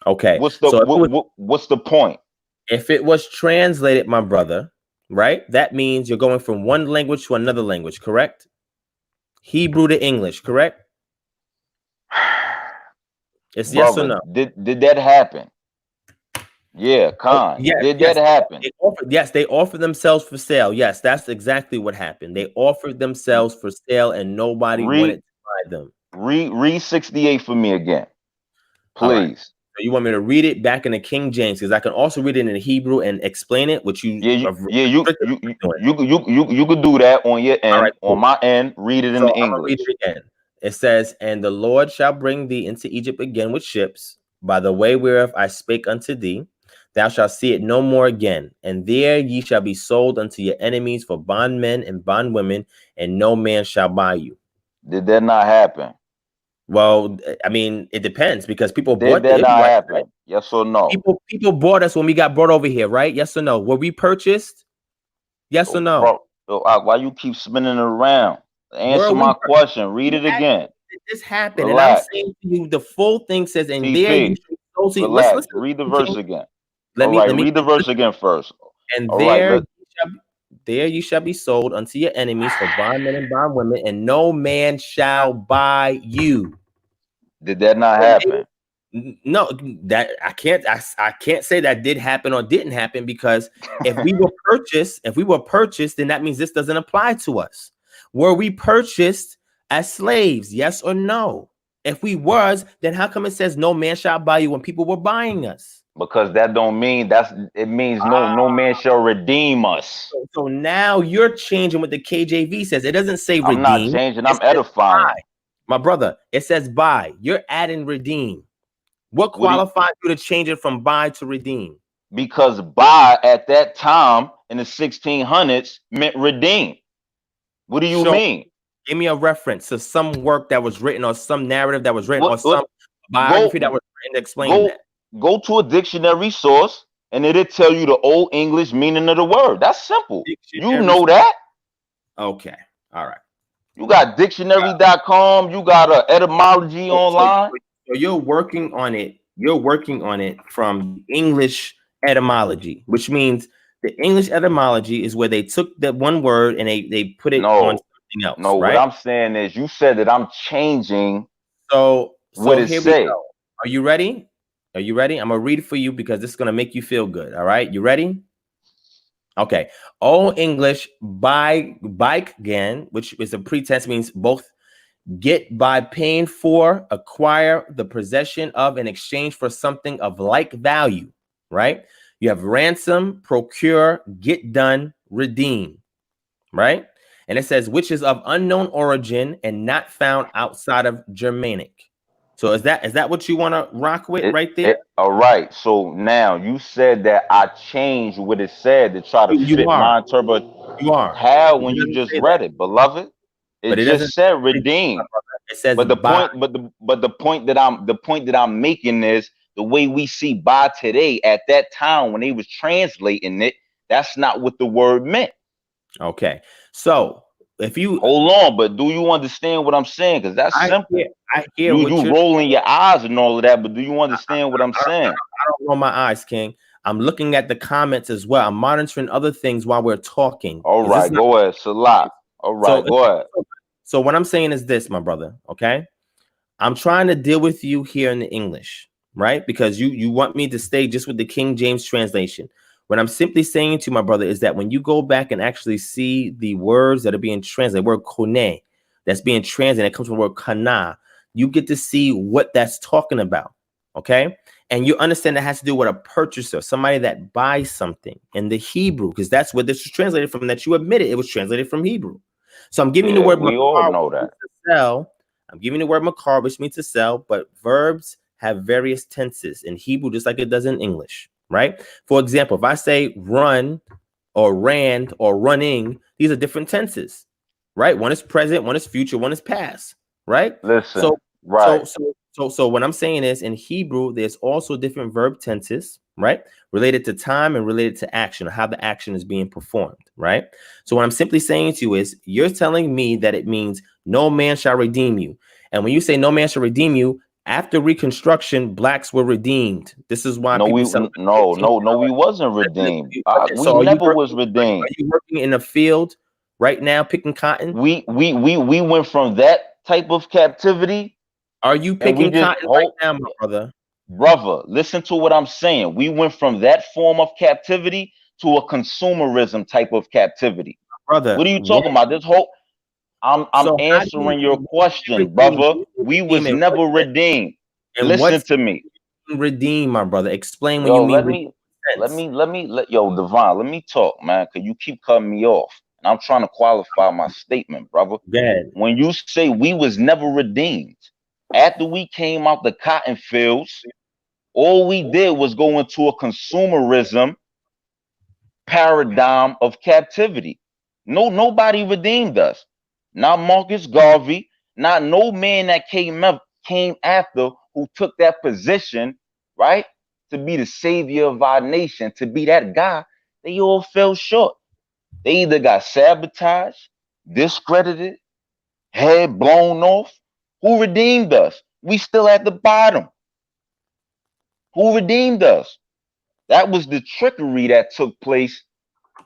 A: Okay.
F: What's the point?
A: If it was translated, my brother, right? That means you're going from one language to another language, correct? Hebrew to English, correct? It's yes or no?
F: Did that happen? Yeah, Khan. Did that happen?
A: They offered themselves for sale. Yes, that's exactly what happened. They offered themselves for sale and nobody wanted to buy them.
F: Read 68 for me again, please.
A: Right. So you want me to read it back in the King James, because I can also read it in the Hebrew and explain it, which you
F: you could do that on your end. Right, cool. On my end, read it in the English.
A: Read it again. It says, "And the Lord shall bring thee into Egypt again with ships, by the way whereof I spake unto thee. Thou shalt see it no more again. And there ye shall be sold unto your enemies for bondmen and bondwomen, and no man shall buy you."
F: Did that not happen?
A: Well, I mean, it depends, because people bought
F: that not happen? Right? Yes or no?
A: People bought us when we got brought over here, right? Yes or no? Were we purchased? Yes or no?
F: Why you keep spinning it around? Answer my question. Read it again.
A: This happened, and I'm saying to you, the full thing says, "And there you shall see." Let's
F: read the verse again.
A: Let me
F: read the verse again first.
A: "And there you shall be sold unto your enemies for bondmen and bondwomen, and no man shall buy you."
F: Did that not happen?
A: No, that I can't say that did happen or didn't happen, because if we were purchased, then that means this doesn't apply to us. Were we purchased as slaves? Yes or no? If we was, then how come it says no man shall buy you when people were buying us?
F: Because that don't mean it means no man shall redeem us.
A: So now you're changing what the KJV says. It doesn't say redeem.
F: I'm not changing. I'm edifying.
A: Buy. My brother, it says buy. You're adding redeem. What qualifies you to change it from buy to redeem?
F: Because buy at that time in the 1600s meant redeem. What do you mean?
A: Give me a reference to some work that was written, or some narrative that was written, or some biography that was written to explain that.
F: Go to a dictionary source, and it'll tell you the Old English meaning of the word. That's simple. You know that.
A: Okay. All right.
F: You got dictionary.com. You got etymology online.
A: So you're working on it. You're working on it from English etymology, which means the English etymology is where they took that one word and they put it on something else. No, right?
F: What I'm saying is, you said that I'm changing.
A: So
F: what it say?
A: Are you ready? Are you ready? I'm gonna read it for you, because this is gonna make you feel good. All right, you ready? Okay. Old English bike again, which is a pretense, means both get by paying for, acquire, the possession of, in exchange for something of like value. Right? You have ransom, procure, get done, redeem. Right? And it says, which is of unknown origin and not found outside of Germanic. So is that what you want to rock with right there?
F: All right. So now you said that I changed what it said to try to fit my interpretation.
A: You are.
F: How when you just read it, beloved? It just said redeem.
A: It says,
F: but the point that I'm making is the way we see buy today, at that time when they was translating it, that's not what the word meant.
A: Okay. So if you
F: hold on, but do you understand what I'm saying? Because that's simple.
A: I hear
F: you rolling your eyes and all of that, but do you understand what I'm saying?
A: I don't roll my eyes, King. I'm looking at the comments as well. I'm monitoring other things while we're talking.
F: All right, go ahead, Salah. All right, go ahead.
A: So what I'm saying is this, my brother. Okay, I'm trying to deal with you here in the English, right? Because you want me to stay just with the King James translation. What I'm simply saying to my brother is that when you go back and actually see the words that are being translated, the word kone that's being translated, it comes from the word kana, you get to see what that's talking about. Okay. And you understand that has to do with a purchaser, somebody that buys something in the Hebrew, because that's what this was translated from, that you admitted it was translated from Hebrew. So I'm giving the word
F: we all know that.
A: to sell. I'm giving the word makar, which means to sell, but verbs have various tenses in Hebrew, just like it does in English, right? For example, if I say run or ran or running, these are different tenses, right? One is present, one is future, one is past, right?
F: Listen,
A: So,
F: right.
A: So what I'm saying is in Hebrew, there's also different verb tenses, right? Related to time and related to action, or how the action is being performed, right? So what I'm simply saying to you is, you're telling me that it means no man shall redeem you. And when you say no man shall redeem you, after Reconstruction, blacks were redeemed. This is why
F: No,
A: people
F: we
A: celebrate
F: we wasn't redeemed.
A: Okay,
F: We
A: so
F: never was redeemed.
A: are you working in a field right now picking cotton?
F: We went from that type of captivity.
A: Are you
F: And we
A: picking
F: just
A: cotton right now, my brother?
F: Brother, listen to what I'm saying. We went from that form of captivity to a consumerism type of captivity.
A: Brother,
F: What are you talking about? This whole I'm
A: So how do
F: answering your question, brother. We was never redeemed.
A: And
F: Listen to me.
A: Redeem, my brother. Explain when
F: Yo,
A: you mean
F: Divine, let me talk, man, because you keep cutting me off. And I'm trying to qualify my statement, brother. When you say we was never redeemed, after we came out the cotton fields, all we did was go into a consumerism paradigm of captivity. Nobody redeemed us. Not Marcus Garvey, not no man that came after who took that position, right? To be the savior of our nation, to be that guy. They all fell short. They either got sabotaged, discredited, head blown off. Who redeemed us? We still at the bottom. Who redeemed us? That was the trickery that took place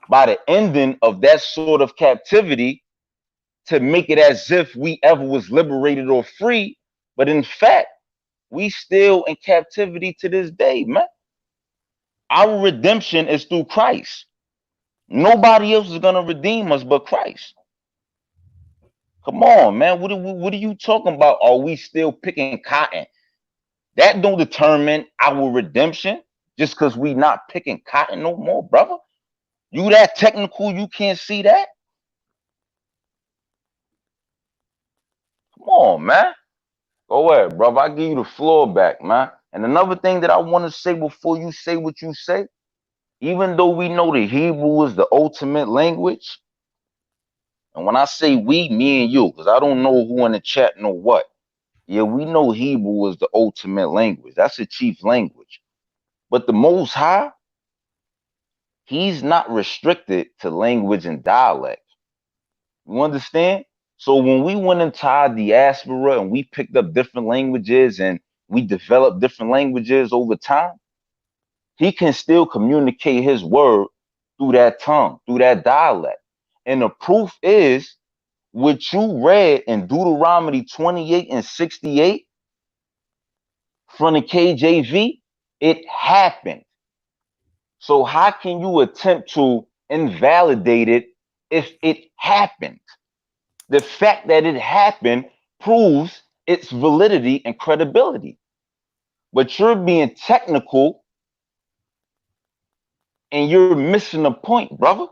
F: by the ending of that sort of captivity, to make it as if we ever was liberated or free. But in fact, we still in captivity to this day, man. Our redemption is through Christ. Nobody else is gonna redeem us but Christ. Come on, man. What are you talking about? Are we still picking cotton? That don't determine our redemption just because we not picking cotton no more, brother. You that technical, you can't see that? Come on, man. Go ahead, brother. I give you the floor back, man. And another thing that I want to say before you say what you say, even though we know the Hebrew is the ultimate language, and when I say we, me and you, because I don't know who in the chat know what. Yeah, we know Hebrew is the ultimate language. That's the chief language. But the Most High, he's not restricted to language and dialect. You understand? So when we went into our diaspora and we picked up different languages and we developed different languages over time, he can still communicate his word through that tongue, through that dialect. And the proof is what you read in Deuteronomy 28 and 68 from the KJV, it happened. So how can you attempt to invalidate it if it happened? The fact that it happened proves its validity and credibility. But you're being technical and you're missing the point, brother.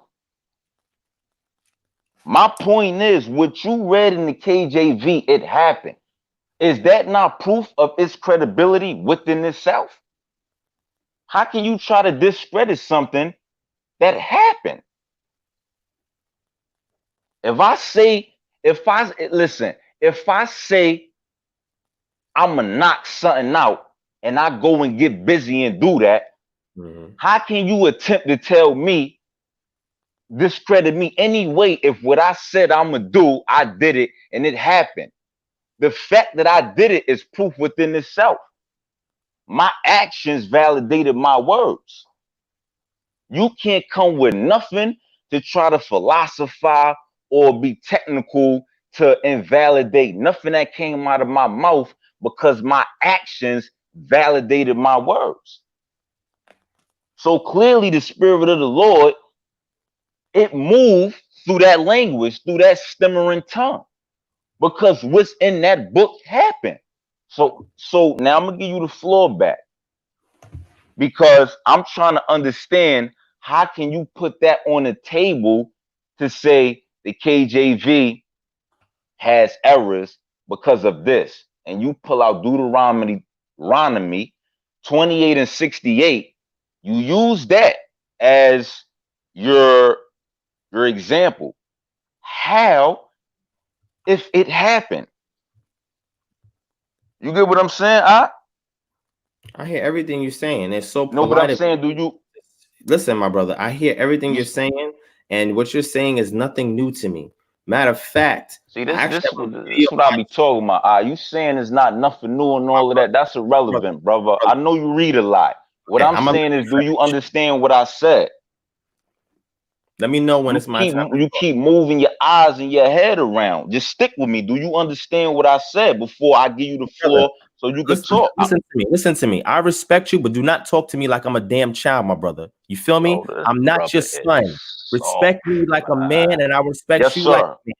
F: My point is, what you read in the KJV, it happened. Is that not proof of its credibility within itself? How can you try to discredit something that happened? If I say I'm gonna knock something out and I go and get busy and do that, how can you attempt to tell me, discredit me anyway, if what I said I'm gonna do, I did it and it happened? The fact that I did it is proof within itself. My actions validated my words. You can't come with nothing to try to philosophize or be technical to invalidate nothing that came out of my mouth, because my actions validated my words. So clearly the Spirit of the Lord, it moved through that language, through that stammering tongue, because what's in that book happened. So now I'm gonna give you the floor back because I'm trying to understand how can you put that on the table to say the KJV has errors because of this, and you pull out Deuteronomy 28 and 68. You use that as your example. How if it happened? You get what I'm saying?
A: I hear everything you're saying. It's so
F: know what I'm saying? Do you
A: listen, my brother? I hear everything you're saying, and what you're saying is nothing new to me. Matter of fact,
F: see this what I be talking about. You saying it's not nothing new and all of that? That's irrelevant, brother. I know you read a lot. What I'm saying is, do you understand what I said?
A: Let me know when it's my time.
F: You keep moving your eyes and your head around. Just stick with me. Do you understand what I said before I give you the floor so you can talk?
A: Listen to me. I respect you, but do not talk to me like I'm a damn child, my brother. You feel me? I'm not your son. Respect me like a man, and I respect you like a man.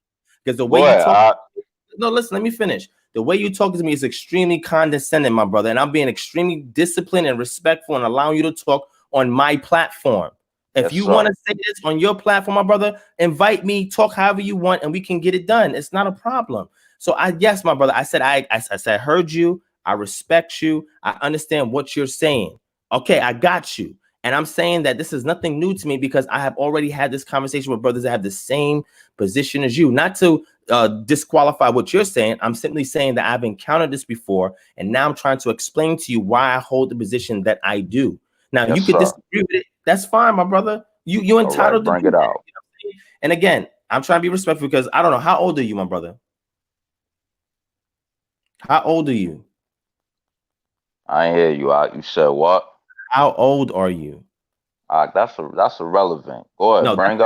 A: Because the way you talk, no, listen, let me finish. The way you talk to me is extremely condescending, my brother, and I'm being extremely disciplined and respectful and allowing you to talk on my platform. If you want to say this on your platform, my brother, invite me, talk however you want, and we can get it done. It's not a problem. So yes, my brother, I said, I said, I heard you. I respect you. I understand what you're saying. Okay, I got you. And I'm saying that this is nothing new to me because I have already had this conversation with brothers that have the same position as you. Not to disqualify what you're saying. I'm simply saying that I've encountered this before, and now I'm trying to explain to you why I hold the position that I do. Now, you could disagree with it. That's fine, my brother. You entitled to
F: bring it out.
A: You know, and again, I'm trying to be respectful because I don't know. How old are you, my brother? How old are you?
F: I ain't hear you. You said what?
A: How old are you?
F: That's irrelevant. Go ahead. Bring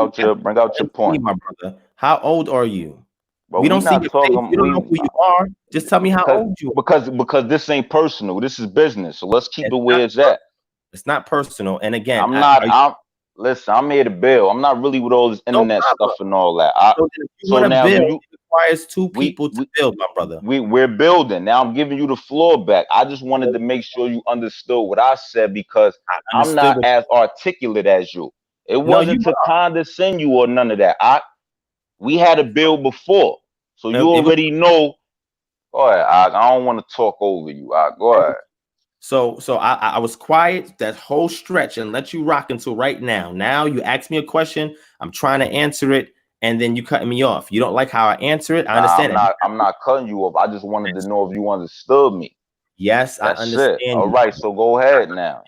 F: out your point,
A: my brother. How old are you?
F: But
A: we don't see your face. You don't know who you are. Just tell me how old you
F: are. Because this ain't personal. This is business. So let's keep it where it's at.
A: It's not personal. And again,
F: listen, I'm here to build. I'm not really with all this internet stuff and all that.
A: So now it requires two people to build, my brother.
F: We're building. Now I'm giving you the floor back. I just wanted to make sure you understood what I said because I'm not as articulate as you. It wasn't to condescend you or none of that. We had a build before. So you already know. Go ahead. I don't want to talk over you. Go ahead.
A: So I was quiet that whole stretch and let you rock until right now. Now you ask me a question, I'm trying to answer it, and then you cutting me off. You don't like how I answer it. I understand.
F: I'm not cutting you off. I just wanted to know if you understood me.
A: Yes, I understand.
F: All right, so go ahead now.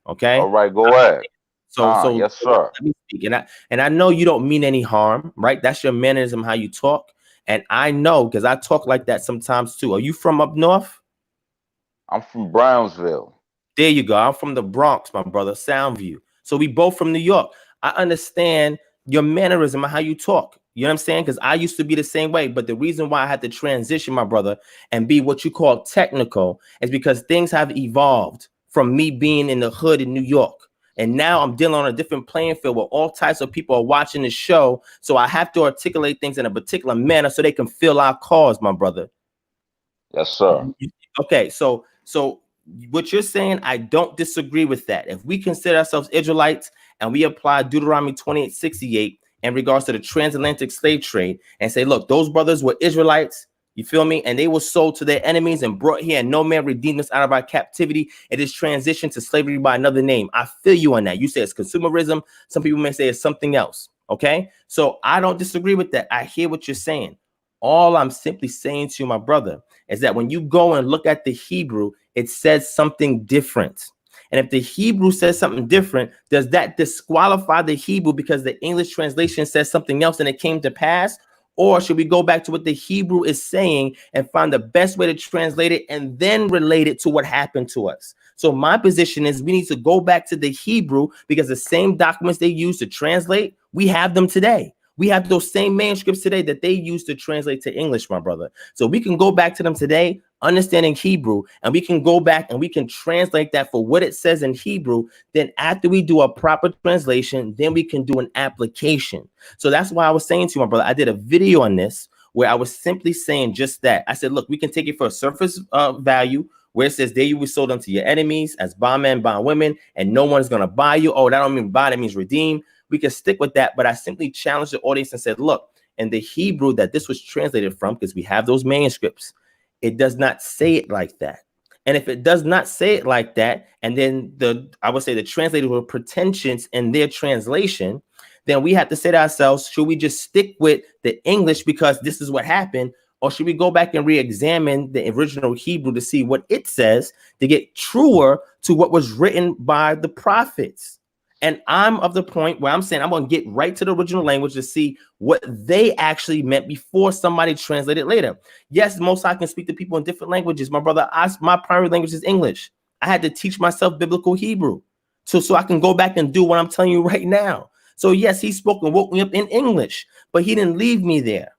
A: Okay.
F: All right, go ahead.
A: So
F: yes, sir.
A: Let me speak. And I know you don't mean any harm, right? That's your mannerism, how you talk. And I know because I talk like that sometimes too. Are you from up north?
F: I'm from Brownsville.
A: There you go. I'm from the Bronx, my brother, Soundview. So we both from New York. I understand your mannerism and how you talk. You know what I'm saying? Because I used to be the same way. But the reason why I had to transition, my brother, and be what you call technical is because things have evolved from me being in the hood in New York. And now I'm dealing on a different playing field where all types of people are watching the show. So I have to articulate things in a particular manner so they can feel our cause, my brother.
F: Yes, sir.
A: Okay, so what you're saying, I don't disagree with that. If we consider ourselves Israelites and we apply Deuteronomy 28:68 in regards to the transatlantic slave trade and say, look, those brothers were Israelites, you feel me? And they were sold to their enemies and brought here, and no man redeemed us out of our captivity. It is transitioned to slavery by another name. I feel you on that. You say it's consumerism. Some people may say it's something else. Okay, so I don't disagree with that. I hear what you're saying. All I'm simply saying to you, my brother, is that when you go and look at the Hebrew, it says something different. And if the Hebrew says something different, does that disqualify the Hebrew because the English translation says something else and it came to pass? Or should we go back to what the Hebrew is saying and find the best way to translate it and then relate it to what happened to us? So my position is we need to go back to the Hebrew because the same documents they use to translate, we have them today. We have those same manuscripts today that they use to translate to English, my brother. So we can go back to them today, understanding Hebrew, and we can go back and we can translate that for what it says in Hebrew. Then after we do a proper translation, then we can do an application. So that's why I was saying to you, my brother, I did a video on this where I was simply saying just that. I said, look, we can take it for a surface value where it says there you were sold unto your enemies as bondmen, bondwomen, and no one's going to buy you. Oh, that don't mean buy, that means redeem. We can stick with that. But I simply challenged the audience and said, look, in the Hebrew that this was translated from, because we have those manuscripts, it does not say it like that. And if it does not say it like that, and then I would say the translators were pretentious in their translation, then we have to say to ourselves, should we just stick with the English because this is what happened? Or should we go back and re-examine the original Hebrew to see what it says to get truer to what was written by the prophets? And I'm of the point where I'm saying I'm going to get right to the original language to see what they actually meant before somebody translated later. Yes, most I can speak to people in different languages. My brother, my primary language is English. I had to teach myself biblical Hebrew so I can go back and do what I'm telling you right now. So yes, he spoke and woke me up in English, but he didn't leave me there.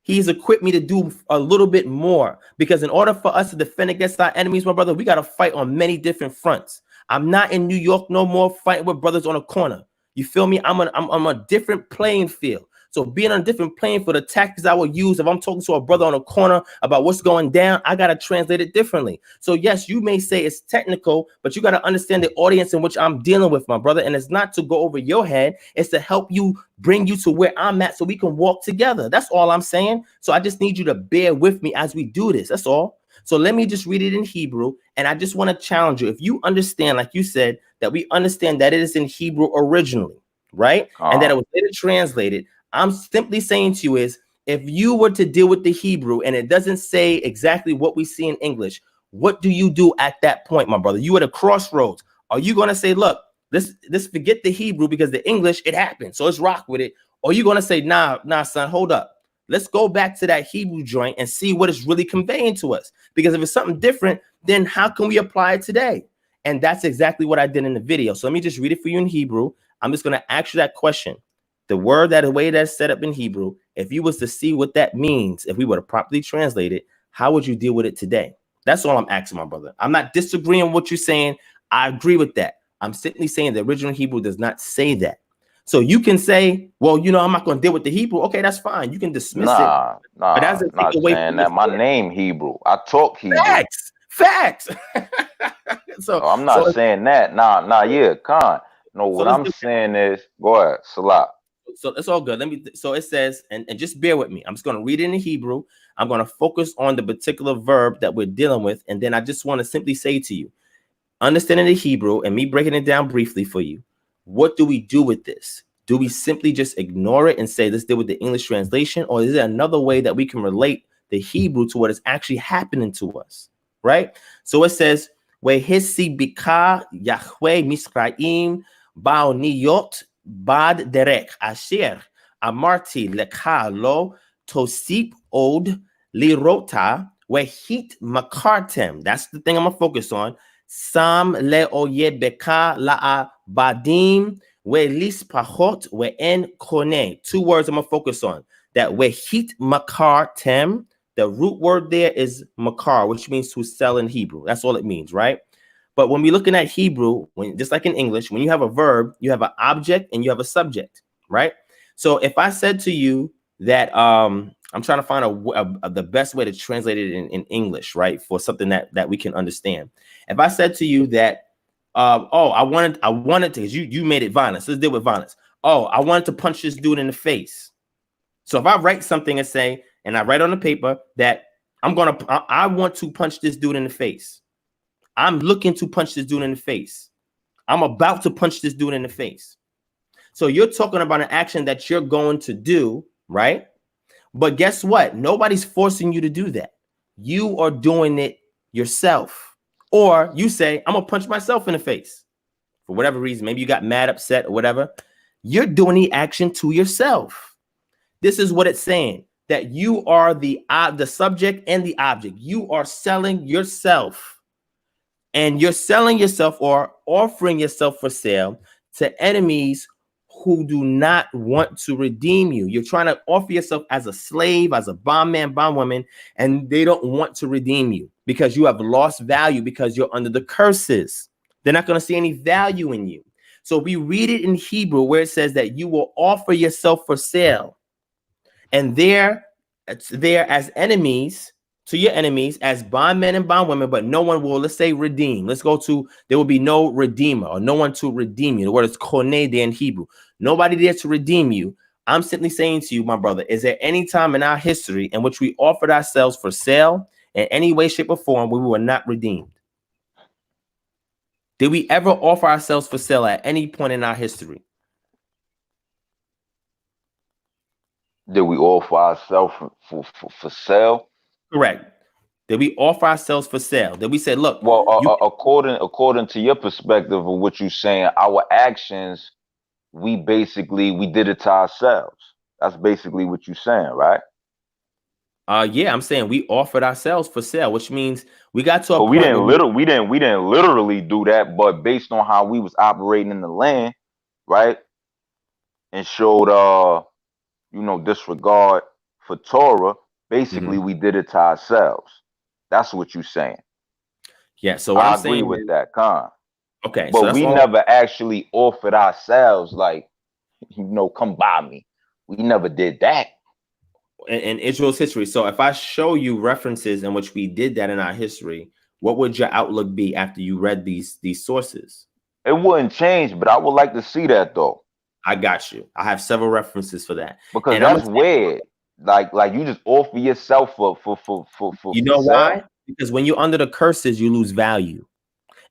A: He's equipped me to do a little bit more, because in order for us to defend against our enemies, my brother, we got to fight on many different fronts. I'm not in New York no more fighting with brothers on a corner. You feel me? I'm on a different playing field. So being on a different plane for the tactics I will use, if I'm talking to a brother on a corner about what's going down, I got to translate it differently. So yes, you may say it's technical, but you got to understand the audience in which I'm dealing with, my brother. And it's not to go over your head. It's to help you, bring you to where I'm at so we can walk together. That's all I'm saying. So I just need you to bear with me as we do this. That's all. So let me just read it in Hebrew. And I just want to challenge you. If you understand, like you said, that we understand that it is in Hebrew originally, right? And that it was later translated. I'm simply saying to you is, if you were to deal with the Hebrew and it doesn't say exactly what we see in English, what do you do at that point, my brother? You at a crossroads. Are you going to say, look, let's forget the Hebrew because the English, it happened, so let's rock with it? Or are you going to say, nah, son, hold up. Let's go back to that Hebrew joint and see what it's really conveying to us. Because if it's something different, then how can we apply it today? And that's exactly what I did in the video. So let me just read it for you in Hebrew. I'm just going to ask you that question. The word, that the way that's set up in Hebrew, if you was to see what that means, if we were to properly translate it, how would you deal with it today? That's all I'm asking, my brother. I'm not disagreeing with what you're saying. I agree with that. I'm simply saying the original Hebrew does not say that. So you can say, well, you know, I'm not going to deal with the Hebrew. Okay, that's fine. You can dismiss it. But that's
F: not saying that. My name Hebrew. I talk Hebrew.
A: Facts.
F: So I'm not saying that. Yeah, Khan. No, what I'm saying is, go ahead, Salah.
A: So it's all good. So it says, and just bear with me. I'm just going to read it in Hebrew. I'm going to focus on the particular verb that we're dealing with. And then I just want to simply say to you, understanding the Hebrew and me breaking it down briefly for you, what do we do with this? Do we simply just ignore it and say, let's deal with the English translation? Or is there another way that we can relate the Hebrew to what is actually happening to us? Right? So it says, Wehisi bika Yahweh Misraim Baoniyot Bad derek asher amarti lekha lo tosip od lirota wehit makartem. That's the thing I'm gonna focus on. Sam le oye beka la badim we lis pachot we en kone. 2 words I'm gonna focus on. That wehit makartem. The root word there is makar, which means to sell in Hebrew. That's all it means, right? But when we're looking at Hebrew, just like in English, when you have a verb, you have an object and you have a subject, right? So if I said to you that I'm trying to find the best way to translate it in English, right, for something that we can understand. If I said to you that, I wanted to, because you made it violence. Let's deal with violence. Oh, I wanted to punch this dude in the face. So if I write something and say, and I write on the paper that I want to punch this dude in the face. I'm looking to punch this dude in the face. I'm about to punch this dude in the face. So you're talking about an action that you're going to do, right? But guess what? Nobody's forcing you to do that. You are doing it yourself. Or you say, I'm going to punch myself in the face. For whatever reason, maybe you got mad, upset, or whatever. You're doing the action to yourself. This is what it's saying, that you are the subject and the object. You are selling yourself. And you're selling yourself or offering yourself for sale to enemies who do not want to redeem you. You're trying to offer yourself as a slave, as a bondman, bondwoman, and they don't want to redeem you because you have lost value because you're under the curses. They're not going to see any value in you. So we read it in Hebrew where it says that you will offer yourself for sale. And there it's there as enemies to your enemies, as bondmen and bondwomen, but no one will, let's say, redeem. Let's go to, there will be no redeemer or no one to redeem you. The word is koneh there in Hebrew. Nobody there to redeem you. I'm simply saying to you, my brother, is there any time in our history in which we offered ourselves for sale in any way, shape, or form where we were not redeemed? Did we ever offer ourselves for sale at any point in our history?
F: Did we offer ourselves for sale?
A: Correct. Did we offer ourselves for sale? Did we say, look?
F: Well, according to your perspective of what you're saying, our actions, we did it to ourselves. That's basically what you're saying, right?
A: Yeah, I'm saying we offered ourselves for sale, which means we got to a point.
F: We didn't literally do that, but based on how we was operating in the land, right, and showed disregard for Torah, basically we did it to ourselves. That's what you're saying.
A: Yeah, so what
F: I
A: I'm
F: agree
A: saying
F: with that, Khan.
A: Okay,
F: but
A: so
F: we never actually offered ourselves, like, come by me. We never did that
A: in Israel's history. So if I show you references in which we did that in our history, what would your outlook be after you read these sources?
F: It wouldn't change, but I would like to see that though.
A: I got you. I have several references for that.
F: Because that's weird. Like you just offer yourself for
A: you know why? Because when you're under the curses, you lose value.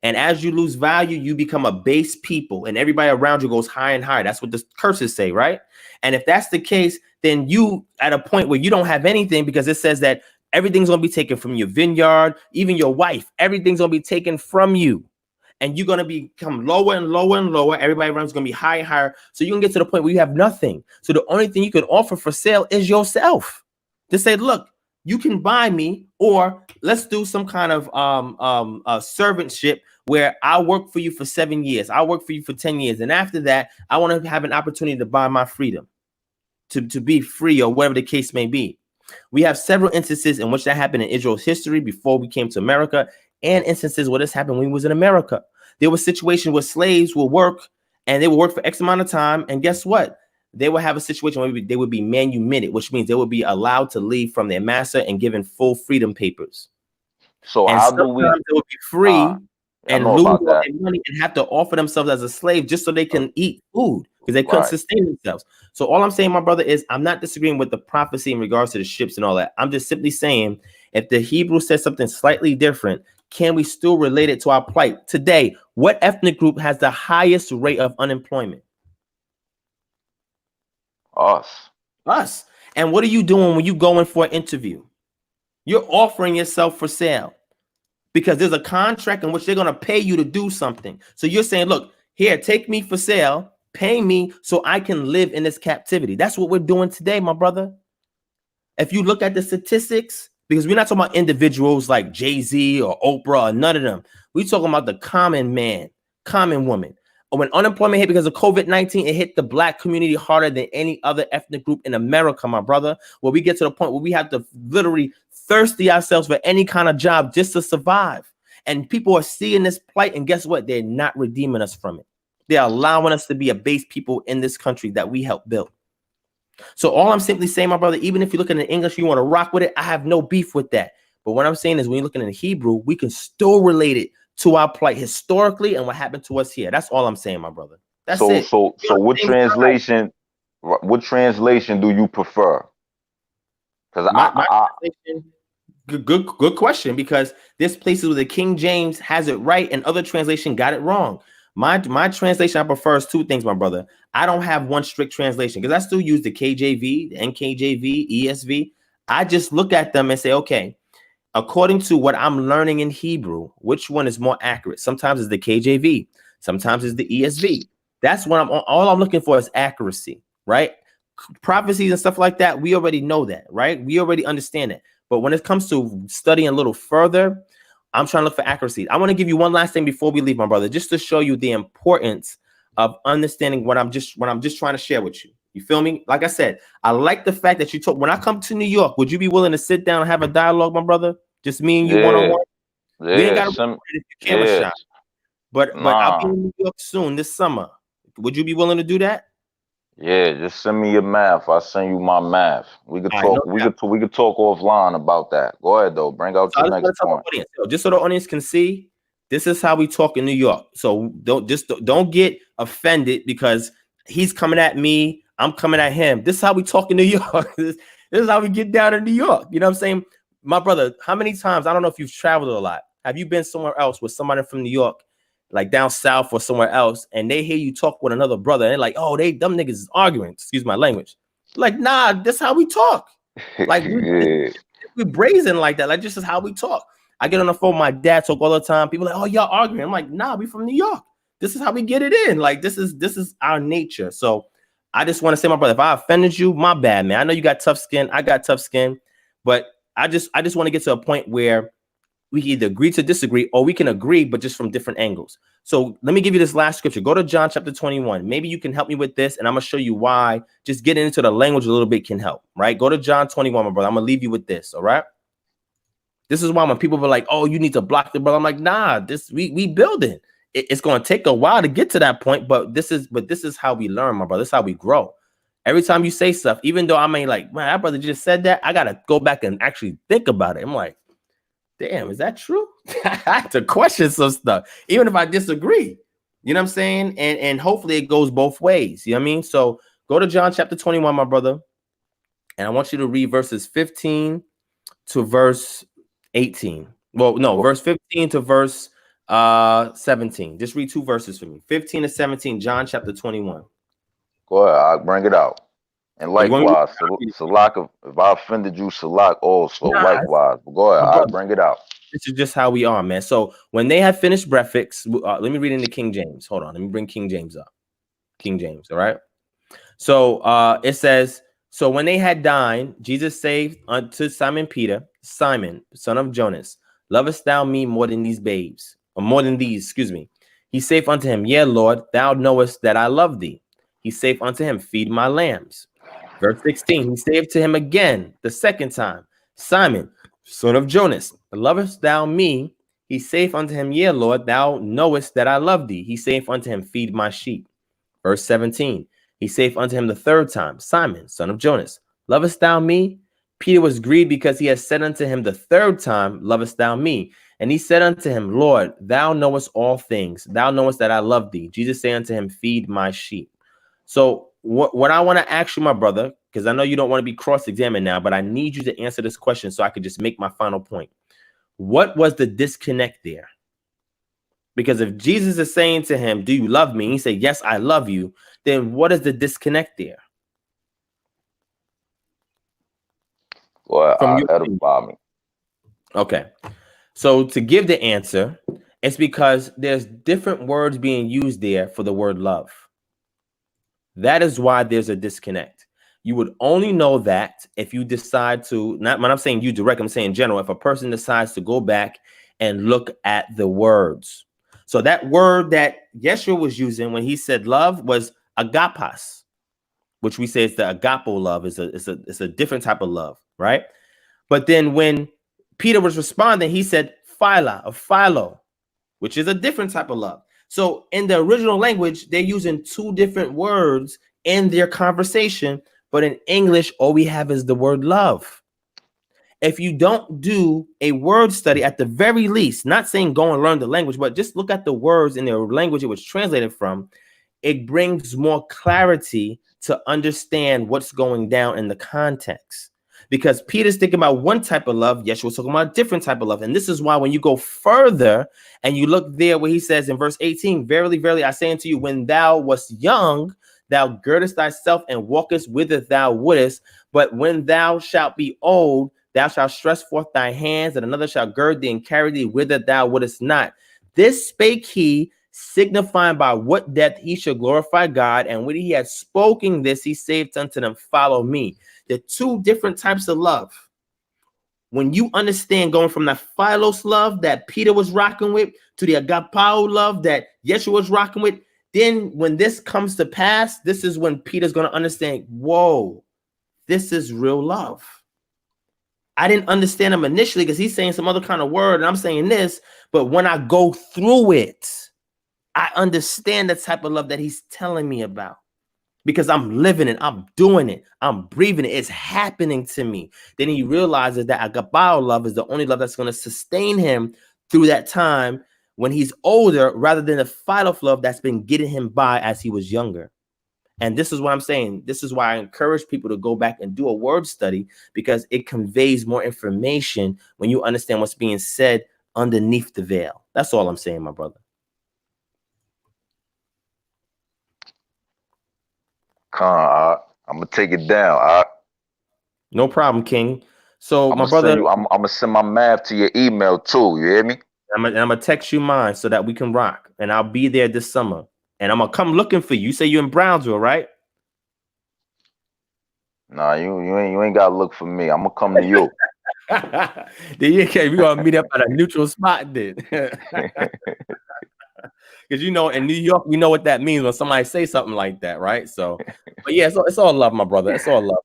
A: And as you lose value, you become a base people, and everybody around you goes higher and higher. That's what the curses say, right? And if that's the case, then you at a point where you don't have anything, because it says that everything's going to be taken from your vineyard, even your wife, everything's going to be taken from you. And you're going to become lower and lower and lower. Everybody around is going to be higher and higher. So you can get to the point where you have nothing. So the only thing you can offer for sale is yourself. To say, look, you can buy me, or let's do some kind of servantship where I'll work for you for 7 years. I'll work for you for 10 years. And after that, I want to have an opportunity to buy my freedom, to be free, or whatever the case may be. We have several instances in which that happened in Israel's history before we came to America, and instances where this happened when we was in America. There was situations where slaves will work, and they will work for X amount of time. And guess what? They will have a situation where they would be manumitted, which means they would be allowed to leave from their master and given full freedom papers.
F: So
A: and
F: how do we?
A: They would be free and lose all their money and have to offer themselves as a slave just so they can eat food, because they couldn't sustain themselves. So all I'm saying, my brother, is I'm not disagreeing with the prophecy in regards to the ships and all that. I'm just simply saying, if the Hebrew says something slightly different, can we still relate it to our plight today? What ethnic group has the highest rate of unemployment? Us. And what are you doing when you go in for an interview? You're offering yourself for sale, because there's a contract in which they're going to pay you to do something. So you're saying, look, here, take me for sale, pay me so I can live in this captivity. That's what we're doing today, my brother. If you look at the statistics, because we're not talking about individuals like Jay-Z or Oprah or none of them. We're talking about the common man, common woman. When unemployment hit because of COVID-19, it hit the black community harder than any other ethnic group in America, my brother, where we get to the point where we have to literally thirsty ourselves for any kind of job just to survive. And people are seeing this plight, and guess what? They're not redeeming us from it. They're allowing us to be a base people in this country that we helped build. So all I'm simply saying, my brother, even if you look at it in English, you want to rock with it, I have no beef with that. But what I'm saying is, when you're looking in Hebrew, we can still relate it to our plight historically and what happened to us here. That's all I'm saying, my brother. That's it.
F: So what translation do you prefer? Because
A: my translation, good question, because there's places where the King James has it right and other translation got it wrong. My translation, I prefer two things, my brother. I don't have one strict translation, because I still use the KJV, the NKJV, ESV. I just look at them and say, okay, according to what I'm learning in Hebrew, which one is more accurate? Sometimes it's the KJV, sometimes it's the ESV. That's what all I'm looking for is accuracy, right? Prophecies and stuff like that, we already know that, right? We already understand it. But when it comes to studying a little further, I'm trying to look for accuracy. I want to give you one last thing before we leave, my brother, just to show you the importance of understanding what I'm just trying to share with you. You feel me? Like I said, I like the fact that you told, when I come to New York, would you be willing to sit down and have a dialogue, my brother? Just me and you one-on-one?
F: Yeah,
A: we ain't got to camera shot. But I'll be in New York soon this summer. Would you be willing to do that?
F: Yeah, just send me your math. I'll send you my math. We could
A: All right,
F: talk.
A: no
F: We
A: doubt.
F: could. We could talk offline about that. Go ahead though. Bring out
A: So I
F: your
A: just
F: next
A: want to tell the
F: point.
A: audience, just so the audience can see, this is how we talk in New York. So don't get offended because he's coming at me, I'm coming at him. This is how we talk in New York. This is how we get down in New York. You know what I'm saying? My brother, how many times, I don't know if you've traveled a lot. Have you been somewhere else with somebody from New York, like down south or somewhere else, and they hear you talk with another brother and they're like, oh, them niggas is arguing. Excuse my language. Like, nah, this is how we talk. Like,
F: Yeah.
A: we're brazen like that. Like, this is how we talk. I get on the phone with my dad, talk all the time. People are like, oh, y'all arguing. I'm like, nah, we from New York. This is how we get it in. Like, this is our nature. So I just want to say, my brother, if I offended you, my bad, man. I know you got tough skin. I got tough skin. But I just want to get to a point where we can either agree to disagree or we can agree, but just from different angles. So let me give you this last scripture. Go to John chapter 21. Maybe you can help me with this, and I'm going to show you why just getting into the language a little bit can help, right? Go to John 21, my brother. I'm going to leave you with this, all right? This is why when people were like, oh, you need to block the brother, I'm like, nah, we building. It's going to take a while to get to that point, but this is how we learn, my brother. This is how we grow. Every time you say stuff, even though I may like, man, that brother just said that, I got to go back and actually think about it. I'm like, damn, is that true? I have to question some stuff, even if I disagree. You know what I'm saying? And hopefully it goes both ways. You know what I mean? So go to John chapter 21, my brother. And I want you to read verses 15 to verse 18. Well, no, verse 15 to verse 17. Just read two verses for me. 15 to 17, John chapter 21.
F: Go ahead. I'll bring it out. And likewise, Salak, if I offended you, Salak also likewise. But go ahead. I'll bring it out.
A: This is just how we are, man. So when they had finished breakfast, let me read into King James. Hold on. Let me bring King James up. King James. All right. So it says, so when they had dined, Jesus said unto Simon Peter, Simon, son of Jonas, lovest thou me more than these babes? Or more than these, excuse me. He saith unto him, yea, Lord, thou knowest that I love thee. He saith unto him, feed my lambs. Verse 16, he saith to him again the second time, Simon, son of Jonas, lovest thou me? He saith unto him, yea, Lord, thou knowest that I love thee. He saith unto him, feed my sheep. Verse 17, he saith unto him the third time, Simon, son of Jonas, lovest thou me? Peter was grieved because he had said unto him the third time, lovest thou me? And he said unto him, Lord, thou knowest all things. Thou knowest that I love thee. Jesus said unto him, feed my sheep. So what I want to ask you, my brother, because I know you don't want to be cross-examined now, but I need you to answer this question so I could just make my final point. What was the disconnect there? Because if Jesus is saying to him, do you love me? And he said, yes, I love you. Then what is the disconnect there?
F: Well, edify me.
A: Okay. So to give the answer, it's because there's different words being used there for the word love. That is why there's a disconnect. You would only know that if you decide to, not when I'm saying you direct, I'm saying in general, if a person decides to go back and look at the words. So that word that Yeshua was using when he said love was agapas, which we say is the agapo love. It's a different type of love, right? But then when Peter was responding, he said phila or philo, which is a different type of love. So in the original language, they're using two different words in their conversation, but in English, all we have is the word love. If you don't do a word study at the very least, not saying go and learn the language, but just look at the words in the language it was translated from, it brings more clarity to understand what's going down in the context. Because Peter's thinking about one type of love, Yeshua's talking about a different type of love. And this is why when you go further and you look there where he says in verse 18, verily, verily, I say unto you, when thou wast young, thou girdest thyself and walkest whither thou wouldest. But when thou shalt be old, thou shalt stretch forth thy hands, and another shall gird thee and carry thee whither thou wouldest not. This spake he, signifying by what death he should glorify God. And when he had spoken this, he said unto them, follow me. The two different types of love. When you understand going from the philos love that Peter was rocking with to the agapao love that Yeshua was rocking with, then when this comes to pass, this is when Peter's going to understand, whoa, this is real love. I didn't understand him initially because he's saying some other kind of word and I'm saying this, but when I go through it, I understand the type of love that he's telling me about. because I'm living it, I'm doing it, I'm breathing it, it's happening to me. Then he realizes that agapao love is the only love that's going to sustain him through that time when he's older, rather than the philo love that's been getting him by as he was younger. And this is what I'm saying. This is why I encourage people to go back and do a word study, because it conveys more information when you understand what's being said underneath the veil. That's all I'm saying, my brother.
F: I'm gonna take it down.
A: No problem, King. So my brother,
F: I'm gonna send my math to your email too. You hear me?
A: I'm gonna text you mine so that we can rock, and I'll be there this summer, and I'm gonna come looking for you. You say you're in Brownsville, right?
F: Nah, you ain't gotta look for me. I'm gonna come to you.
A: Then we're gonna meet up at a neutral spot then. Because you know, in New York, we know what that means when somebody say something like that, right? So, but yeah, it's all love, my brother. It's all love.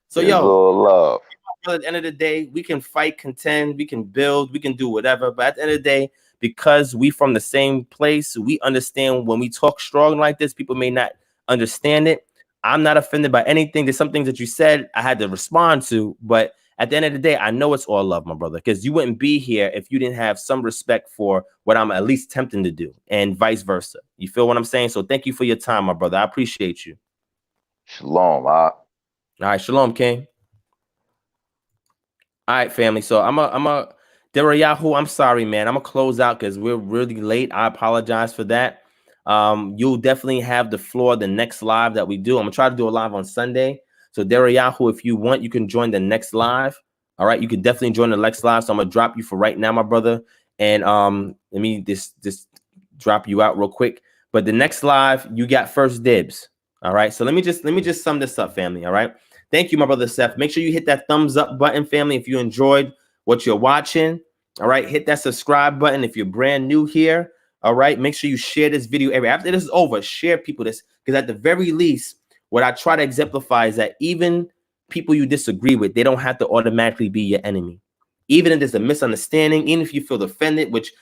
A: So
F: It's all love.
A: At the end of the day, we can fight, contend, we can build, we can do whatever. But at the end of the day, because we from the same place, we understand when we talk strong like this, people may not understand it. I'm not offended by anything. There's some things that you said I had to respond to, but at the end of the day, I know it's all love, my brother, because you wouldn't be here if you didn't have some respect for what I'm at least tempting to do, and vice versa. You feel what I'm saying? So thank you for your time, my brother. I appreciate you.
F: Shalom.
A: All right, shalom, King. All right, family. So I'm a Derayahu. I'm sorry, man. I'm gonna close out because we're really late. I apologize for that. You'll definitely have the floor the next live that we do. I'm gonna try to do a live on Sunday. So Derayahu, if you want, you can join the next live. All right, you can definitely join the next live. So I'm gonna drop you for right now, my brother. And let me just drop you out real quick. But the next live, you got first dibs. All right. So let me just sum this up, family. All right. Thank you, my brother Seth. Make sure you hit that thumbs up button, family, if you enjoyed what you're watching. All right. Hit that subscribe button if you're brand new here. All right. Make sure you share this video after this is over. Share people this, because at the very least, what I try to exemplify is that even people you disagree with, they don't have to automatically be your enemy. Even if there's a misunderstanding, even if you feel offended, which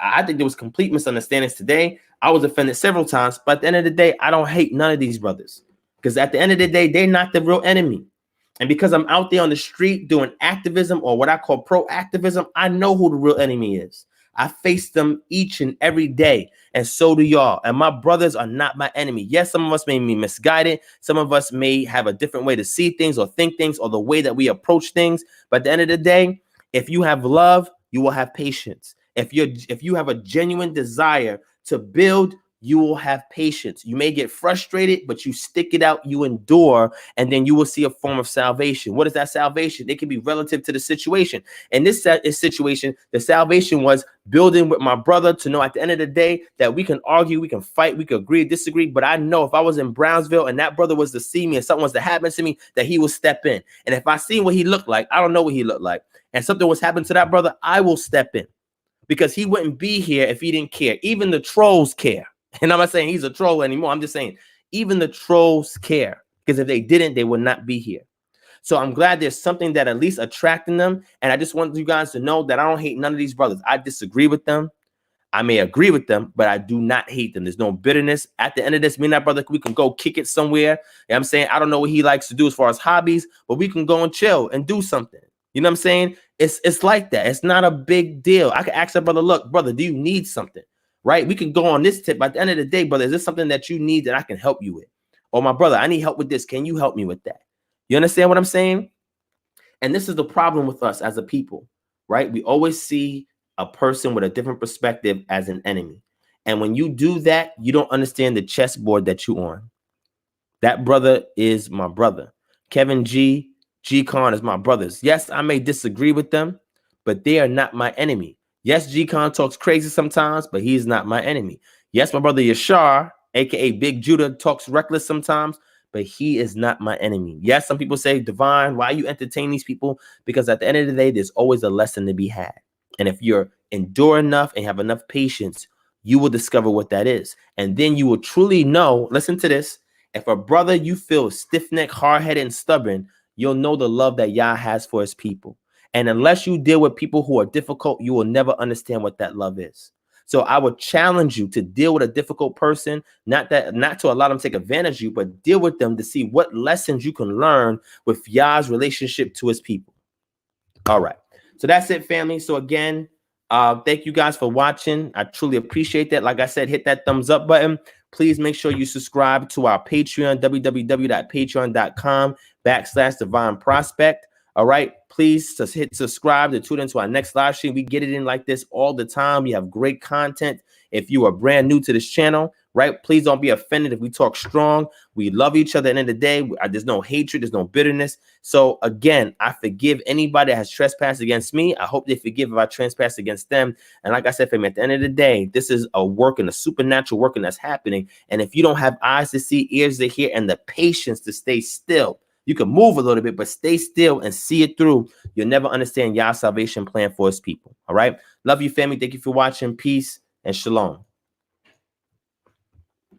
A: I think there was complete misunderstandings today. I was offended several times, but at the end of the day, I don't hate none of these brothers, because at the end of the day, they're not the real enemy. And because I'm out there on the street doing activism, or what I call pro-activism, I know who the real enemy is. I face them each and every day, and so do y'all. And my brothers are not my enemy. Yes, some of us may be misguided. Some of us may have a different way to see things or think things, or the way that we approach things. But at the end of the day, if you have love, you will have patience. If you have a genuine desire to build, you will have patience. You may get frustrated, but you stick it out, you endure, and then you will see a form of salvation. What is that salvation? It can be relative to the situation. In this situation, the salvation was building with my brother to know at the end of the day that we can argue, we can fight, we can agree, disagree. But I know if I was in Brownsville and that brother was to see me and something was to happen to me, that he will step in. And if I see what he looked like, I don't know what he looked like, and something was happening to that brother, I will step in, because he wouldn't be here if he didn't care. Even the trolls care. And I'm not saying he's a troll anymore. I'm just saying even the trolls care, because if they didn't, they would not be here. So I'm glad there's something that at least attracting them. And I just want you guys to know that I don't hate none of these brothers. I disagree with them. I may agree with them, but I do not hate them. There's no bitterness. At the end of this, me and that brother, we can go kick it somewhere. You know what I'm saying? I don't know what he likes to do as far as hobbies, but we can go and chill and do something. You know what I'm saying? It's like that. It's not a big deal. I can ask that brother, look, brother, do you need something? Right? We can go on this tip. By the end of the day, brother, is this something that you need that I can help you with? Or my brother, I need help with this. Can you help me with that? You understand what I'm saying? And this is the problem with us as a people, right? We always see a person with a different perspective as an enemy. And when you do that, you don't understand the chessboard that you're on. That brother is my brother. Kevin G. G-Con is my brothers. Yes, I may disagree with them, but they are not my enemy. Yes, G-Con talks crazy sometimes, but he's not my enemy. Yes, my brother Yashar, aka Big Judah, talks reckless sometimes, but he is not my enemy. Yes, some people say, Divine, why you entertain these people? Because at the end of the day, there's always a lesson to be had. And if you're endure enough and have enough patience, you will discover what that is. And then you will truly know, listen to this, if a brother you feel stiff-necked, hard-headed, and stubborn, you'll know the love that Yah has for his people. And unless you deal with people who are difficult, you will never understand what that love is. So I would challenge you to deal with a difficult person, not to allow them to take advantage of you, but deal with them to see what lessons you can learn with Yah's relationship to his people. All right. So that's it, family. So again, thank you guys for watching. I truly appreciate that. Like I said, hit that thumbs up button. Please make sure you subscribe to our Patreon, www.patreon.com/DivineProspect. All right. Please just hit subscribe to tune into our next live stream. We get it in like this all the time. We have great content. If you are brand new to this channel, right, please don't be offended if we talk strong. We love each other at the end of the day. There's no hatred. There's no bitterness. So again, I forgive anybody that has trespassed against me. I hope they forgive if I trespass against them. And like I said, family, at the end of the day, this is a working, a supernatural working that's happening. And if you don't have eyes to see, ears to hear, and the patience to stay still, you can move a little bit, but stay still and see it through. You'll never understand Yah's salvation plan for his people. All right. Love you, family. Thank you for watching. Peace and shalom.